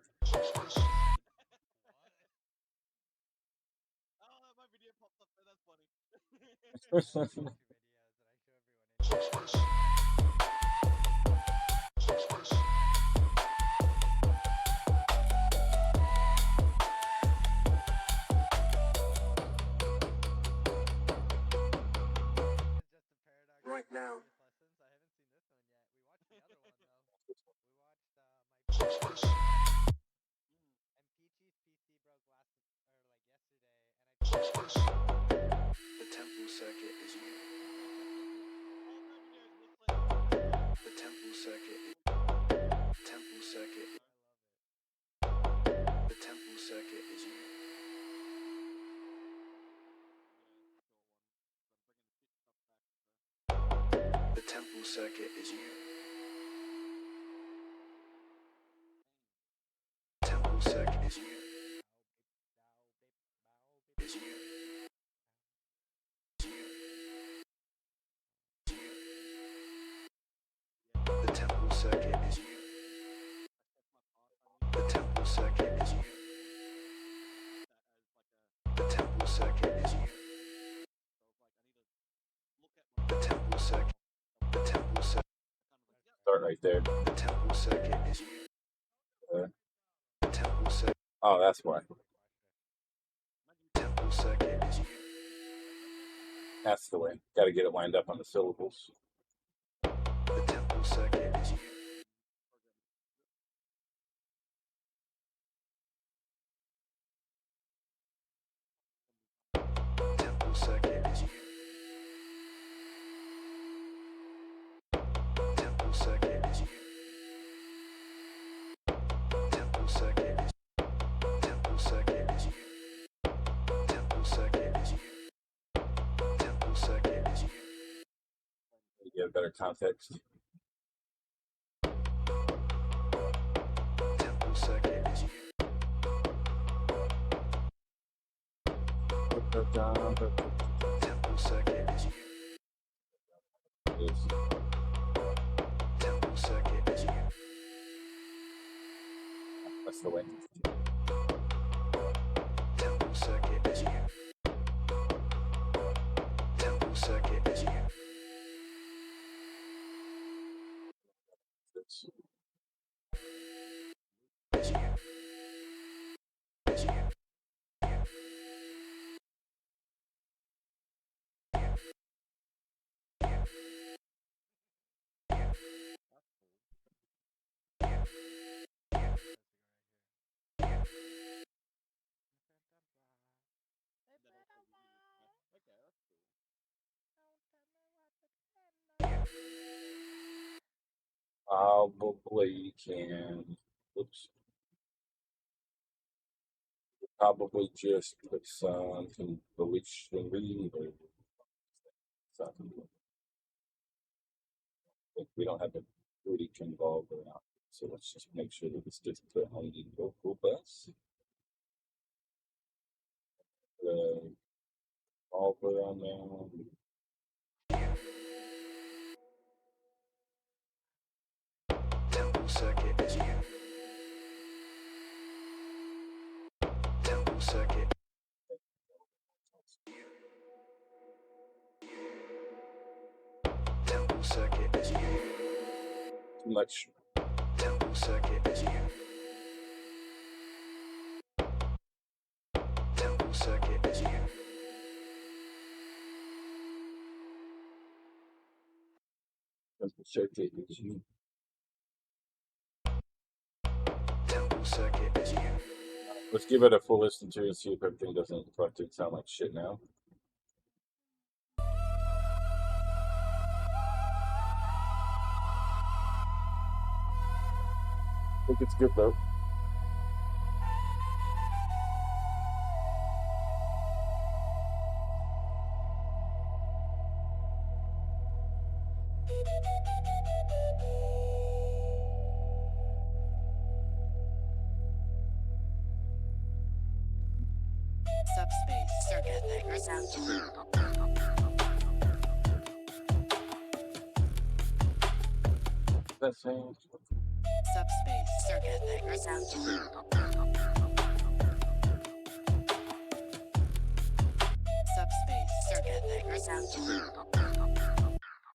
N: Right now.
B: circuit is you. Temple circuit is you. Is you. The temple circuit is you. The temple circuit is you. The temple circuit is you. The temple circuit. The temple circuit.
A: Start right there.
B: The temple circuit is you. The temple circuit.
A: Oh, that's why.
B: Temple circuit is you.
A: That's the way. Got to get it lined up on the syllables.
B: The temple circuit is you. Temple circuit is you. Temple circuit is you. Temple circuit is you. Temple circuit is you. Temple circuit is you. Temple circuit is you.
A: To get a better context.
B: Temple circuit is you. Temple circuit is you. Temple circuit is you.
A: That's the way.
B: Temple circuit is you. Temple circuit is you. Is you. Is you.
A: Probably can. Oops. Probably just put some bleach and read or something. We don't have the bleach involved around. So let's just make sure that it's just put on the local bus. The revolver on there.
B: Temple circuit is you. Temple circuit. Temple circuit is you.
A: Too much.
B: Temple circuit is you. Temple circuit is you.
A: Temple circuit is you.
B: Temple circuit is you.
A: Let's give it a full listen to and see if everything doesn't fucking sound like shit now. I think it's good though.
M: Subspace circuit that resounds.
A: That sounds.
M: Subspace circuit that resounds. Subspace circuit that resounds.
A: I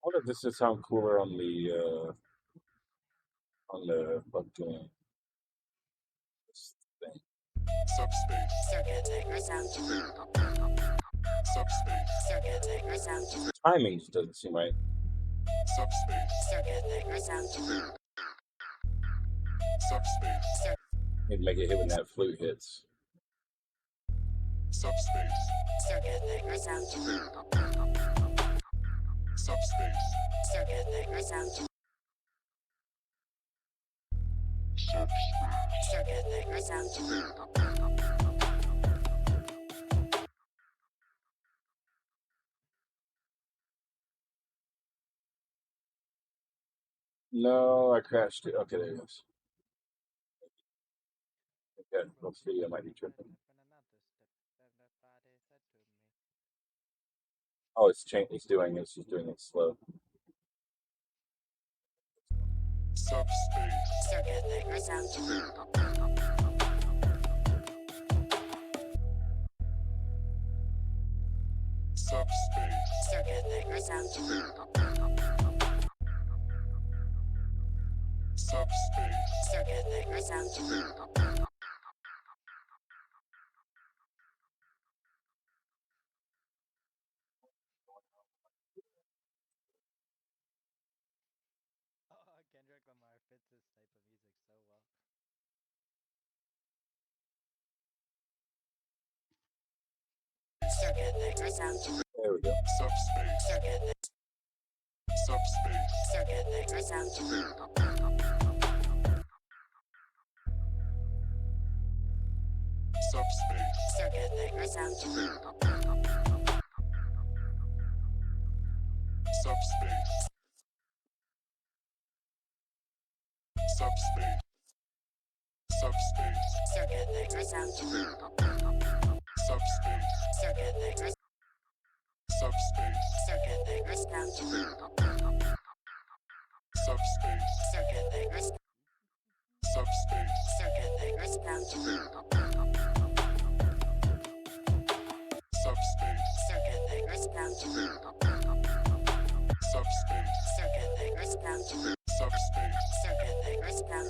A: wonder if this would sound cooler on the fucking thing.
M: Subspace circuit that resounds. Subspace circuit that resounds.
A: Timing just doesn't seem right.
M: Subspace circuit that resounds. Subspace.
A: Need to make it hit when that flute hits.
M: Subspace circuit that resounds. Subspace circuit that resounds. Subspace circuit that resounds.
A: No, I crashed it. Okay, there it goes. Okay, let's see. I might be tripping. Oh, it's changed. It's doing it. It's just doing it slow.
D: Subspace.
M: Circuit breakers out.
D: Subspace.
M: Circuit breakers out.
D: Subspace.
M: Circuit breakers out.
G: Kendrick Lamar fits this type of music so well.
M: Circuit breakers out.
A: There we go.
D: Subspace.
M: Circuit.
D: Subspace.
M: Circuit breakers out.
D: Subspace.
M: Circuit breakers out.
D: Subspace. Subspace. Subspace.
M: Circuit breakers out.
D: Subspace.
M: Circuit breakers.
D: Subspace.
M: Circuit breakers out.
D: Subspace.
M: Circuit breakers.
D: Subspace.
M: Circuit breakers out.
D: Subspace.
M: Circuit breakers out.
D: Subspace.
M: Circuit breakers out.
D: Subspace.
M: Circuit breakers out.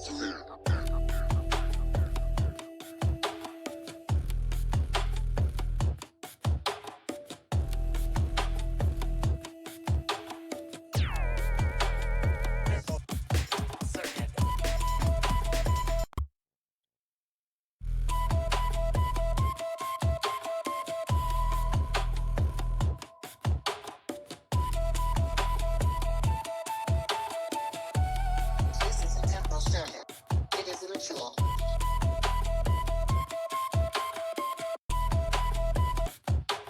M: This is a tempo circuit. It is a ritual.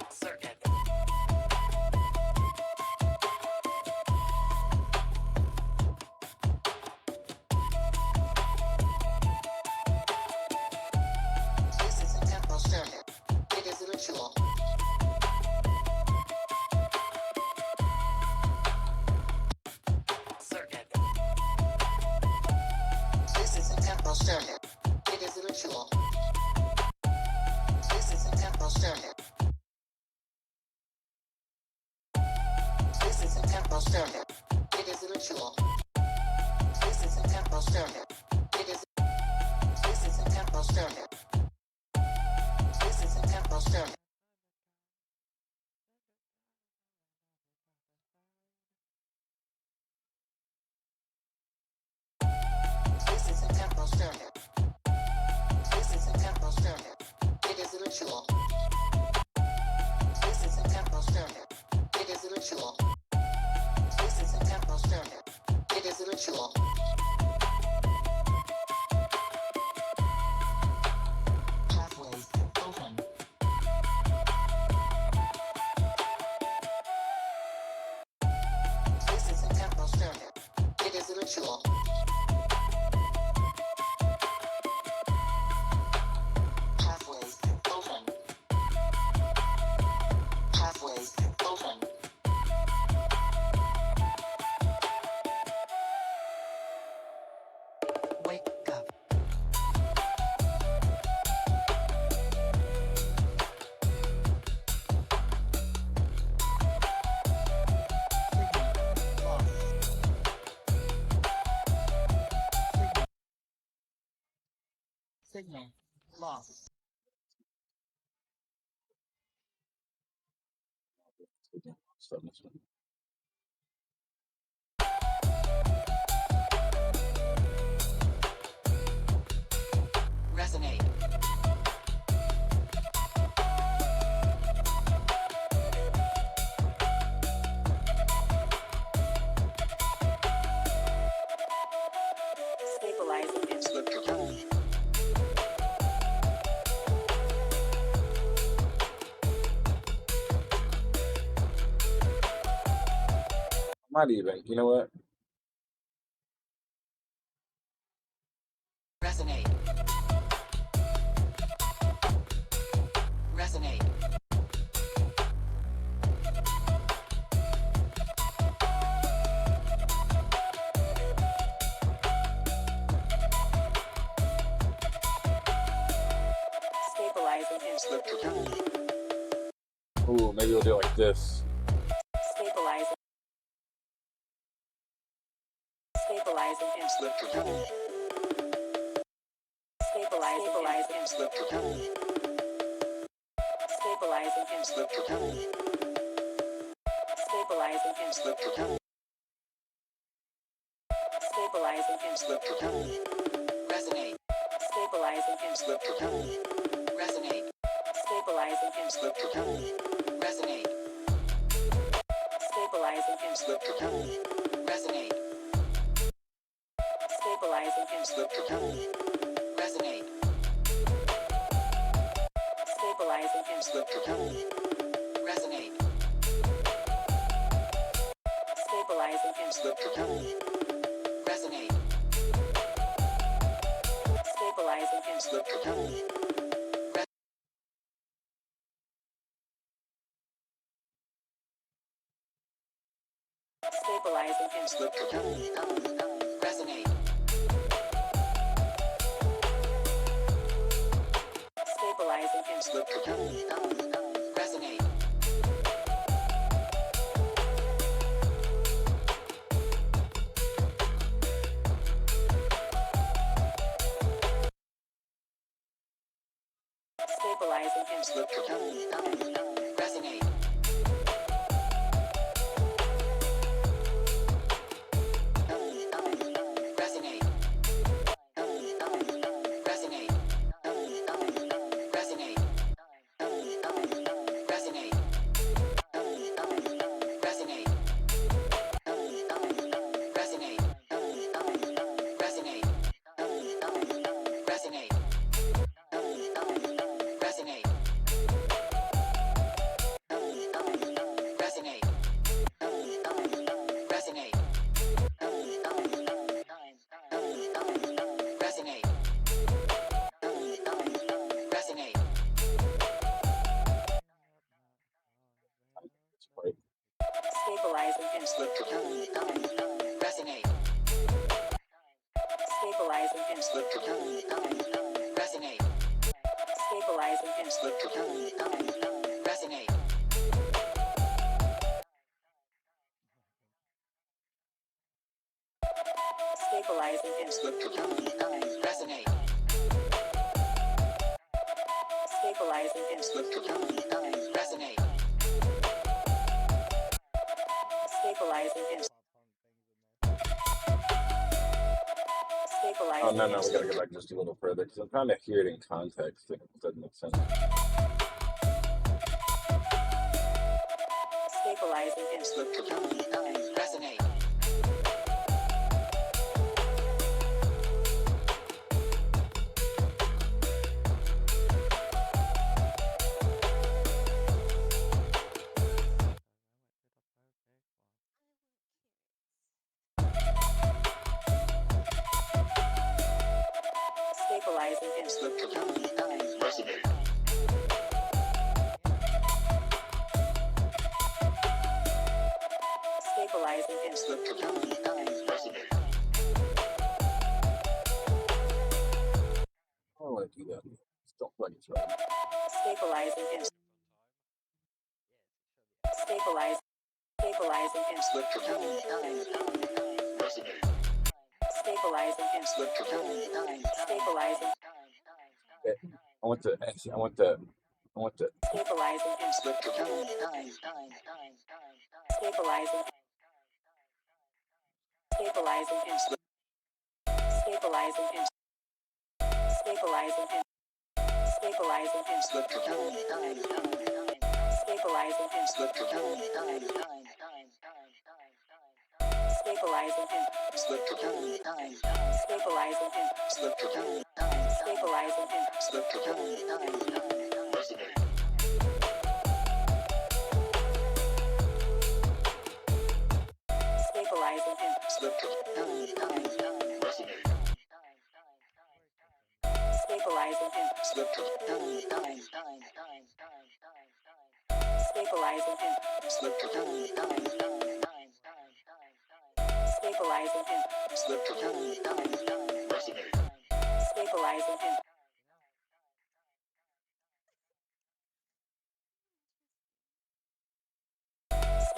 M: Circuit. This is a tempo circuit. It is a ritual. Circuit. This is a tempo circuit. It is a ritual. This is a tempo circuit. This is a tempo circuit. It is a ritual. This is a tempo circuit. It is. This is a tempo circuit. This is a tempo circuit. This is a tempo circuit. This is a tempo circuit. It is a ritual. This is a tempo circuit. It is a ritual. This is a tempo circuit. It is a ritual. Pathways open. This is a tempo circuit. It is a ritual. Pathways open. Pathways open. Wake up. Signal lost.
A: Start this one.
M: Resonate. Stabilizing it.
A: Might even. You know what?
B: Stabilizing him, slip to down.
A: Ooh, maybe we'll do it like this.
B: Stabilizing. Stabilizing him, slip to down. Stabilizing him, slip to down. Stabilizing him, slip to down. Stabilizing him, slip to down. Stabilizing him, slip to down. Resonate. Stabilizing him, slip to down. Resonate. Stabilizing him, slip to down. Resonate. Stabilizing him, slip to down. Resonate. Stabilizing him, slip to down. Resonate. Stabilizing him, slip to down. Resonate. Stabilizing him, slip to down. Resonate. Stabilizing him, slip to down. Stabilizing him, slip to down. Resonate. Stabilizing him, slip to down. Resonate. Stabilizing him, slip to down. Resonate. Resonate. Resonate. Resonate. Resonate. Resonate. Resonate. Resonate. Resonate. Resonate. Resonate. Resonate. Resonate. Resonate. Stabilizing him, slip to down. Resonate. Stabilizing him, slip to down. Resonate. Stabilizing him, slip to down. Resonate. Stabilizing him, slip to down. Resonate. Stabilizing him, slip to down. Resonate. Stabilizing him.
A: Oh, no, we gotta go back just a little further, because I'm trying to hear it in context. It doesn't make sense.
B: Stabilizing him, slip to down. Resonate. Stabilizing him, slip to down. Resonate. Stabilizing him, slip to down. Resonate.
A: I don't want to do that. Just don't like it's right.
B: Stabilizing him. Stabilize. Stabilizing him, slip to down. Resonate. Stabilizing him, slip to down. Stabilizing.
A: I want the.
B: Stabilizing him, slip to down. Stabilizing. Stabilizing him, slip. Stabilizing him. Stabilizing him. Stabilizing him, slip to down. Stabilizing him, slip to down. Stabilizing him, slip to down. Stabilizing him, slip to down. Stabilizing him, slip to down. Resonate. Stabilizing him, slip to down. Resonate. Stabilizing him, slip to down. Stabilizing him, slip to down. Stabilizing him, slip to down. Resonate. Stabilizing him.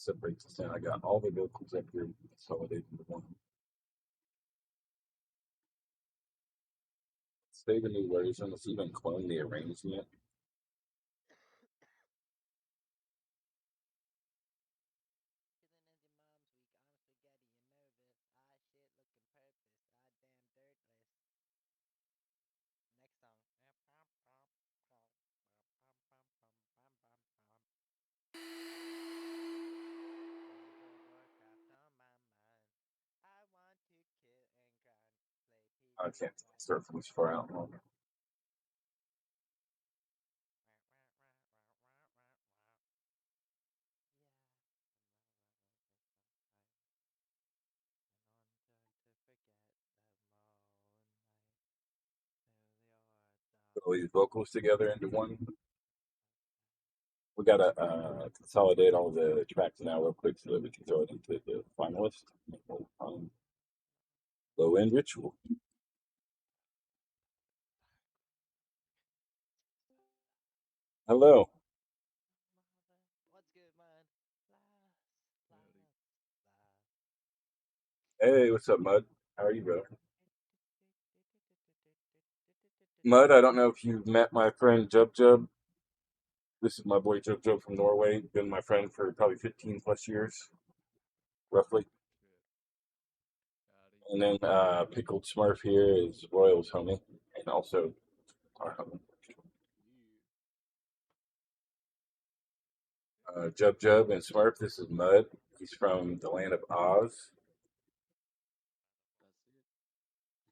A: Separate this down. I got all the vocals up here consolidated into one. Save a new version. Let's even clone the arrangement.
G: Next song.
A: I can't start from this far out. Put all these vocals together into one. We gotta consolidate all the tracks now real quick so that we can throw it into the finalist. Low end ritual. Hello.
G: What's good, man?
A: Hey, what's up, Mud? How are you, brother? Mud, I don't know if you've met my friend Jub Jub. This is my boy Jub Jub from Norway. Been my friend for probably 15 plus years, roughly. And then Pickled Smurf here is Royal's homie, and also our homie. Jub Jub and Smurf, this is Mud. He's from the land of Oz.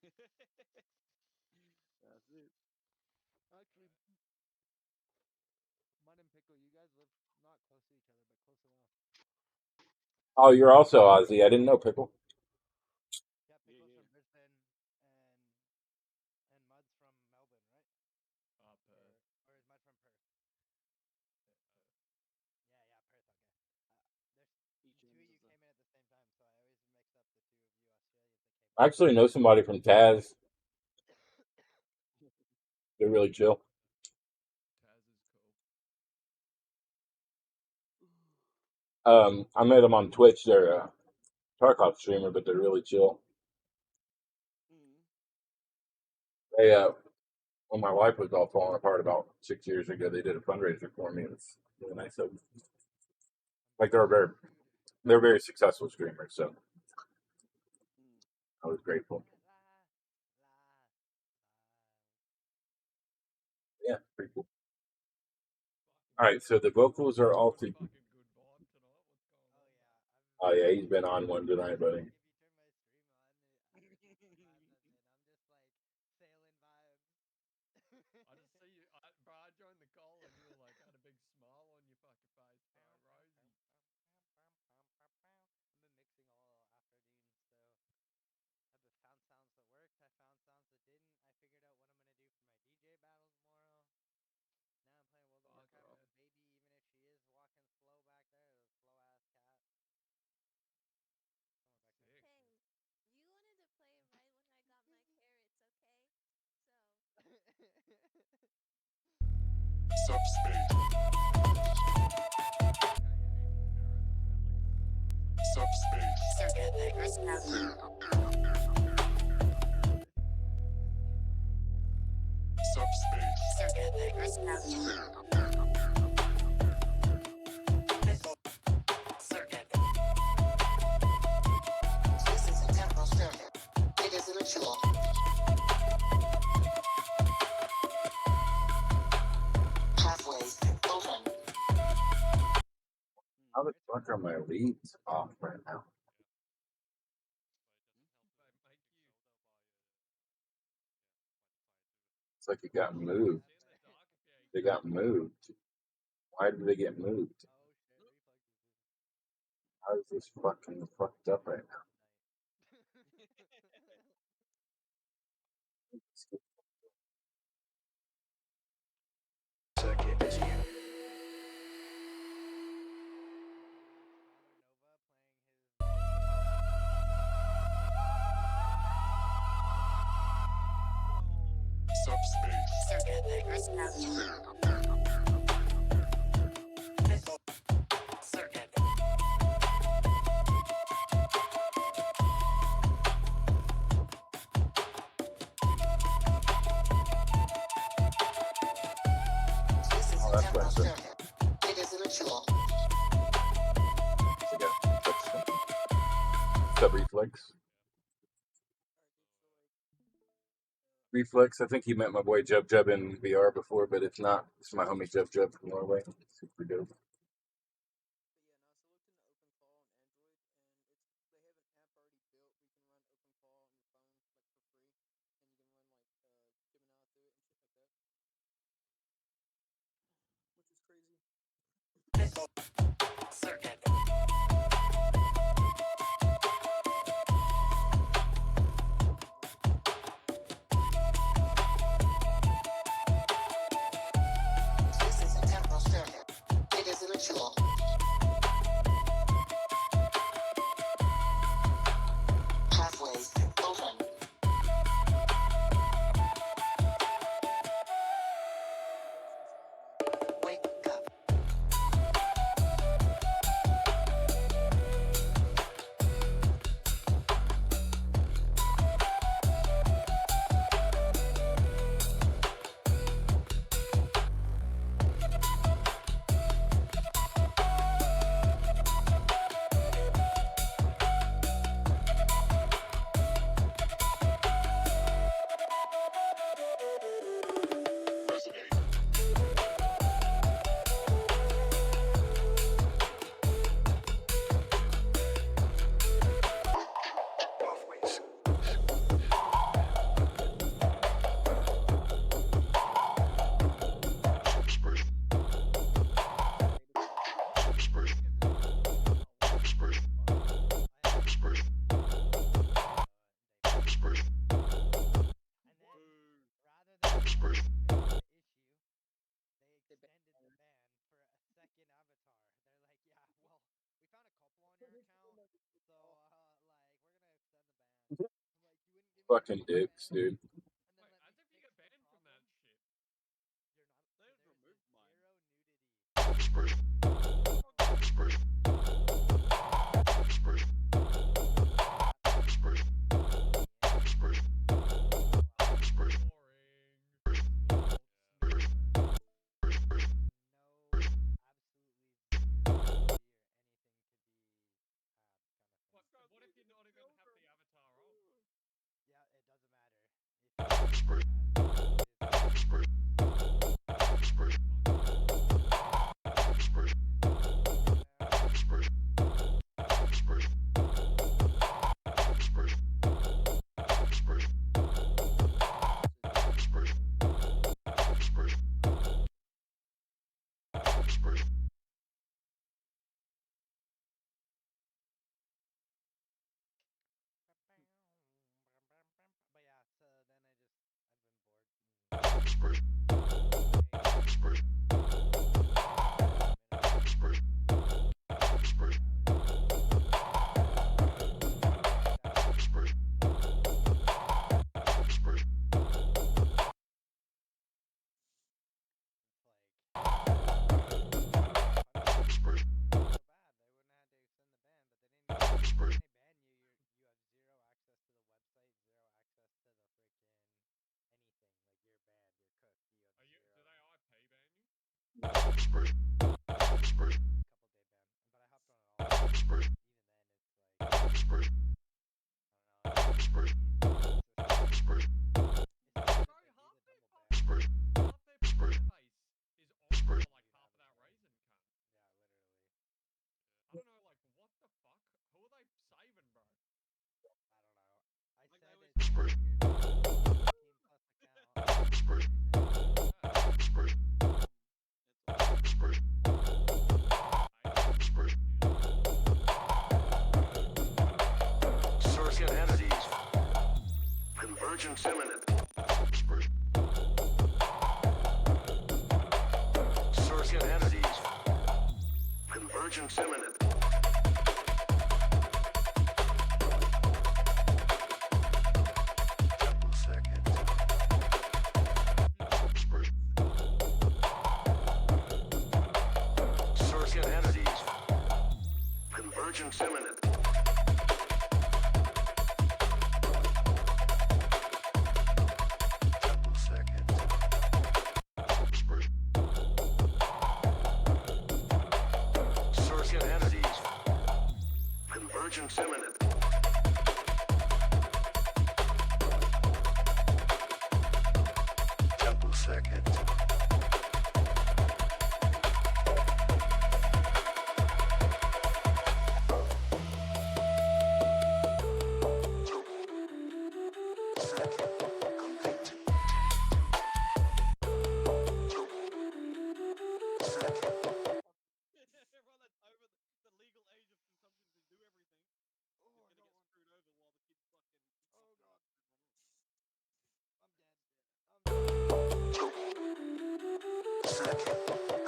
G: That's it. Actually, Mud and Pickle, you guys live not close to each other, but close enough.
A: Oh, you're also Aussie. I didn't know, Pickle.
G: Yeah, Pickle's from Brisbane, and Mud's from Melbourne, right? Perth. Or is Mud from Perth? Yeah, Perth. Okay. There's two of you came in at the same time, so I always mix up the two of you Australians that came.
A: I actually know somebody from Taz. They're really chill. I met them on Twitch. They're a Tarkov streamer, but they're really chill. They, when my life was all falling apart about 6 years ago, they did a fundraiser for me. It was really nice of them. Like they're a very successful streamer, so I was grateful. Yeah, pretty cool. All right, so the vocals are all to. Oh yeah, he's been on one tonight, buddy.
O: I just see you, bro. I joined the call and you were like had a big smile on your fucking face, bro. Rosie.
G: I've been mixing all afternoon, so I found sounds that worked. I found sounds that didn't. I figured out what I'm gonna do for my DJ battles tomorrow. Now I'm playing World of Warcraft with the baby, even if she is walking slow back there, the slow ass cat.
I: Hey, you wanted to play right when I got my carrots, okay? So.
D: Subspace. Subspace.
M: Circuit breakers now.
D: Subspace.
M: Circuit breakers now. Circuit. This is a temple circuit. It is a ritual. Pathways open.
A: How the fuck are my leads off right now? It's like it got moved. They got moved. Why did they get moved? How is this fucking fucked up right now?
D: Subspace.
M: Circuit breakers now. Circuit.
A: last
M: temporal
A: question.
M: circuit. It is a ritual.
A: Sub-reflex. Reflex, I think he met my boy Jub Jub in VR before, but it's not. It's my homie Jub Jub from Norway. Super dope.
M: Circuit. This is a temporal circuit. It is a ritual. Pathways open. Wake up.
A: Fucking dicks, dude.
H: What if you're not even have the avatar on?
O: Yeah, it doesn't matter. But yeah, so then I've been bored.
H: I don't know, like, what the fuck? Who are they saving, bro?
O: I don't know. I said it's 18 plus account.
L: Circuit entities. Convergence imminent. Circuit entities. Convergence imminent. Circuit entities. Convergence imminent. Convergence imminent. Temple circuit.
H: Everyone that's over the legal age of consumption to do everything is gonna get screwed over while the kids fucking. Oh god. I'm dead. Yeah, it's 11:45. I'm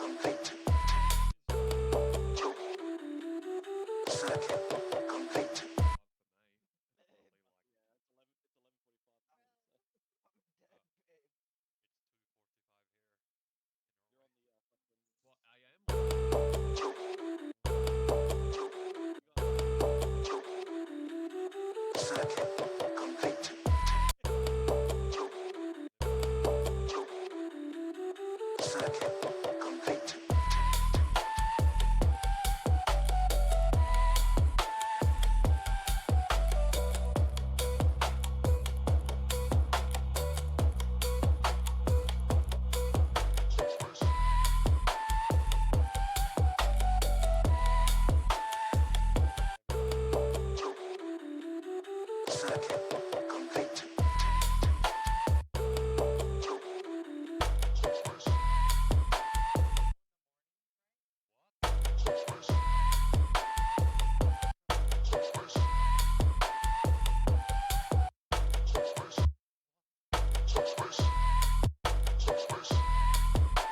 H: dead, babe. It's 2:45 here. You're on the fucking. What I am.
G: It's gonna snow and rain, and then Monday, Tuesday, Wednesday, it's gonna be plus 17. So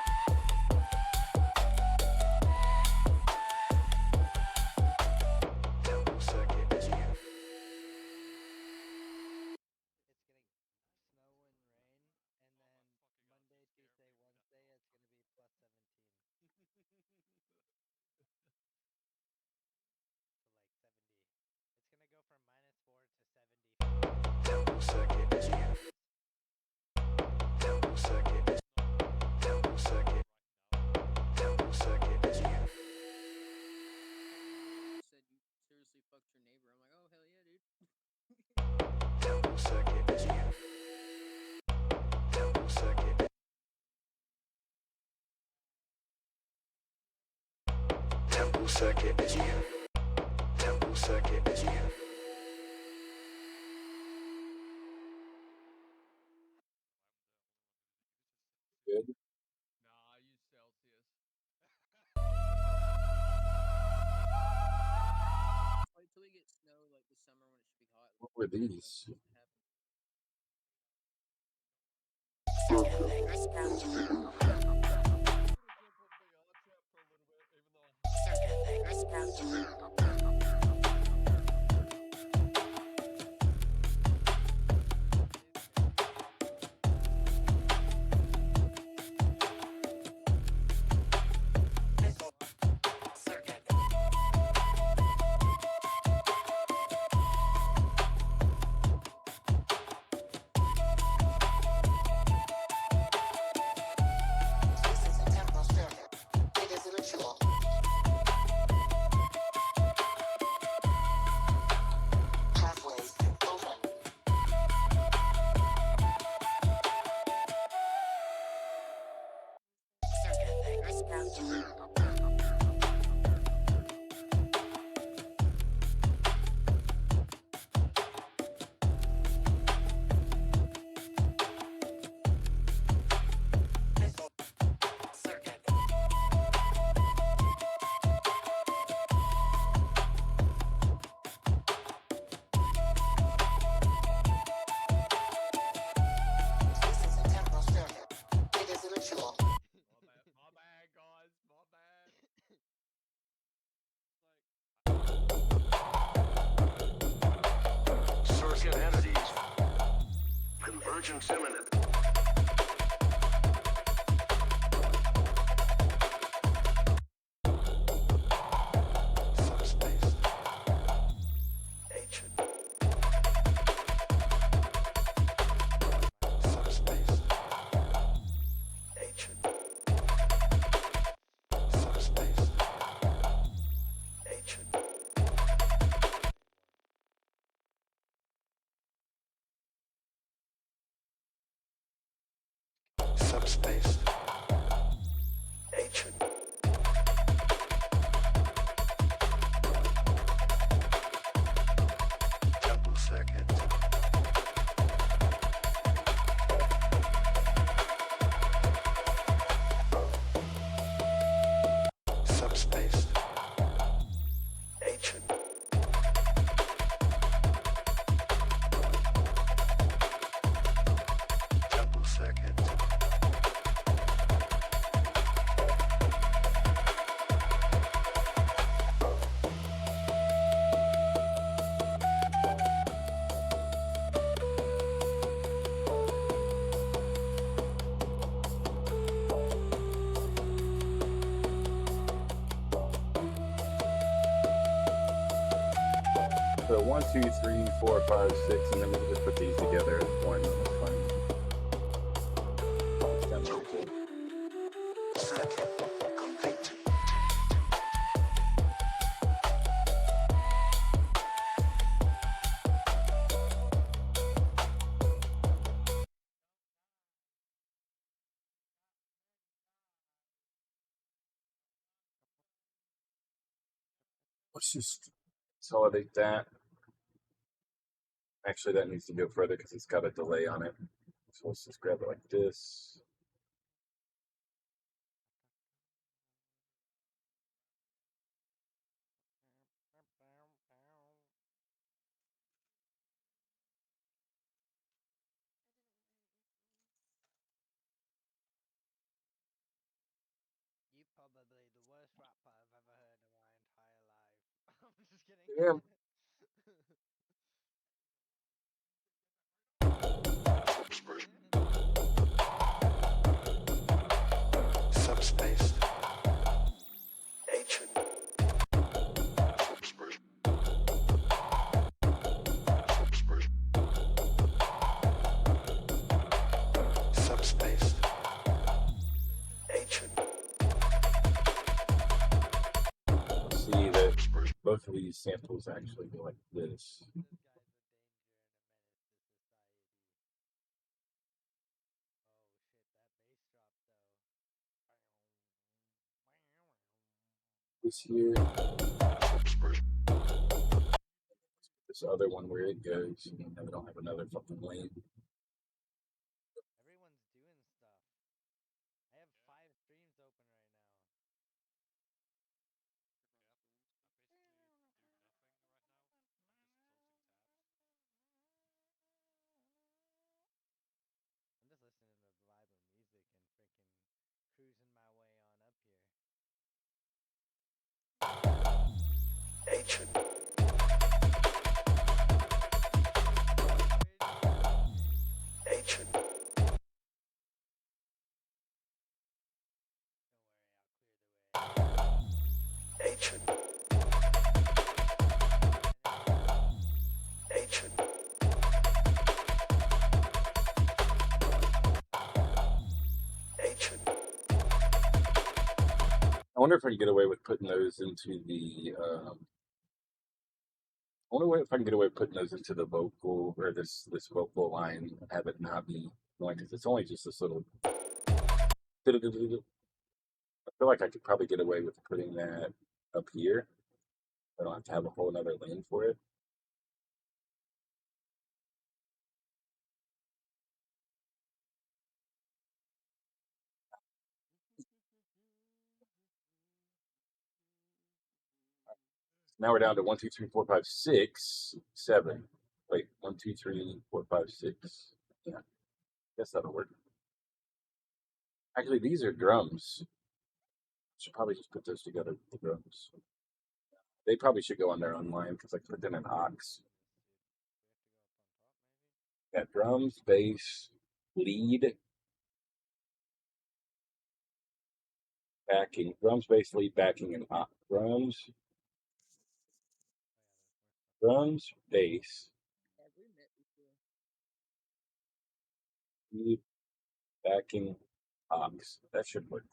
G: like 70. It's gonna go from -4 to 70.
L: Temple circuit is here. Temple circuit is. Temple circuit. Temple circuit is here.
P: Said you seriously fucked your neighbor. I'm like, oh hell yeah, dude.
L: Temple circuit is here. Temple circuit. Temple circuit is here. Temple circuit is here.
A: Good.
H: Nah, I use Celsius.
P: Wait till we get snow like this summer when it should be hot.
A: What were these?
H: My bad, guys. My bad.
L: Circuit entities. Convergence imminent. Subspace. Ancient. Subspace. Ancient. Subspace. Ancient.
N: Subspace. Ancient. Temple circuit. Subspace. Ancient. Temple circuit.
A: So 1, 2, 3, 4, 5, 6, and then we can just put these together as one. That's fine. It's done really cool.
N: Circuit complete.
A: Let's just consolidate that. Actually, that needs to go further because it's got a delay on it. So let's just grab it like this.
G: You probably the worst rapper I've ever heard in my entire life. I'm just kidding.
A: Yeah.
N: Subspace. Ancient. Subspace. Ancient.
A: See that both of these samples actually go like this. This here. This other one where it goes, and then we don't have another fucking lane.
G: Everyone's doing stuff. I have 5 streams open right now. I'm just listening to Bible music and freaking cruising my way on up here.
N: Ancient. Ancient. Ancient. Ancient. Ancient.
A: I wonder if I can get away with putting those into the. I wonder if I can get away with putting those into the vocal or this vocal line and have it not be annoying because it's only just this little. I feel like I could probably get away with putting that up here. I don't have to have a whole another lane for it. Now we're down to 1, 2, 3, 4, 5, 6, 7. Wait, 1, 2, 3, 4, 5, 6. Yeah, guess that'll work. Actually, these are drums. Should probably just put those together with the drums. They probably should go on their own line because I put in an aux. Got drums, bass, lead, backing, drums, bass, lead, backing, and drums, bass, lead, backing, aux. That should work.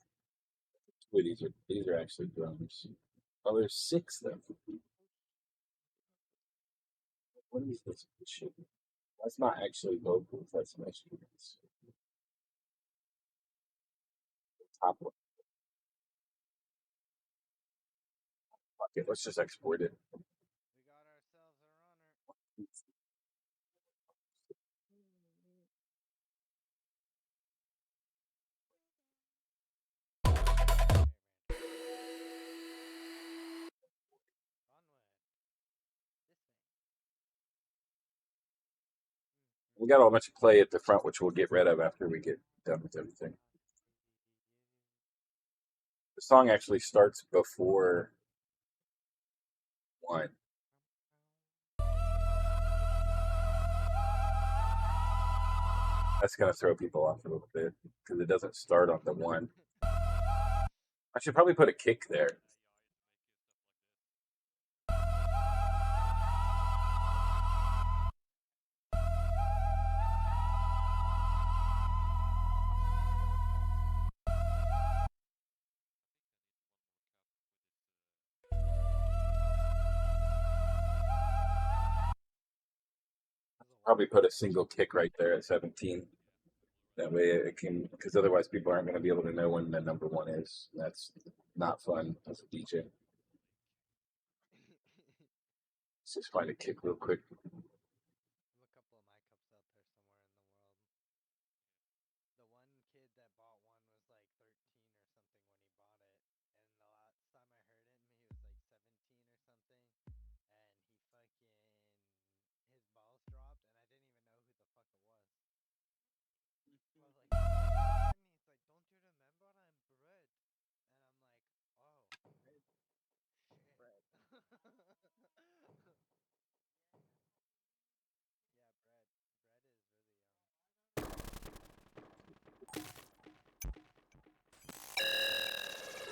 A: Wait, these are actually drums. Oh, there's 6 of them. What is this shit? That's not actually vocals. That's instruments. Top one. Fuck it, let's just export it.
O: We got ourselves a runner.
A: We got a bunch of clay at the front, which we'll get rid of after we get done with everything. The song actually starts before 1. That's gonna throw people off a little bit because it doesn't start on the 1. I should probably put a kick there. Probably put a single kick right there at 17. That way it can, because otherwise people aren't going to be able to know when the number 1 is. That's not fun as a DJ. Let's just find a kick real quick.
O: I have a couple of my cups out there somewhere in the world. The one kid that bought one was like 13 or something when he bought it, and the last time I heard him, he was like 17 or something, and he fucking his balls dropped, and I didn't even know who the fuck it was. I was like, and he's like, "Don't you remember? I'm Bread," and I'm like, "Oh, shit." Bread. Yeah, bread. Bread is really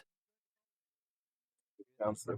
A: Sounds good.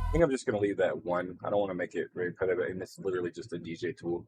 A: I think I'm just going to leave that 1. I don't want to make it very repetitive, and it's literally just a DJ tool.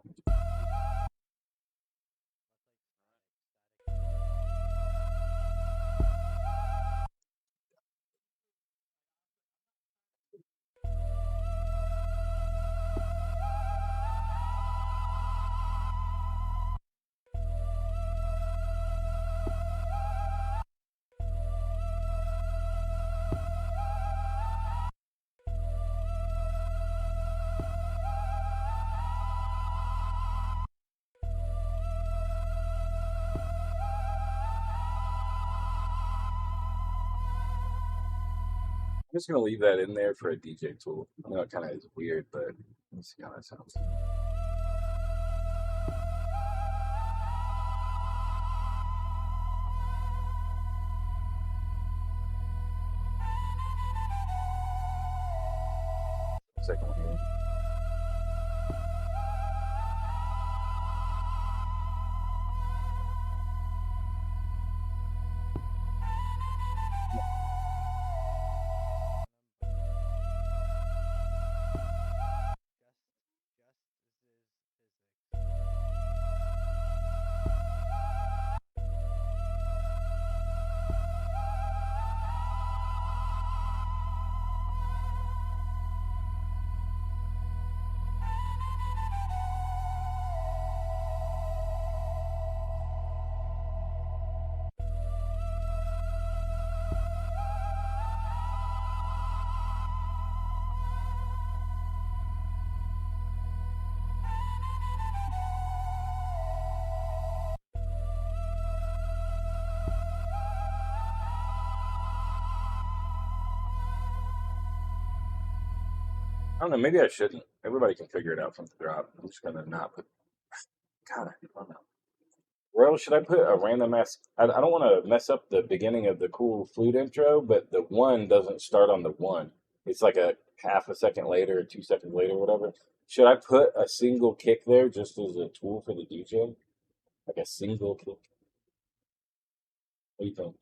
A: just gonna leave that in there for a DJ tool. I know it kind of is weird, but let's see how that sounds. Second one here. I don't know. Maybe I shouldn't. Everybody can figure it out from the drop. I'm just gonna not put. God, I don't know. Well, should I put a random ass? I don't want to mess up the beginning of the cool flute intro, but the one doesn't start on the one. It's like a half a second later, 2 seconds later, whatever. Should I put a single kick there just as a tool for the DJ? Like a single kick? What do you think?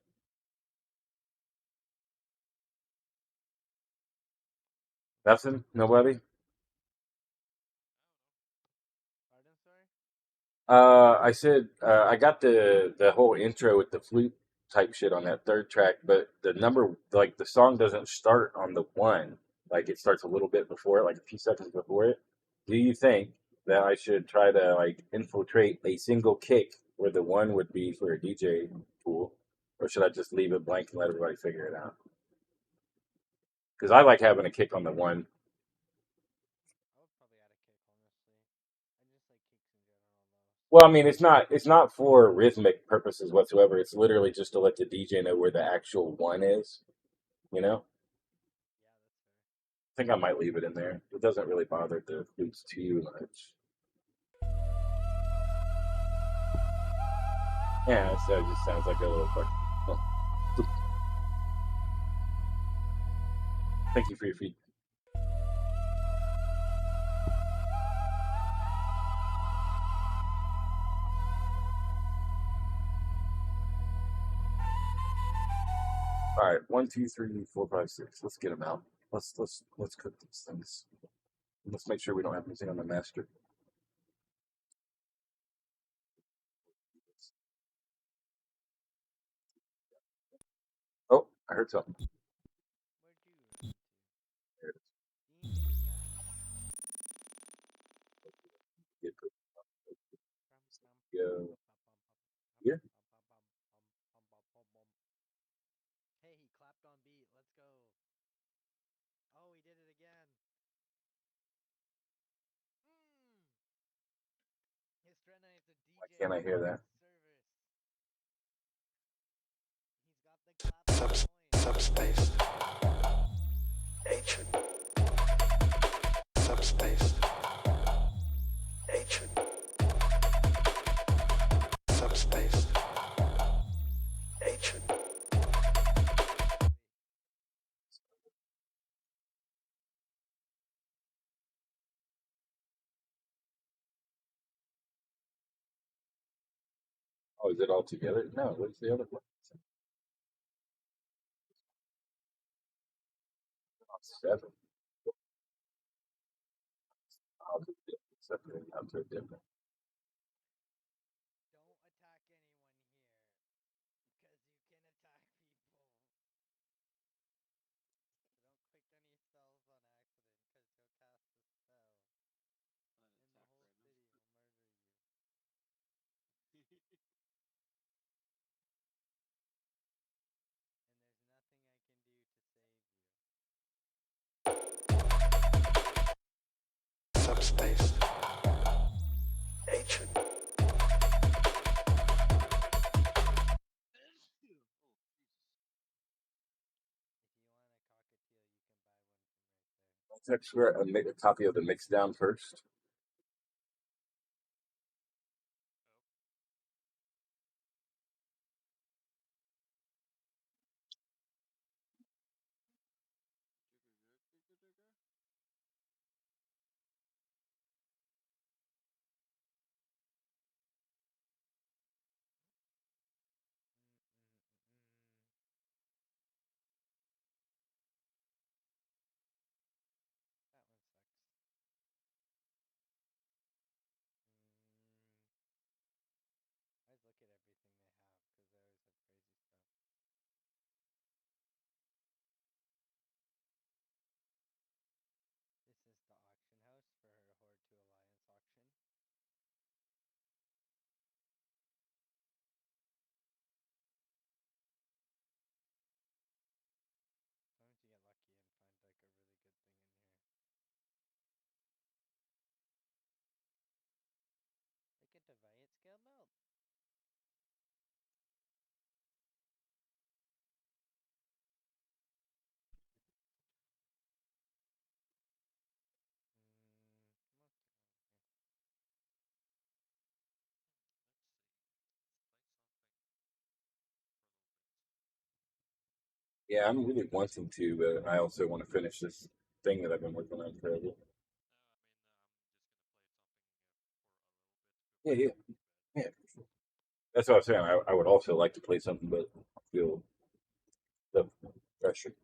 A: Nothing? Nobody? I said I got the whole intro with the flute type shit on that third track, but the number like the song doesn't start on the one. Like it starts a little bit before it, like a few seconds before it. Do you think that I should try to like infiltrate a single kick where the one would be for a DJ pool, or should I just leave it blank and let everybody figure it out? Because I like having a kick on the one. Well, I mean, it's not for rhythmic purposes whatsoever. It's literally just to let the DJ know where the actual one is. You know, I think I might leave it in there. It doesn't really bother the flutes too much. Yeah, so it just sounds like a little fuck. Oh. Thank you for your feedback. All right, 1, 2, 3, 4, 5, 6. Let's get them out. Let's cook these things. Let's make sure we don't have anything on the master. Oh, I heard something. There it is. Get cooked. Go here.
G: Hey, he clapped on beat. Let's go. Oh, he did it again. His strength is a DJ.
A: Why can't I hear that?
G: He's got the clap.
N: Subspace. Ancient. Subspace. Ancient. Subspace. Ancient.
A: Oh, is it all together? No, what's the other one? Oh, 7. I'll do it. Separate out to a different.
G: Don't attack anyone here, because you can attack people. So don't click any spells on accident, because he'll cast a spell. And the whole city will murder you. And there's nothing I can do to save you.
N: Subspace. Ancient.
A: Text her a copy of the mix down first.
G: That one sucks. I always look at everything they have because they always have crazy stuff. This is the auction house for her Horde to Alliance auction. I'm going to get lucky and find like a really good thing in here. Look at Deviant Scale Melt. What else do I want in here?
H: Let's see. Let's play something for a little bit.
A: Yeah, I'm really wanting to, but I also want to finish this thing that I've been working on forever.
H: I mean, I'm just gonna play something for a little bit.
A: Yeah,
H: Before
A: yeah,
H: going to bed.
A: yeah. For sure. That's what I was saying. I would also like to play something, but I feel the pressure.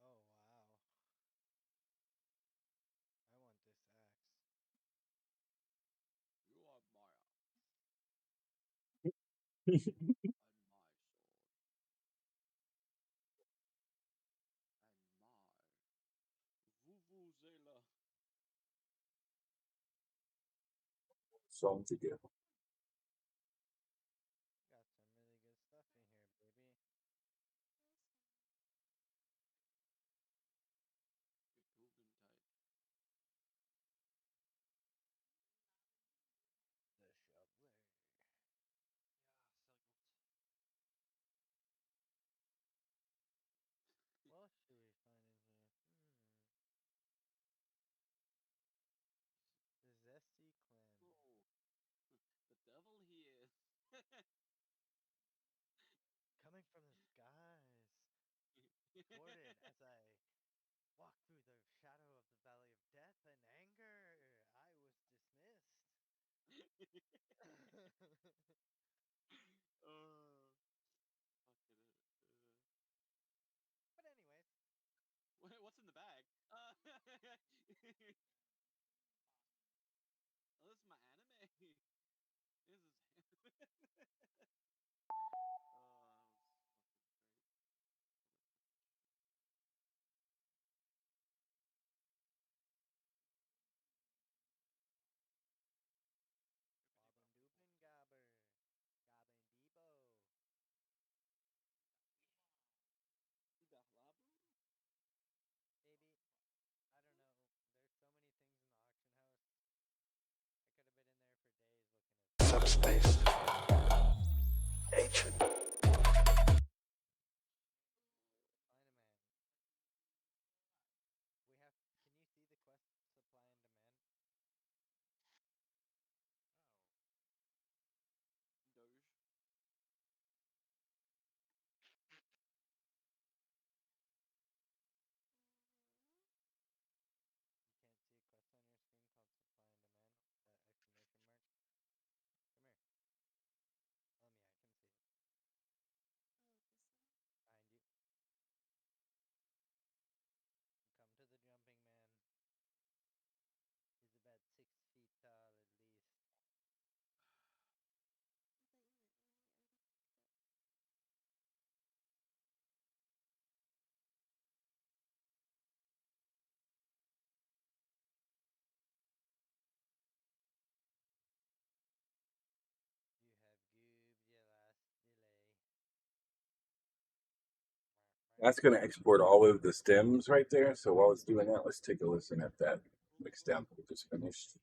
G: Oh wow. I want this axe.
B: You are Maya. And my sword. And my Vuvuzela.
A: Song to go.
G: Got some really good stuff in here, baby.
B: Gesundheit.
G: The shoveler.
H: Ja, sehr gut.
G: What else should we find in here? The Zesty Clan.
B: Oh, the devil here.
G: Coming from the skies. Thwarted as I walk through the shadow of the valley of death and anger, I was dismissed.
B: Fucking.
G: But anyways.
B: What's in the bag? Oh, this is my anime. This is. Oh, that was fucking great.
G: Bobbin Doobin Gobber. Gobbin Debo. Baby, I don't know. There's so many things in the auction house. I could have been in there for days looking at
N: Subspace. Ancient.
G: Supply and demand. We have. Can you see the quest supply and demand?
H: Oh.
B: Doge.
G: You can't see a quest on your screen called supply and demand? That exclamation mark? Come here.
A: That's going to export all of the stems right there. So while it's doing that, let's take a listen at that mix down that we just finished.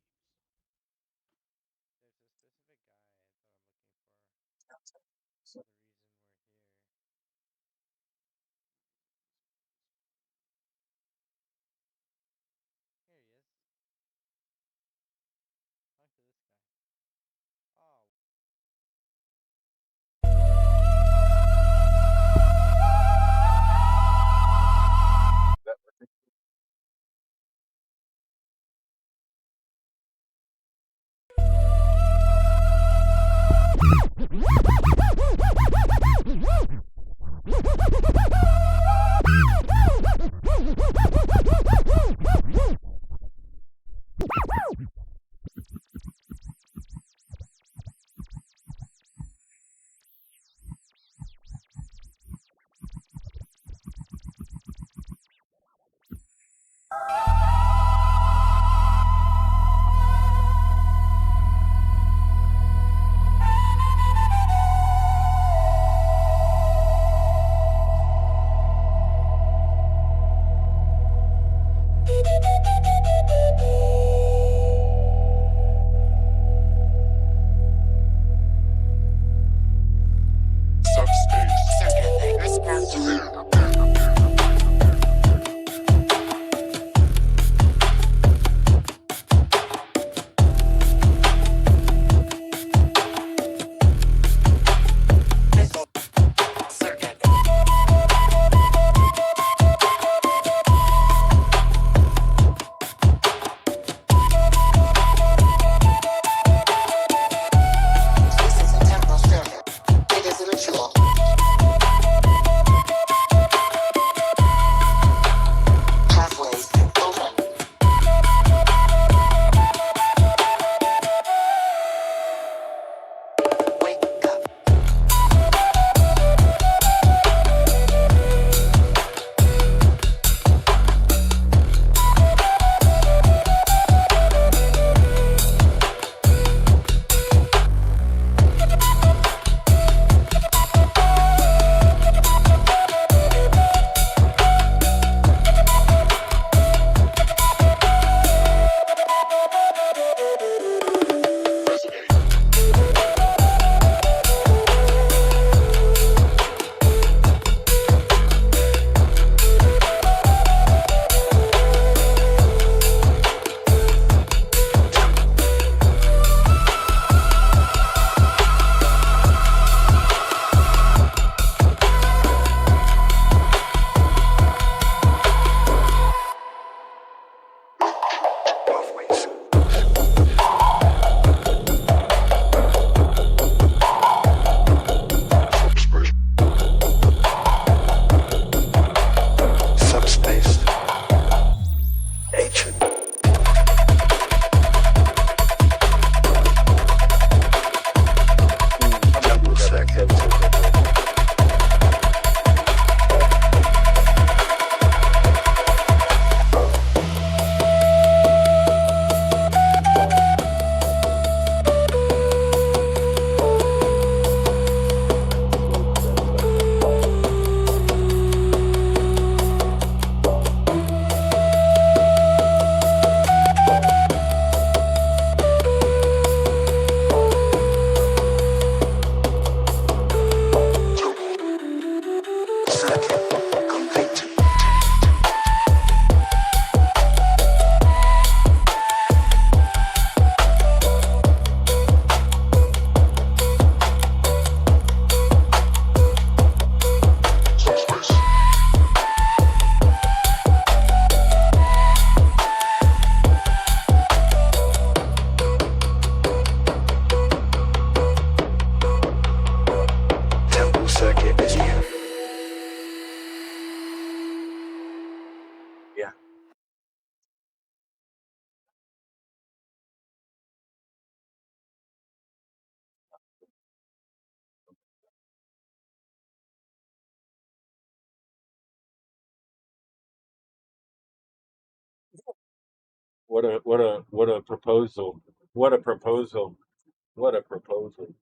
N: Subspace. Ancient. Double circuit.
A: What a proposal. What a proposal. What a proposal.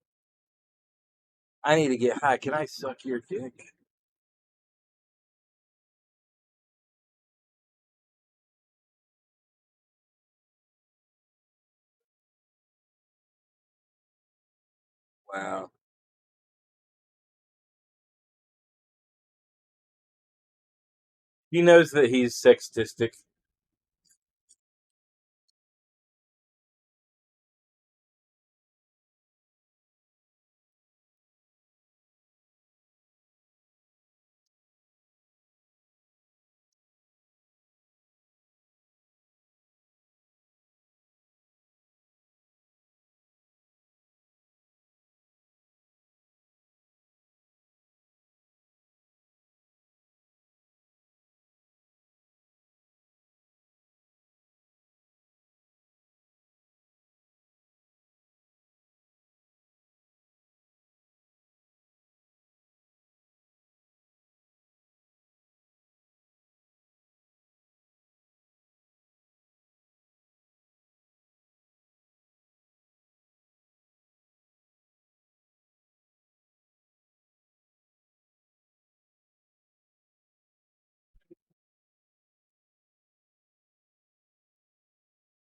A: I need to get high. Can I suck your dick? Wow. He knows that he's sexistic.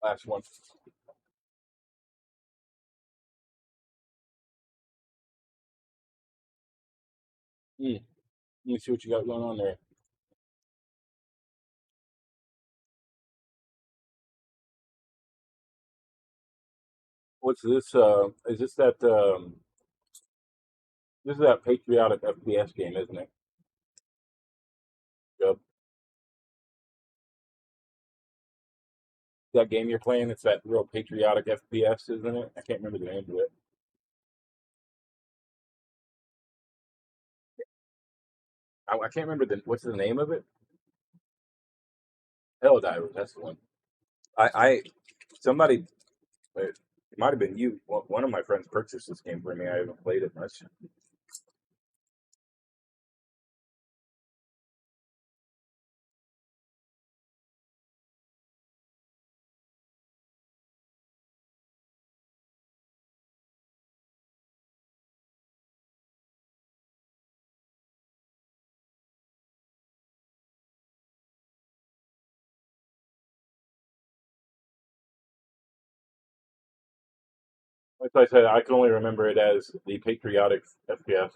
A: Last one. Let me see what you got going on there. What's this? Is this that? This is that patriotic FPS game, isn't it? Yep. That game you're playing, it's that real patriotic FPS, isn't it? I can't remember the name of it. I can't remember what's the name of it. Helldivers, that's the one. I somebody, it might have been you. One of my friends purchased this game for me. I haven't played it much. Like I said, I can only remember it as the patriotic FPS.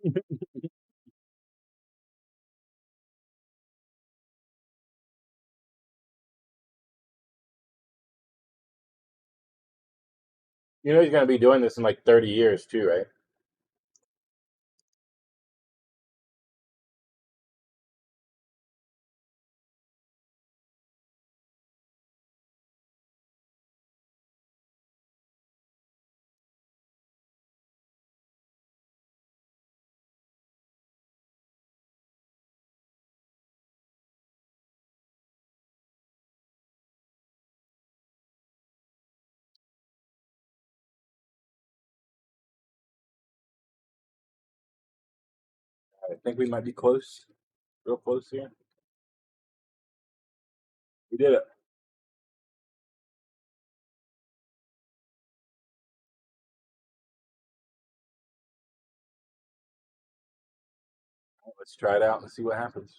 A: You know he's going to be doing this in like 30 years too, right? I think we might be close, real close here. We did it. Let's try it out and see what happens.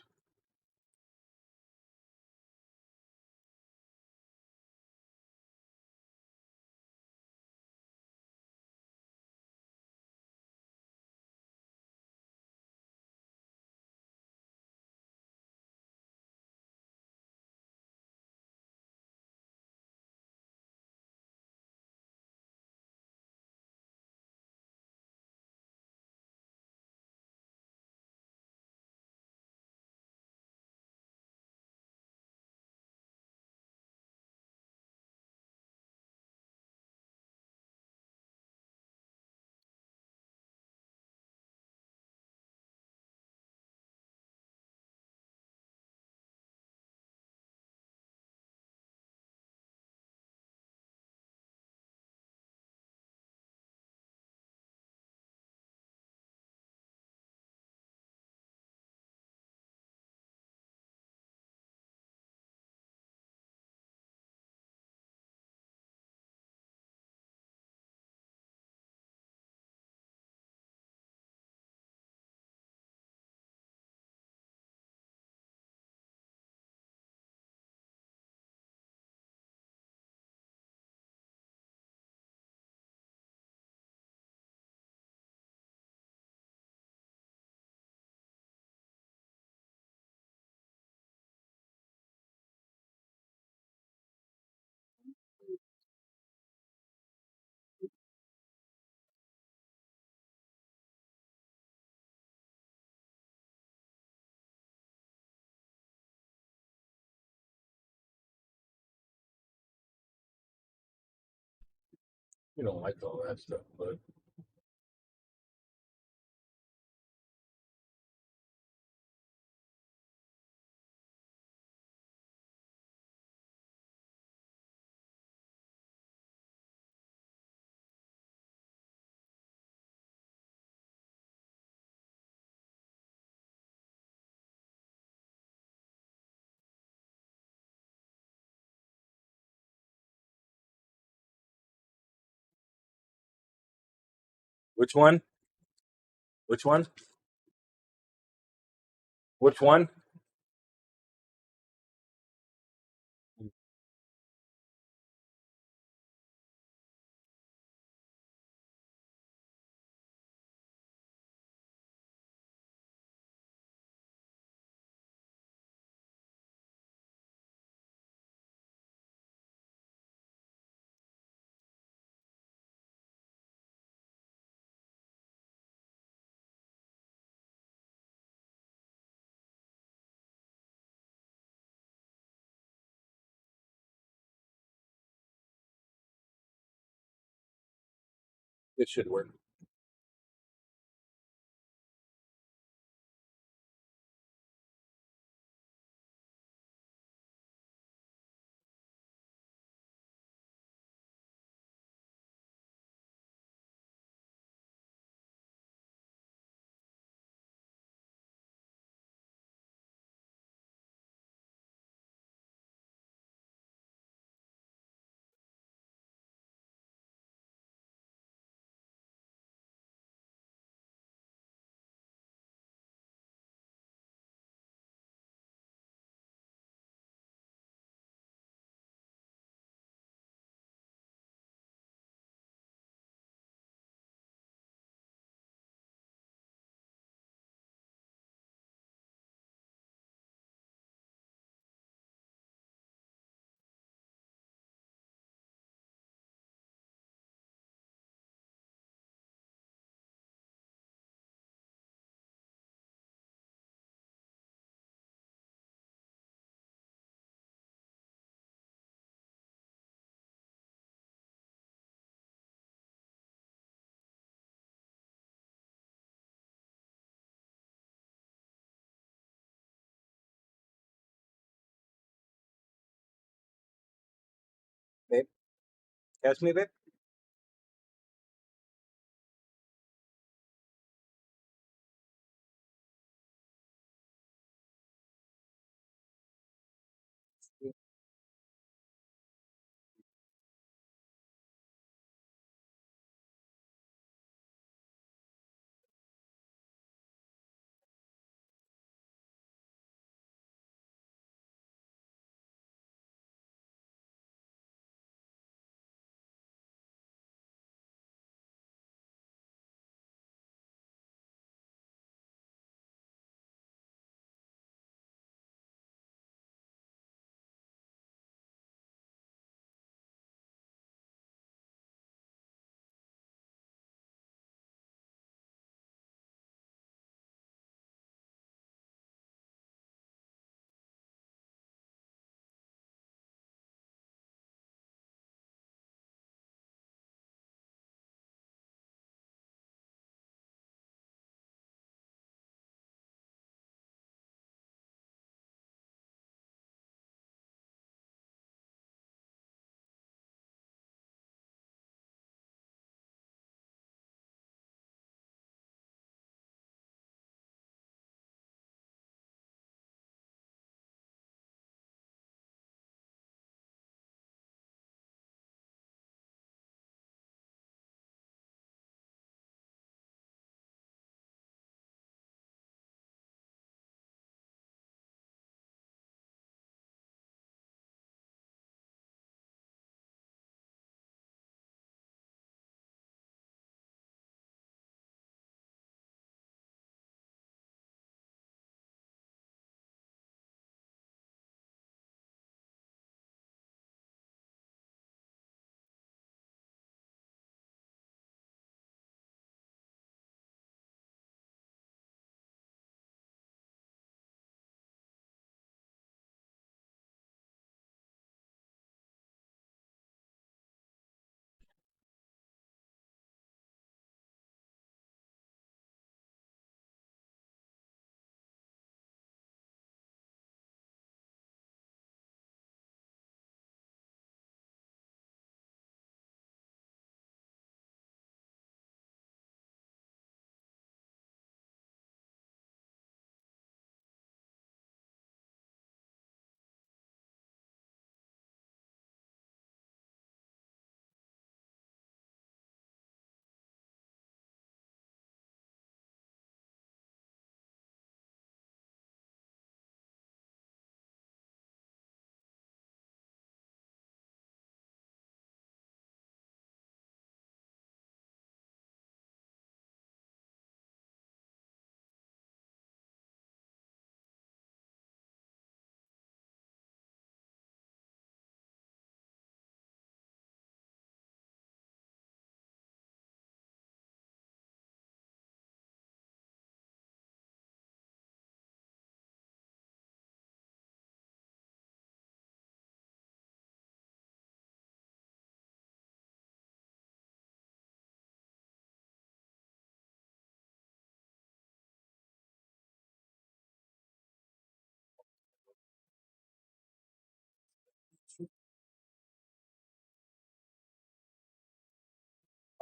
A: You don't like all that stuff, but which one? Which one? Which one? It should work. Babe, catch me, babe.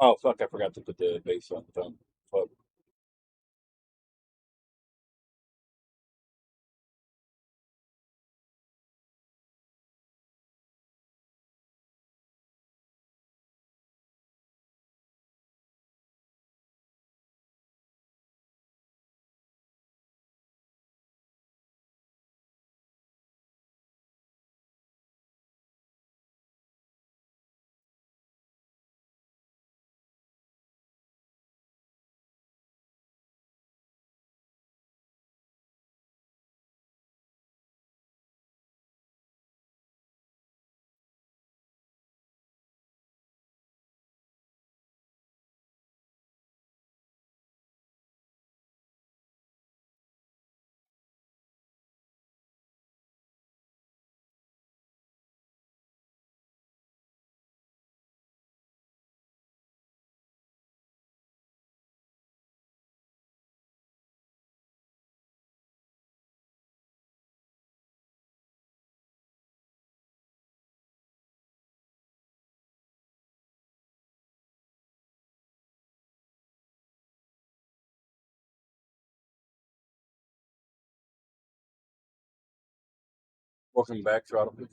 A: Oh fuck! I forgot to put the bass on the phone. Fuck. Welcome back, Throttlefish.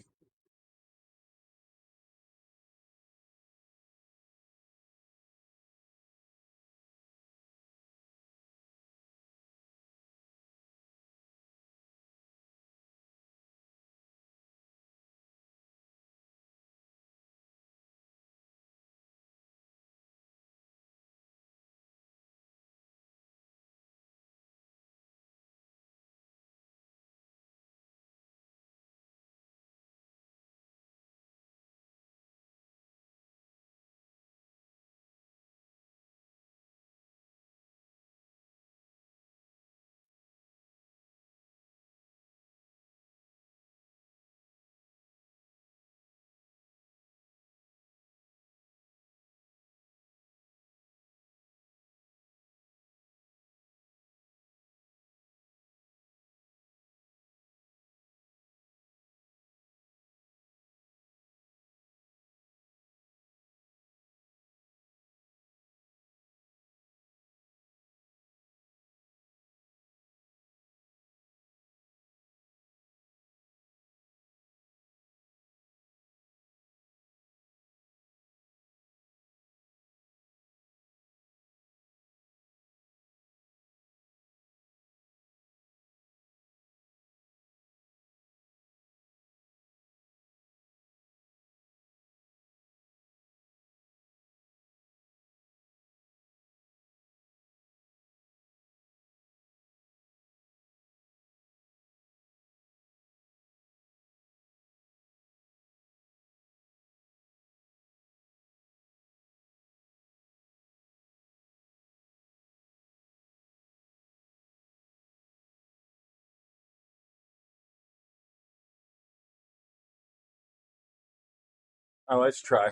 A: Oh, let's try.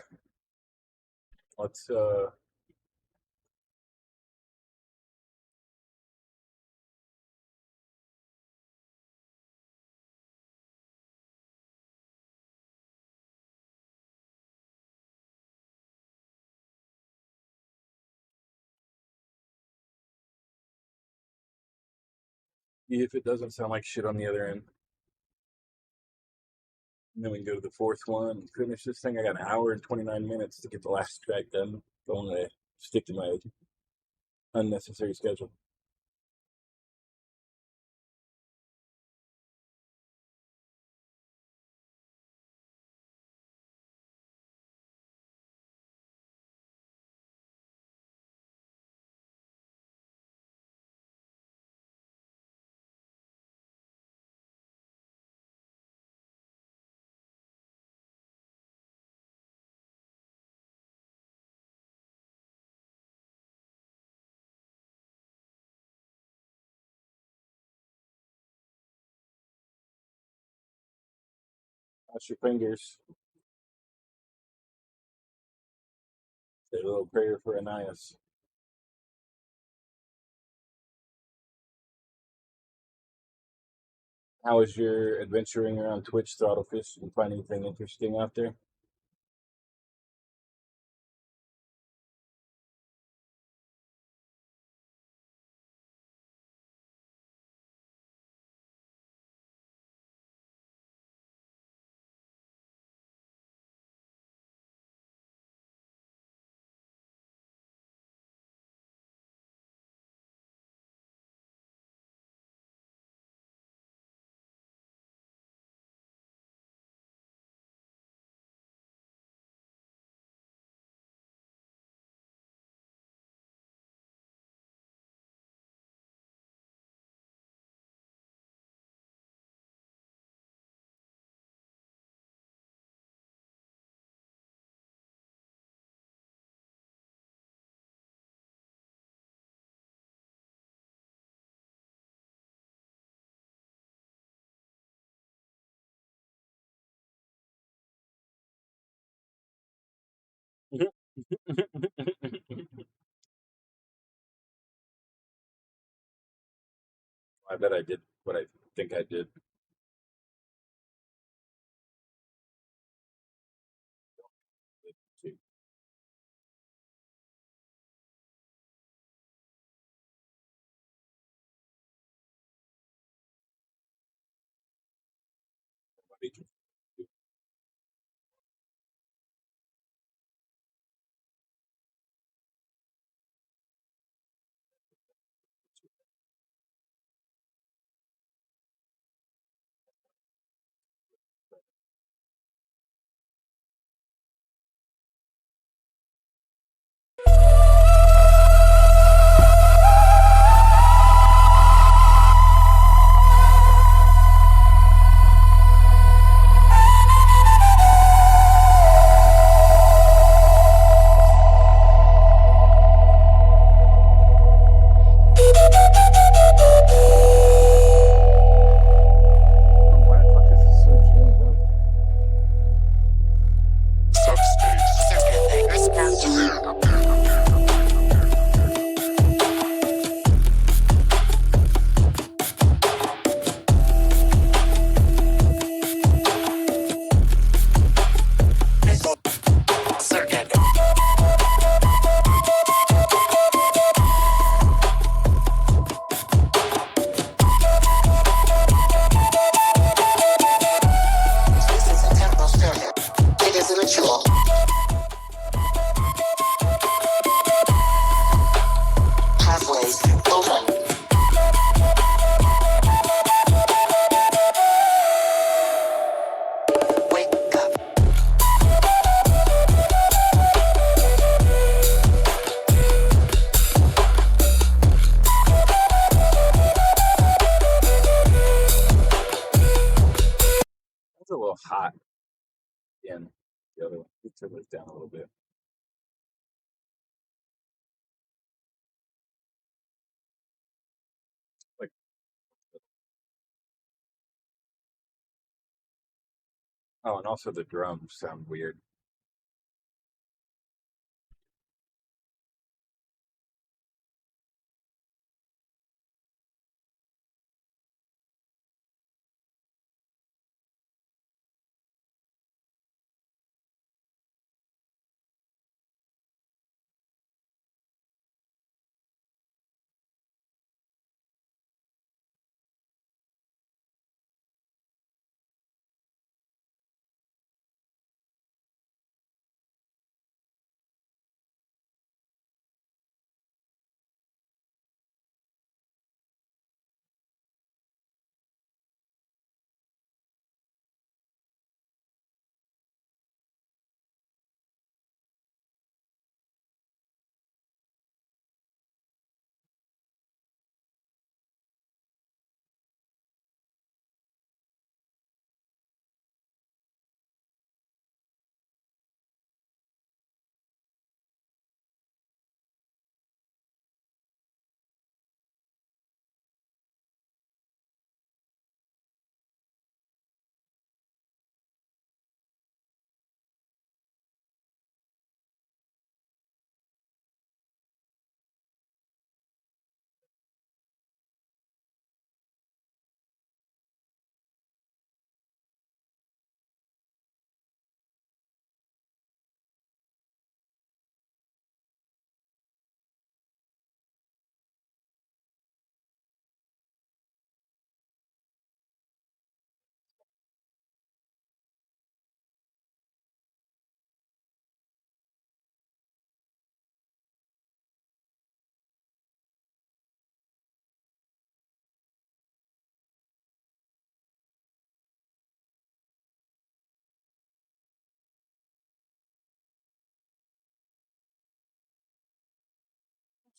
A: Let's see if it doesn't sound like shit on the other end. And then we can go to the fourth one and finish this thing. I got an hour and 29 minutes to get the last track done. Don't want to stick to my unnecessary schedule. Cross your fingers. Say a little prayer for Annias. How was your adventuring around Twitch, Throttlefish? Did you find anything interesting out there? I bet I did what I think I did.
G: Why the fuck is this so jammed up?
M: Circuit. This is a temporal circuit. It is a ritual. Pathways open. Wake up.
A: That's a little hot. Again, the other one. Let's turn this down a little bit. Like, oh, and also the drums sound weird.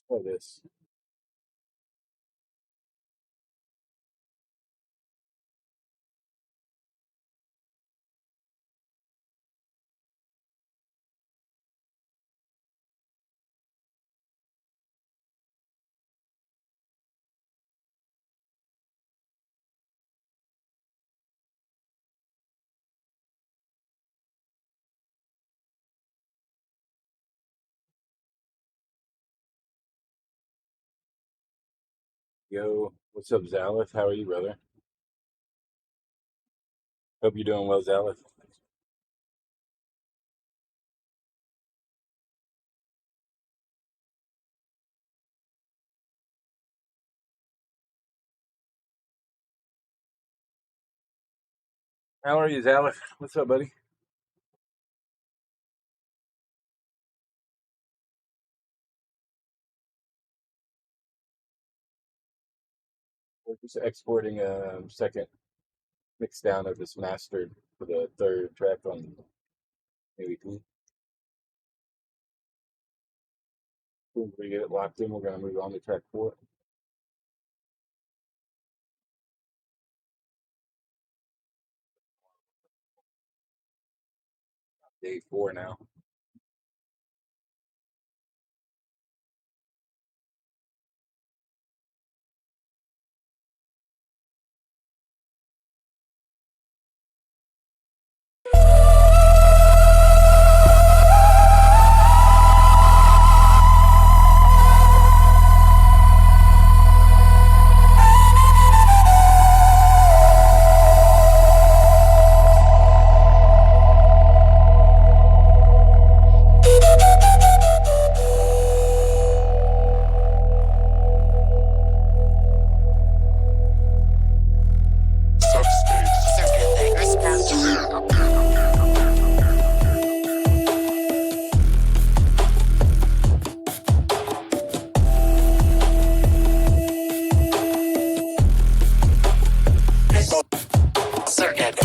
A: Let's try this. Yo, what's up, Zalith? How are you, brother? Hope you're doing well, Zalith. How are you, Zalith? What's up, buddy? We're just exporting a second mix down of this mastered for the third track on AVP. When we get it locked in, we're gonna move on to track 4. Day 4 now.
M: Circuit.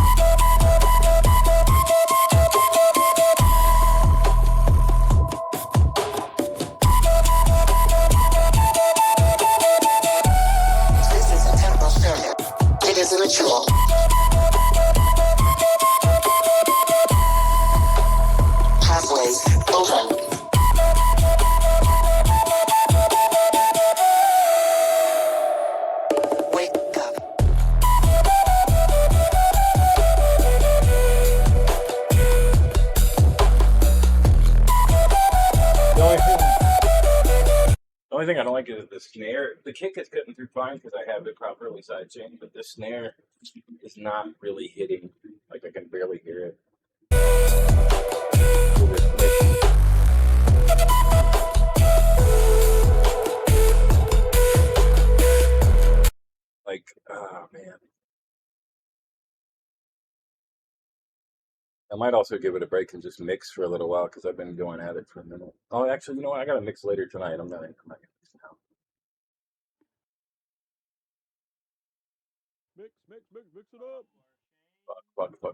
M: This is a temple circuit. It is a ritual. Pathways open. Wake up.
A: The only thing I don't like is the snare. The kick is cutting through fine because I have it properly sidechained, but the snare is not really hitting. Like I can barely hear it. Like, oh man. I might also give it a break and just mix for a little while because I've been going at it for a minute. Oh, actually, you know what? I got to mix later tonight. I'm not gonna mix now.
Q: Mix it up.
A: Fuck.
Q: I'm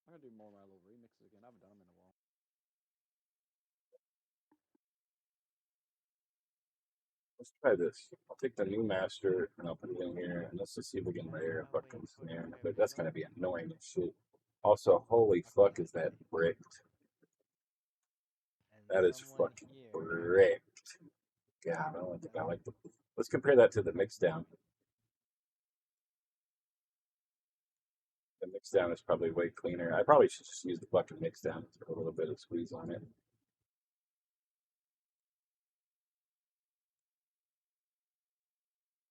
Q: gonna do more of my little remixes again. I haven't done them in a while.
A: Let's try this. I'll take the new master and I'll put it in here and let's just see if we can layer a fucking snare. But that's gonna be annoying as shit. Also, holy fuck, is that bricked? That is fucking bricked. God, I don't think I like the. Let's compare that to the mix down. The mix down is probably way cleaner. I probably should just use the fucking mix down. Put a little bit of squeeze on it.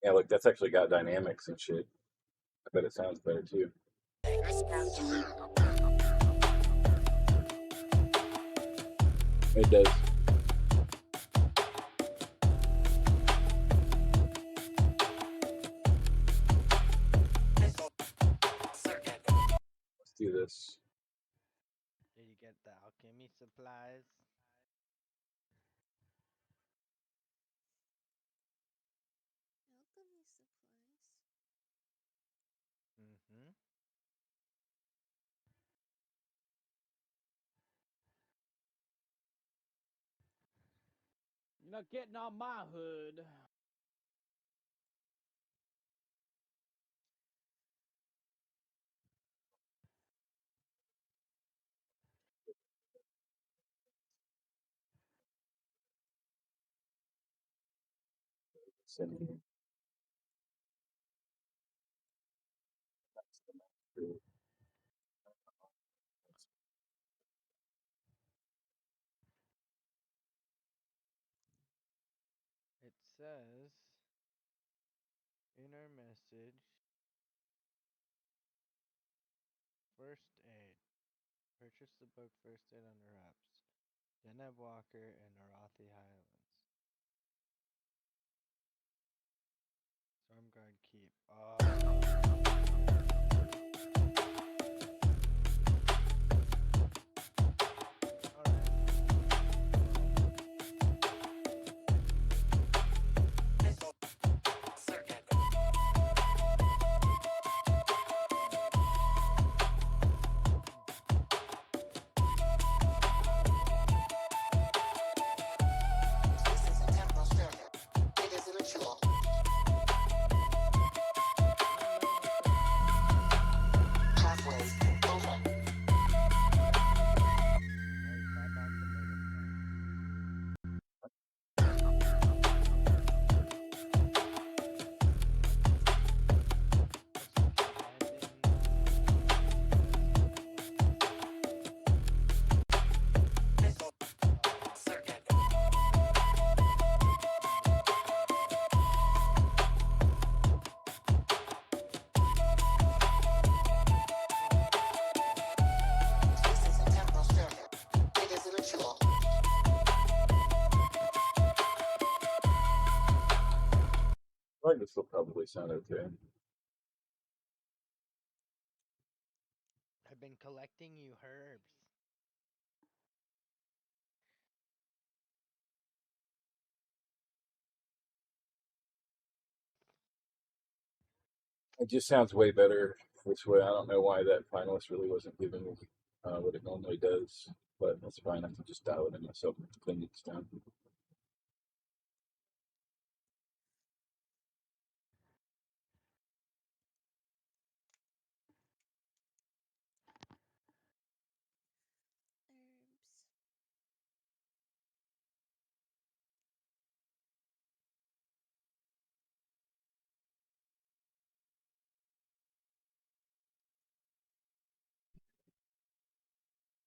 A: Yeah, look, that's actually got dynamics and shit. I bet it sounds better too. It does. Let's do this.
G: Did you get the alchemy supplies?
I: Alchemy supplies.
G: Mm-hmm.
Q: You're not getting on my hood.
A: Send here.
G: says in our message, first aid. Purchase the book First Aid Under Wraps. Deneb Walker and Arathi Highlands. Stormguard Keep.
A: I think this will probably sound okay.
G: I've been collecting you herbs.
A: It just sounds way better this way. I don't know why that finalist really wasn't giving me what it normally does, but that's fine. I can just dial it in myself and clean it down.
I: Herbs.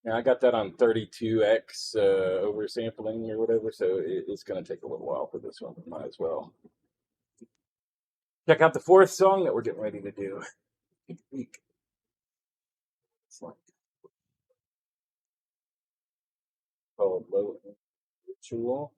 A: Yeah, I got that on 32x oversampling or whatever, so it's going to take a little while for this one. Might as well check out the fourth song that we're getting ready to do. It's like called Low Ritual.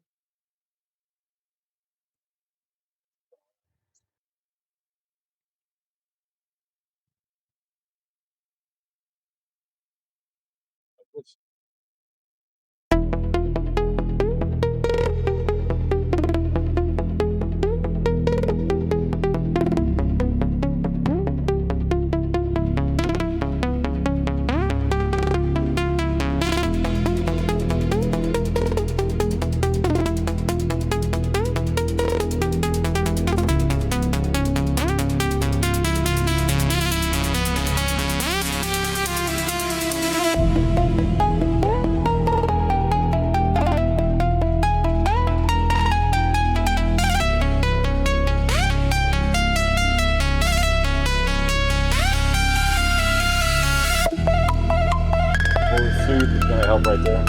A: Soothe is going to help right there.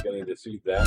A: Going to need to soothe that.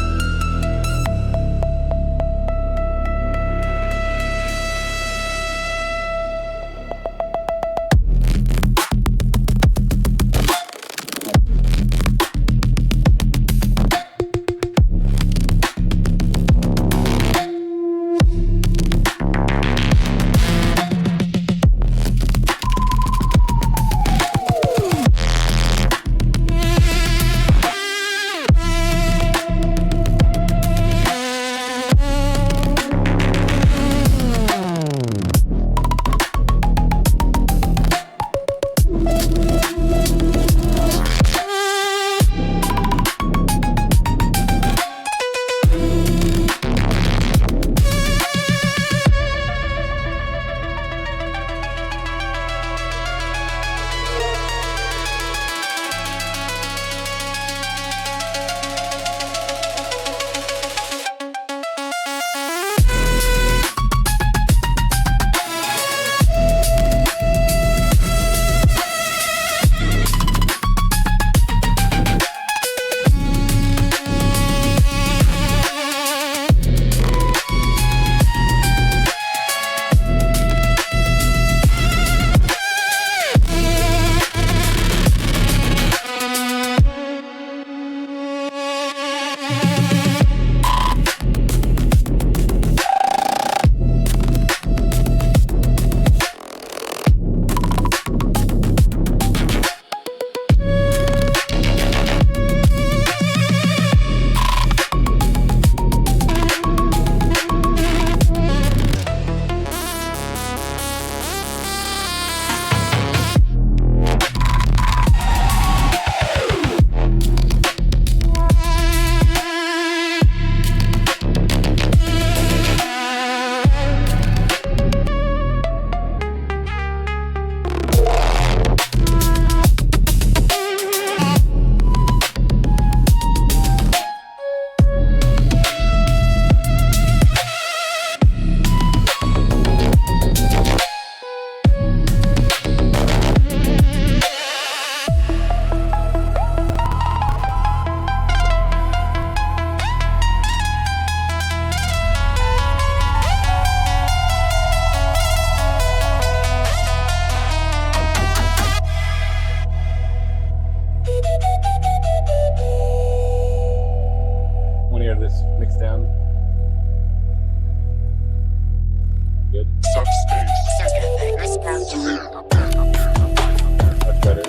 A: this mixed down? Good. Much better.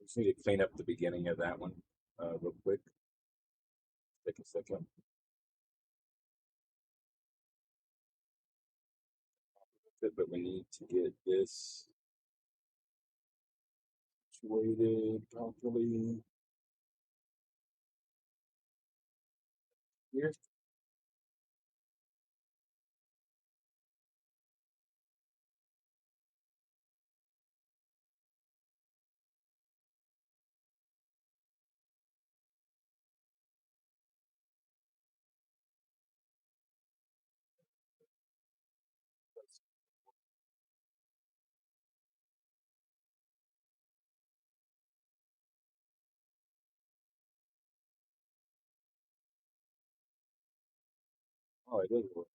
A: Just need to clean up the beginning of that one real quick. Take a second. But we need to get this situated properly. Here. Oh, it does work.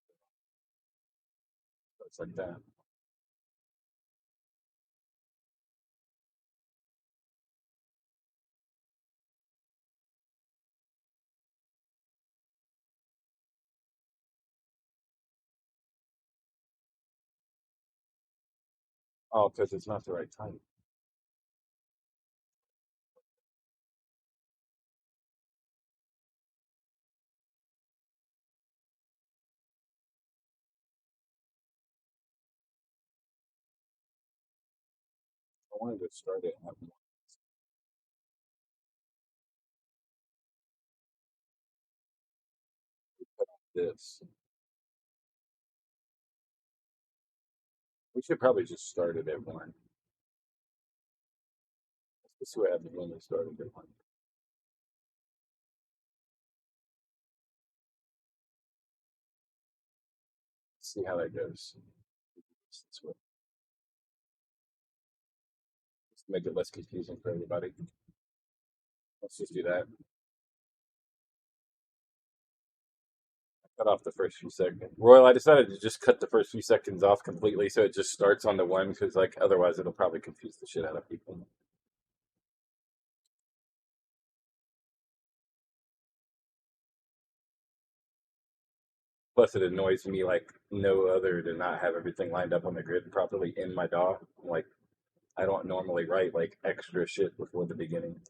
A: It's like that. Oh, because it's not the right time. I wanted to start it at this. We should probably just start it at 1. Let's see what happens when we start it at 1. See how that goes. This way. Just to make it less confusing for everybody. Let's just do that. Cut off the first few seconds. Royal, I decided to just cut the first few seconds off completely so it just starts on the 1 because like otherwise it'll probably confuse the shit out of people. Plus, it annoys me like no other to not have everything lined up on the grid properly in my DAW. Like, I don't normally write like extra shit before the beginning.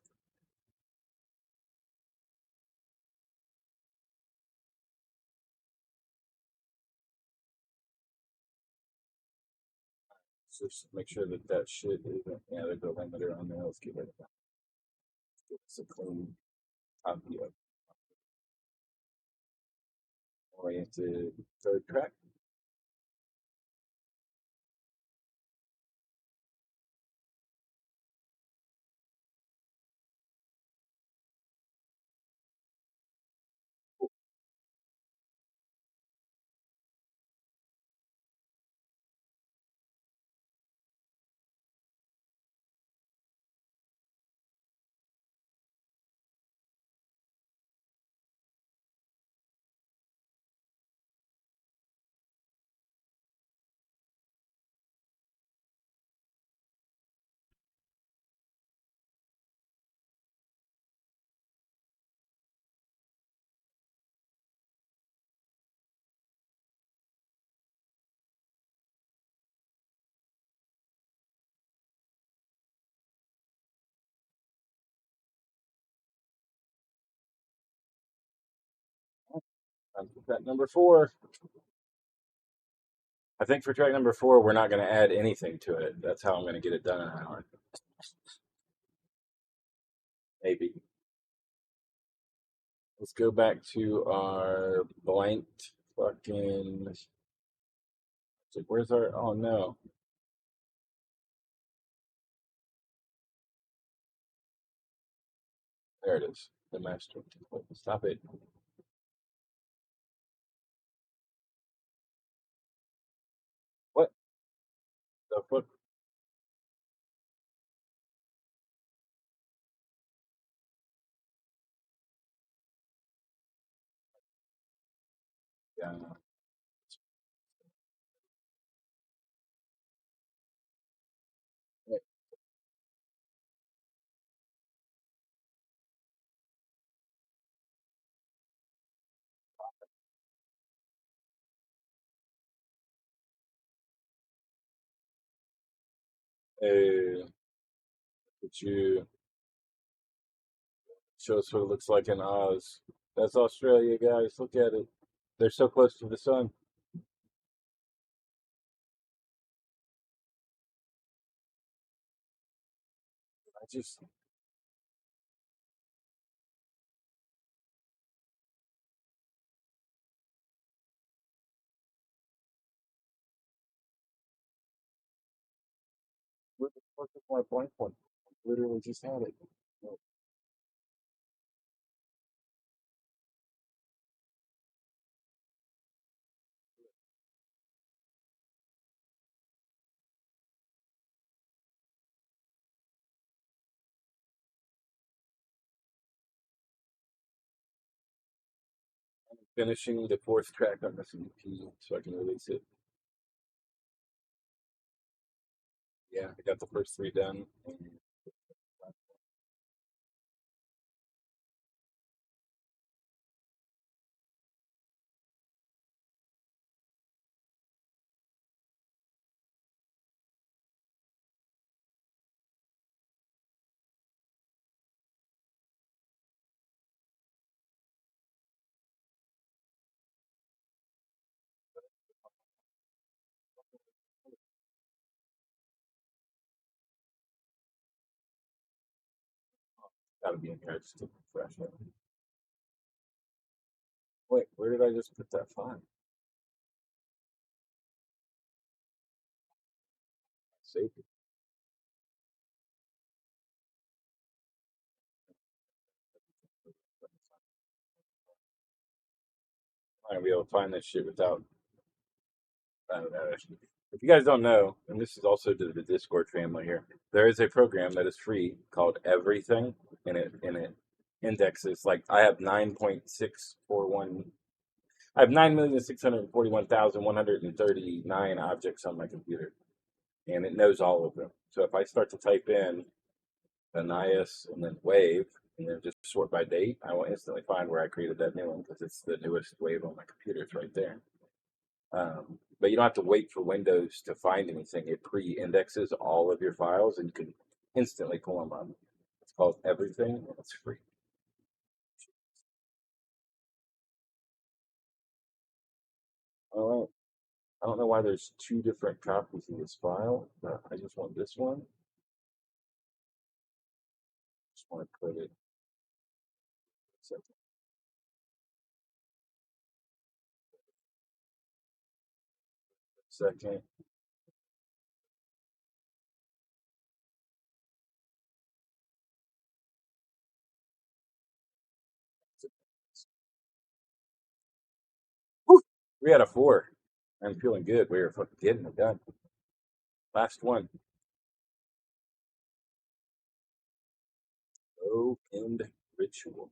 A: Just make sure that that shit isn't. Yeah, there's a limiter on there. Let's get rid of that. Give us a clean copy of oriented third track. Track number 4. I think for track number 4, we're not going to add anything to it. That's how I'm going to get it done in an hour. Maybe. Let's go back to our blanked fucking. Where's our? Oh no. There it is. The master. Stop it. What the fuck? Yeah. Hey, could you show us what it looks like in Oz? That's Australia, guys. Look at it. They're so close to the sun. I just. Where the fuck is my blank one? I literally just had it. Finishing the 4th track on this EP so I can release it. Yeah, I got the first 3 done. Gotta be in here just to refresh it. Wait, where did I just put that file? Save it. I'm gonna be able to find this shit without. If you guys don't know, and this is also to the Discord family here, there is a program that is free called Everything, and it indexes like I have 9.641. I have 9,641,139 objects on my computer, and it knows all of them. So if I start to type in Annias and then wave, and then just sort by date, I will instantly find where I created that new one because it's the newest wave on my computer. It's right there. But you don't have to wait for Windows to find anything. It pre-indexes all of your files, and you can instantly pull them up. It's called Everything, and it's free. All right. I don't know why there's two different copies of this file, but I just want this one. Just want to put it. Second. Whew, 3 out of 4. I'm feeling good. We are fucking getting it done. Last one. Low-end ritual.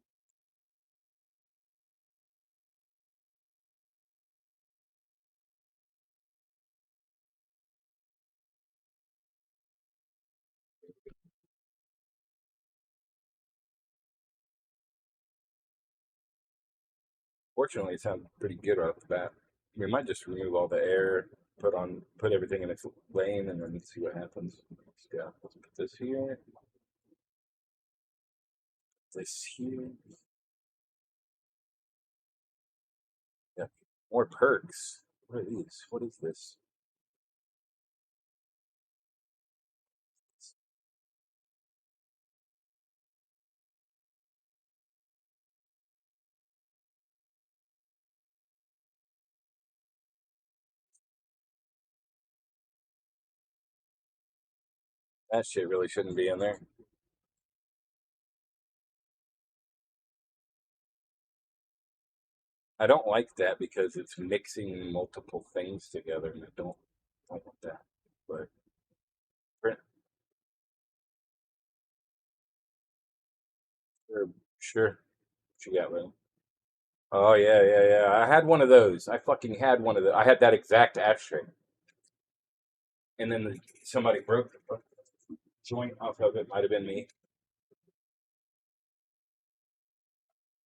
A: Fortunately, it sounds pretty good right off the bat. We might just remove all the air, put everything in its lane, and then see what happens. Yeah, let's put this here. This here. Yeah, more perks. What are these? What is this? That shit really shouldn't be in there. I don't like that because it's mixing multiple things together, and I don't want that. But sure, what you got, Lynn? Oh yeah, yeah, yeah. I had one of those. I fucking had one of the. I had that exact ashtray, and then somebody broke the joint off of it. Might have been me.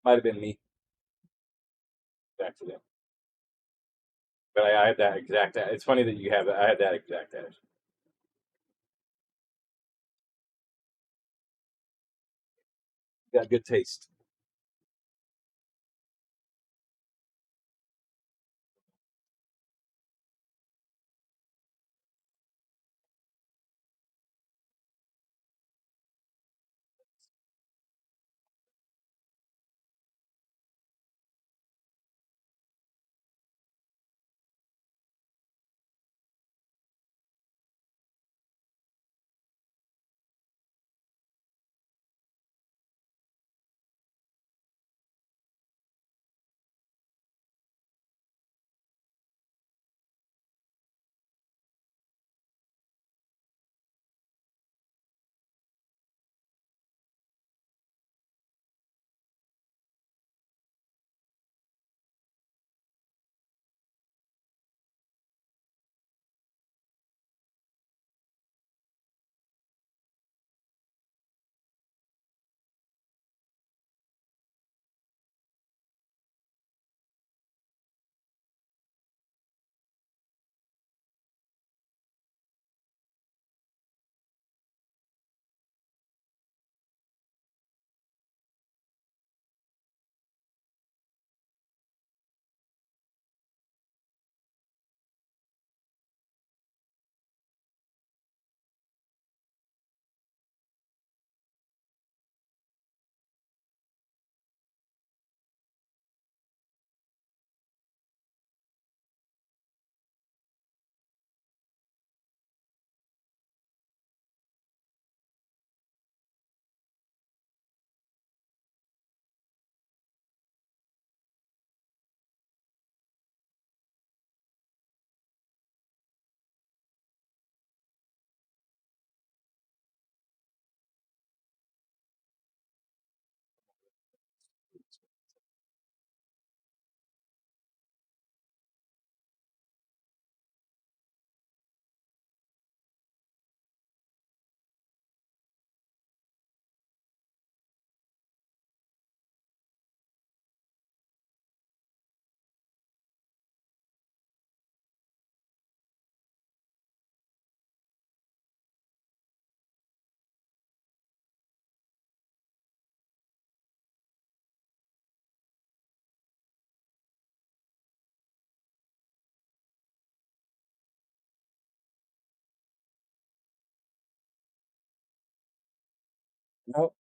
A: Might have been me. Accident. But I had that exact. It's funny that you have that. I had that exact ashtray. Got good taste. Oh,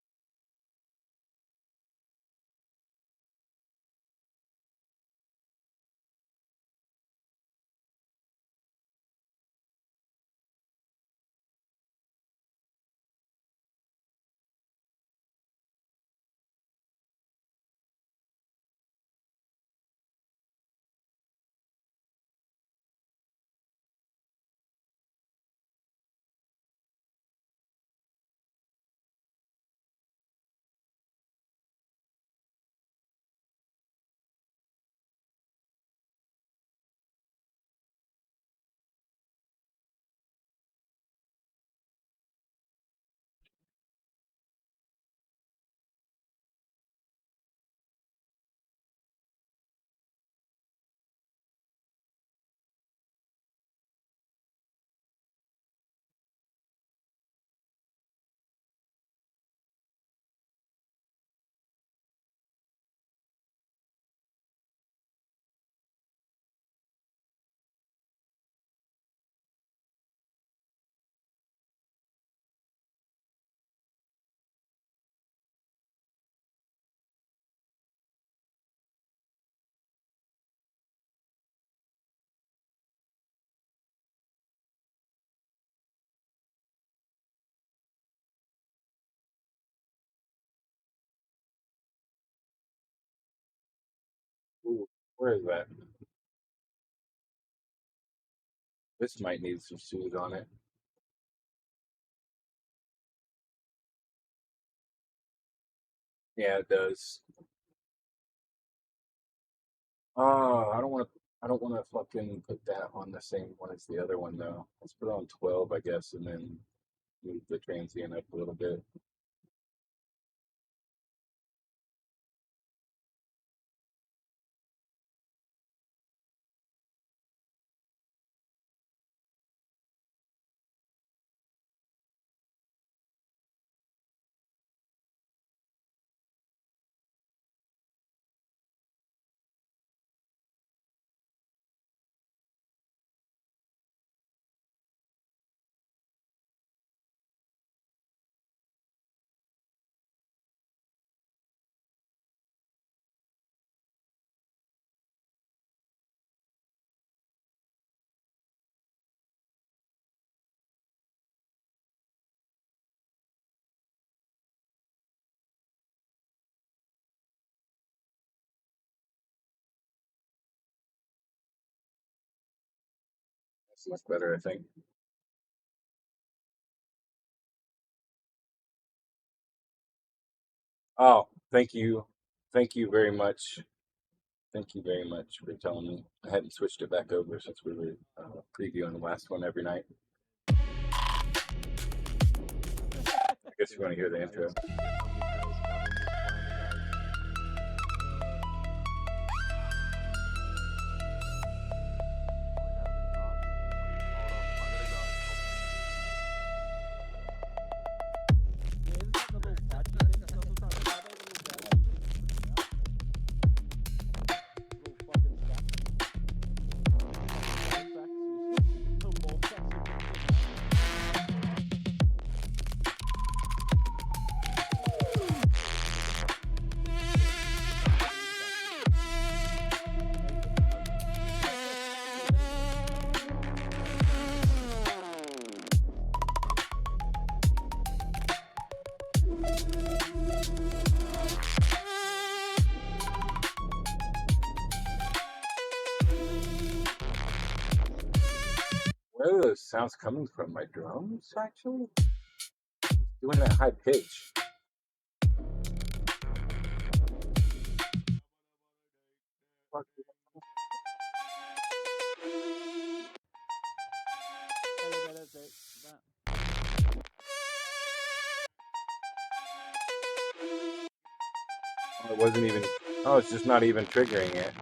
A: ooh, where is that? This might need some soothe on it. Yeah, it does. Oh, I don't want to. I don't want to fucking put that on the same one as the other one though. Let's put it on 12, I guess, and then move the transient up a little bit. That's much better, I think. Oh, thank you very much. Thank you very much for telling me. I hadn't switched it back over since we were previewing the last one every night. I guess you want to hear the intro. Where are those sounds coming from? My drums, actually? Doing that high pitch. Oh, it wasn't even. Oh, it's just not even triggering it.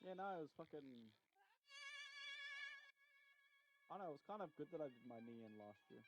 Q: Yeah, no, it was fucking. I don't know, it was kind of good that I did my knee in last year.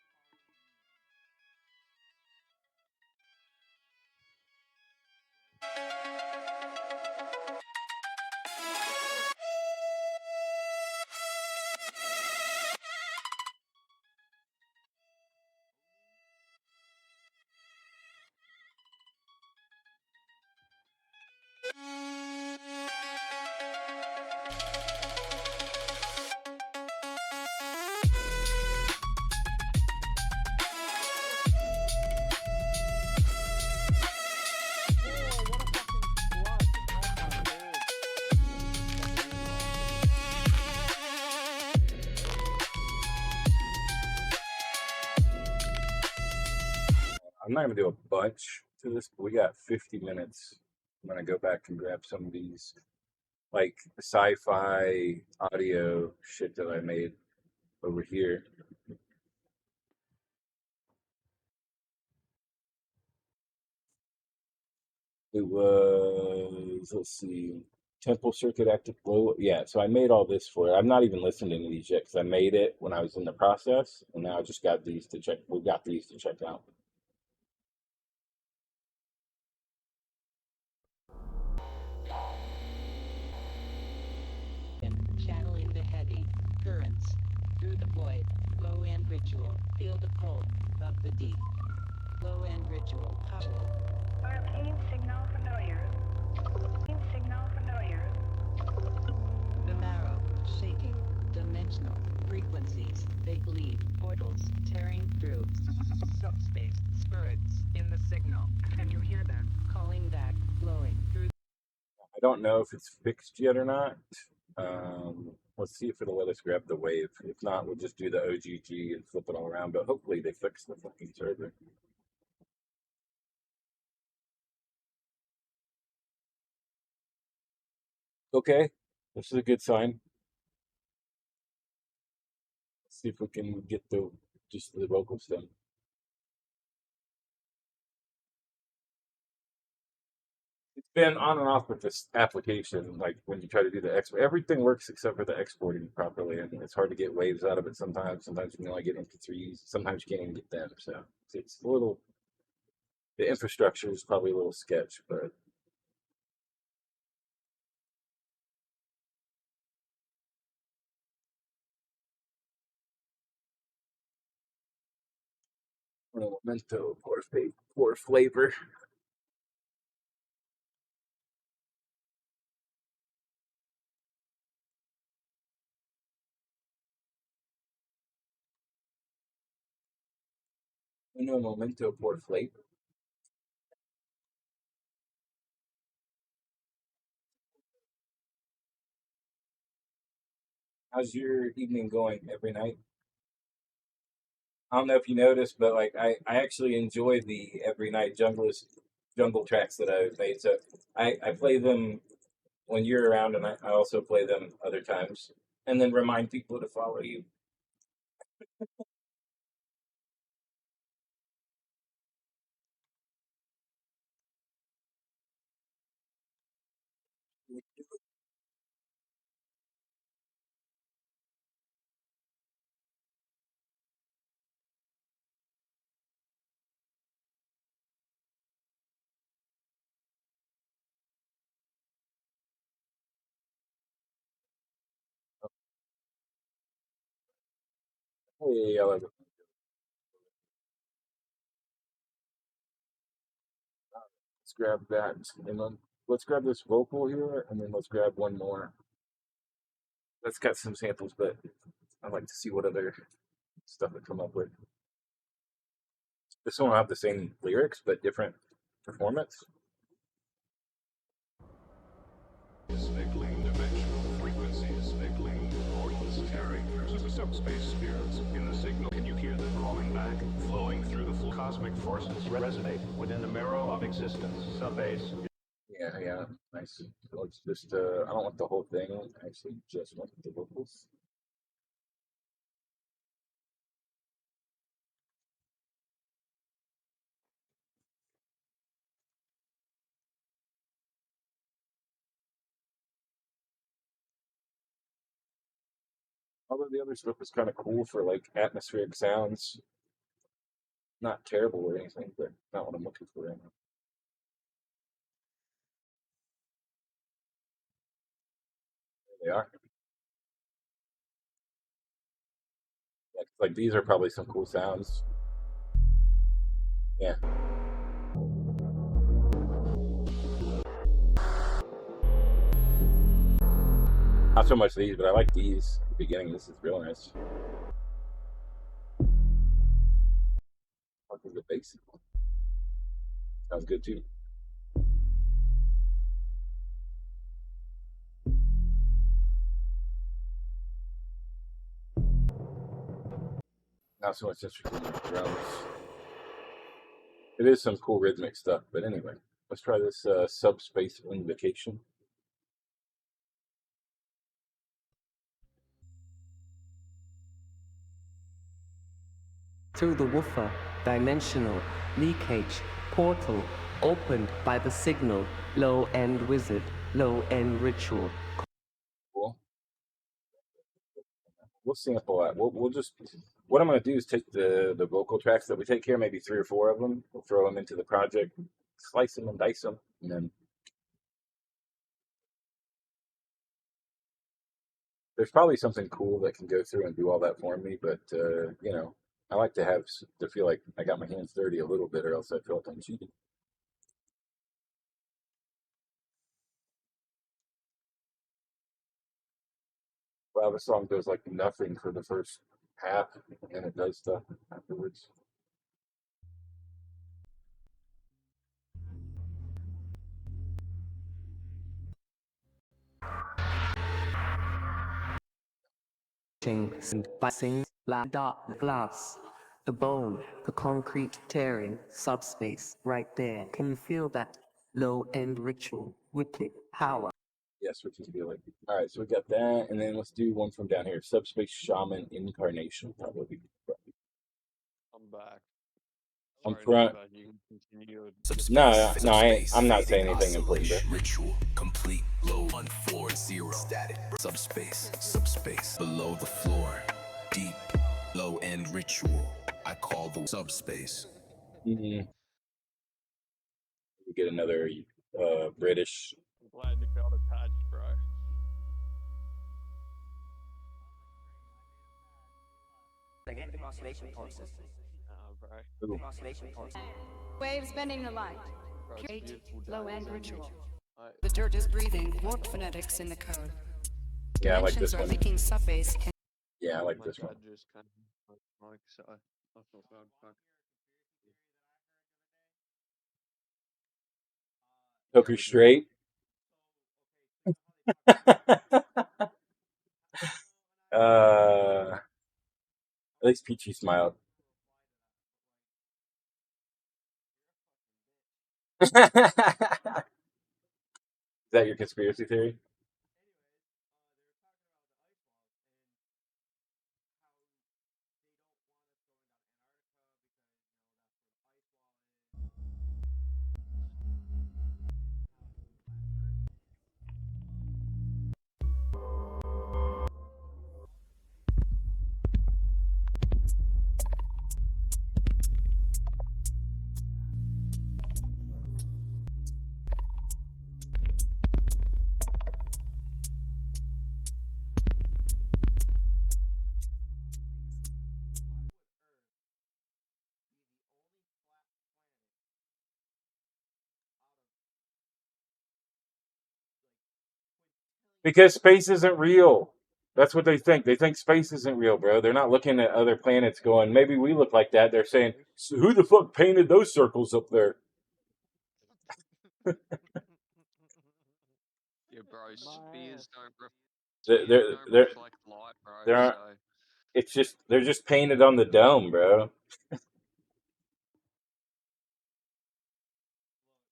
A: I'm not gonna do a bunch to this, but we got 50 minutes. I'm gonna go back and grab some of these like sci-fi audio shit that I made over here. It was, let's see, Temple Circuit Active Glow. Yeah, so I made all this for it. I'm not even listening to these yet because I made it when I was in the process, and now I just got these to check. We got these to check out.
M: Channeling the heady currents through the void. Low end ritual. Feel the pull of the deep. Low end ritual.
K: Arcane signal familiar. Arcane signal familiar.
M: The marrow shaking. Dimensional frequencies. They lead portals tearing through. Subspace spirits in the signal. Can you hear them? Calling back, flowing through.
A: I don't know if it's fixed yet or not. Let's see if it'll let us grab the wave. If not, we'll just do the OGG and flip it all around. But hopefully they fix the fucking server. Okay, this is a good sign. Let's see if we can get the just the vocals done. It's been on and off with this application. Like when you try to do the export, everything works except for the exporting properly, and it's hard to get waves out of it sometimes. Sometimes you can only get MP3s. Sometimes you can't even get them. So it's a little. The infrastructure is probably a little sketch, but memento, poor flavor. No momento, poor flavor. How's your evening going every night? I don't know if you noticed, but like I actually enjoy the every night jungle tracks that I've made. So I play them when you're around, and I also play them other times, and then remind people to follow you. Hey, I love it. Let's grab that, and then let's grab this vocal here, and then let's grab one more. That's got some samples, but I'd like to see what other stuff it come up with. This one will have the same lyrics, but different performance.
L: Signaling dimensional frequencies, signaling portals tearing through the subspace spheres. In the signal, can you hear them rolling back, flowing through the full cosmic forces resonate within the marrow of existence. Subbase.
A: Yeah, nice. So let's just, I don't want the whole thing. I actually just want the vocals. Although the other stuff is kind of cool for like atmospheric sounds. Not terrible or anything, but not what I'm looking for right now. There they are. Yeah, 'cause, like these are probably some cool sounds. Yeah. Not so much these, but I like these at the beginning. This is real nice. Fucking the bass. Sounds good too. Not so much interested in the drums. It is some cool rhythmic stuff. But anyway, let's try this Subspace Invocation.
R: Through the woofer, dimensional leakage portal opened by the signal. Low-end wizard, low-end ritual.
A: Cool. We'll sample that. We'll just. What I'm going to do is take the vocal tracks that we take here, maybe 3 or 4 of them. We'll throw them into the project, slice them and dice them, and then there's probably something cool that can go through and do all that for me. But you know, I like to feel like I got my hands dirty a little bit, or else I feel like I'm cheating. Wow, the song does like nothing for the first half, and it does stuff afterwards.
R: And passing la dark glass, the bone, the concrete tearing, subspace, right there. Can you feel that low-end ritual, wicked power?
A: Yes, which is feeling. All right, so we got that, and then let's do one from down here. Subspace Shaman Incarnation. Probably.
Q: I'm back.
A: I'm
Q: Sorry,
A: front.
Q: you can continue.
A: I'm not saying anything important, bro.
B: Ritual, complete, low, 140, static, subspace, below the floor, deep, low-end ritual, I call the subspace.
A: We get another British.
Q: I'm glad you felt attached, bro.
S: Waves bending the light. Create low-end ritual. The dirt is breathing warp phonetics in the code.
A: Yeah, I like this
S: Dimensions are
A: one.
S: leaking subbase.
A: Yeah, I like this one. Hooker straight. At least Peachy smiled. Is that your conspiracy theory? Because space isn't real. That's what they think. They think space isn't real, bro. They're not looking at other planets going, maybe we look like that. They're saying, so who the fuck painted those circles up there?
Q: Yeah, bro, spheres
A: They're
Q: reflect light, bro.
A: There aren't. It's just they're just painted on the dome, bro.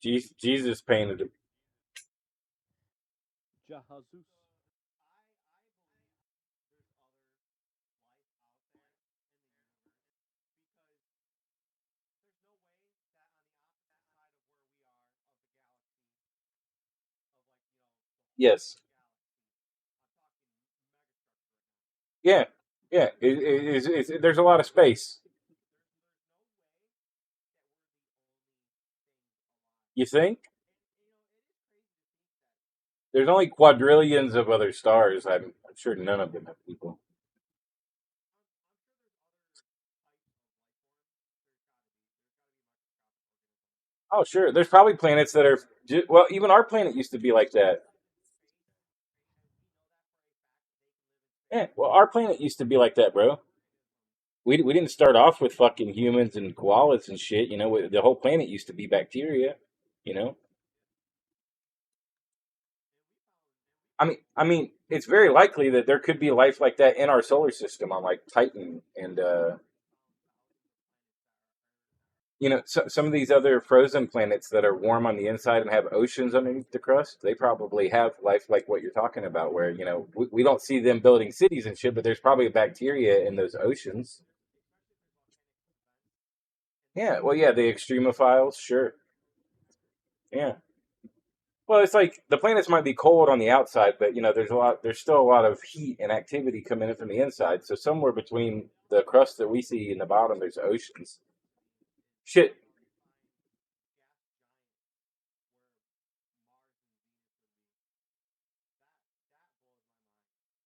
A: Jesus painted it. Yes. Yeah. Yeah. There's a lot of space. You think? There's only quadrillions of other stars. I'm sure none of them have people. Oh, sure. There's probably planets that are well. Even our planet used to be like that. Yeah. Well, our planet used to be like that, bro. We didn't start off with fucking humans and koalas and shit. You know, the whole planet used to be bacteria. You know. I mean, it's very likely that there could be life like that in our solar system on like Titan and You know, some of these other frozen planets that are warm on the inside and have oceans underneath the crust, they probably have life like what you're talking about, where, you know, we don't see them building cities and shit, but there's probably bacteria in those oceans. Yeah, well, yeah, the extremophiles, sure. Yeah. Well, it's like the planets might be cold on the outside, but you know, there's still a lot of heat and activity coming in from the inside. So somewhere between the crust that we see in the bottom, there's oceans. Shit.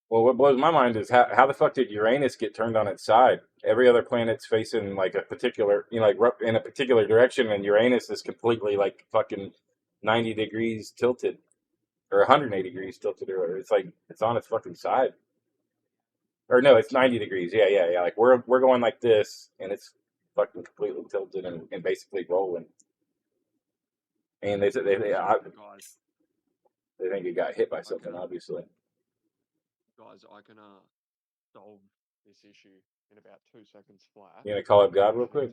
A: Well, what blows my mind is how the fuck did Uranus get turned on its side? Every other planet's facing like a particular, you know, like in a particular direction, and Uranus is completely like fucking 90 degrees tilted or 180 degrees tilted, or it's like it's on its fucking side. Or no, it's 90 degrees. Yeah, yeah, yeah. Like we're going like this, and it's fucking completely tilted and basically rolling. And they think it got hit by something, obviously.
Q: Guys, I can solve this issue in about 2 seconds flat.
A: You gonna call up God real quick?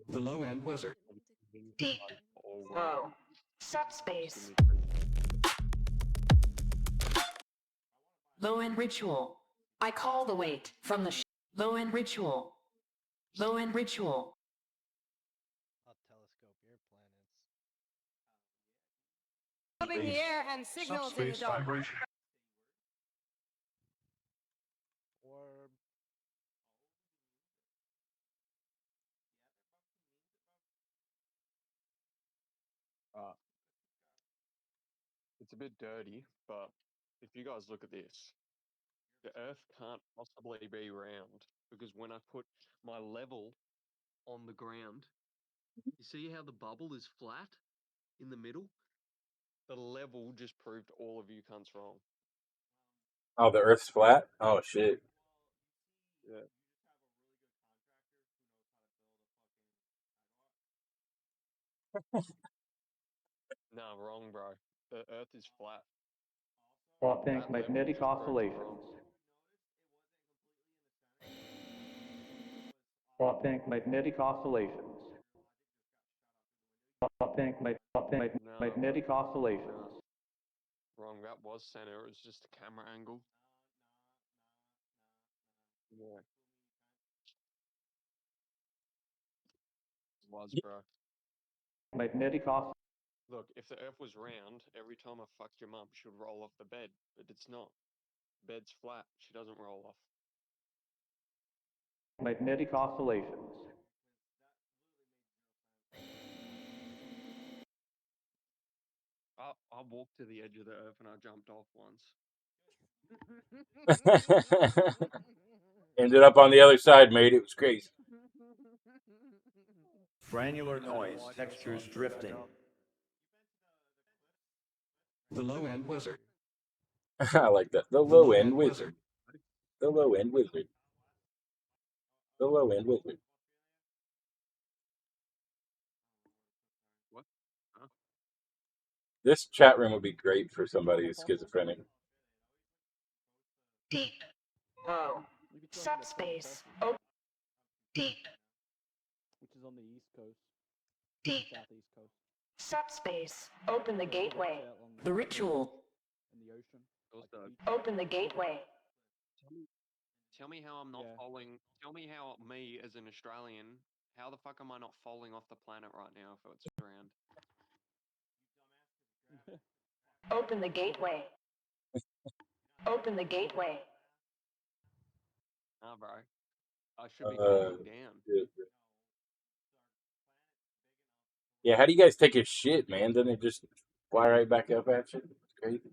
R: The low end wizard. Deep. Low. Subspace. Low end ritual. I call the weight from the low end ritual. Low end ritual.
O: I'll telescope your planets.
S: Up in the air and signals in the
D: Subspace
S: dark.
D: vibration.
O: Or
Q: It's a bit dirty, but if you guys look at this, the Earth can't possibly be round because when I put my level on the ground, you see how the bubble is flat in the middle? The level just proved all of you cunts wrong.
A: Oh, the Earth's flat? Oh shit.
Q: Yeah. No, wrong, bro. The Earth is flat.
T: Plotting magnetic oscillations. Plotting magnetic oscillations. Plotting magnetic oscillations.
Q: Wrong, that was center. It was just a camera angle. Yeah. It was, bro.
T: Magnetic oscillations.
Q: Look, if the Earth was round, every time I fucked your mum, she would roll off the bed, but it's not. The bed's flat. She doesn't roll off.
T: Magnetic oscillations.
Q: I walked to the edge of the Earth and I jumped off once.
A: Ended up on the other side, mate. It was crazy.
U: Granular noise, textures drifting. The low end wizard.
A: I like that. The low end wizard. The low end wizard. The low end wizard.
Q: What? Huh?
A: This chat room would be great for somebody who's schizophrenic.
R: Deep. Low. Subspace. Oh. Deep.
Q: Which is on the east coast.
R: Deep.
Q: Southeast coast.
R: Subspace. Open the gateway. The ritual.
Q: In the ocean.
R: Open the gateway.
Q: Tell me how I'm not falling. Tell me how me as an Australian, how the fuck am I not falling off the planet right now if it's around?
R: Open the gateway. Open the gateway.
Q: Nah, bro. I should be falling down.
A: Yeah, how do you guys take a shit, man? Doesn't it just fly right back up at you? It's crazy.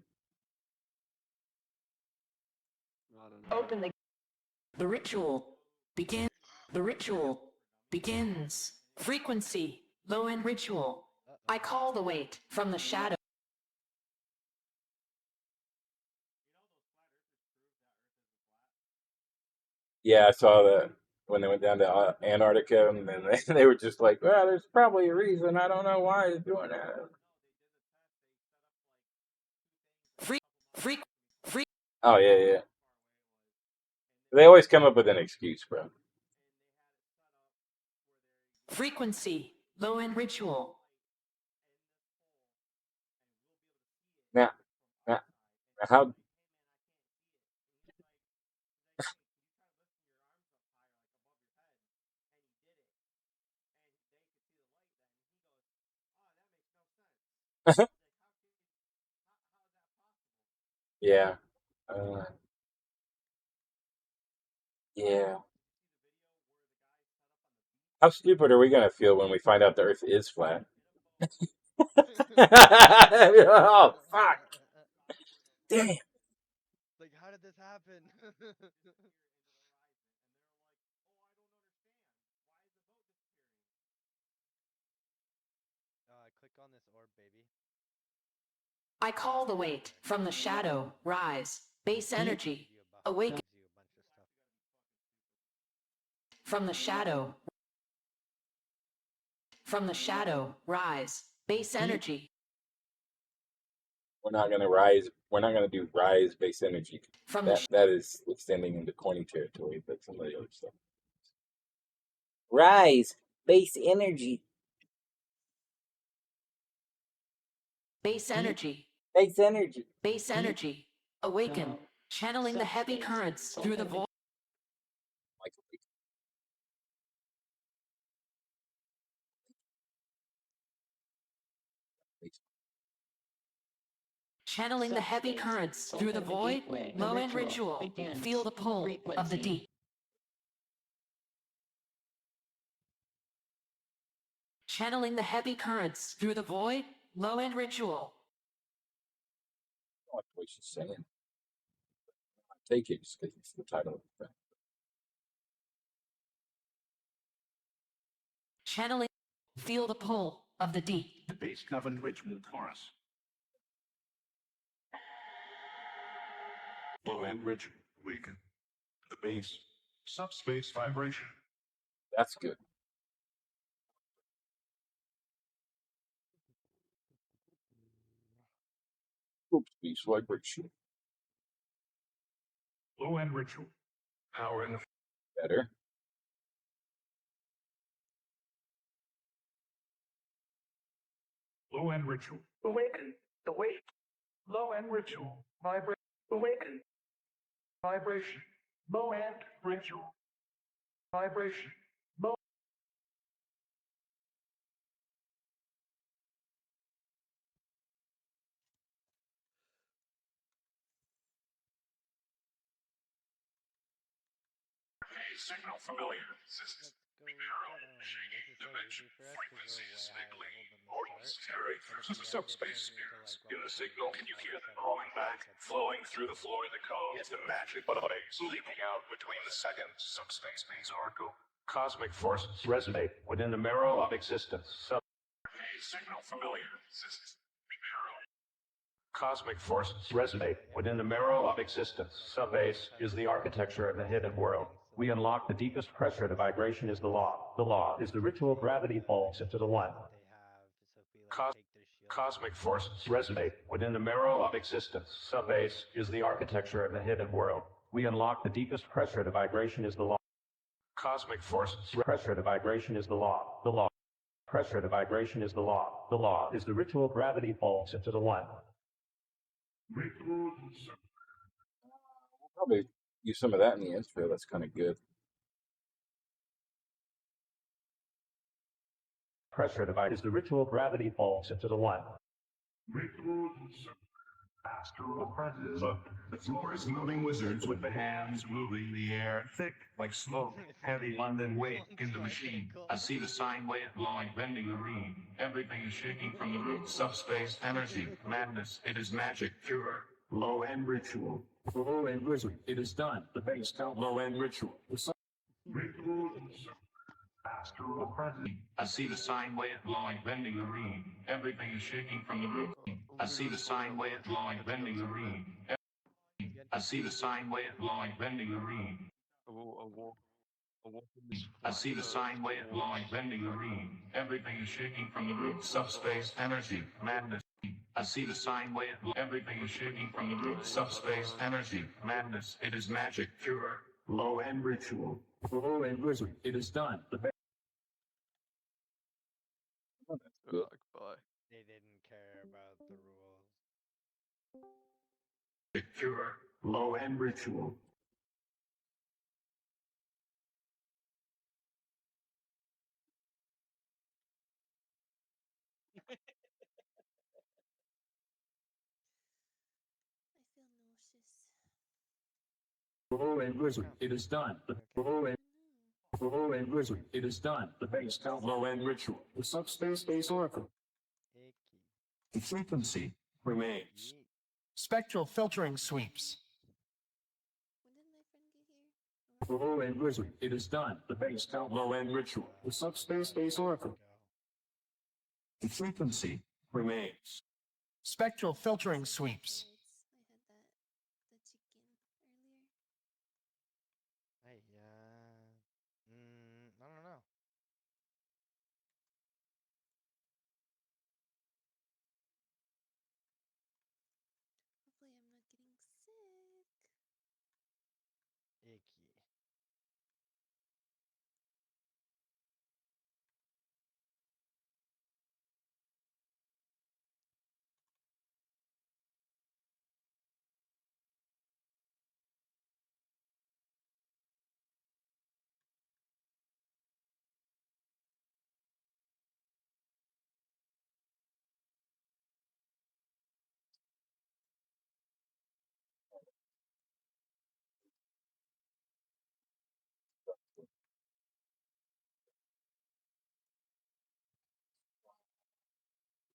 Q: I don't know.
R: Open the ritual. Begin. The ritual begins. Frequency. Low end ritual. I call the weight from the shadow.
A: Yeah, I saw that when they went down to Antarctica, and then they were just like, well, there's probably a reason. I don't know why it's doing that.
R: Free.
A: Oh, yeah, yeah. They always come up with an excuse, bro.
M: Frequency. Low end ritual.
A: Now, now, how? Yeah. Uh, yeah. How stupid are we gonna feel when we find out the Earth is flat? Oh fuck! Damn.
O: Like, how did this happen? Click on this orb, baby.
M: I call the weight from the shadow. Rise. Base energy. Awaken. From the shadow. From the shadow. Rise. Base energy.
A: We're not gonna rise. We're not gonna do rise base energy.
M: From
A: That is extending into corny territory, but some of the other stuff. Rise base energy.
M: Base energy.
A: Base energy.
M: Base energy. Awaken. Channeling the heavy currents through the void. Channeling the heavy currents through the void. Low end ritual. Feel the pull of the deep. Channeling the heavy currents through the void. Low end ritual.
A: I don't like the way she's saying. Take it just because it's the title of the thing.
M: Channeling. Feel the pull of the deep.
J: The base governed ritual chorus. Low end ritual. Weaken. The base. Subspace vibration.
A: That's good. Subspace vibration.
J: Low end ritual. Power in the
A: Better.
J: low end ritual. Awaken. The weight. Low end ritual. Vibrate. Awaken. Vibration. Low end ritual. Vibration. Low. Signal familiar. Dimension frequencies signaling portals carried through the subspace spheres. In the signal, can you hear them rolling back, flowing through the floor of the cone? It's the magic of space leaking out between the seconds. Subspace means oracle. Cosmic forces resonate within the marrow of existence. Signal familiar. Cosmic forces resonate within the marrow of existence. Subbase is the architecture of the hidden world. We unlock the deepest pressure. The vibration is the law. The law is the ritual gravity falls into the one. Cosmic forces resonate within the marrow of existence. Subbase is the architecture of the hidden world. We unlock the deepest pressure. The vibration is the law. Cosmic forces pressure. The vibration is the law. The law. Pressure. The vibration is the law. The law is the ritual gravity falls into the one.
A: We'll probably use some of that in the intro. That's kind of good.
J: Pressure device is the ritual gravity falls into the one. Astral presence. The floor is moving wizards with the hands moving the air, thick like smoke, heavy London weight in the machine. I see the sine wave blowing, bending the reed. Everything is shaking from the root. Subspace energy, madness. It is magic, pure. Low end ritual. Low end wizard. It is done. The base count. Low end ritual. Astral presence. I see the sine wave blowing, bending the reed. Everything is shaking from the root. I see the sine wave blowing, bending the reed. I see the sine wave blowing, bending the reed. I see the sine wave blowing, bending the reed. Everything is shaking from the root. Subspace energy, madness. I see the sine wave. Everything is shaking from the root. Subspace energy, madness. It is magic, pure. Low end ritual. Low end wizard. It is done. The
Q: Bye.
G: They didn't care about the rules.
U: Secure. Low-end ritual.
I: I feel nauseous.
U: Low-end wizard. It is done. Low-end wizard. It is done. The base count. Low-end ritual. The subspace base oracle.
G: Icky.
U: The frequency remains.
E: Spectral filtering sweeps.
I: When did my friend get here?
U: Low-end wizard. It is done. The base count. Low-end ritual. The subspace base oracle. The frequency remains.
E: Spectral filtering sweeps.
I: I had the chicken earlier.
G: I don't know.
I: Hopefully I'm not getting sick.
G: Icky.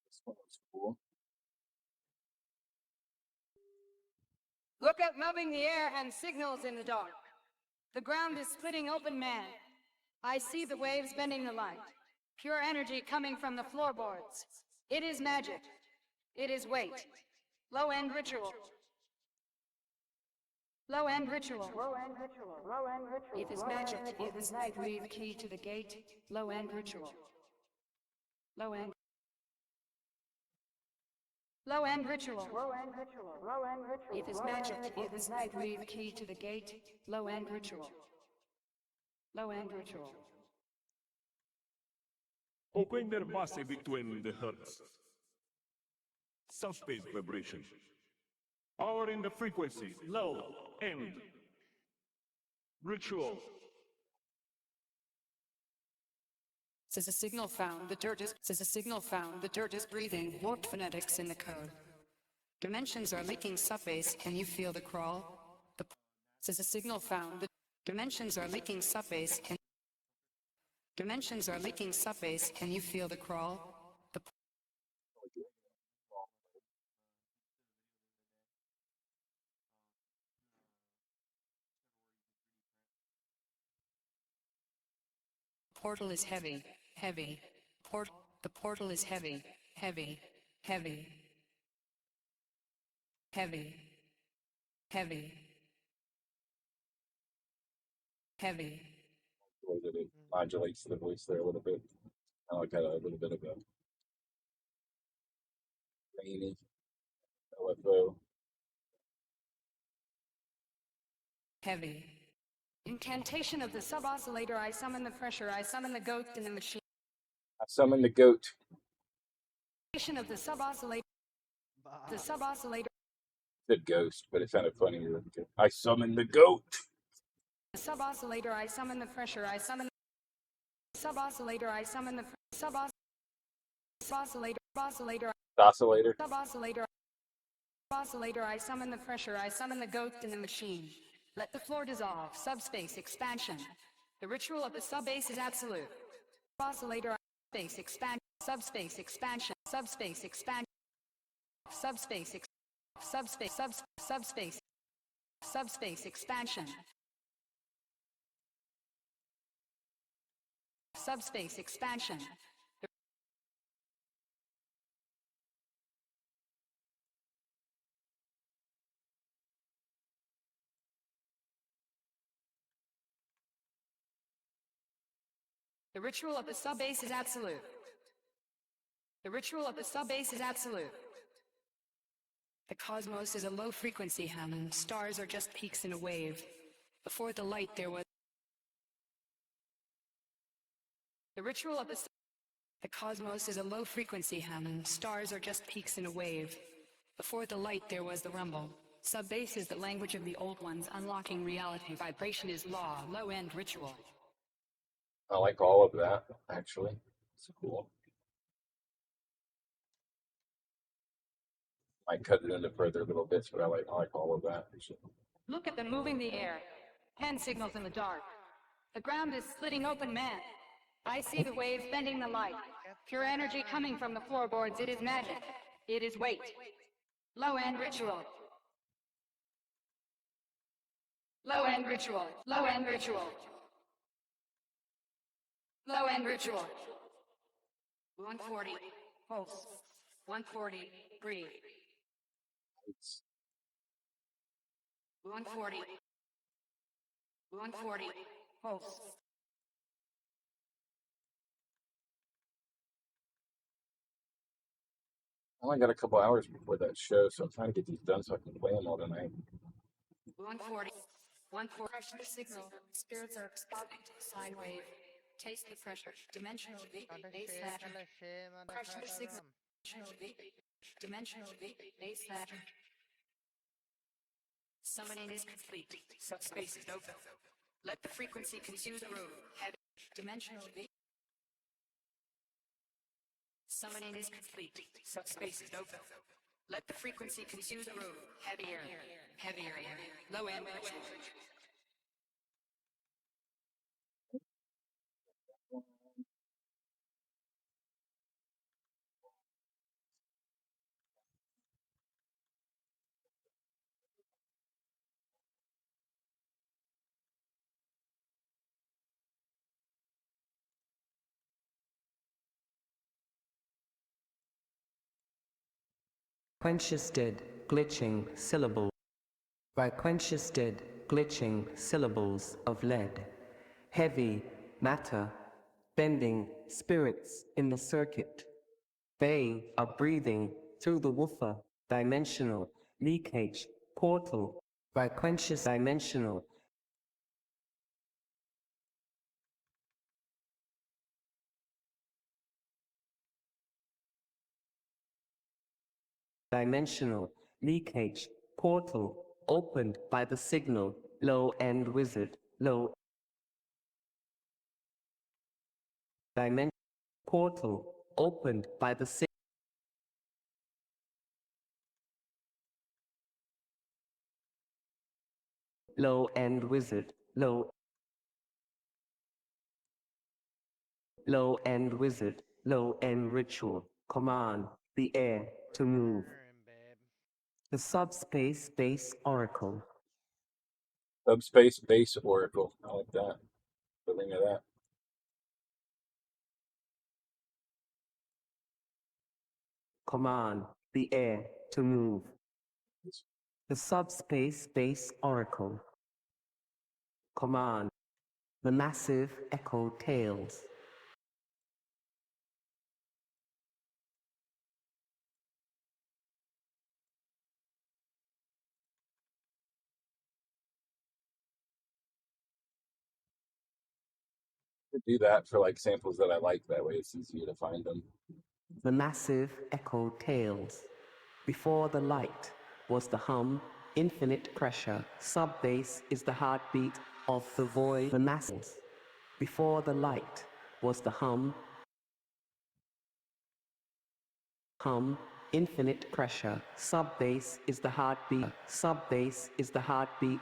A: This one was cool.
S: Look at loving the air and signals in the dark. The ground is splitting open, man. I see the waves bending the light. Pure energy coming from the floorboards. It is magic. It is weight. Low-end ritual. Low-end ritual. Low-end ritual. Low-end ritual. It is magic. It is night. Read key to the gate. Low-end ritual. Low-end. Low-end ritual. Low-end ritual. Low-end ritual. It is magic. It is night. Read key to the gate. Low-end ritual. Low-end ritual.
F: Open their massive between the hertz. Subspace vibration. Power in the frequency. Low end. Ritual.
S: Says a signal found. The dirt is breathing. Warped phonetics in the code. Dimensions are leaking subbase. Can you feel the crawl? Says a signal found. The dimensions are leaking subbase. Dimensions are leaking subbase. Can you feel the crawl? The portal is heavy. Heavy. The portal is heavy. Heavy. Heavy. Heavy. Heavy. Heavy.
A: The way that it modulates the voice there a little bit. I like a little bit of a rainy LFO.
S: Heavy. Incantation of the sub-oscillator. I summon the pressure. I summon the goat in the machine.
A: I summon the goat.
S: Incantation of the sub-oscillator. The sub-oscillator.
A: The ghost, but it sounded funnier. I summon the goat.
S: The sub-oscillator. I summon the pressure. I summon the sub-oscillator. I summon the sub-oscillator. Oscillator.
A: Oscillator.
S: Sub-oscillator. Oscillator. I summon the pressure. I summon the goat in the machine. Let the floor dissolve. Subspace expansion. The ritual of the subbase is absolute. Oscillator. Space expand. Subspace expansion. Subspace expansion. Subspace. Subspace. Subspace. Subspace expansion. Subspace expansion. The ritual of the subbase is absolute. The ritual of the subbase is absolute. The cosmos is a low frequency, Hammond. Stars are just peaks in a wave. Before the light there was... The ritual of the The cosmos is a low frequency, Hammond. Stars are just peaks in a wave. Before the light, there was the rumble. Subbase is the language of the old ones, unlocking reality. Vibration is law, low-end ritual.
A: I like all of that, actually. It's cool. Might cut it into further little bits, but I like all of that.
S: Look at them moving the air. Hand signals in the dark. The ground is splitting open, man. I see the waves bending the light. Pure energy coming from the floorboards. It is magic. It is weight. Low-end ritual. Low-end ritual. Low-end ritual. Low-end ritual. 140. Pulse. 140. Breathe. 140. 140. Pulse.
A: I only got a couple hours before that show, so I'm trying to get these done so I can play them all tonight.
S: 140. 140. Pressure signal. Spirits are responding to the sine wave. Taste the pressure. Dimensional V. Base Saturn. Pressure signal. Dimensional V. Dimensional V. Base Saturn. Summoning is complete. Subspace is open. Let the frequency consume the room. Heavy. Dimensional V. Summoning is complete. Subspace is open. Let the frequency consume the room. Heavier. Heavier. Low end ritual.
R: Quenchested, glitching syllable. By quenchested, glitching syllables of lead. Heavy matter, bending spirits in the circuit. They are breathing through the woofer, dimensional, leakage, portal. By quenches dimensional. Dimensional, leakage, portal, opened by the signal, low-end wizard, low dimension, portal, opened by the signal. Low-end wizard, low-end wizard, low-end ritual, command the air to move. The subspace base oracle.
A: Subspace Base Oracle. I like that. The ring of that.
R: Command the air to move. The subspace base oracle. Command the massive echo tails.
A: Do that for like samples that I like. That way it's easier to find them.
R: The massive echo tails. Before the light was the hum, infinite pressure. Sub-bass is the heartbeat of the void. The masses. Before the light was the hum, infinite pressure. Sub-bass is the heartbeat. Sub-bass is the heartbeat.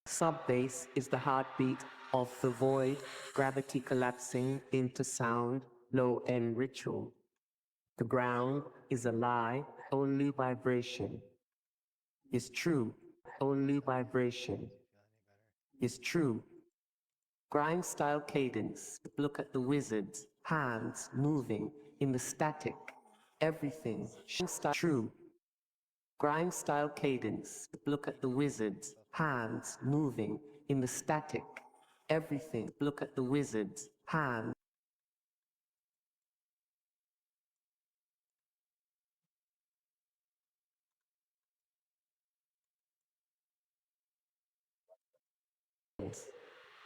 R: Sub-bass is the heartbeat of the void. Gravity collapsing into sound. Low-end ritual. The ground is a lie, only vibration is true, only vibration is true. Grind style cadence, look at the wizard's hands moving in the static, everything style true. Grind style cadence, look at the wizard's hands moving in the static, everything, look at the wizard's hands.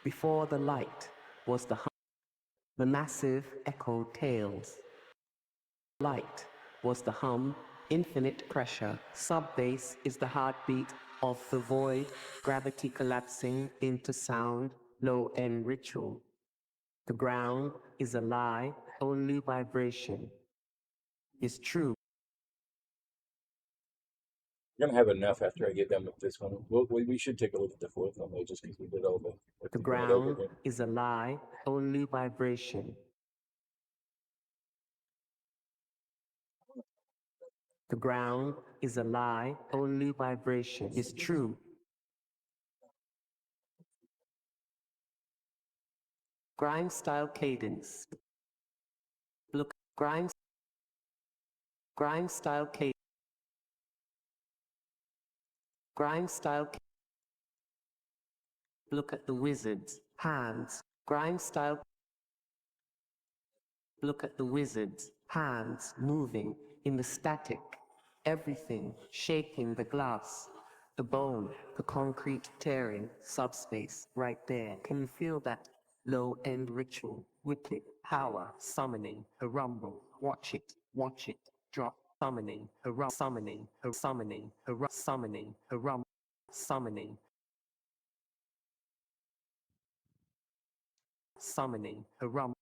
R: Before the light was the the massive echo tails. Light was the hum, infinite pressure. Sub-bass is the heartbeat of the void, gravity collapsing into sound, low-end ritual. The ground is a lie, only vibration is true.
A: We're gonna have enough after I get done with this one. We should take a look at the fourth one though, just because we did all the
R: The
A: doing it over
R: ground
A: again.
R: is a lie, only vibration. The ground is a lie, only vibration is true. Grime style cadence. Look, grime style cadence. Grime style. Look at the wizard's hands. Grime style. Look at the wizard's hands moving in the static. Everything shaking the glass. The bone, the concrete tearing, subspace right there. Can you feel that low-end ritual? Wicked power summoning a rumble. Watch it, drop. Summoning a rum, summoning a summoning a rum, summoning a rum, summoning a rum.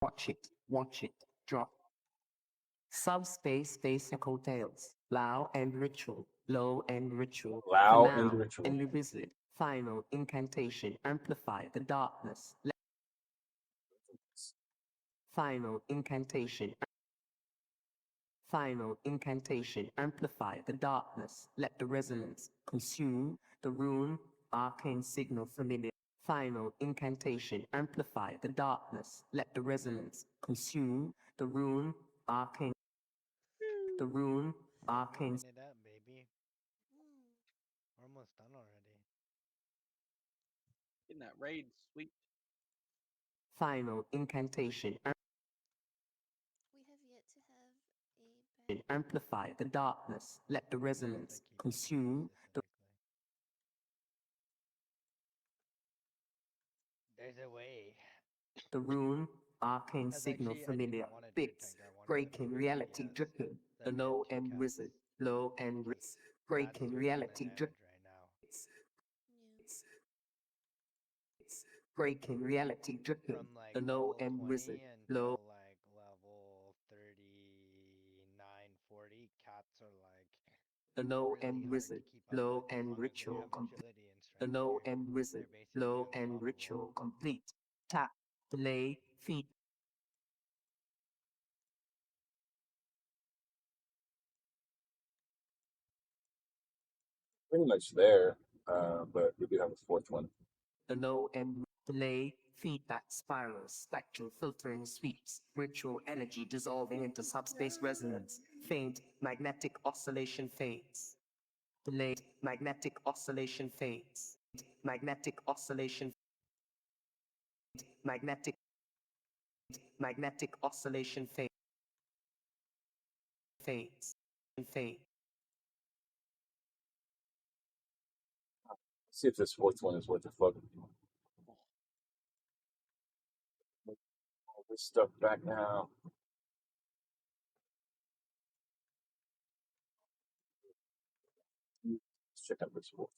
R: Watch it, drop. Subspace physical tales, low and ritual, low and ritual. For
A: Lao and
R: now,
A: ritual.
R: and revisit. Final incantation, amplify the darkness. Final incantation. Final incantation, amplify the darkness. Let the resonance consume the rune, arcane signal familiar. Final incantation, amplify the darkness. Let the resonance consume the rune, arcane. The rune, arcane.
G: Wrapping it up, baby. We're almost done already.
P: Getting that raid sweet.
R: Final incantation.
I: We have yet to have a
R: Amplify the darkness. Let the resonance consume the.
G: There's a way.
R: The rune, arcane
G: As
R: signal
G: actually, I
R: familiar.
G: didn't want to do
R: Bits,
G: Tank. I wanted to
R: breaking
G: do
R: reality
G: Annias.
R: dripping. The
G: Then
R: low
G: she
R: end
G: cast
R: wizard. Low end ritz.
G: That's
R: Breaking
G: what's gonna
R: reality
G: end
R: dripping.
G: right now.
R: Breaking reality dripping.
G: From like
R: The low
G: level
R: end
G: 20
R: wizard.
G: until
R: Low.
G: like level 39, 40, cats are like
R: The low
G: really
R: end
G: hard
R: wizard.
G: to keep up
R: Low
G: with as
R: end
G: long as they
R: ritual
G: have
R: complete.
G: agility and
R: The
G: strength
R: low
G: gear.
R: end wizard.
G: They're basically
R: Low end
G: unstoppable.
R: ritual complete. Tap. Delay. Feet.
A: Pretty much there, but we do have a fourth one.
R: The low end delay, feedback spirals, spectral filtering sweeps, ritual energy dissolving into subspace resonance, faint magnetic oscillation fades. Delayed magnetic oscillation fades. Magnetic oscillation. Magnetic. Magnetic oscillation fades. Fades. Fade.
A: See if this fourth one is worth the fuck. All this stuff back now. Let's check out this fourth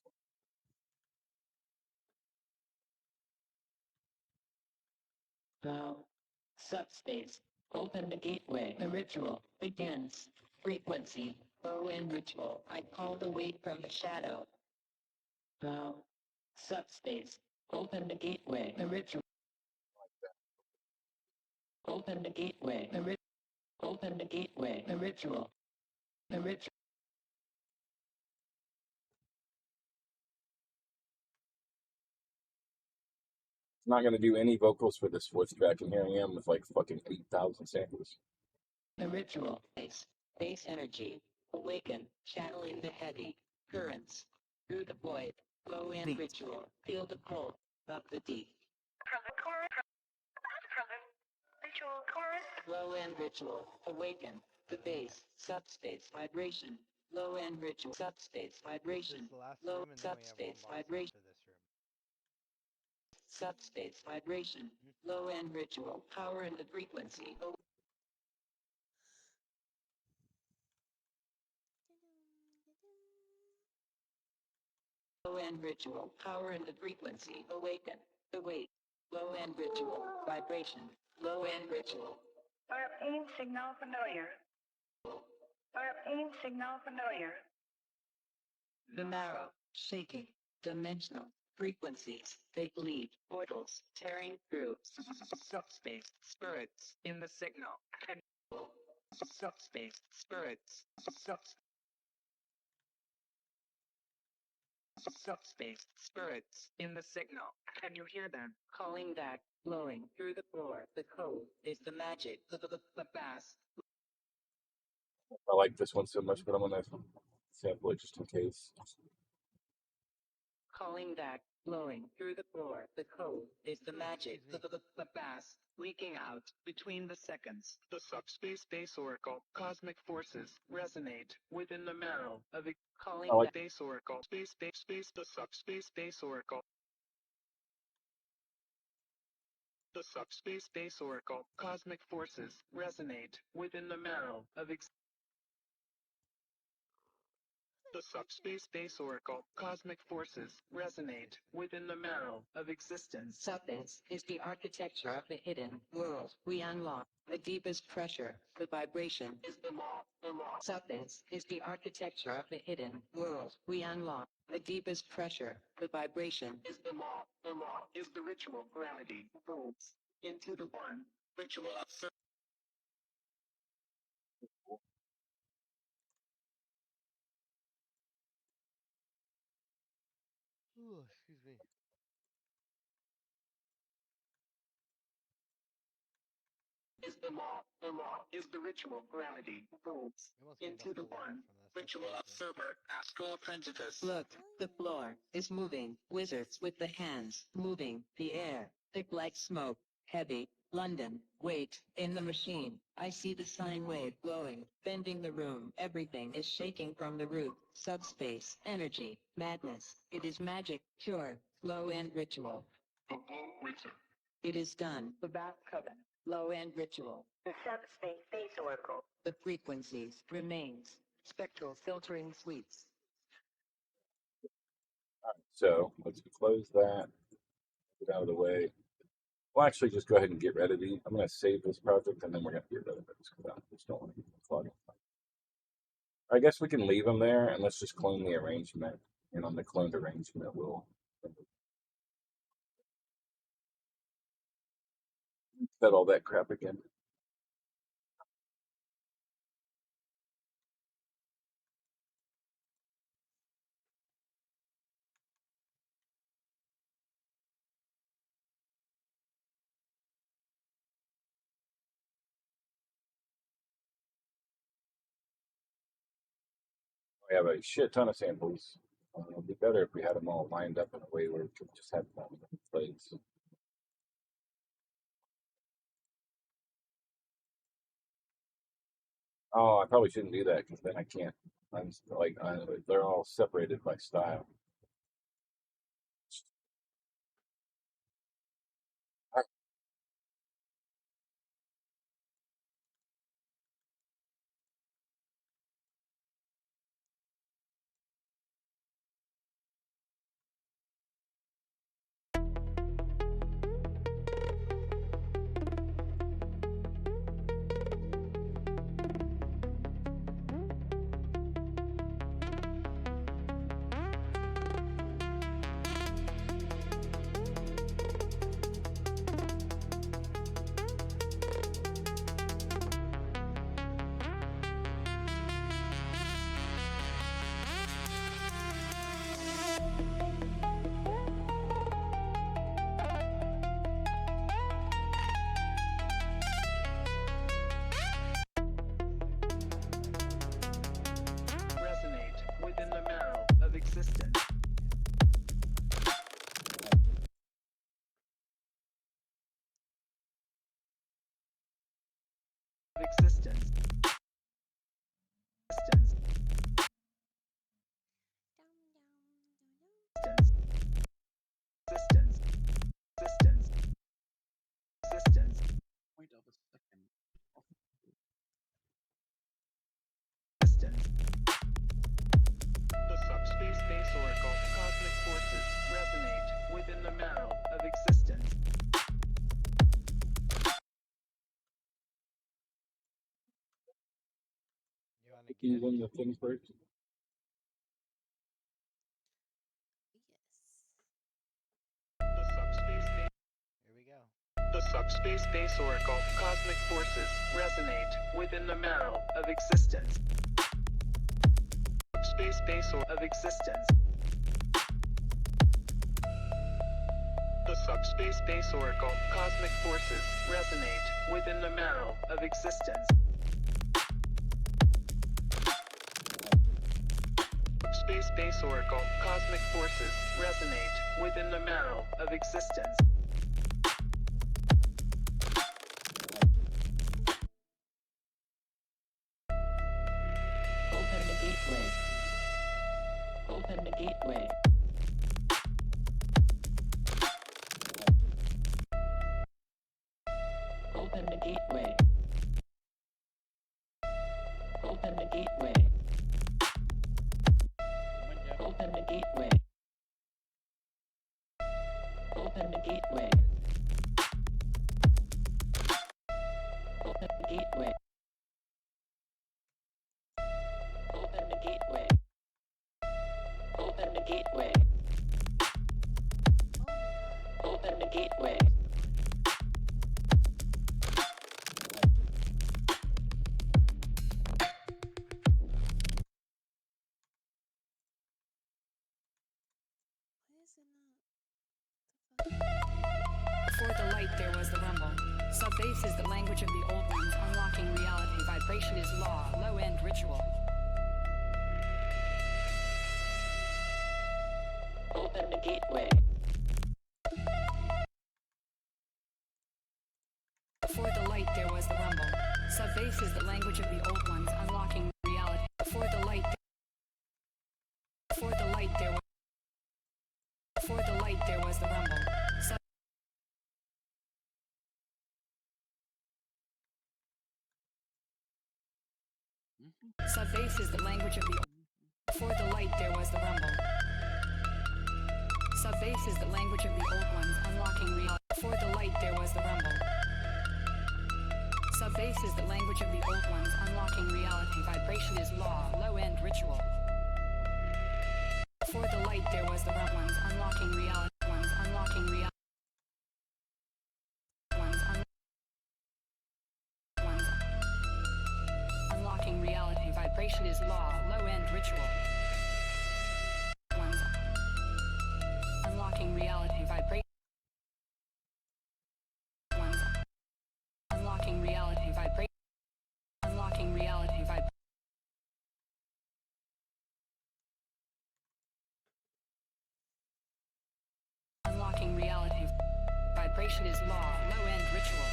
A: one.
M: Now, subspace. Open the gateway. The ritual begins. Frequency. Low end ritual. I call the weight from the shadow. Now, subspace. Open the gateway. The ritual. Open the gateway. The ritual. Open the gateway. The ritual. The ritual.
A: It's not gonna do any vocals for this fourth track, and here I am with like fucking 8,000 samples.
M: The ritual. Base energy. Awaken. Channeling the heady. Currents. Through the void. Low end ritual. Feel the pull of the deep. Low end ritual. Awaken. The base. Subspace vibration. Low end ritual. Subspace vibration.
G: This is the last
M: Low
G: room, and then we have one
M: subspace
G: boss
M: vibration.
G: after this room.
M: Subspace vibration. Low end ritual. Power in the frequency. Low end ritual. Power in the frequency. Awaken. Awake. Low end ritual. Vibration. Low end ritual.
K: Aim signal familiar. Aim signal familiar.
M: The marrow. Shaking. Dimensional. Frequencies. Fake lead. Portals. Tearing through. Subspace. Spirits. In the signal. Subspace. Spirits. Subspace. Spirits. In the signal. Can you hear them? Calling back. Blowing through the floor. The code is the magic. The bass.
A: I like this one so much, but I'm gonna sample it just in case.
M: Calling back, blowing through the floor. The code is the magic. The bass leaking out between the seconds. The subspace base oracle. Cosmic forces resonate within the marrow of a calling
A: I like
M: the base oracle. Space. The subspace base oracle. The subspace base oracle. Cosmic forces resonate within the marrow of the subspace base oracle. Cosmic forces resonate within the marrow of existence. Substance is the architecture of the hidden world. We unlock the deepest pressure. The vibration is the law. Substance is the architecture of the hidden world. We unlock the deepest pressure. The vibration is the law. The law is the ritual. Gravity folds into the one. Ritual of
G: Ooh, excuse me.
M: is the law. The law is the ritual. Gravity folds into the one. Ritual of server. Astral apprentice. Look, the floor is moving. Wizards with the hands moving. The air thick like smoke. Heavy. London. Wait. In the machine. I see the sine wave glowing. Bending the room. Everything is shaking from the root. Subspace. Energy. Madness. It is magic. Pure. Low end ritual. It is done. The back coven. Low-end ritual.
K: The subspace base oracle.
M: The frequencies remains. Spectral filtering suites.
A: So let's close that. Get out of the way. We'll actually just go ahead and get rid of these. I'm gonna save this project and then we're gonna get rid of it because I just don't want to keep flooding. I guess we can leave them there and let's just clone the arrangement. And on the cloned arrangement, we'll set all that crap again. We have a shit ton of samples. It'd be better if we had them all lined up in a way where we could just have them in place. Oh, I probably shouldn't do that because then I can't. They're all separated by style.
M: Resonate within the marrow of existence. Existence.
A: Can you run the thing first?
S: The subspace
G: Here we go.
S: The subspace base oracle cosmic forces resonate within the marrow of existence. Subspace base of existence. The subspace base oracle cosmic forces resonate within the marrow of existence. Space base oracle cosmic forces resonate within the marrow of existence.
K: Open the gateway. Open the gateway. Open the gateway. Open the gateway. Open the gateway. Open the gateway. Open the gateway. Open the gateway. Open the gateway. Open the gateway.
S: Before the light, there was the rumble. Subbase is the language of the old ones, unlocking reality. Vibration is law, low-end ritual.
K: Open the gateway.
S: Before the light, there was the rumble. Subbase is the language of the old ones, unlocking reality. Before the light, there was. Before the light, there was the rumble. Subbase is the language of the. Before the light, there was the rumble. Subbase is the language of the old ones, unlocking reality. Before the light, there was the rumble. Subbase is the language of the old ones, unlocking reality. Vibration is law, low-end ritual. Before the light, there was the rumble. Ones unlocking reality. Ones unlocking reality. Unlocking reality. Vibration is law, low-end ritual. Ones unlocking reality. Vibration. Ones unlocking reality. Vibration. Unlocking reality. Vibration. Unlocking reality. Vibration is law, low-end ritual.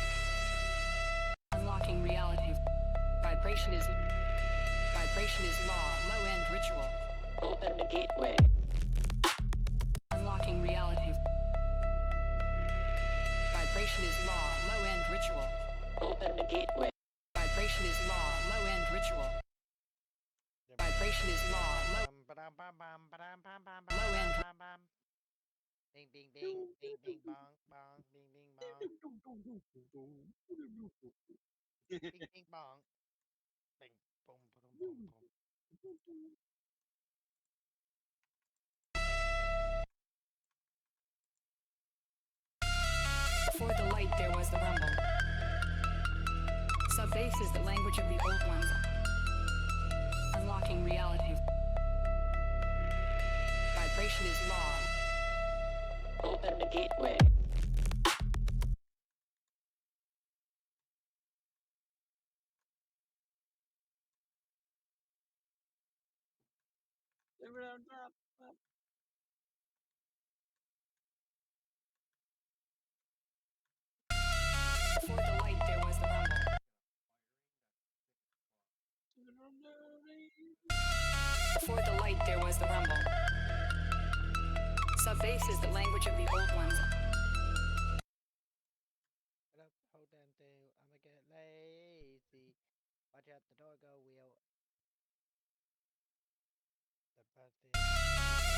S: Unlocking reality. Vibration is law, low-end ritual.
K: Open the gateway.
S: Unlocking reality. Vibration is law, low-end ritual.
K: Open the gateway.
S: Vibration is law, low-end ritual. Vibration is law, low-end.
G: Bing bing bing bing bing bong bong bing bing bong. Bing bing bong. Bing boom boom boom boom.
S: Before the light, there was the rumble. Subbase is the language of the old ones. Unlocking reality. Vibration is law.
K: Open the gateway.
S: Before the light, there was the rumble. Before the light, there was the rumble. Subbase is the language of the old ones.
G: Get up, hold down thing. I'ma get lazy. Watch out, the door go wheel.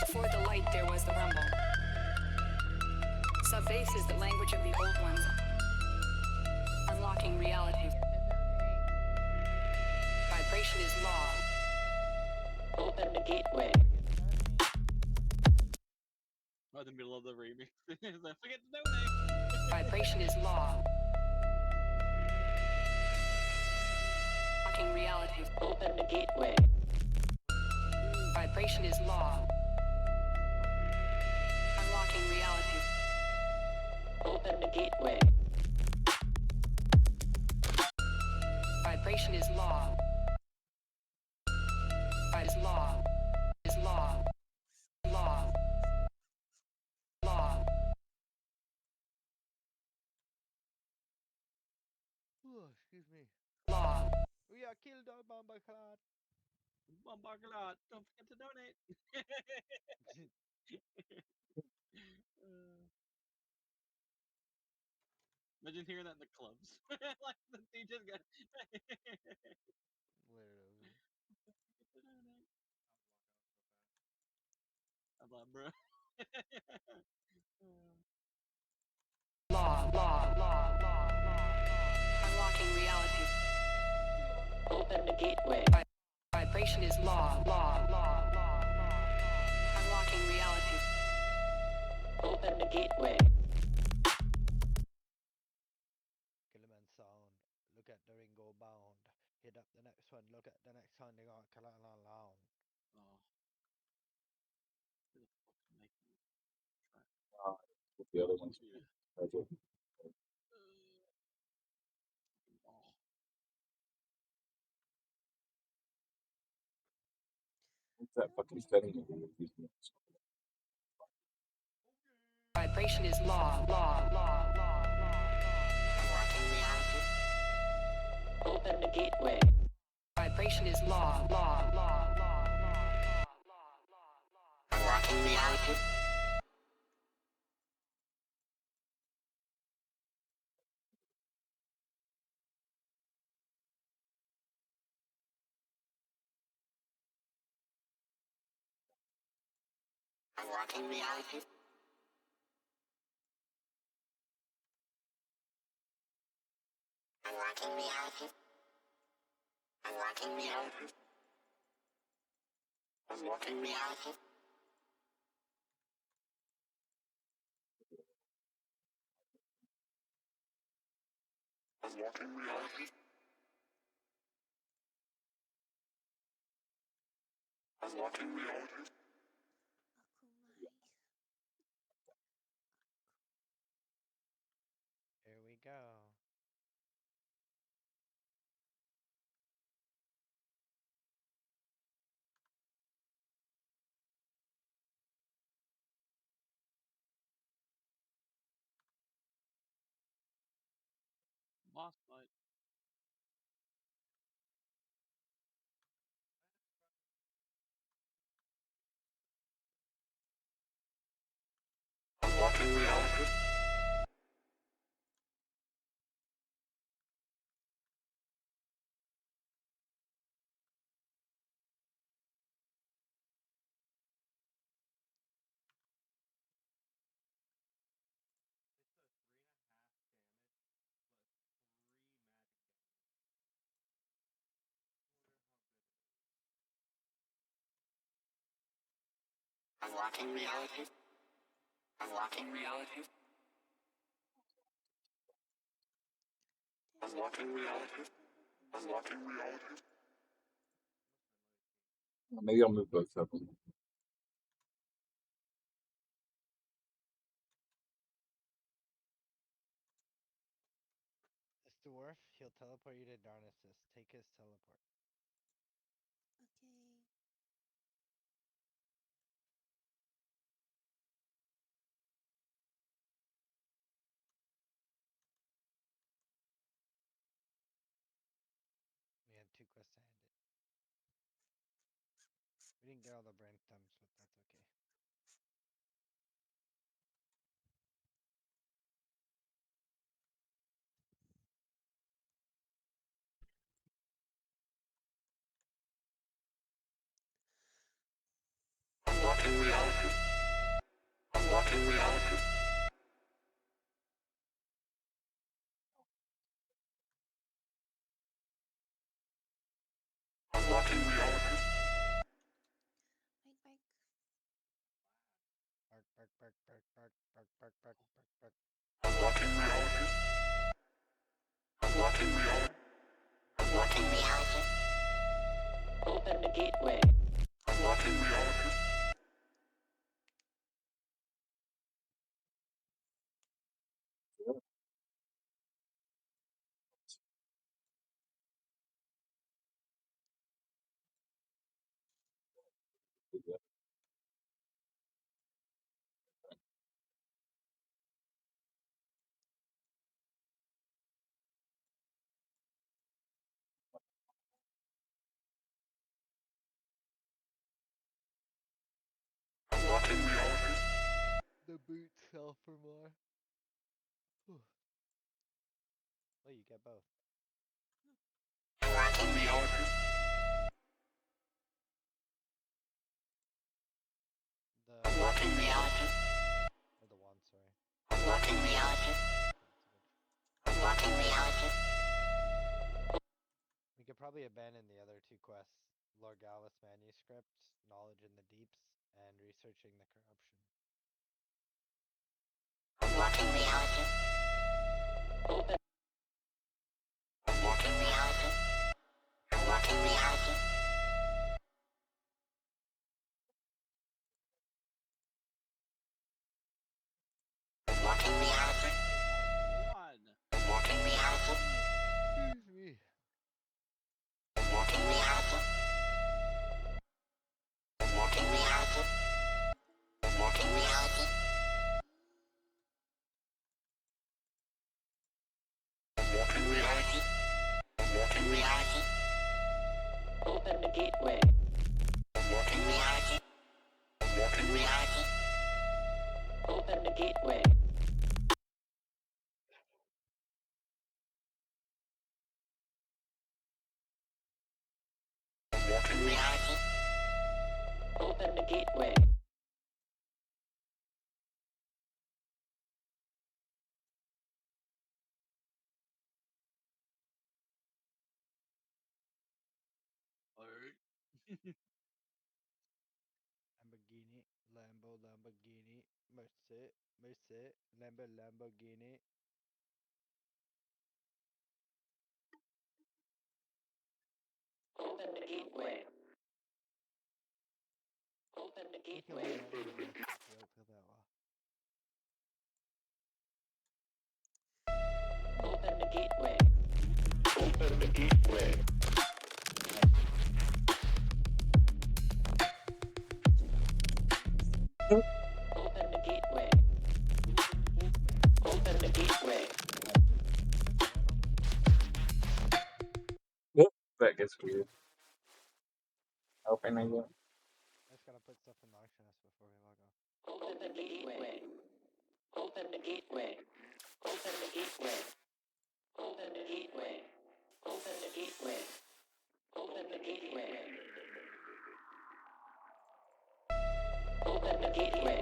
S: Before the light, there was the rumble. Subbase is the language of the old ones. Unlocking reality. Vibration is law.
K: Open the gateway.
P: Right in the middle of the remix. It's like, forget to donate.
S: Vibration is law. Unlocking reality.
K: Open the gateway.
S: Vibration is law. Unlocking reality.
K: Open the gateway.
S: Vibration is law. Is law. Is law. Law. Law.
G: Oh, excuse me.
S: Law.
G: We are killed on Bombaclad.
P: Bombaclad, don't forget to donate. Imagine hearing that in the clubs. Like the DJ's got.
G: Literally.
P: I'm like, bro.
S: Law. Law. Law. Law. Unlocking reality.
K: Open the gateway.
S: Vibration is law. Law. Law. Law. Unlocking reality.
K: Open the gateway.
G: Killman sound. Look at the Ringo bound. Hit up the next one. Look at the next one. They got Kalala loud.
P: Oh. Who the fuck can make me try?
A: With the other ones.
P: Yeah.
A: That's it.
P: Oh.
A: What's that fucking setting to do with these things?
S: Vibration is law. Law. Law. Law.
K: Unlocking reality. Open the gateway.
S: Vibration is law. Law. Law. Law.
K: Unlocking reality. Unlocking reality. Unlocking reality. Unlocking reality. Unlocking reality. Unlocking reality. Unlocking reality.
G: Here we go.
P: Boss fight.
K: Unlocking reality. Unlocking reality. Unlocking reality. Unlocking reality. Unlocking reality.
A: Maybe I'll move both of them.
G: This dwarf, he'll teleport you to Darnassus. Take his teleport.
I: Okay.
G: We had 2 quests to end it. We didn't get all the brand thumbs, but that's okay.
K: Unlocking reality. Unlocking reality. Unlocking reality.
L: Unlocking reality. Unlocking reality. Unlocking reality.
K: Open the gateway.
L: Unlocking reality. Unlocking reality.
G: The boots sell for more. Whew. Oh, you get both.
L: Unlocking reality. Unlocking reality.
G: Or the wand, sorry.
L: Unlocking reality. Unlocking reality.
G: We could probably abandon the other two quests. Lorgalis manuscript, knowledge in the deeps, and researching the corruption.
L: Unlocking reality.
K: Open.
L: Unlocking reality. Unlocking reality. Unlocking reality. Unlocking reality.
G: Excuse me.
L: Unlocking reality. Unlocking reality. Unlocking reality. Unlocking reality. Unlocking reality.
K: Open the gateway.
L: Unlocking reality. Unlocking reality.
K: Open the gateway.
L: Unlocking reality.
K: Open the gateway.
G: Lamborghini, Lamborghini, Mercedes, Lamborghini.
K: Open the gateway. Open the gateway. Open the gateway.
L: Open the gateway.
K: Open the gateway. Open the gateway.
A: Whoop, that gets weird. Open again.
G: I just gotta put stuff in the auctionist before we log off.
K: Open the gateway. Open the gateway. Open the gateway. Open the gateway. Open the gateway. Open the gateway. Open the gateway.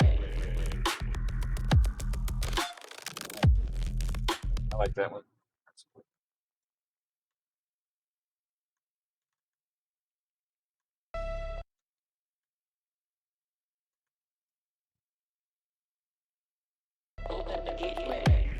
A: I like that one. That's cool.
K: Open the gateway.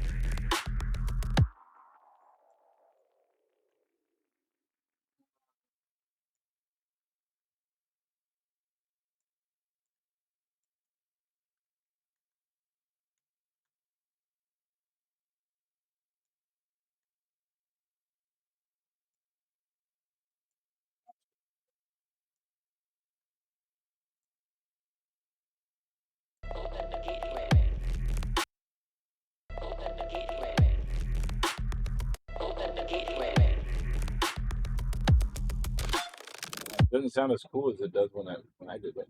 K: Open the gateway. Open the gateway. Open the gateway.
A: Doesn't sound as cool as it does when I did it.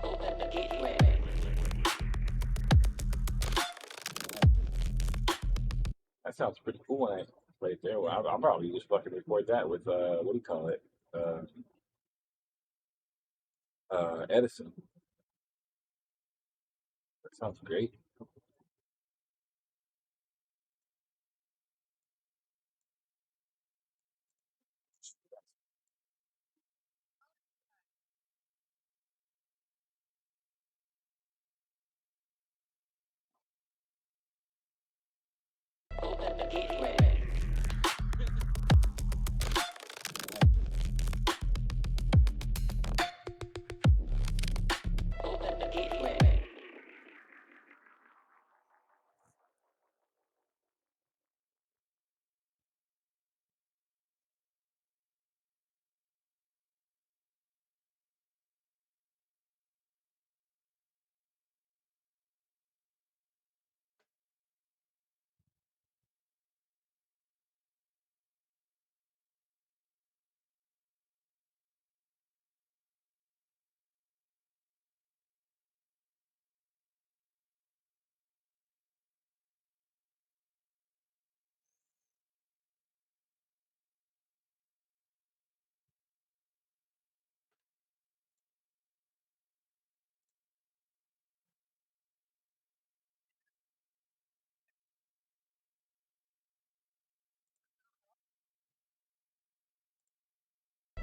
K: Open the gateway.
A: That sounds pretty cool when I right there. Well, I'll probably just fucking record that with what do you call it? Edison. That sounds great.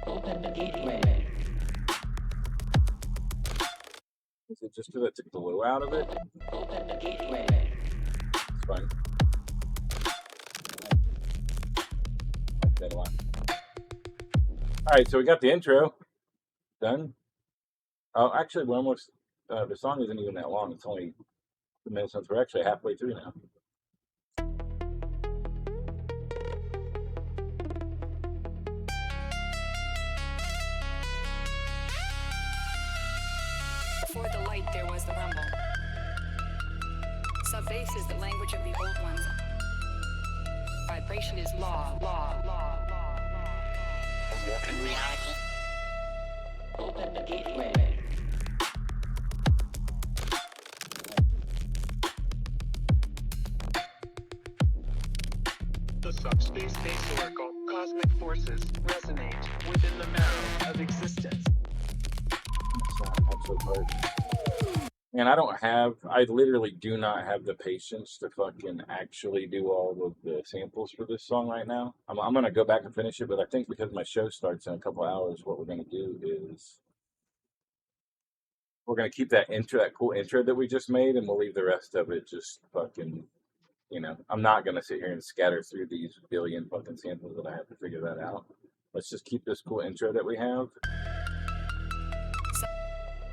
K: Open the gateway.
A: Is it just because I took the low out of it?
K: Open the gateway.
A: It's fine. That one. All right, so we got the intro done. Oh, actually, we're almost. The song isn't even that long. It's only 2 minutes since we're actually halfway through now.
S: Before the light, there was the rumble. Subbase is the language of the old ones. Vibration is law.
K: In reality. Open the gateway.
C: The subspace oracle cosmic forces resonate within the marrow of existence.
A: And I literally do not have the patience to fucking actually do all of the samples for this song right now. I'm going to go back and finish it, but I think because my show starts in a couple hours, what we're going to do is we're going to keep that cool intro that we just made, and we'll leave the rest of it just fucking, I'm not going to sit here and scatter through these billion fucking samples that I have to figure that out. Let's just keep this cool intro that we have.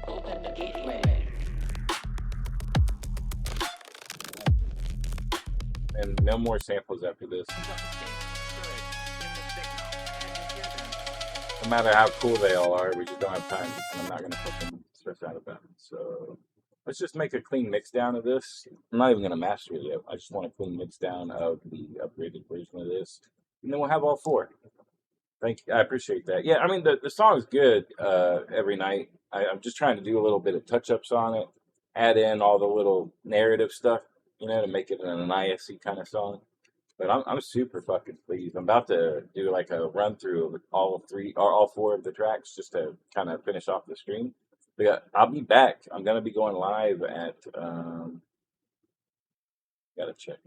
K: Open the gateway.
A: And no more samples after this. No matter how cool they all are, we just don't have time, and I'm not going to fucking stress out about it. So let's just make a clean mix down of this. I'm not even going to master it yet. I just want a clean mix down of the upgraded version of this, and then we'll have all four. Thank you. I appreciate that. Yeah, I mean, the song is good every night. I'm just trying to do a little bit of touch-ups on it, add in all the little narrative stuff, to make it an Annias kind of song. But I'm super fucking pleased. I'm about to do like a run through of all four of the tracks just to kind of finish off the stream. I'll be back. I'm gonna be going live at gotta check.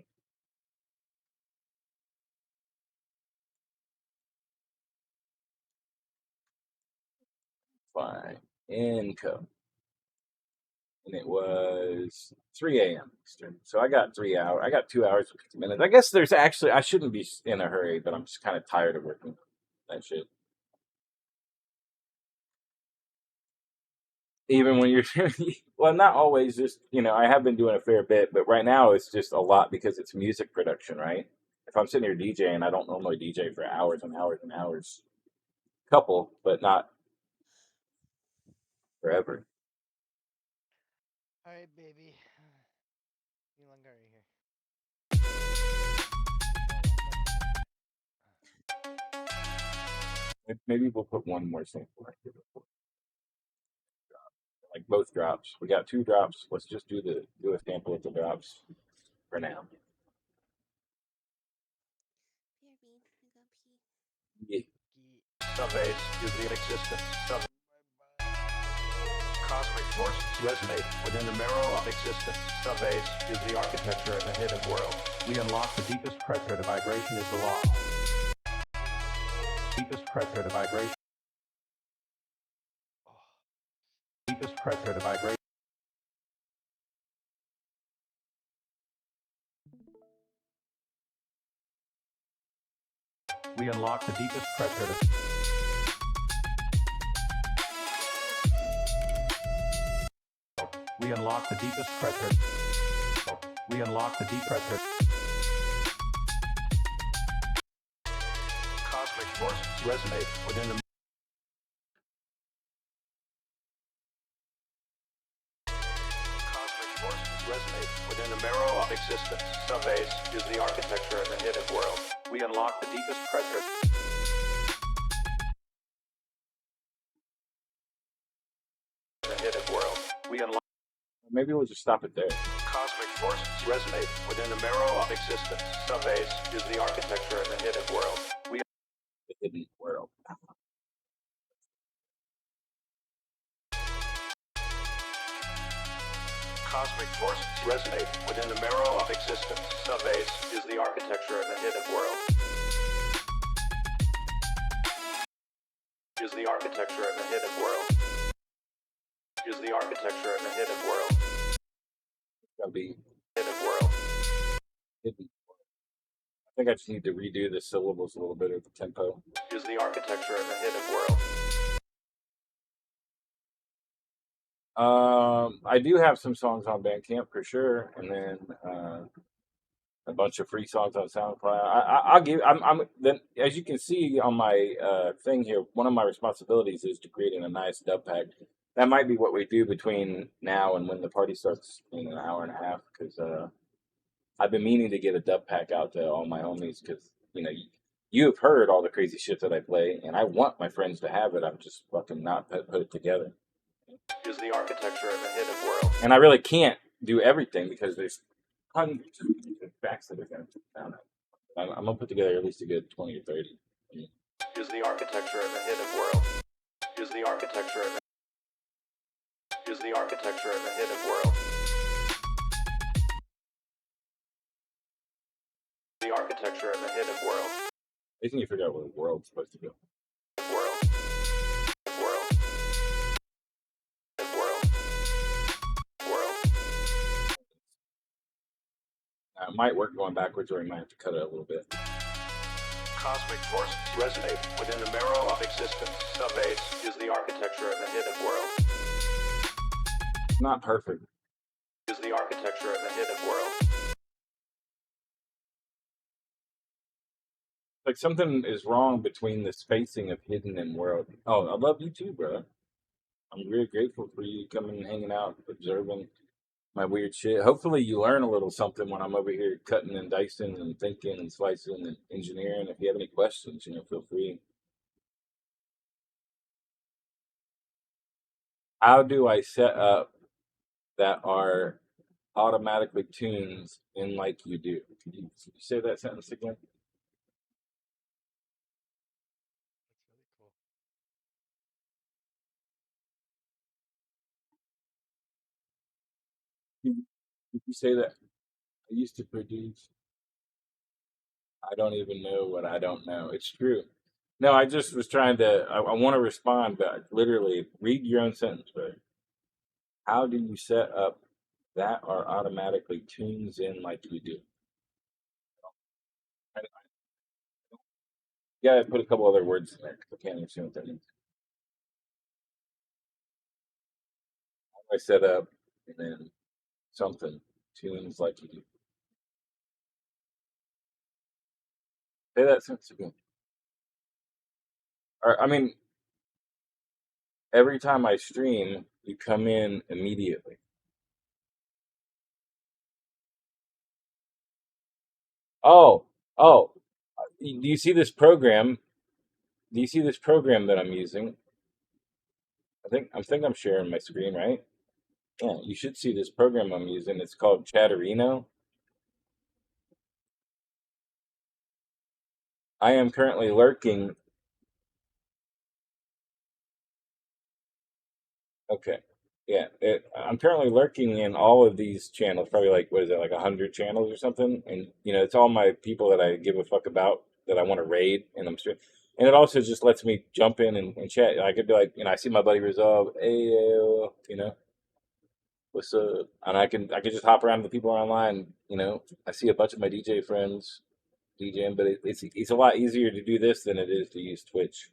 A: Fine. Income. And it was 3 a.m. Eastern. So I got 3 hours. I got 2 hours and 50 minutes. I guess I shouldn't be in a hurry, but I'm just kind of tired of working that shit. Even when you're, well, not always, just, I have been doing a fair bit, but right now it's just a lot because it's music production, right? If I'm sitting here DJing, I don't normally DJ for hours and hours and hours. Couple, but not forever.
G: Alright, baby. You longer right here.
A: Maybe we'll put one more sample right here before. Like both drops. We got 2 drops. Let's just do a sample of the drops for now. Yeah.
U: Subbase is the existence. Cosmic forces resonate within the marrow of existence. Subbase is the architecture of the hidden world. We unlock the deepest pressure to vibration is the law. Deepest pressure to vibration. Deepest pressure to vibration. We unlock the deepest pressure to... We unlock the deepest pressure. We unlock the deep pressure.
L: Cosmic forces
U: Resonate within the...
L: Cosmic forces resonate within the marrow of existence. Subspace is the architecture of the hidden world.
U: We unlock the deepest pressure.
L: The hidden world. We unlock.
A: Maybe we'll just stop it there.
L: Cosmic forces resonate within the marrow of existence. Subspace is the architecture of the hidden world.
A: The hidden world.
L: Cosmic forces resonate within the marrow of existence. Subspace is the architecture of the hidden world. Is the architecture of the hidden world. Is the architecture of the hidden world.
A: It's gotta be
L: hidden world.
A: Hidden world. I think I just need to redo the syllables a little bit of the tempo.
L: Is the architecture of the hidden world.
A: I do have some songs on Bandcamp for sure, and then a bunch of free songs on SoundCloud. I'll give. I'm then, as you can see on my thing here, one of my responsibilities is to creating a nice dub pack. That might be what we do between now and when the party starts in an hour and a half, because I've been meaning to get a dub pack out to all my homies, because you have heard all the crazy shit that I play, and I want my friends to have it. I'm just fucking not put it together.
L: Is the architecture of the hidden world.
A: And I really can't do everything because there's hundreds of tracks that are going to down. I'm gonna put together at least a good 20 or 30.
L: Is the architecture of the hidden world. Is the architecture of the. Is the architecture of the hidden world. The architecture of the hidden world.
A: I think you forgot where the world's supposed to go.
L: World. World.
A: It might work going backwards, or we might have to cut it a little bit.
L: Cosmic forces resonate within the marrow of existence. Subspace is the architecture of the hidden world.
A: Not perfect.
L: Is the architecture of the hidden world.
A: Like something is wrong between the spacing of hidden and world. Oh, I love you too, bro. I'm really grateful for you coming and hanging out, observing my weird shit. Hopefully you learn a little something when I'm over here cutting and dicing and thinking and slicing and engineering. If you have any questions, feel free. How do I set up that are automatically tunes in like you do? Could you say that sentence again? Could you say that? I used to produce. I don't even know what I don't know. It's true. No, I just was trying to. I want to respond, but literally read your own sentence, bro. How do you set up that are automatically tunes in like you do? Yeah, I put a couple other words in there because I can't understand what that means. I set up and then something tunes like you do. Say that sentence again. Or, I mean, every time I stream, you come in immediately. Oh, oh, do you see this program? Do you see this program that I'm using? I think I'm sharing my screen, right? Yeah, you should see this program I'm using. It's called Chatterino. I am currently lurking. Okay. Yeah, I'm currently lurking in all of these channels, probably like, what is it, like 100 channels or something? And, it's all my people that I give a fuck about that I want to raid, and and it also just lets me jump in and chat. I could be like, I see my buddy Resolve, hey, what's up? And I can just hop around to the people online, I see a bunch of my DJ friends, DJing, but it's a lot easier to do this than it is to use Twitch.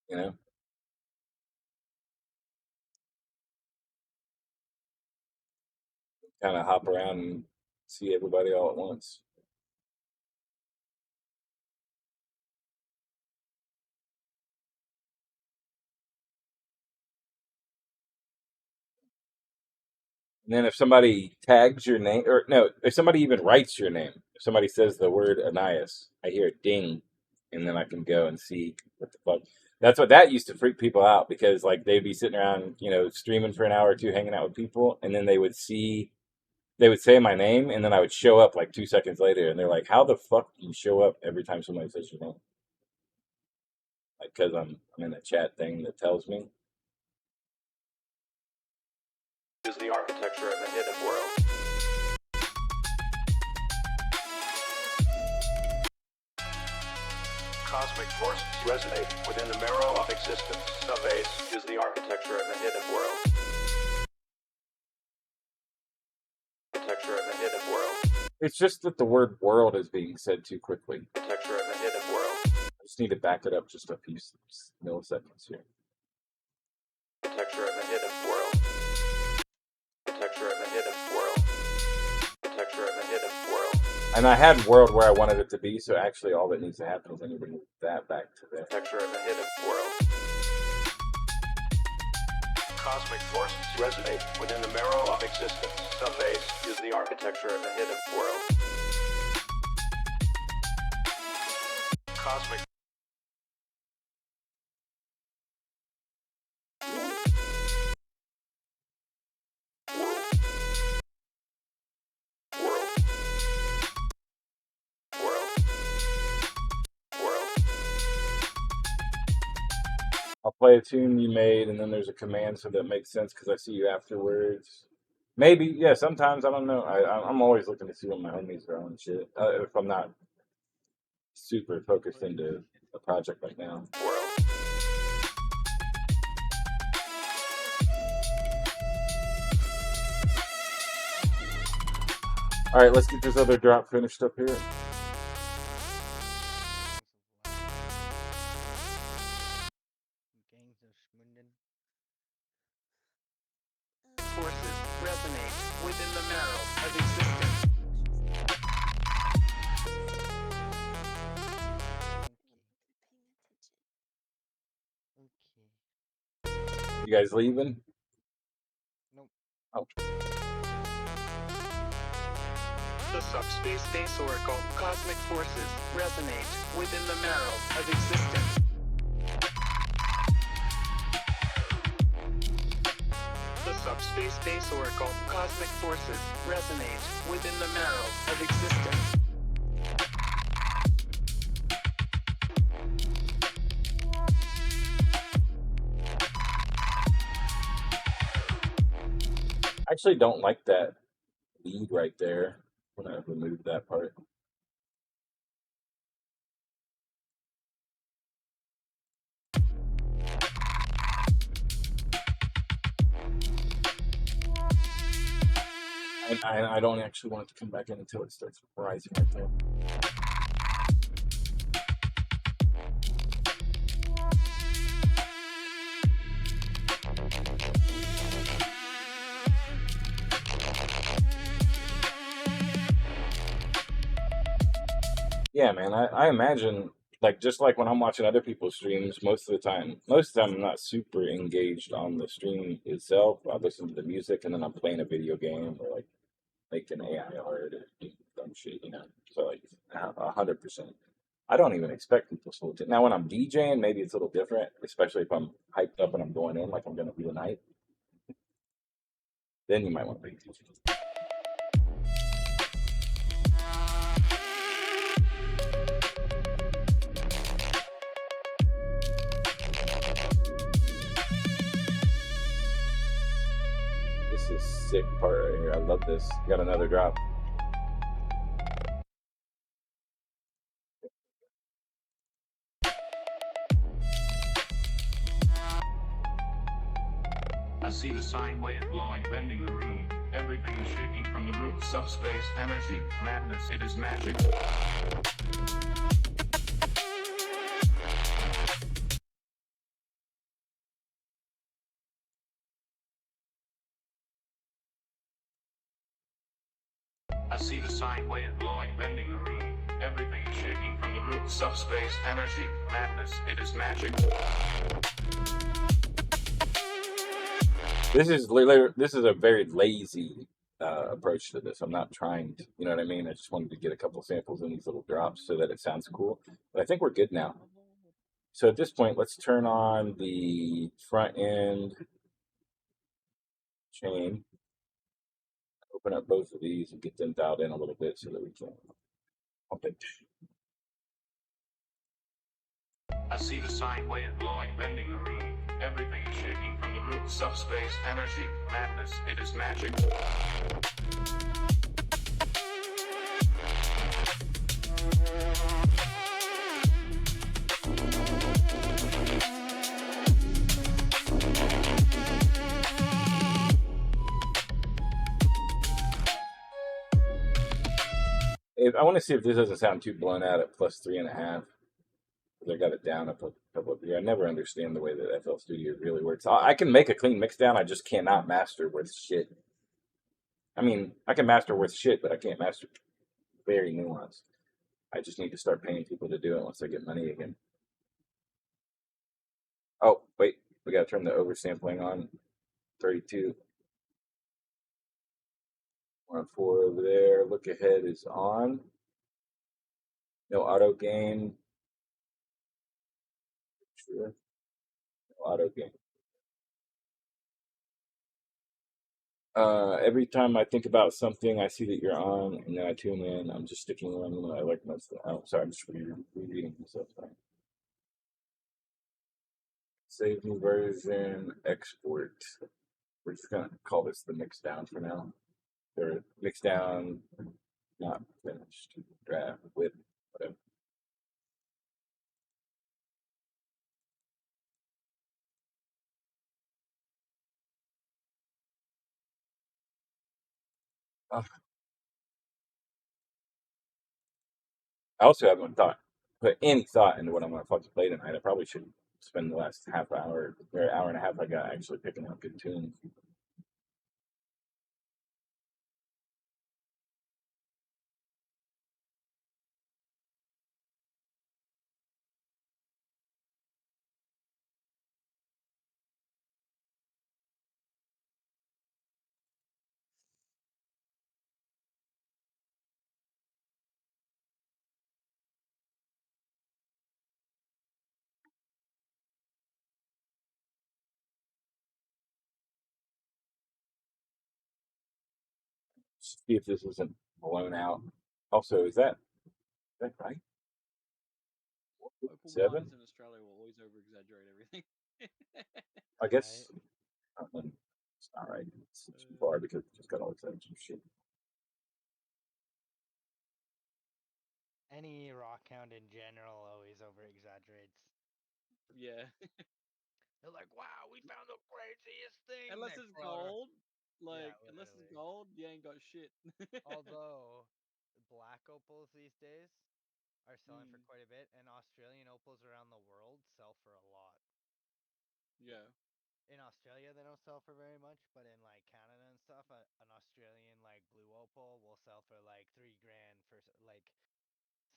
A: You know? Kind of hop around and see everybody all at once. And then if somebody tags your name, or no, if somebody even writes your name, if somebody says the word Annias, I hear a ding, and then I can go and see what the fuck. That's what that used to freak people out, because like they'd be sitting around, you know, streaming for an hour or two, hanging out with people, and then they would say my name, and then I would show up like 2 seconds later, and they're like, "How the fuck do you show up every time somebody says your name?" Like, because I'm in a chat thing that tells me.
U: Is the architecture of the hidden world. Cosmic forces resonate within the marrow of existence. Subspace is the architecture of the hidden world. Architecture of the hidden world.
A: It's just that the word world is being said too quickly.
U: Architecture of the hidden world.
A: I just need to back it up just a few milliseconds here.
U: Architecture of the hidden world. Architecture of the hidden world. Architecture of the hidden world.
A: And I had world where I wanted it to be, so actually all that needs to happen is I need to move that back to there.
U: Architecture of the hidden world. Cosmic forces resonate within the marrow of existence. Subspace is the architecture of the hidden world. Cosmic.
A: I'll play a tune you made, and then there's a command so that makes sense because I see you afterwards. Maybe, yeah, sometimes, I don't know. I'm always looking to see what my homies are on and shit. If I'm not super focused into a project right now. All right, let's get this other drop finished up here.
C: Forces resonate within the marrow of existence.
A: You guys leaving?
G: Nope.
A: Oh.
C: The subspace base oracle cosmic forces resonate within the marrow of existence. The subspace base oracle cosmic forces resonate within the marrow of existence.
A: I actually don't like that lead right there. I'm gonna remove that part. I don't actually want it to come back in until it starts rising right there. Yeah, man, I imagine, like, just like when I'm watching other people's streams, most of the time I'm not super engaged on the stream itself. I listen to the music, and then I'm playing a video game or like making AI art or doing dumb shit, you know. So like 100%. I don't even expect people to listen. Now when I'm DJing, maybe it's a little different, especially if I'm hyped up and I'm going in like I'm gonna be tonight. Then you might want to pay attention. This is sick part right here. I love this. Got another drop.
U: I see the
L: sine wave blowing, bending the room. Everything is shaking from the root. Subspace energy, madness, it is magic. I see the sine wave blowing, bending the room. Everything is shaking from the root. Subspace energy, madness, it is magic.
A: This is a very lazy approach to this. I'm not trying to, you know what I mean? I just wanted to get a couple samples in these little drops so that it sounds cool. But I think we're good now. So at this point, let's turn on the front end chain, open up both of these and get them dialed in a little bit so that we can pump it.
L: I see the sine wave blowing, bending the room. Everything is shaking from the root. Subspace energy, madness, it is magic.
A: I want to see if this doesn't sound too blown out at plus 3.5. I got it down a couple of years. I never understand the way that FL Studio really works. I can make a clean mix down. I just cannot master with shit. I mean, I can master with shit, but I can't master very nuanced. I just need to start paying people to do it once I get money again. Oh, wait. We got to turn the oversampling on. 32. 104 over there. Look ahead is on. No auto gain. Sure. No auto gain. Every time I think about something, I see that you're on, and then I tune in. I'm just sticking around. I like most of the. Oh, sorry, I'm just rereading myself. Sorry. Save new version, export. We're just gonna call this the mix down for now. Or mix down, not finished. Draft with whatever. I also haven't put any thought into what I'm gonna fucking play tonight. I probably should spend the last half hour or hour and a half I got actually picking out good tunes. See if this isn't blown out. Also, is that right?
P: Opal
A: 7?
P: miners in Australia will always over exaggerate everything.
A: I guess it's not right. It's too far because it just got all excited some shit.
G: Any rock hound in general always over exaggerates.
P: Yeah.
G: They're like, wow, we found the craziest thing.
P: Unless
G: next
P: it's
G: brother."
P: gold. Like,
G: Yeah,
P: unless it's
G: literally.
P: gold, you ain't got shit.
G: Although black opals these days are selling for
P: Mm.
G: quite a bit, and Australian opals around the world sell for a lot.
P: Yeah.
G: In Australia, they don't sell for very much, but in like Canada and stuff, an Australian like blue opal will sell for like $3,000 for like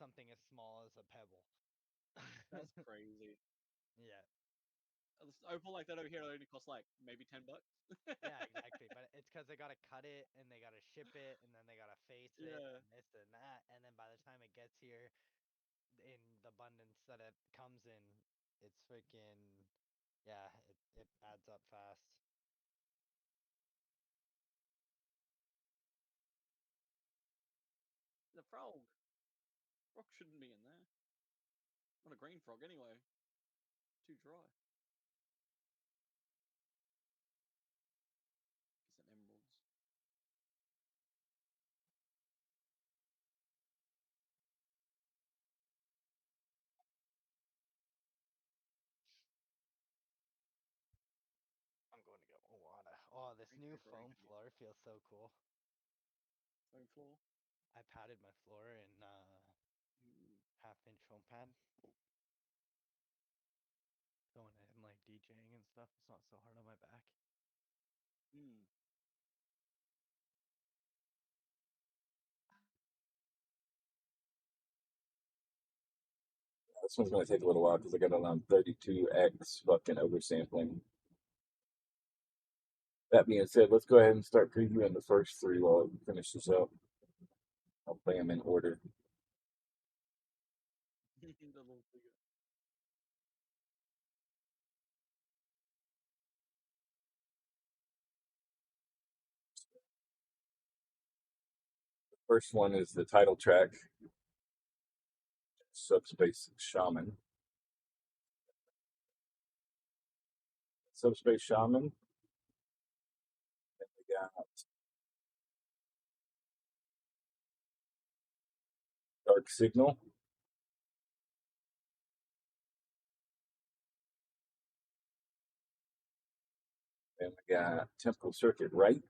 G: something as small as a pebble.
P: That's crazy.
G: Yeah.
P: This opal like that over here only costs like maybe $10.
G: Yeah, exactly. But it's because they gotta cut it and they gotta ship it and then they gotta face it
P: Yeah.
G: and this and that, and then by the time it gets here, in the abundance that it comes in, it's freaking yeah, it adds up fast.
P: The frog. Frog shouldn't be in there. Not a green frog anyway. Too dry. Get some emeralds.
G: I'm going to get more water. Oh, new foam floor feels so cool.
P: Foam floor?
G: I padded my floor in half-inch foam pad. So when I'm like DJing and stuff, it's not so hard on my back.
A: This one's going to take a little while because I got it on 32x fucking oversampling. That being said, let's go ahead and start previewing the first three while it finishes up. I'll play them in order.
P: The little figure.
A: The first one is the title track, Subspace Shaman. Subspace Shaman. Then we got Dark Signal. Then we got Temporal Circuit Right.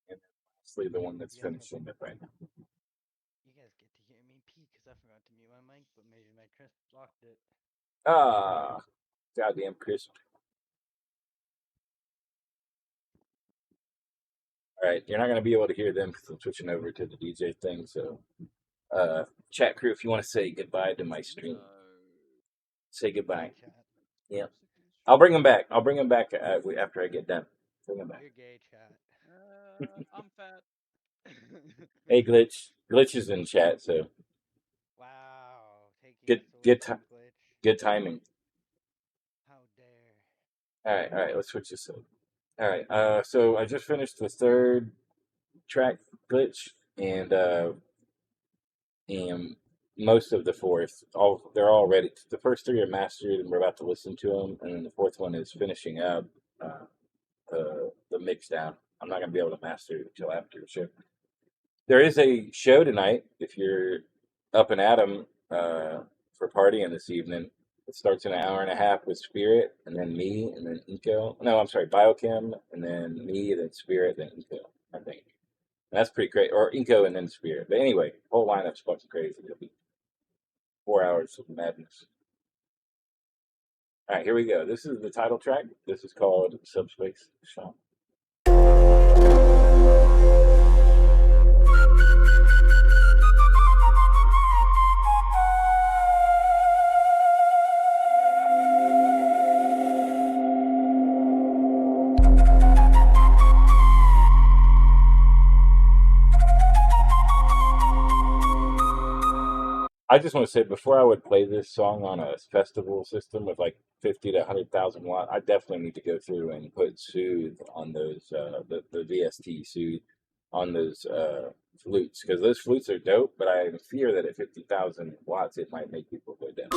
A: And then lastly, the one that's finishing it right now.
G: You guys get to hear me pee because I forgot to mute my mic, but maybe my crisp blocked it.
A: Ah, goddamn crisp. All right, you're not going to be able to hear them because I'm switching over to the DJ thing. So, chat crew, if you want to say goodbye to my stream, say goodbye. Yeah, I'll bring them back. I'll bring them back after I get done. Bring them back.
G: You're gay, chat.
P: I'm fat.
A: Hey, Glitch is in chat, so
G: Wow, taking
A: good timing.
G: How dare.
A: All right, let's switch this up. All right, so I just finished the third track, Glitch, and most of the fourth. They're all ready. The first three are mastered, and we're about to listen to them, and then the fourth one is finishing up the mix down. I'm not gonna be able to master it until after the show. There is a show tonight if you're up and at 'em for partying this evening. It starts in an hour and a half with Spirit, and then me, and then Inco. No, I'm sorry, Biochem, and then me, then Spirit, then Inco, I think. And that's pretty great. Or Inco and then Spirit. But anyway, whole lineup's fucking crazy. It'll be 4 hours of madness. All right, here we go. This is the title track. This is called Subspace Shaman. I just want to say, before I would play this song on a festival system with like 50 to 100,000 watt, I definitely need to go through and put Soothe on those, the VST Soothe on those flutes, because those flutes are dope, but I fear that at 50,000 watts, it might make people go down.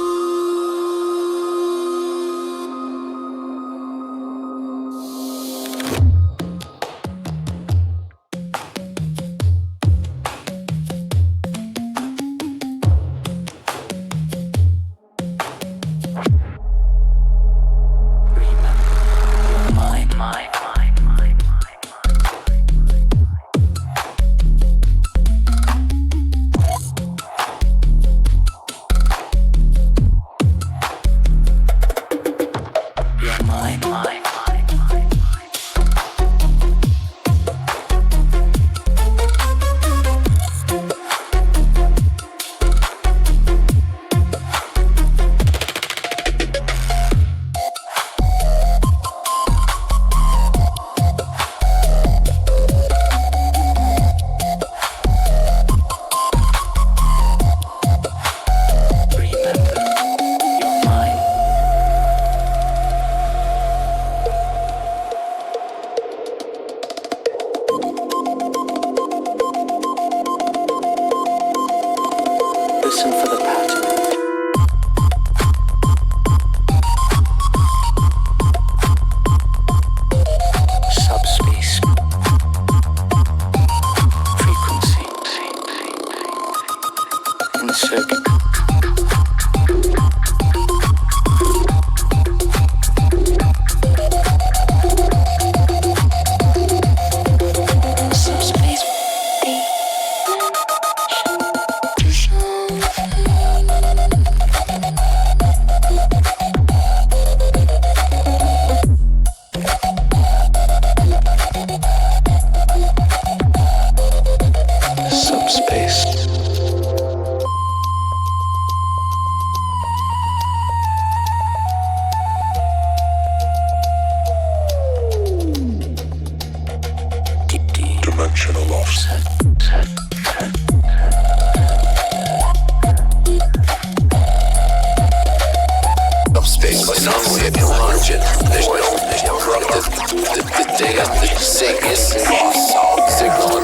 B: the sickness, loss, signal,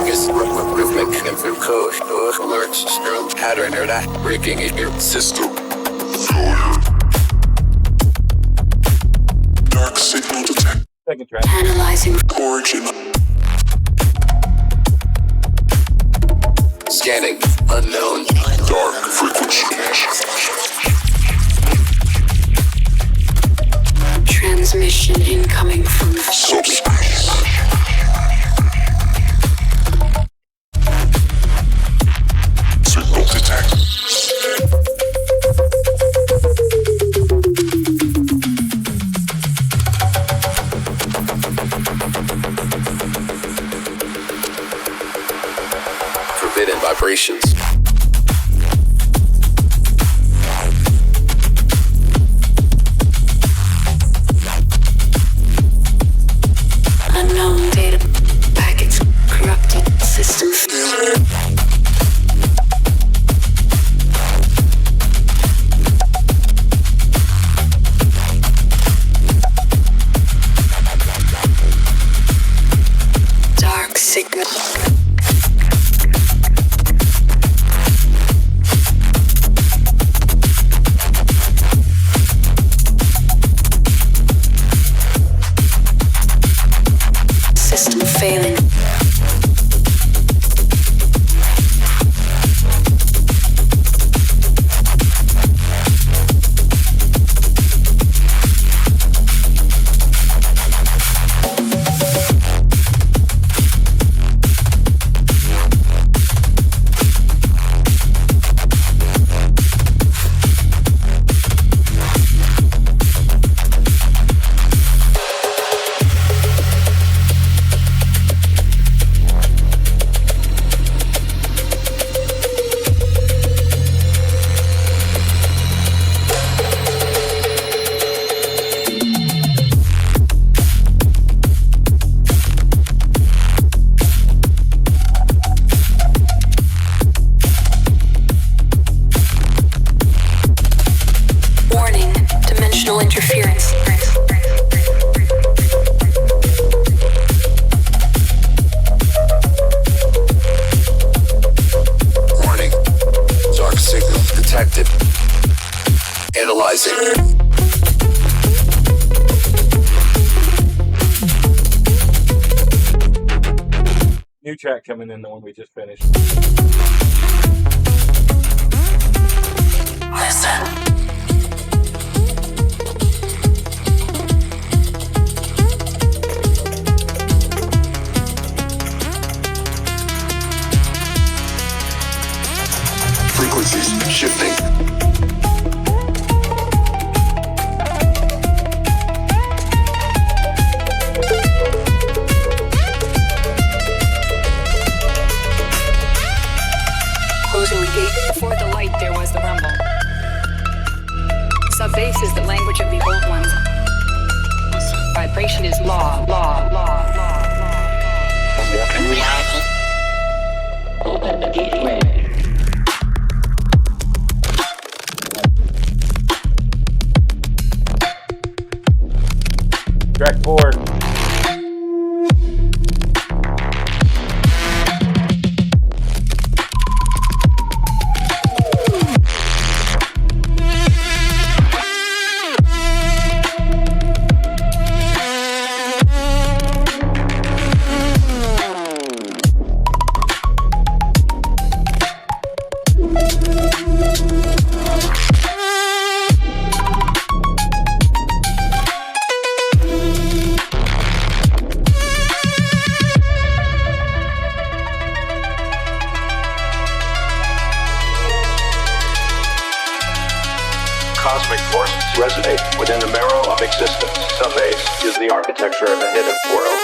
B: rhythmic, infant code, alerts, neural pattern, or that breaking in your system. Dark signal detect.
A: Second track.
B: Analyzing origin. Scanning unknown dark frequency. Transmission incoming from subspace. Signal detect. Forbidden vibrations. Unknown data packets, corrupted systems. Dark signal. System failing. Warning, dimensional interference. Warning, dark signal detected. Analyzing.
A: New track coming in, the one we just finished.
B: Listen. Frequencies shifting.
S: Closing the gate. Before the light, there was the rumble. Subbase is the language of the old ones. Vibration is law.
K: Open the gateway.
A: Track 4.
U: Cosmic forces resonate within the marrow of existence. Subspace is the architecture of a hidden world.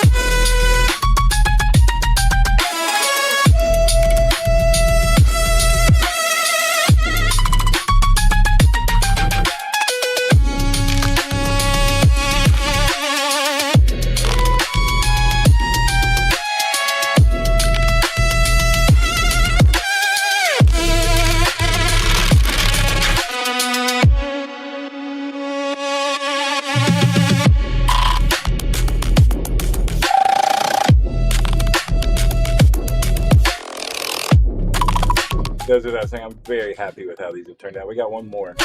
A: goes without saying, I'm very happy with how these have turned out. We got one more.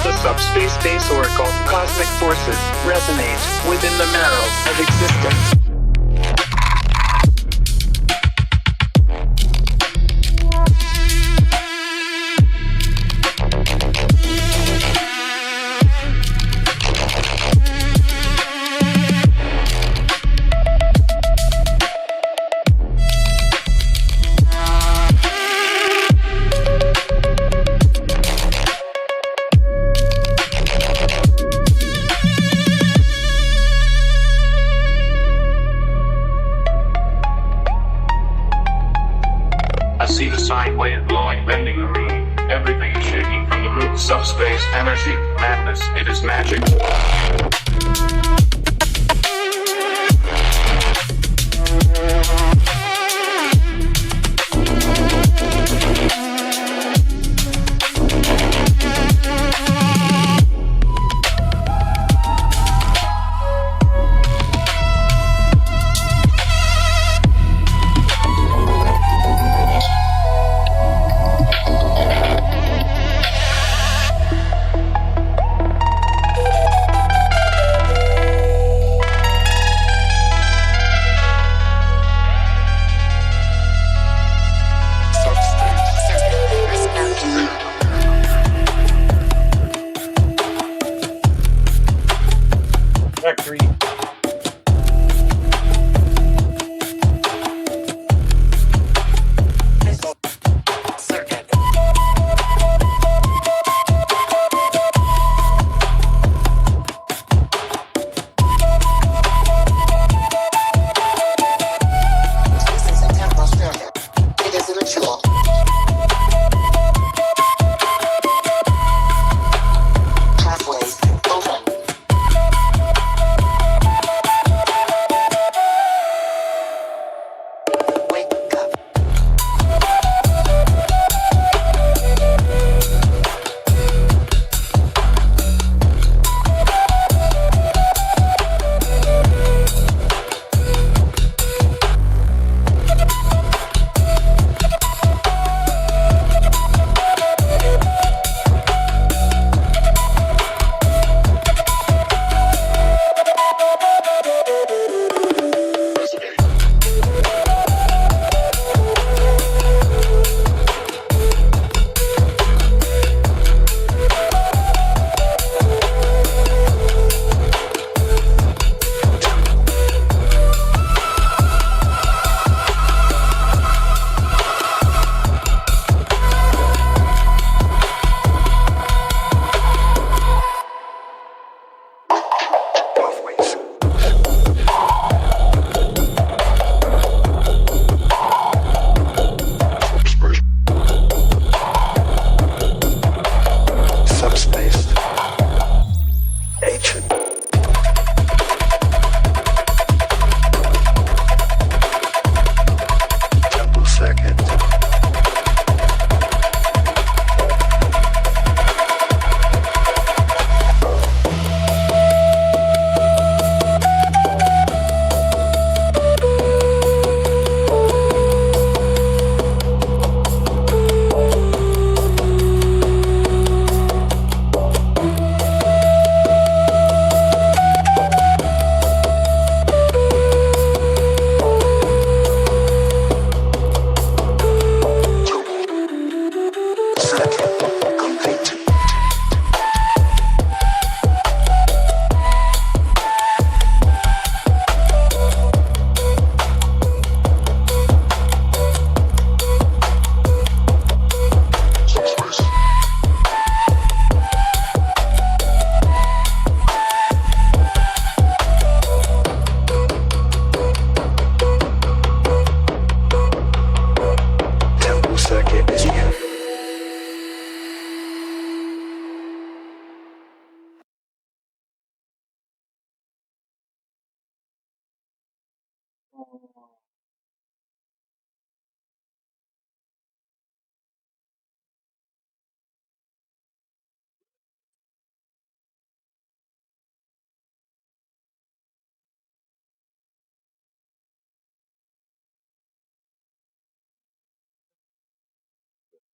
C: The subspace base oracle, cosmic forces, resonate within the marrow of existence.
L: I see the sine wave blowing, bending the room. Everything is shaking from the root. Subspace energy, madness, it is magic.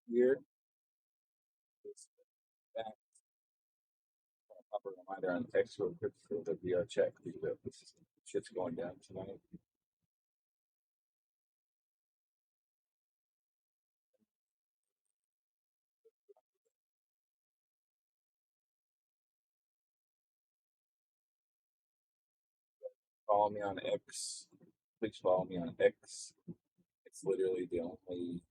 A: Weird. It's back. Pop a reminder on text real quick for the VR check. This shit's going down tonight. Follow me on X. Please follow me on X. It's literally the only.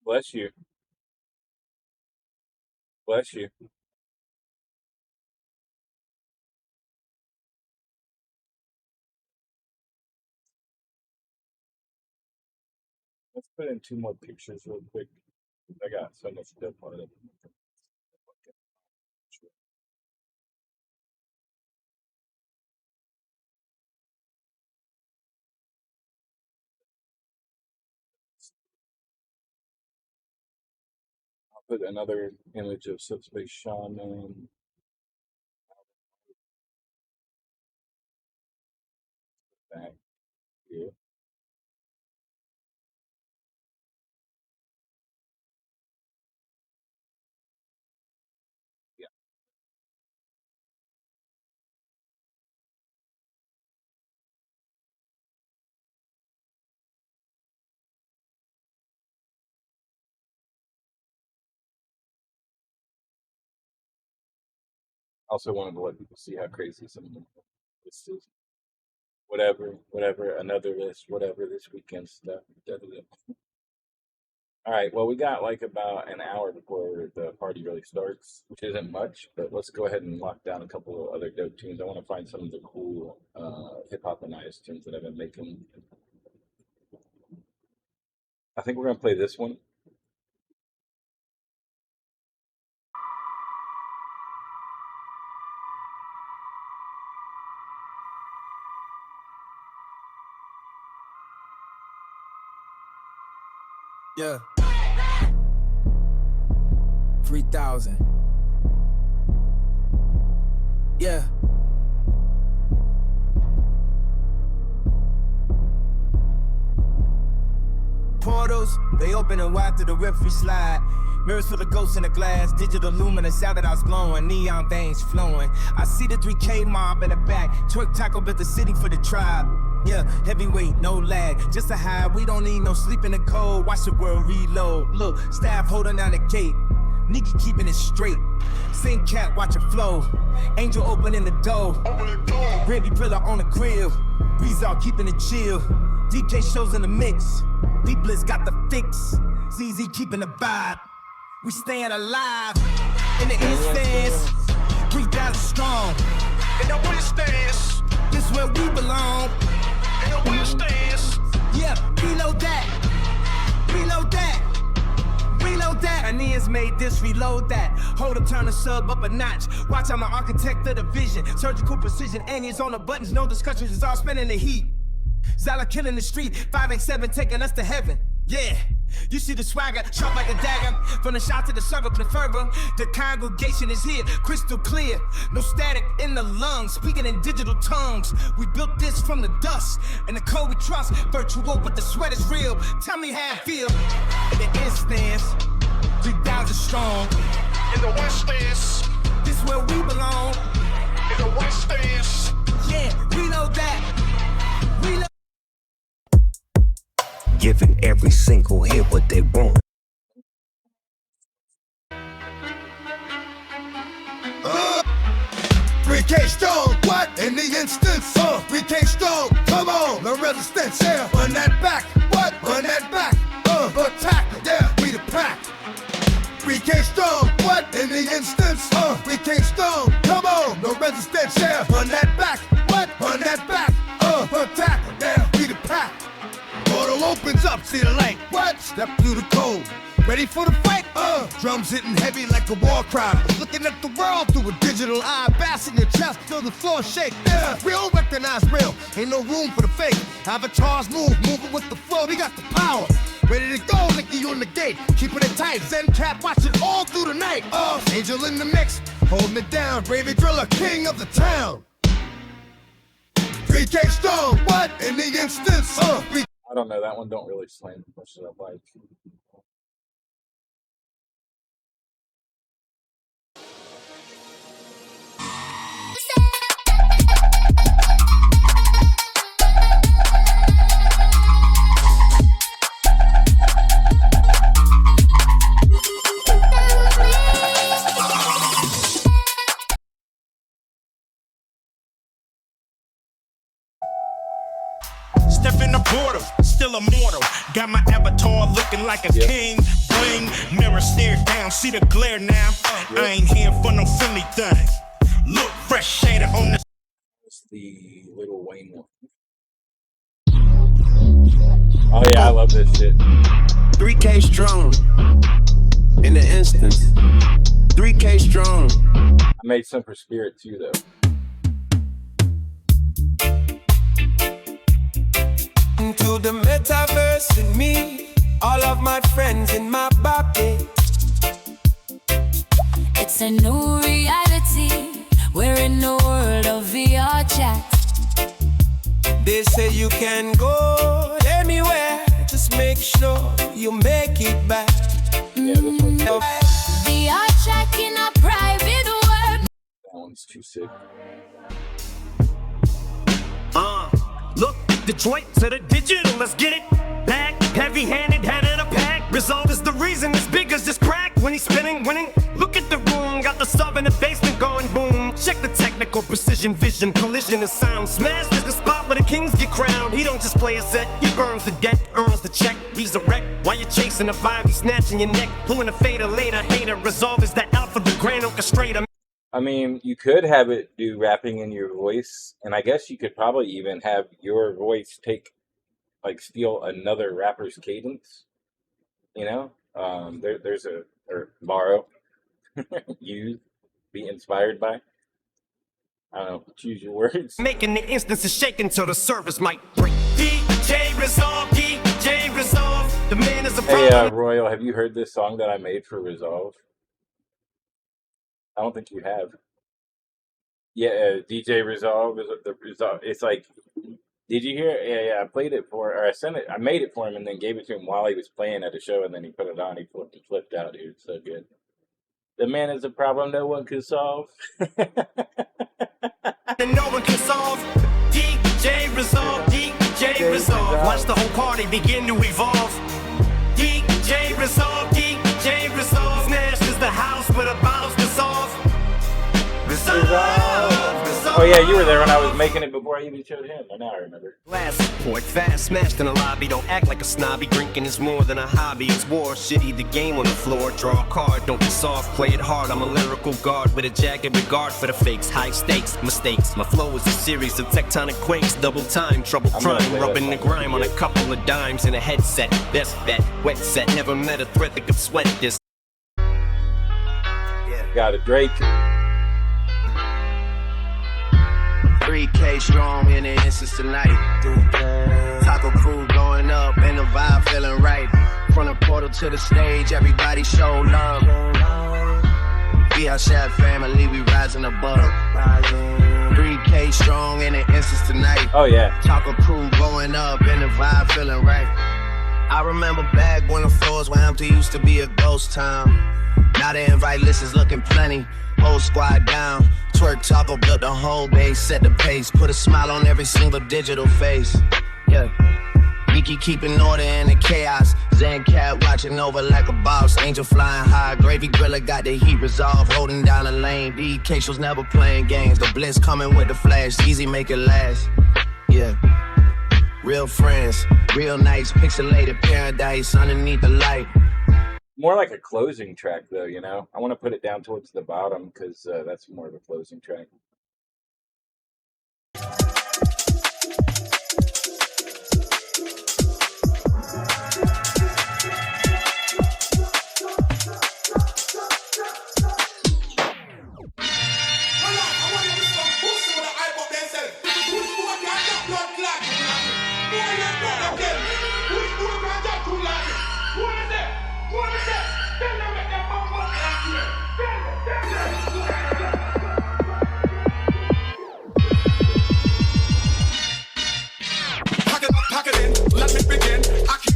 A: Bless you. Bless you. Let's put in 2 more pictures real quick. I got so much stuff on it. I'll put another image of Subspace Shaman. Back here. Yeah. Also wanted to let people see how crazy some of this is. Whatever, another list, whatever, this weekend stuff. All right, well, we got like about an hour before the party really starts, which isn't much, but let's go ahead and lock down a couple of other dope tunes. I want to find some of the cool hip hop Annias tunes that I've been making. I think we're going to play this one.
H: Yeah. 3,000. Yeah. Portals, they open and wide through the rift we slide. Mirrors full of ghosts in the glass, digital luminous, out that I was glowing, neon veins flowing. I see the 3K mob in the back, twerk taco built the city for the tribe. Yeah, heavyweight, no lag, just a high, we don't need no sleep in the cold, watch the world reload. Look, staff holding down the gate, nigga keeping it straight. Sing cat, watch it flow, angel opening the door. Gravy pillar on the grill, breeze out keeping it chill. DK shows in the mix, Deep Bliss got the fix. ZZ keeping the vibe, we staying alive. In the East Stands, 3,000 strong. In the West Stands, this where we belong. In the West Stands, yeah, reload that, reload that, reload that. Annias made this, reload that. Hold up, turn the sub up a notch. Watch, I'm the architect of the vision. Surgical precision, Annias on the buttons, no discussions, it's all spinning the heat. Zala killing the street, 587 taking us to heaven. Yeah, You see the swagger, sharp like a dagger. From the shot to the circle, the fervor. The congregation is here, crystal clear. No static in the lungs, speaking in digital tongues. We built this from the dust, and the code we trust. Virtual, but the sweat is real. Tell me how it feel. The instance, 3,000 strong. In the West Stands, this where we belong. In the West Stands, yeah, we know that. We know.
N: Giving every single hit what they want.
E: 3K strong, what? In the instance, 3K strong, come on, the resistance, yeah. Run that back, what? Run that back, attack, yeah, we the pack. 3K strong, what? In the instance, 3K strong, come on, the resistance, yeah. Run that back, what? Run that back, attack, yeah, we the pack. Portal opens up, see the light, what? Step through the code. Ready for the fight? Drums hitting heavy like a war cry. Looking at the world through a digital eye. Bassing your chest till the floor shake. Yeah, real recognize real. Ain't no room for the fake. Avatars move, moving with the flow. They got the power. Ready to go, Nicky on the gate. Keeping it tight. Zen Cap watching all through the night. Angel in the mix, holding it down. Bravey Driller, king of the town. 3K strong, what? In the instance,
A: I don't know, that one don't really slam much that I like.
H: Step in the portal, still immortal. Got my avatar looking like a king. Bling, mirror stare down, see the glare now. I ain't here for no Philly thing. Look fresh shader on the.
A: It's the Little Wayne one. Oh yeah, I love this shit.
N: 3K strong. In the instance. 3K strong.
A: I made some for Spirit too, though.
V: Into the metaverse with me, all of my friends in my body.
W: It's a new reality. We're in a world of VR chat.
V: They say you can go anywhere, just make sure you make it back.
W: VR chat in a private world.
A: That one's too sick.
H: Look, Detroit to the digital, let's get it back. Heavy-handed, head of the pack. Resolve is the reason it's big as this crack. When he's spinning, winning. Look at the room, got the sub in the basement going boom. Check the technical precision, vision, collision, and sound. Smash is the spot where the kings get crowned. He don't just play a set, he burns the debt, earns the check. He's a wreck, while you're chasing the vibe, he's snatching your neck. Pulling a fader later, hater. Resolve is that alpha, the grand orchestrator.
A: I mean, you could have it do rapping in your voice, and I guess you could probably even have your voice steal another rapper's cadence. You know, there's or borrow, use, be inspired by. I don't know, choose your words.
H: Making the instances shaking so the service might break. DJ Resolve, DJ Resolve. The man is a problem.
A: Hey, Royal, have you heard this song that I made for Resolve? I don't think you have. Yeah, DJ Resolve is the Resolve. It's like, did you hear? Yeah, I played it I made it for him and then gave it to him while he was playing at the show, and then he put it on. He flipped out, dude. So good. The man is a problem no one can solve.
H: And no one can solve. DJ Resolve, DJ Resolve. Watch the whole party begin to evolve. DJ Resolve, DJ Resolve. Smash is the house where the bottles dissolve.
A: Oh yeah, you were there when I was making it before I even showed him. Now I remember.
H: Glass poured fast, smashed in the lobby. Don't act like a snobby. Drinking is more than a hobby. It's war. Shitty the game on the floor. Draw a card, don't be soft. Play it hard. I'm a lyrical guard with a jagged regard for the fakes. High stakes, mistakes. My flow is a series of tectonic quakes. Double time, trouble crime. Rubbing the grime on a couple of dimes in a headset. Best bet, wet set. Never met a threat that could sweat this.
A: Got it, Drake.
V: 3K strong in the instance tonight. Taco crew going up and the vibe feeling right.
N: From the portal to the stage, everybody show love. We outside family, we rising above. 3K strong in the instance tonight.
A: Oh yeah.
N: Taco crew going up and the vibe feeling right. I remember back when the floors were empty, used to be a ghost town. Now the invite list is looking plenty. Whole squad down. Twerk Taco built the whole base, set the pace. Put a smile on every single digital face. Yeah. Geeky keeping order in the chaos. Zen cat watching over like a boss. Angel flying high. Gravy griller got the heat resolved. Holding down the lane. DK shows never playing games. The blitz coming with the flash. Easy make it last. Yeah. Real friends. Real nights. Pixelated paradise underneath the light.
A: More like a closing track, though, you know? I want to put it down towards the bottom because that's more of a closing track.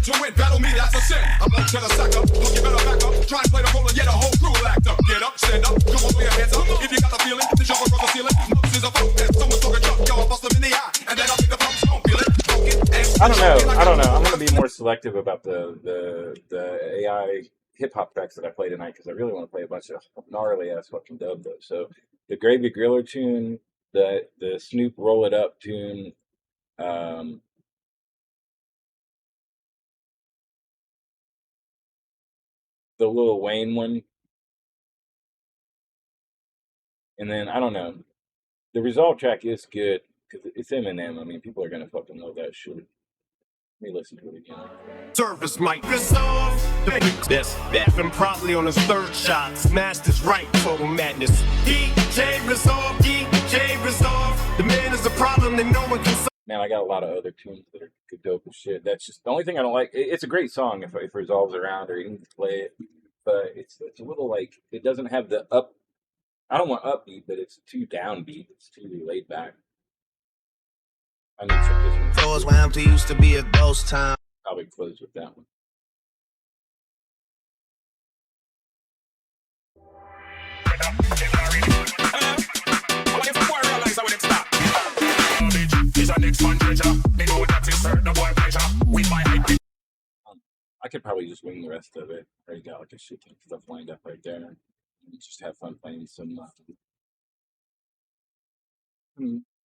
D: To win, battle me, that's a sin. I'm up to the sucker, look, you better back up. Try and play the role and get a whole crew will act up. Get up, stand up, come on, throw your hands up. If you got the feeling, then jump across the ceiling. This is a funk, someone's talking jump, yo, I'll bust them in the eye. And then I'll make the pumps, don't feel it.
A: I don't know. I'm going to be more selective about the AI hip-hop tracks that I play tonight because I really want to play a bunch of gnarly-ass fucking dub, though. So the Gravy Griller tune, the Snoop Roll It Up tune, the Lil Wayne one, and then I don't know. The Resolve track is good because it's Eminem. I mean, people are gonna fucking love that shit. Let me listen to it again.
D: Service might resolve. This and probably on his third shot. Smashed his right, total madness. DJ resolve, DJ resolve. The man is a problem that no one can solve.
A: Man, I got a lot of other tunes that are good, dope as shit. That's just the only thing I don't like. It's a great song if Resolve's around or you can play it, but it's a little like it doesn't have the up. I don't want upbeat, but it's too downbeat. It's too laid back. I need to check this one.
N: Floors were empty, used to be a ghost town.
A: Probably close with that one. I could probably just wing the rest of it. I already got like a shit ton of stuff lined up right there. And just have fun playing some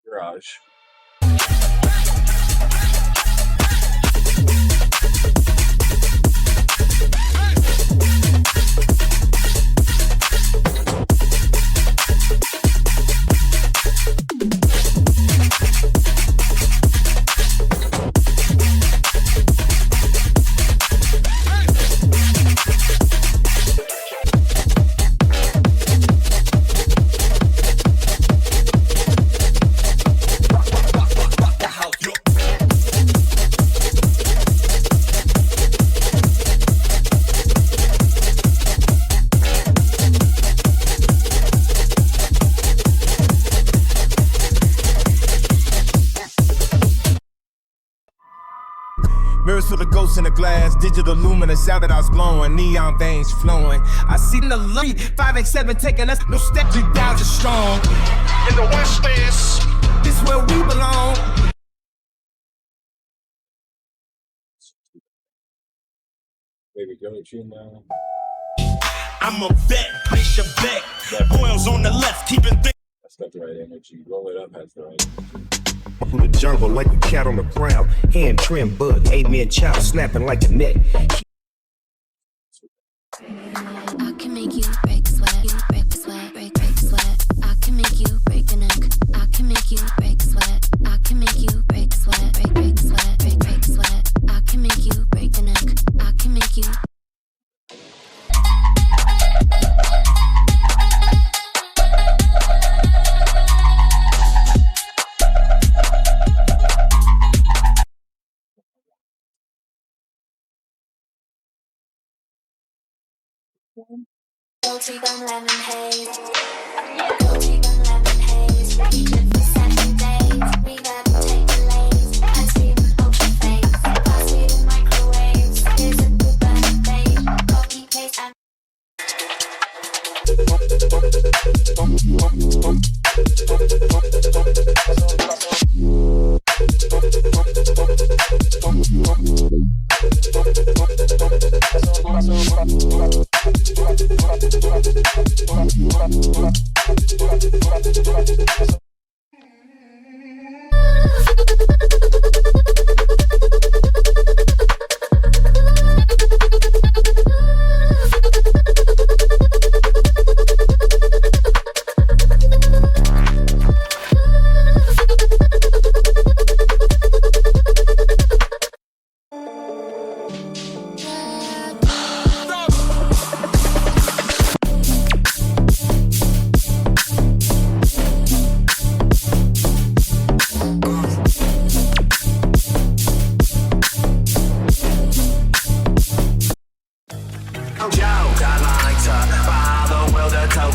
A: garage.
H: Mirrors for the ghosts in the glass, digital luminous out that I was glowing, neon veins flowing. I seen the lead, 5X7 taking us, no step deep down, just strong. In the West is this where we belong.
A: Baby, go with you now.
D: I'm a vet, place your bet. Boils on the left, keeping things.
A: That's got the right energy. Roll It Up has the right energy.
N: Through the jungle like a cat on the prowl. Hand trim bug, 8-man child snapping like a net.
W: I can make you break sweat, break sweat, break sweat. I can make you break a neck. I can make you break sweat. I can make you break sweat, break sweat, break sweat. I can make you break a neck. I can make you. Guilty bun lemon haze. Guilty bun lemon haze. Reaching for 7 days. Reverb take the lanes. I scream ultra phase. Pass me the microwaves. Here's a good burn beige. Copy paste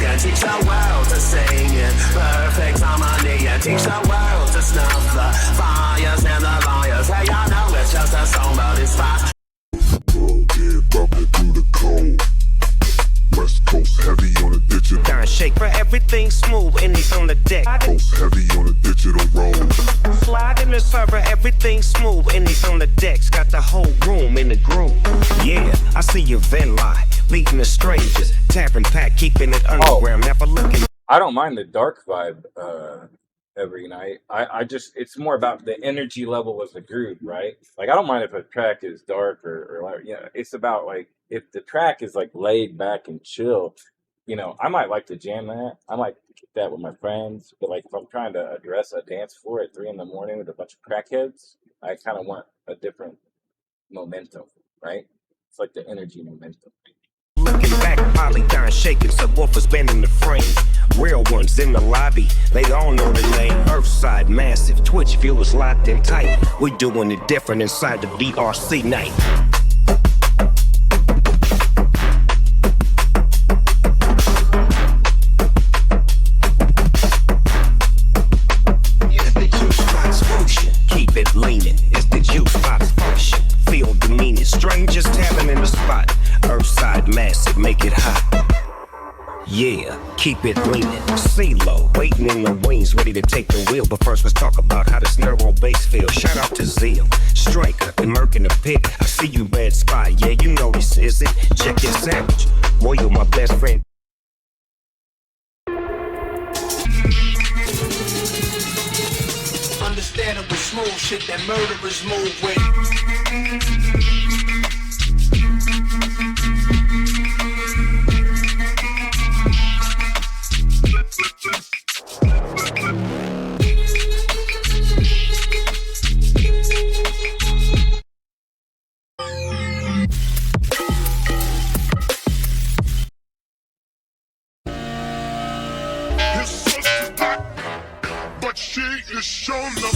W: and
N: teach the world to sing in perfect harmony and teach the world to snuff the fires and the liars. Hey, I know it's just a song, but it's fine.
D: Bubbling through the cold. West Coast heavy on the digital.
V: Darn shake for everything smooth, indies on the deck.
D: Coast heavy on the digital road.
V: Slide in the server, everything smooth, indies on the decks. Got the whole room in the groove. Yeah, I see your vent lie, leading the strangers, tapping pack, keeping it underground, never looking.
A: I don't mind the dark vibe every night. I just, it's more about the energy level of the groove, right? Like, I don't mind if a track is dark or light. You know, it's about, like, if the track is, like, laid back and chill, you know, I might like to jam that. I might kick that with my friends. But, like, if I'm trying to address a dance floor at 3 in the morning with a bunch of crackheads, I kind of want a different momentum, right? It's like the energy momentum.
V: Looking back, probably darn shaking, subwoofers bending the frame. Real ones in the lobby, they all know the name. Earthside, massive, Twitch viewers locked in tight. We doing it different inside the BRC night. It's the juice box function, keep it leaning. It's the juice box function, feel the meaning. Strangers tapping in the spot. Earthside massive, make it hot. Yeah, keep it leaning. CeeLo, waiting in the wings, ready to take the wheel. But first, let's talk about how this neural bass feels. Shout out to Zeal, Striker, and Merc in the pit. I see you, Red Spot. Yeah, you know this is it. Check your savage. Boy, you're my best friend.
N: Understandable smooth shit that murderers move with.
D: His sister's black, but she is shown up.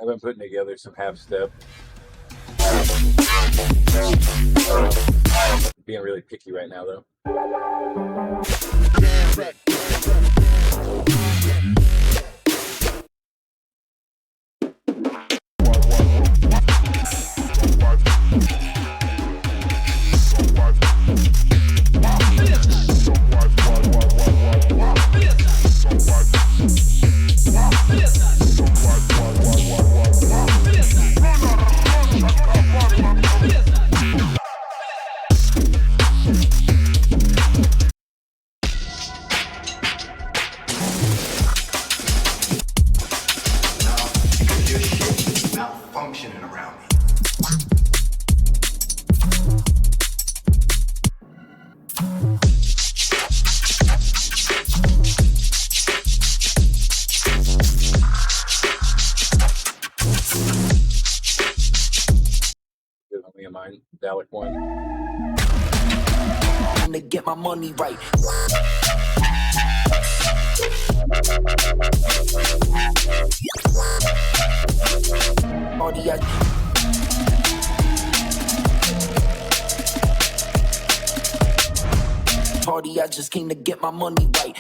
A: I've been putting together some half step. Being really picky right now, though.
N: Malfunctioning around me.
A: Good homie of mine, Dalek one.
N: To get my money right. Party, I just came to get my money right.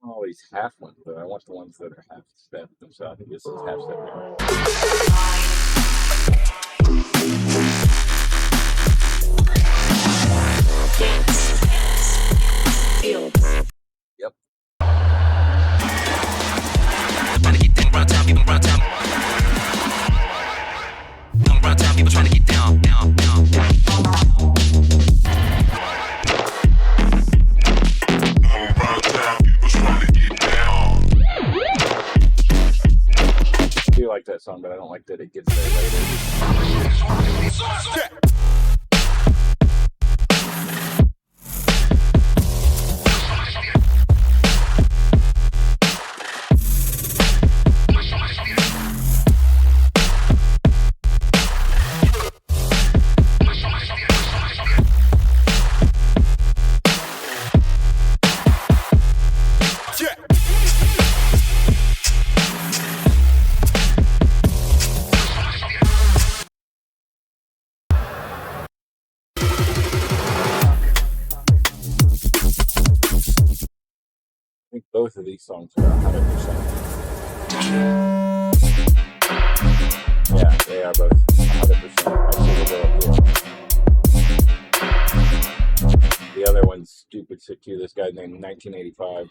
A: Always half ones, but I want the ones that are half step. So I think this is half step now. Yep.
V: Trying to get down around town, people around town. Around town, people trying to get down, down, down, down.
A: I do like that song, but I don't like that it gets there later. I think both of these songs are 100%. Yeah, they are both 100%. The other one's stupid sick too. This guy named 1985.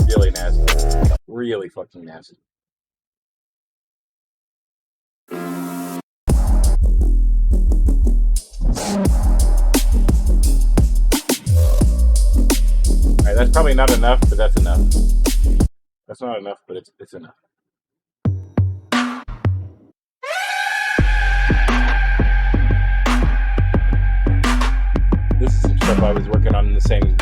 A: Really nasty. Really fucking nasty. Alright, that's probably not enough, but that's enough. That's not enough, but it's enough. This is some stuff I was working on in the same thing.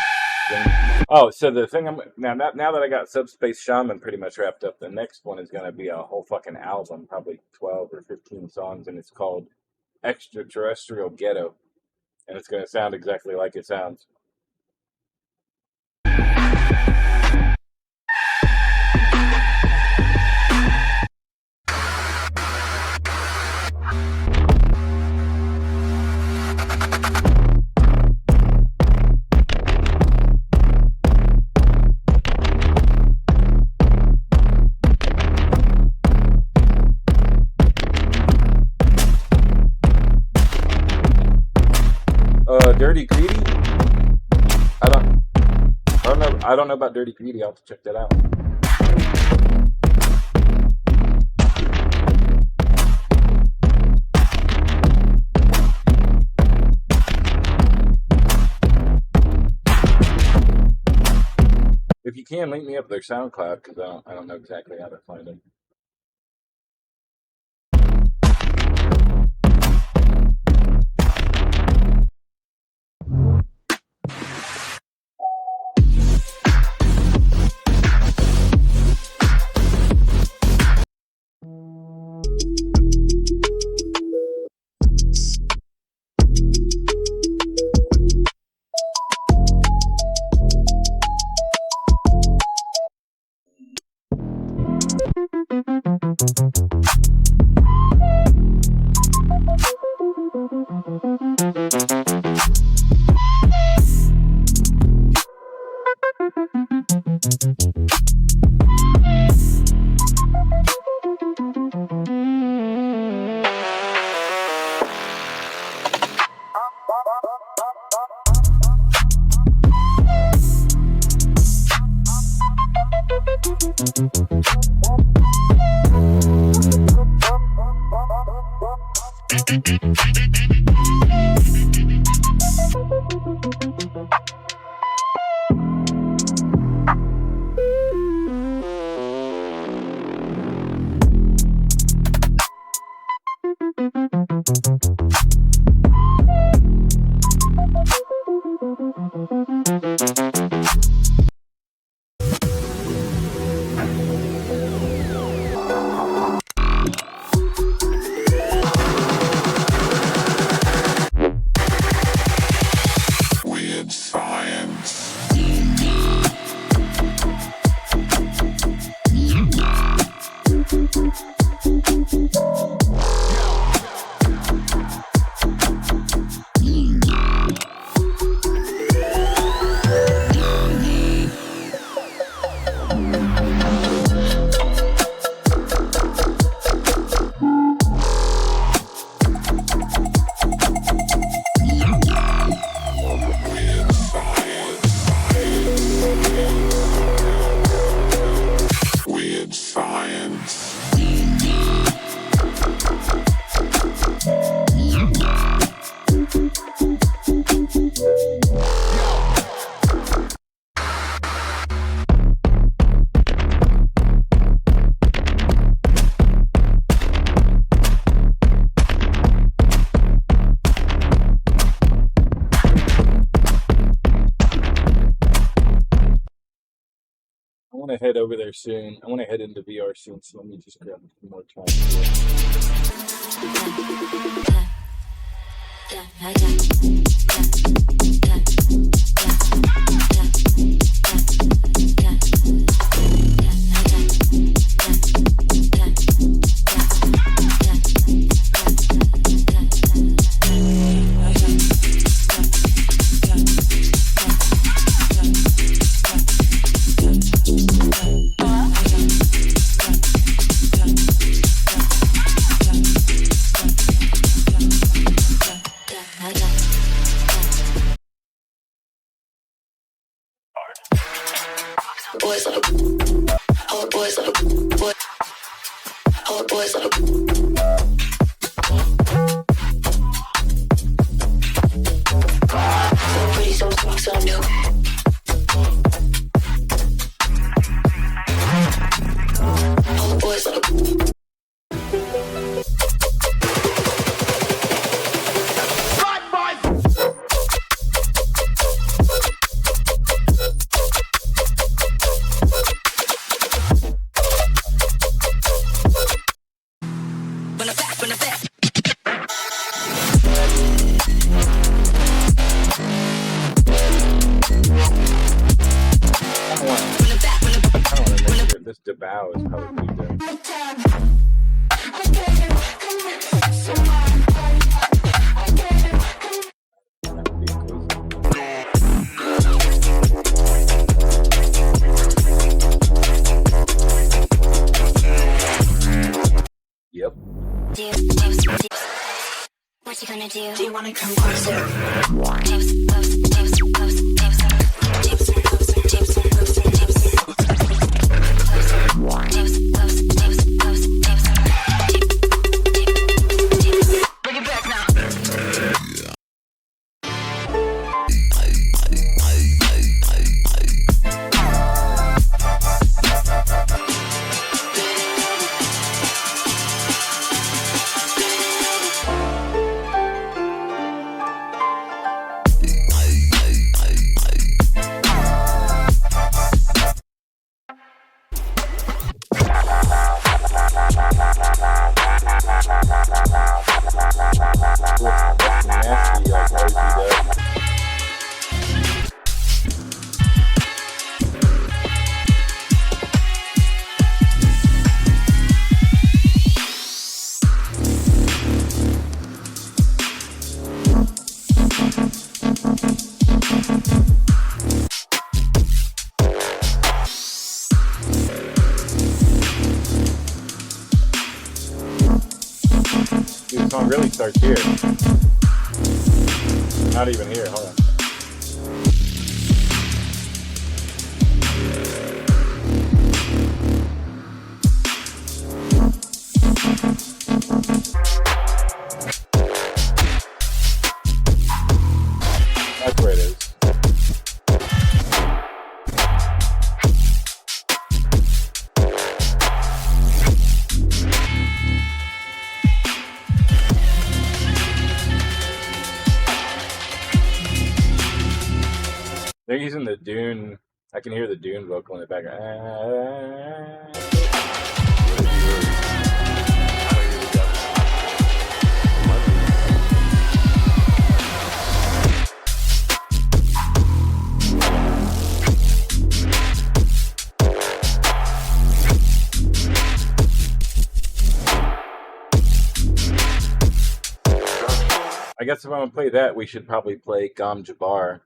A: Oh, so the thing now that I got Subspace Shaman pretty much wrapped up, the next one is gonna be a whole fucking album, probably 12 or 15 songs, and it's called Extraterrestrial Ghetto, and it's gonna sound exactly like it sounds. Dirty Greedy? I don't know about Dirty Greedy. I'll have to check that out. If you can, link me up their SoundCloud, because I don't know exactly how to find them. want to head over there soon. I want to head into VR soon, so let me just grab some more time.
W: Boys like, all boys like, boy, all boys like. So pretty, so smart, so new. All boys like.
A: This DeBow is probably pretty good. Yep.
W: What you gonna do? Do you wanna come closer? Closer, closer, closer, closer, closer, closer, closer, closer, closer, closer. Bring it back now.
A: Dude, the song really starts here. Not even here, hold on. That's where it is. They're using the Dune. I can hear the Dune vocal in the background. I guess if I'm gonna play that, we should probably play Gom Jabbar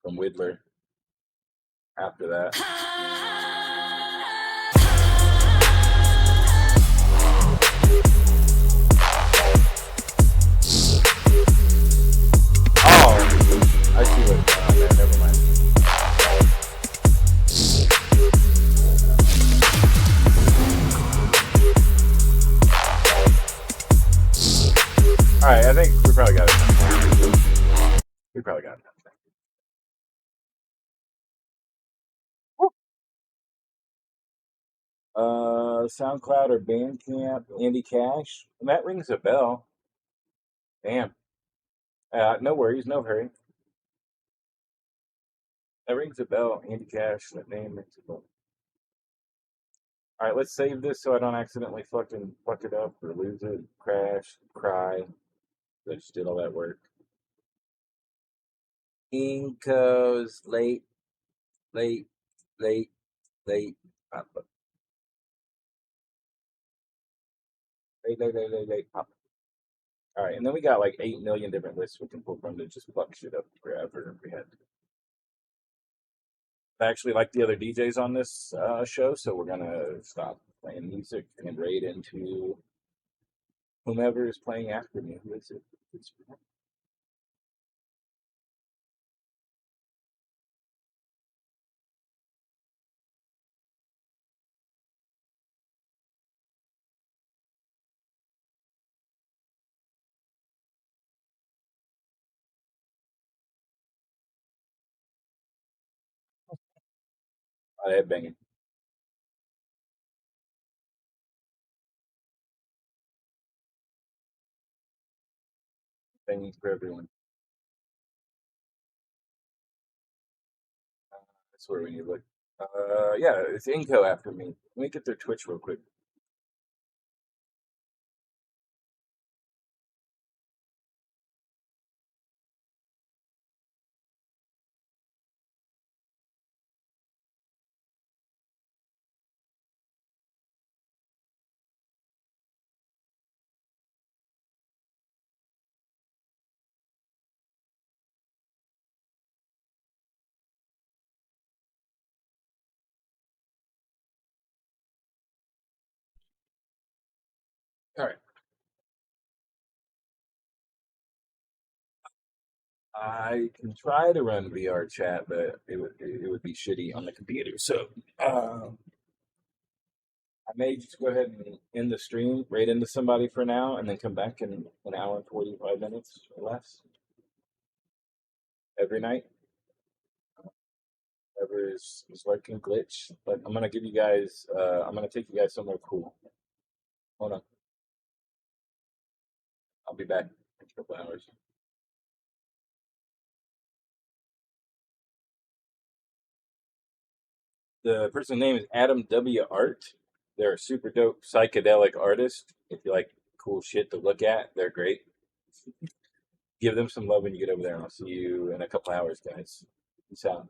A: from Widler after that. Oh, I see what's going on there. Never mind. All right, I think we probably got it. We probably got it. SoundCloud or Bandcamp, Andy Cash. That rings a bell. Damn. No worries, no hurry. That rings a bell. Andy Cash, that name rings a bell. All right, let's save this so I don't accidentally fucking fuck it up or lose it, crash, cry. I just did all that work. Inco's late, late, late, late. Late. All right, and then we got like 8 million different lists we can pull from to just fuck shit up wherever we had to. I actually like the other DJs on this show, so we're gonna stop playing music and raid into whomever is playing after me. Who is it? Headbanging. Banging for everyone. That's where we need to look. Yeah, it's Inco after me. Let me get their Twitch real quick. All right. I can try to run VR chat, but it would be shitty on the computer. So I may just go ahead and end the stream, raid into somebody for now, and then come back in an hour and 45 minutes or less every night. Whatever is working glitch, but I'm gonna give you guys. I'm gonna take you guys somewhere cool. Hold on, I'll be back in a couple hours. The person's name is Adam W. Art. They're a super dope psychedelic artist. If you like cool shit to look at, they're great. Give them some love when you get over there, and I'll see you in a couple hours, guys. Peace out.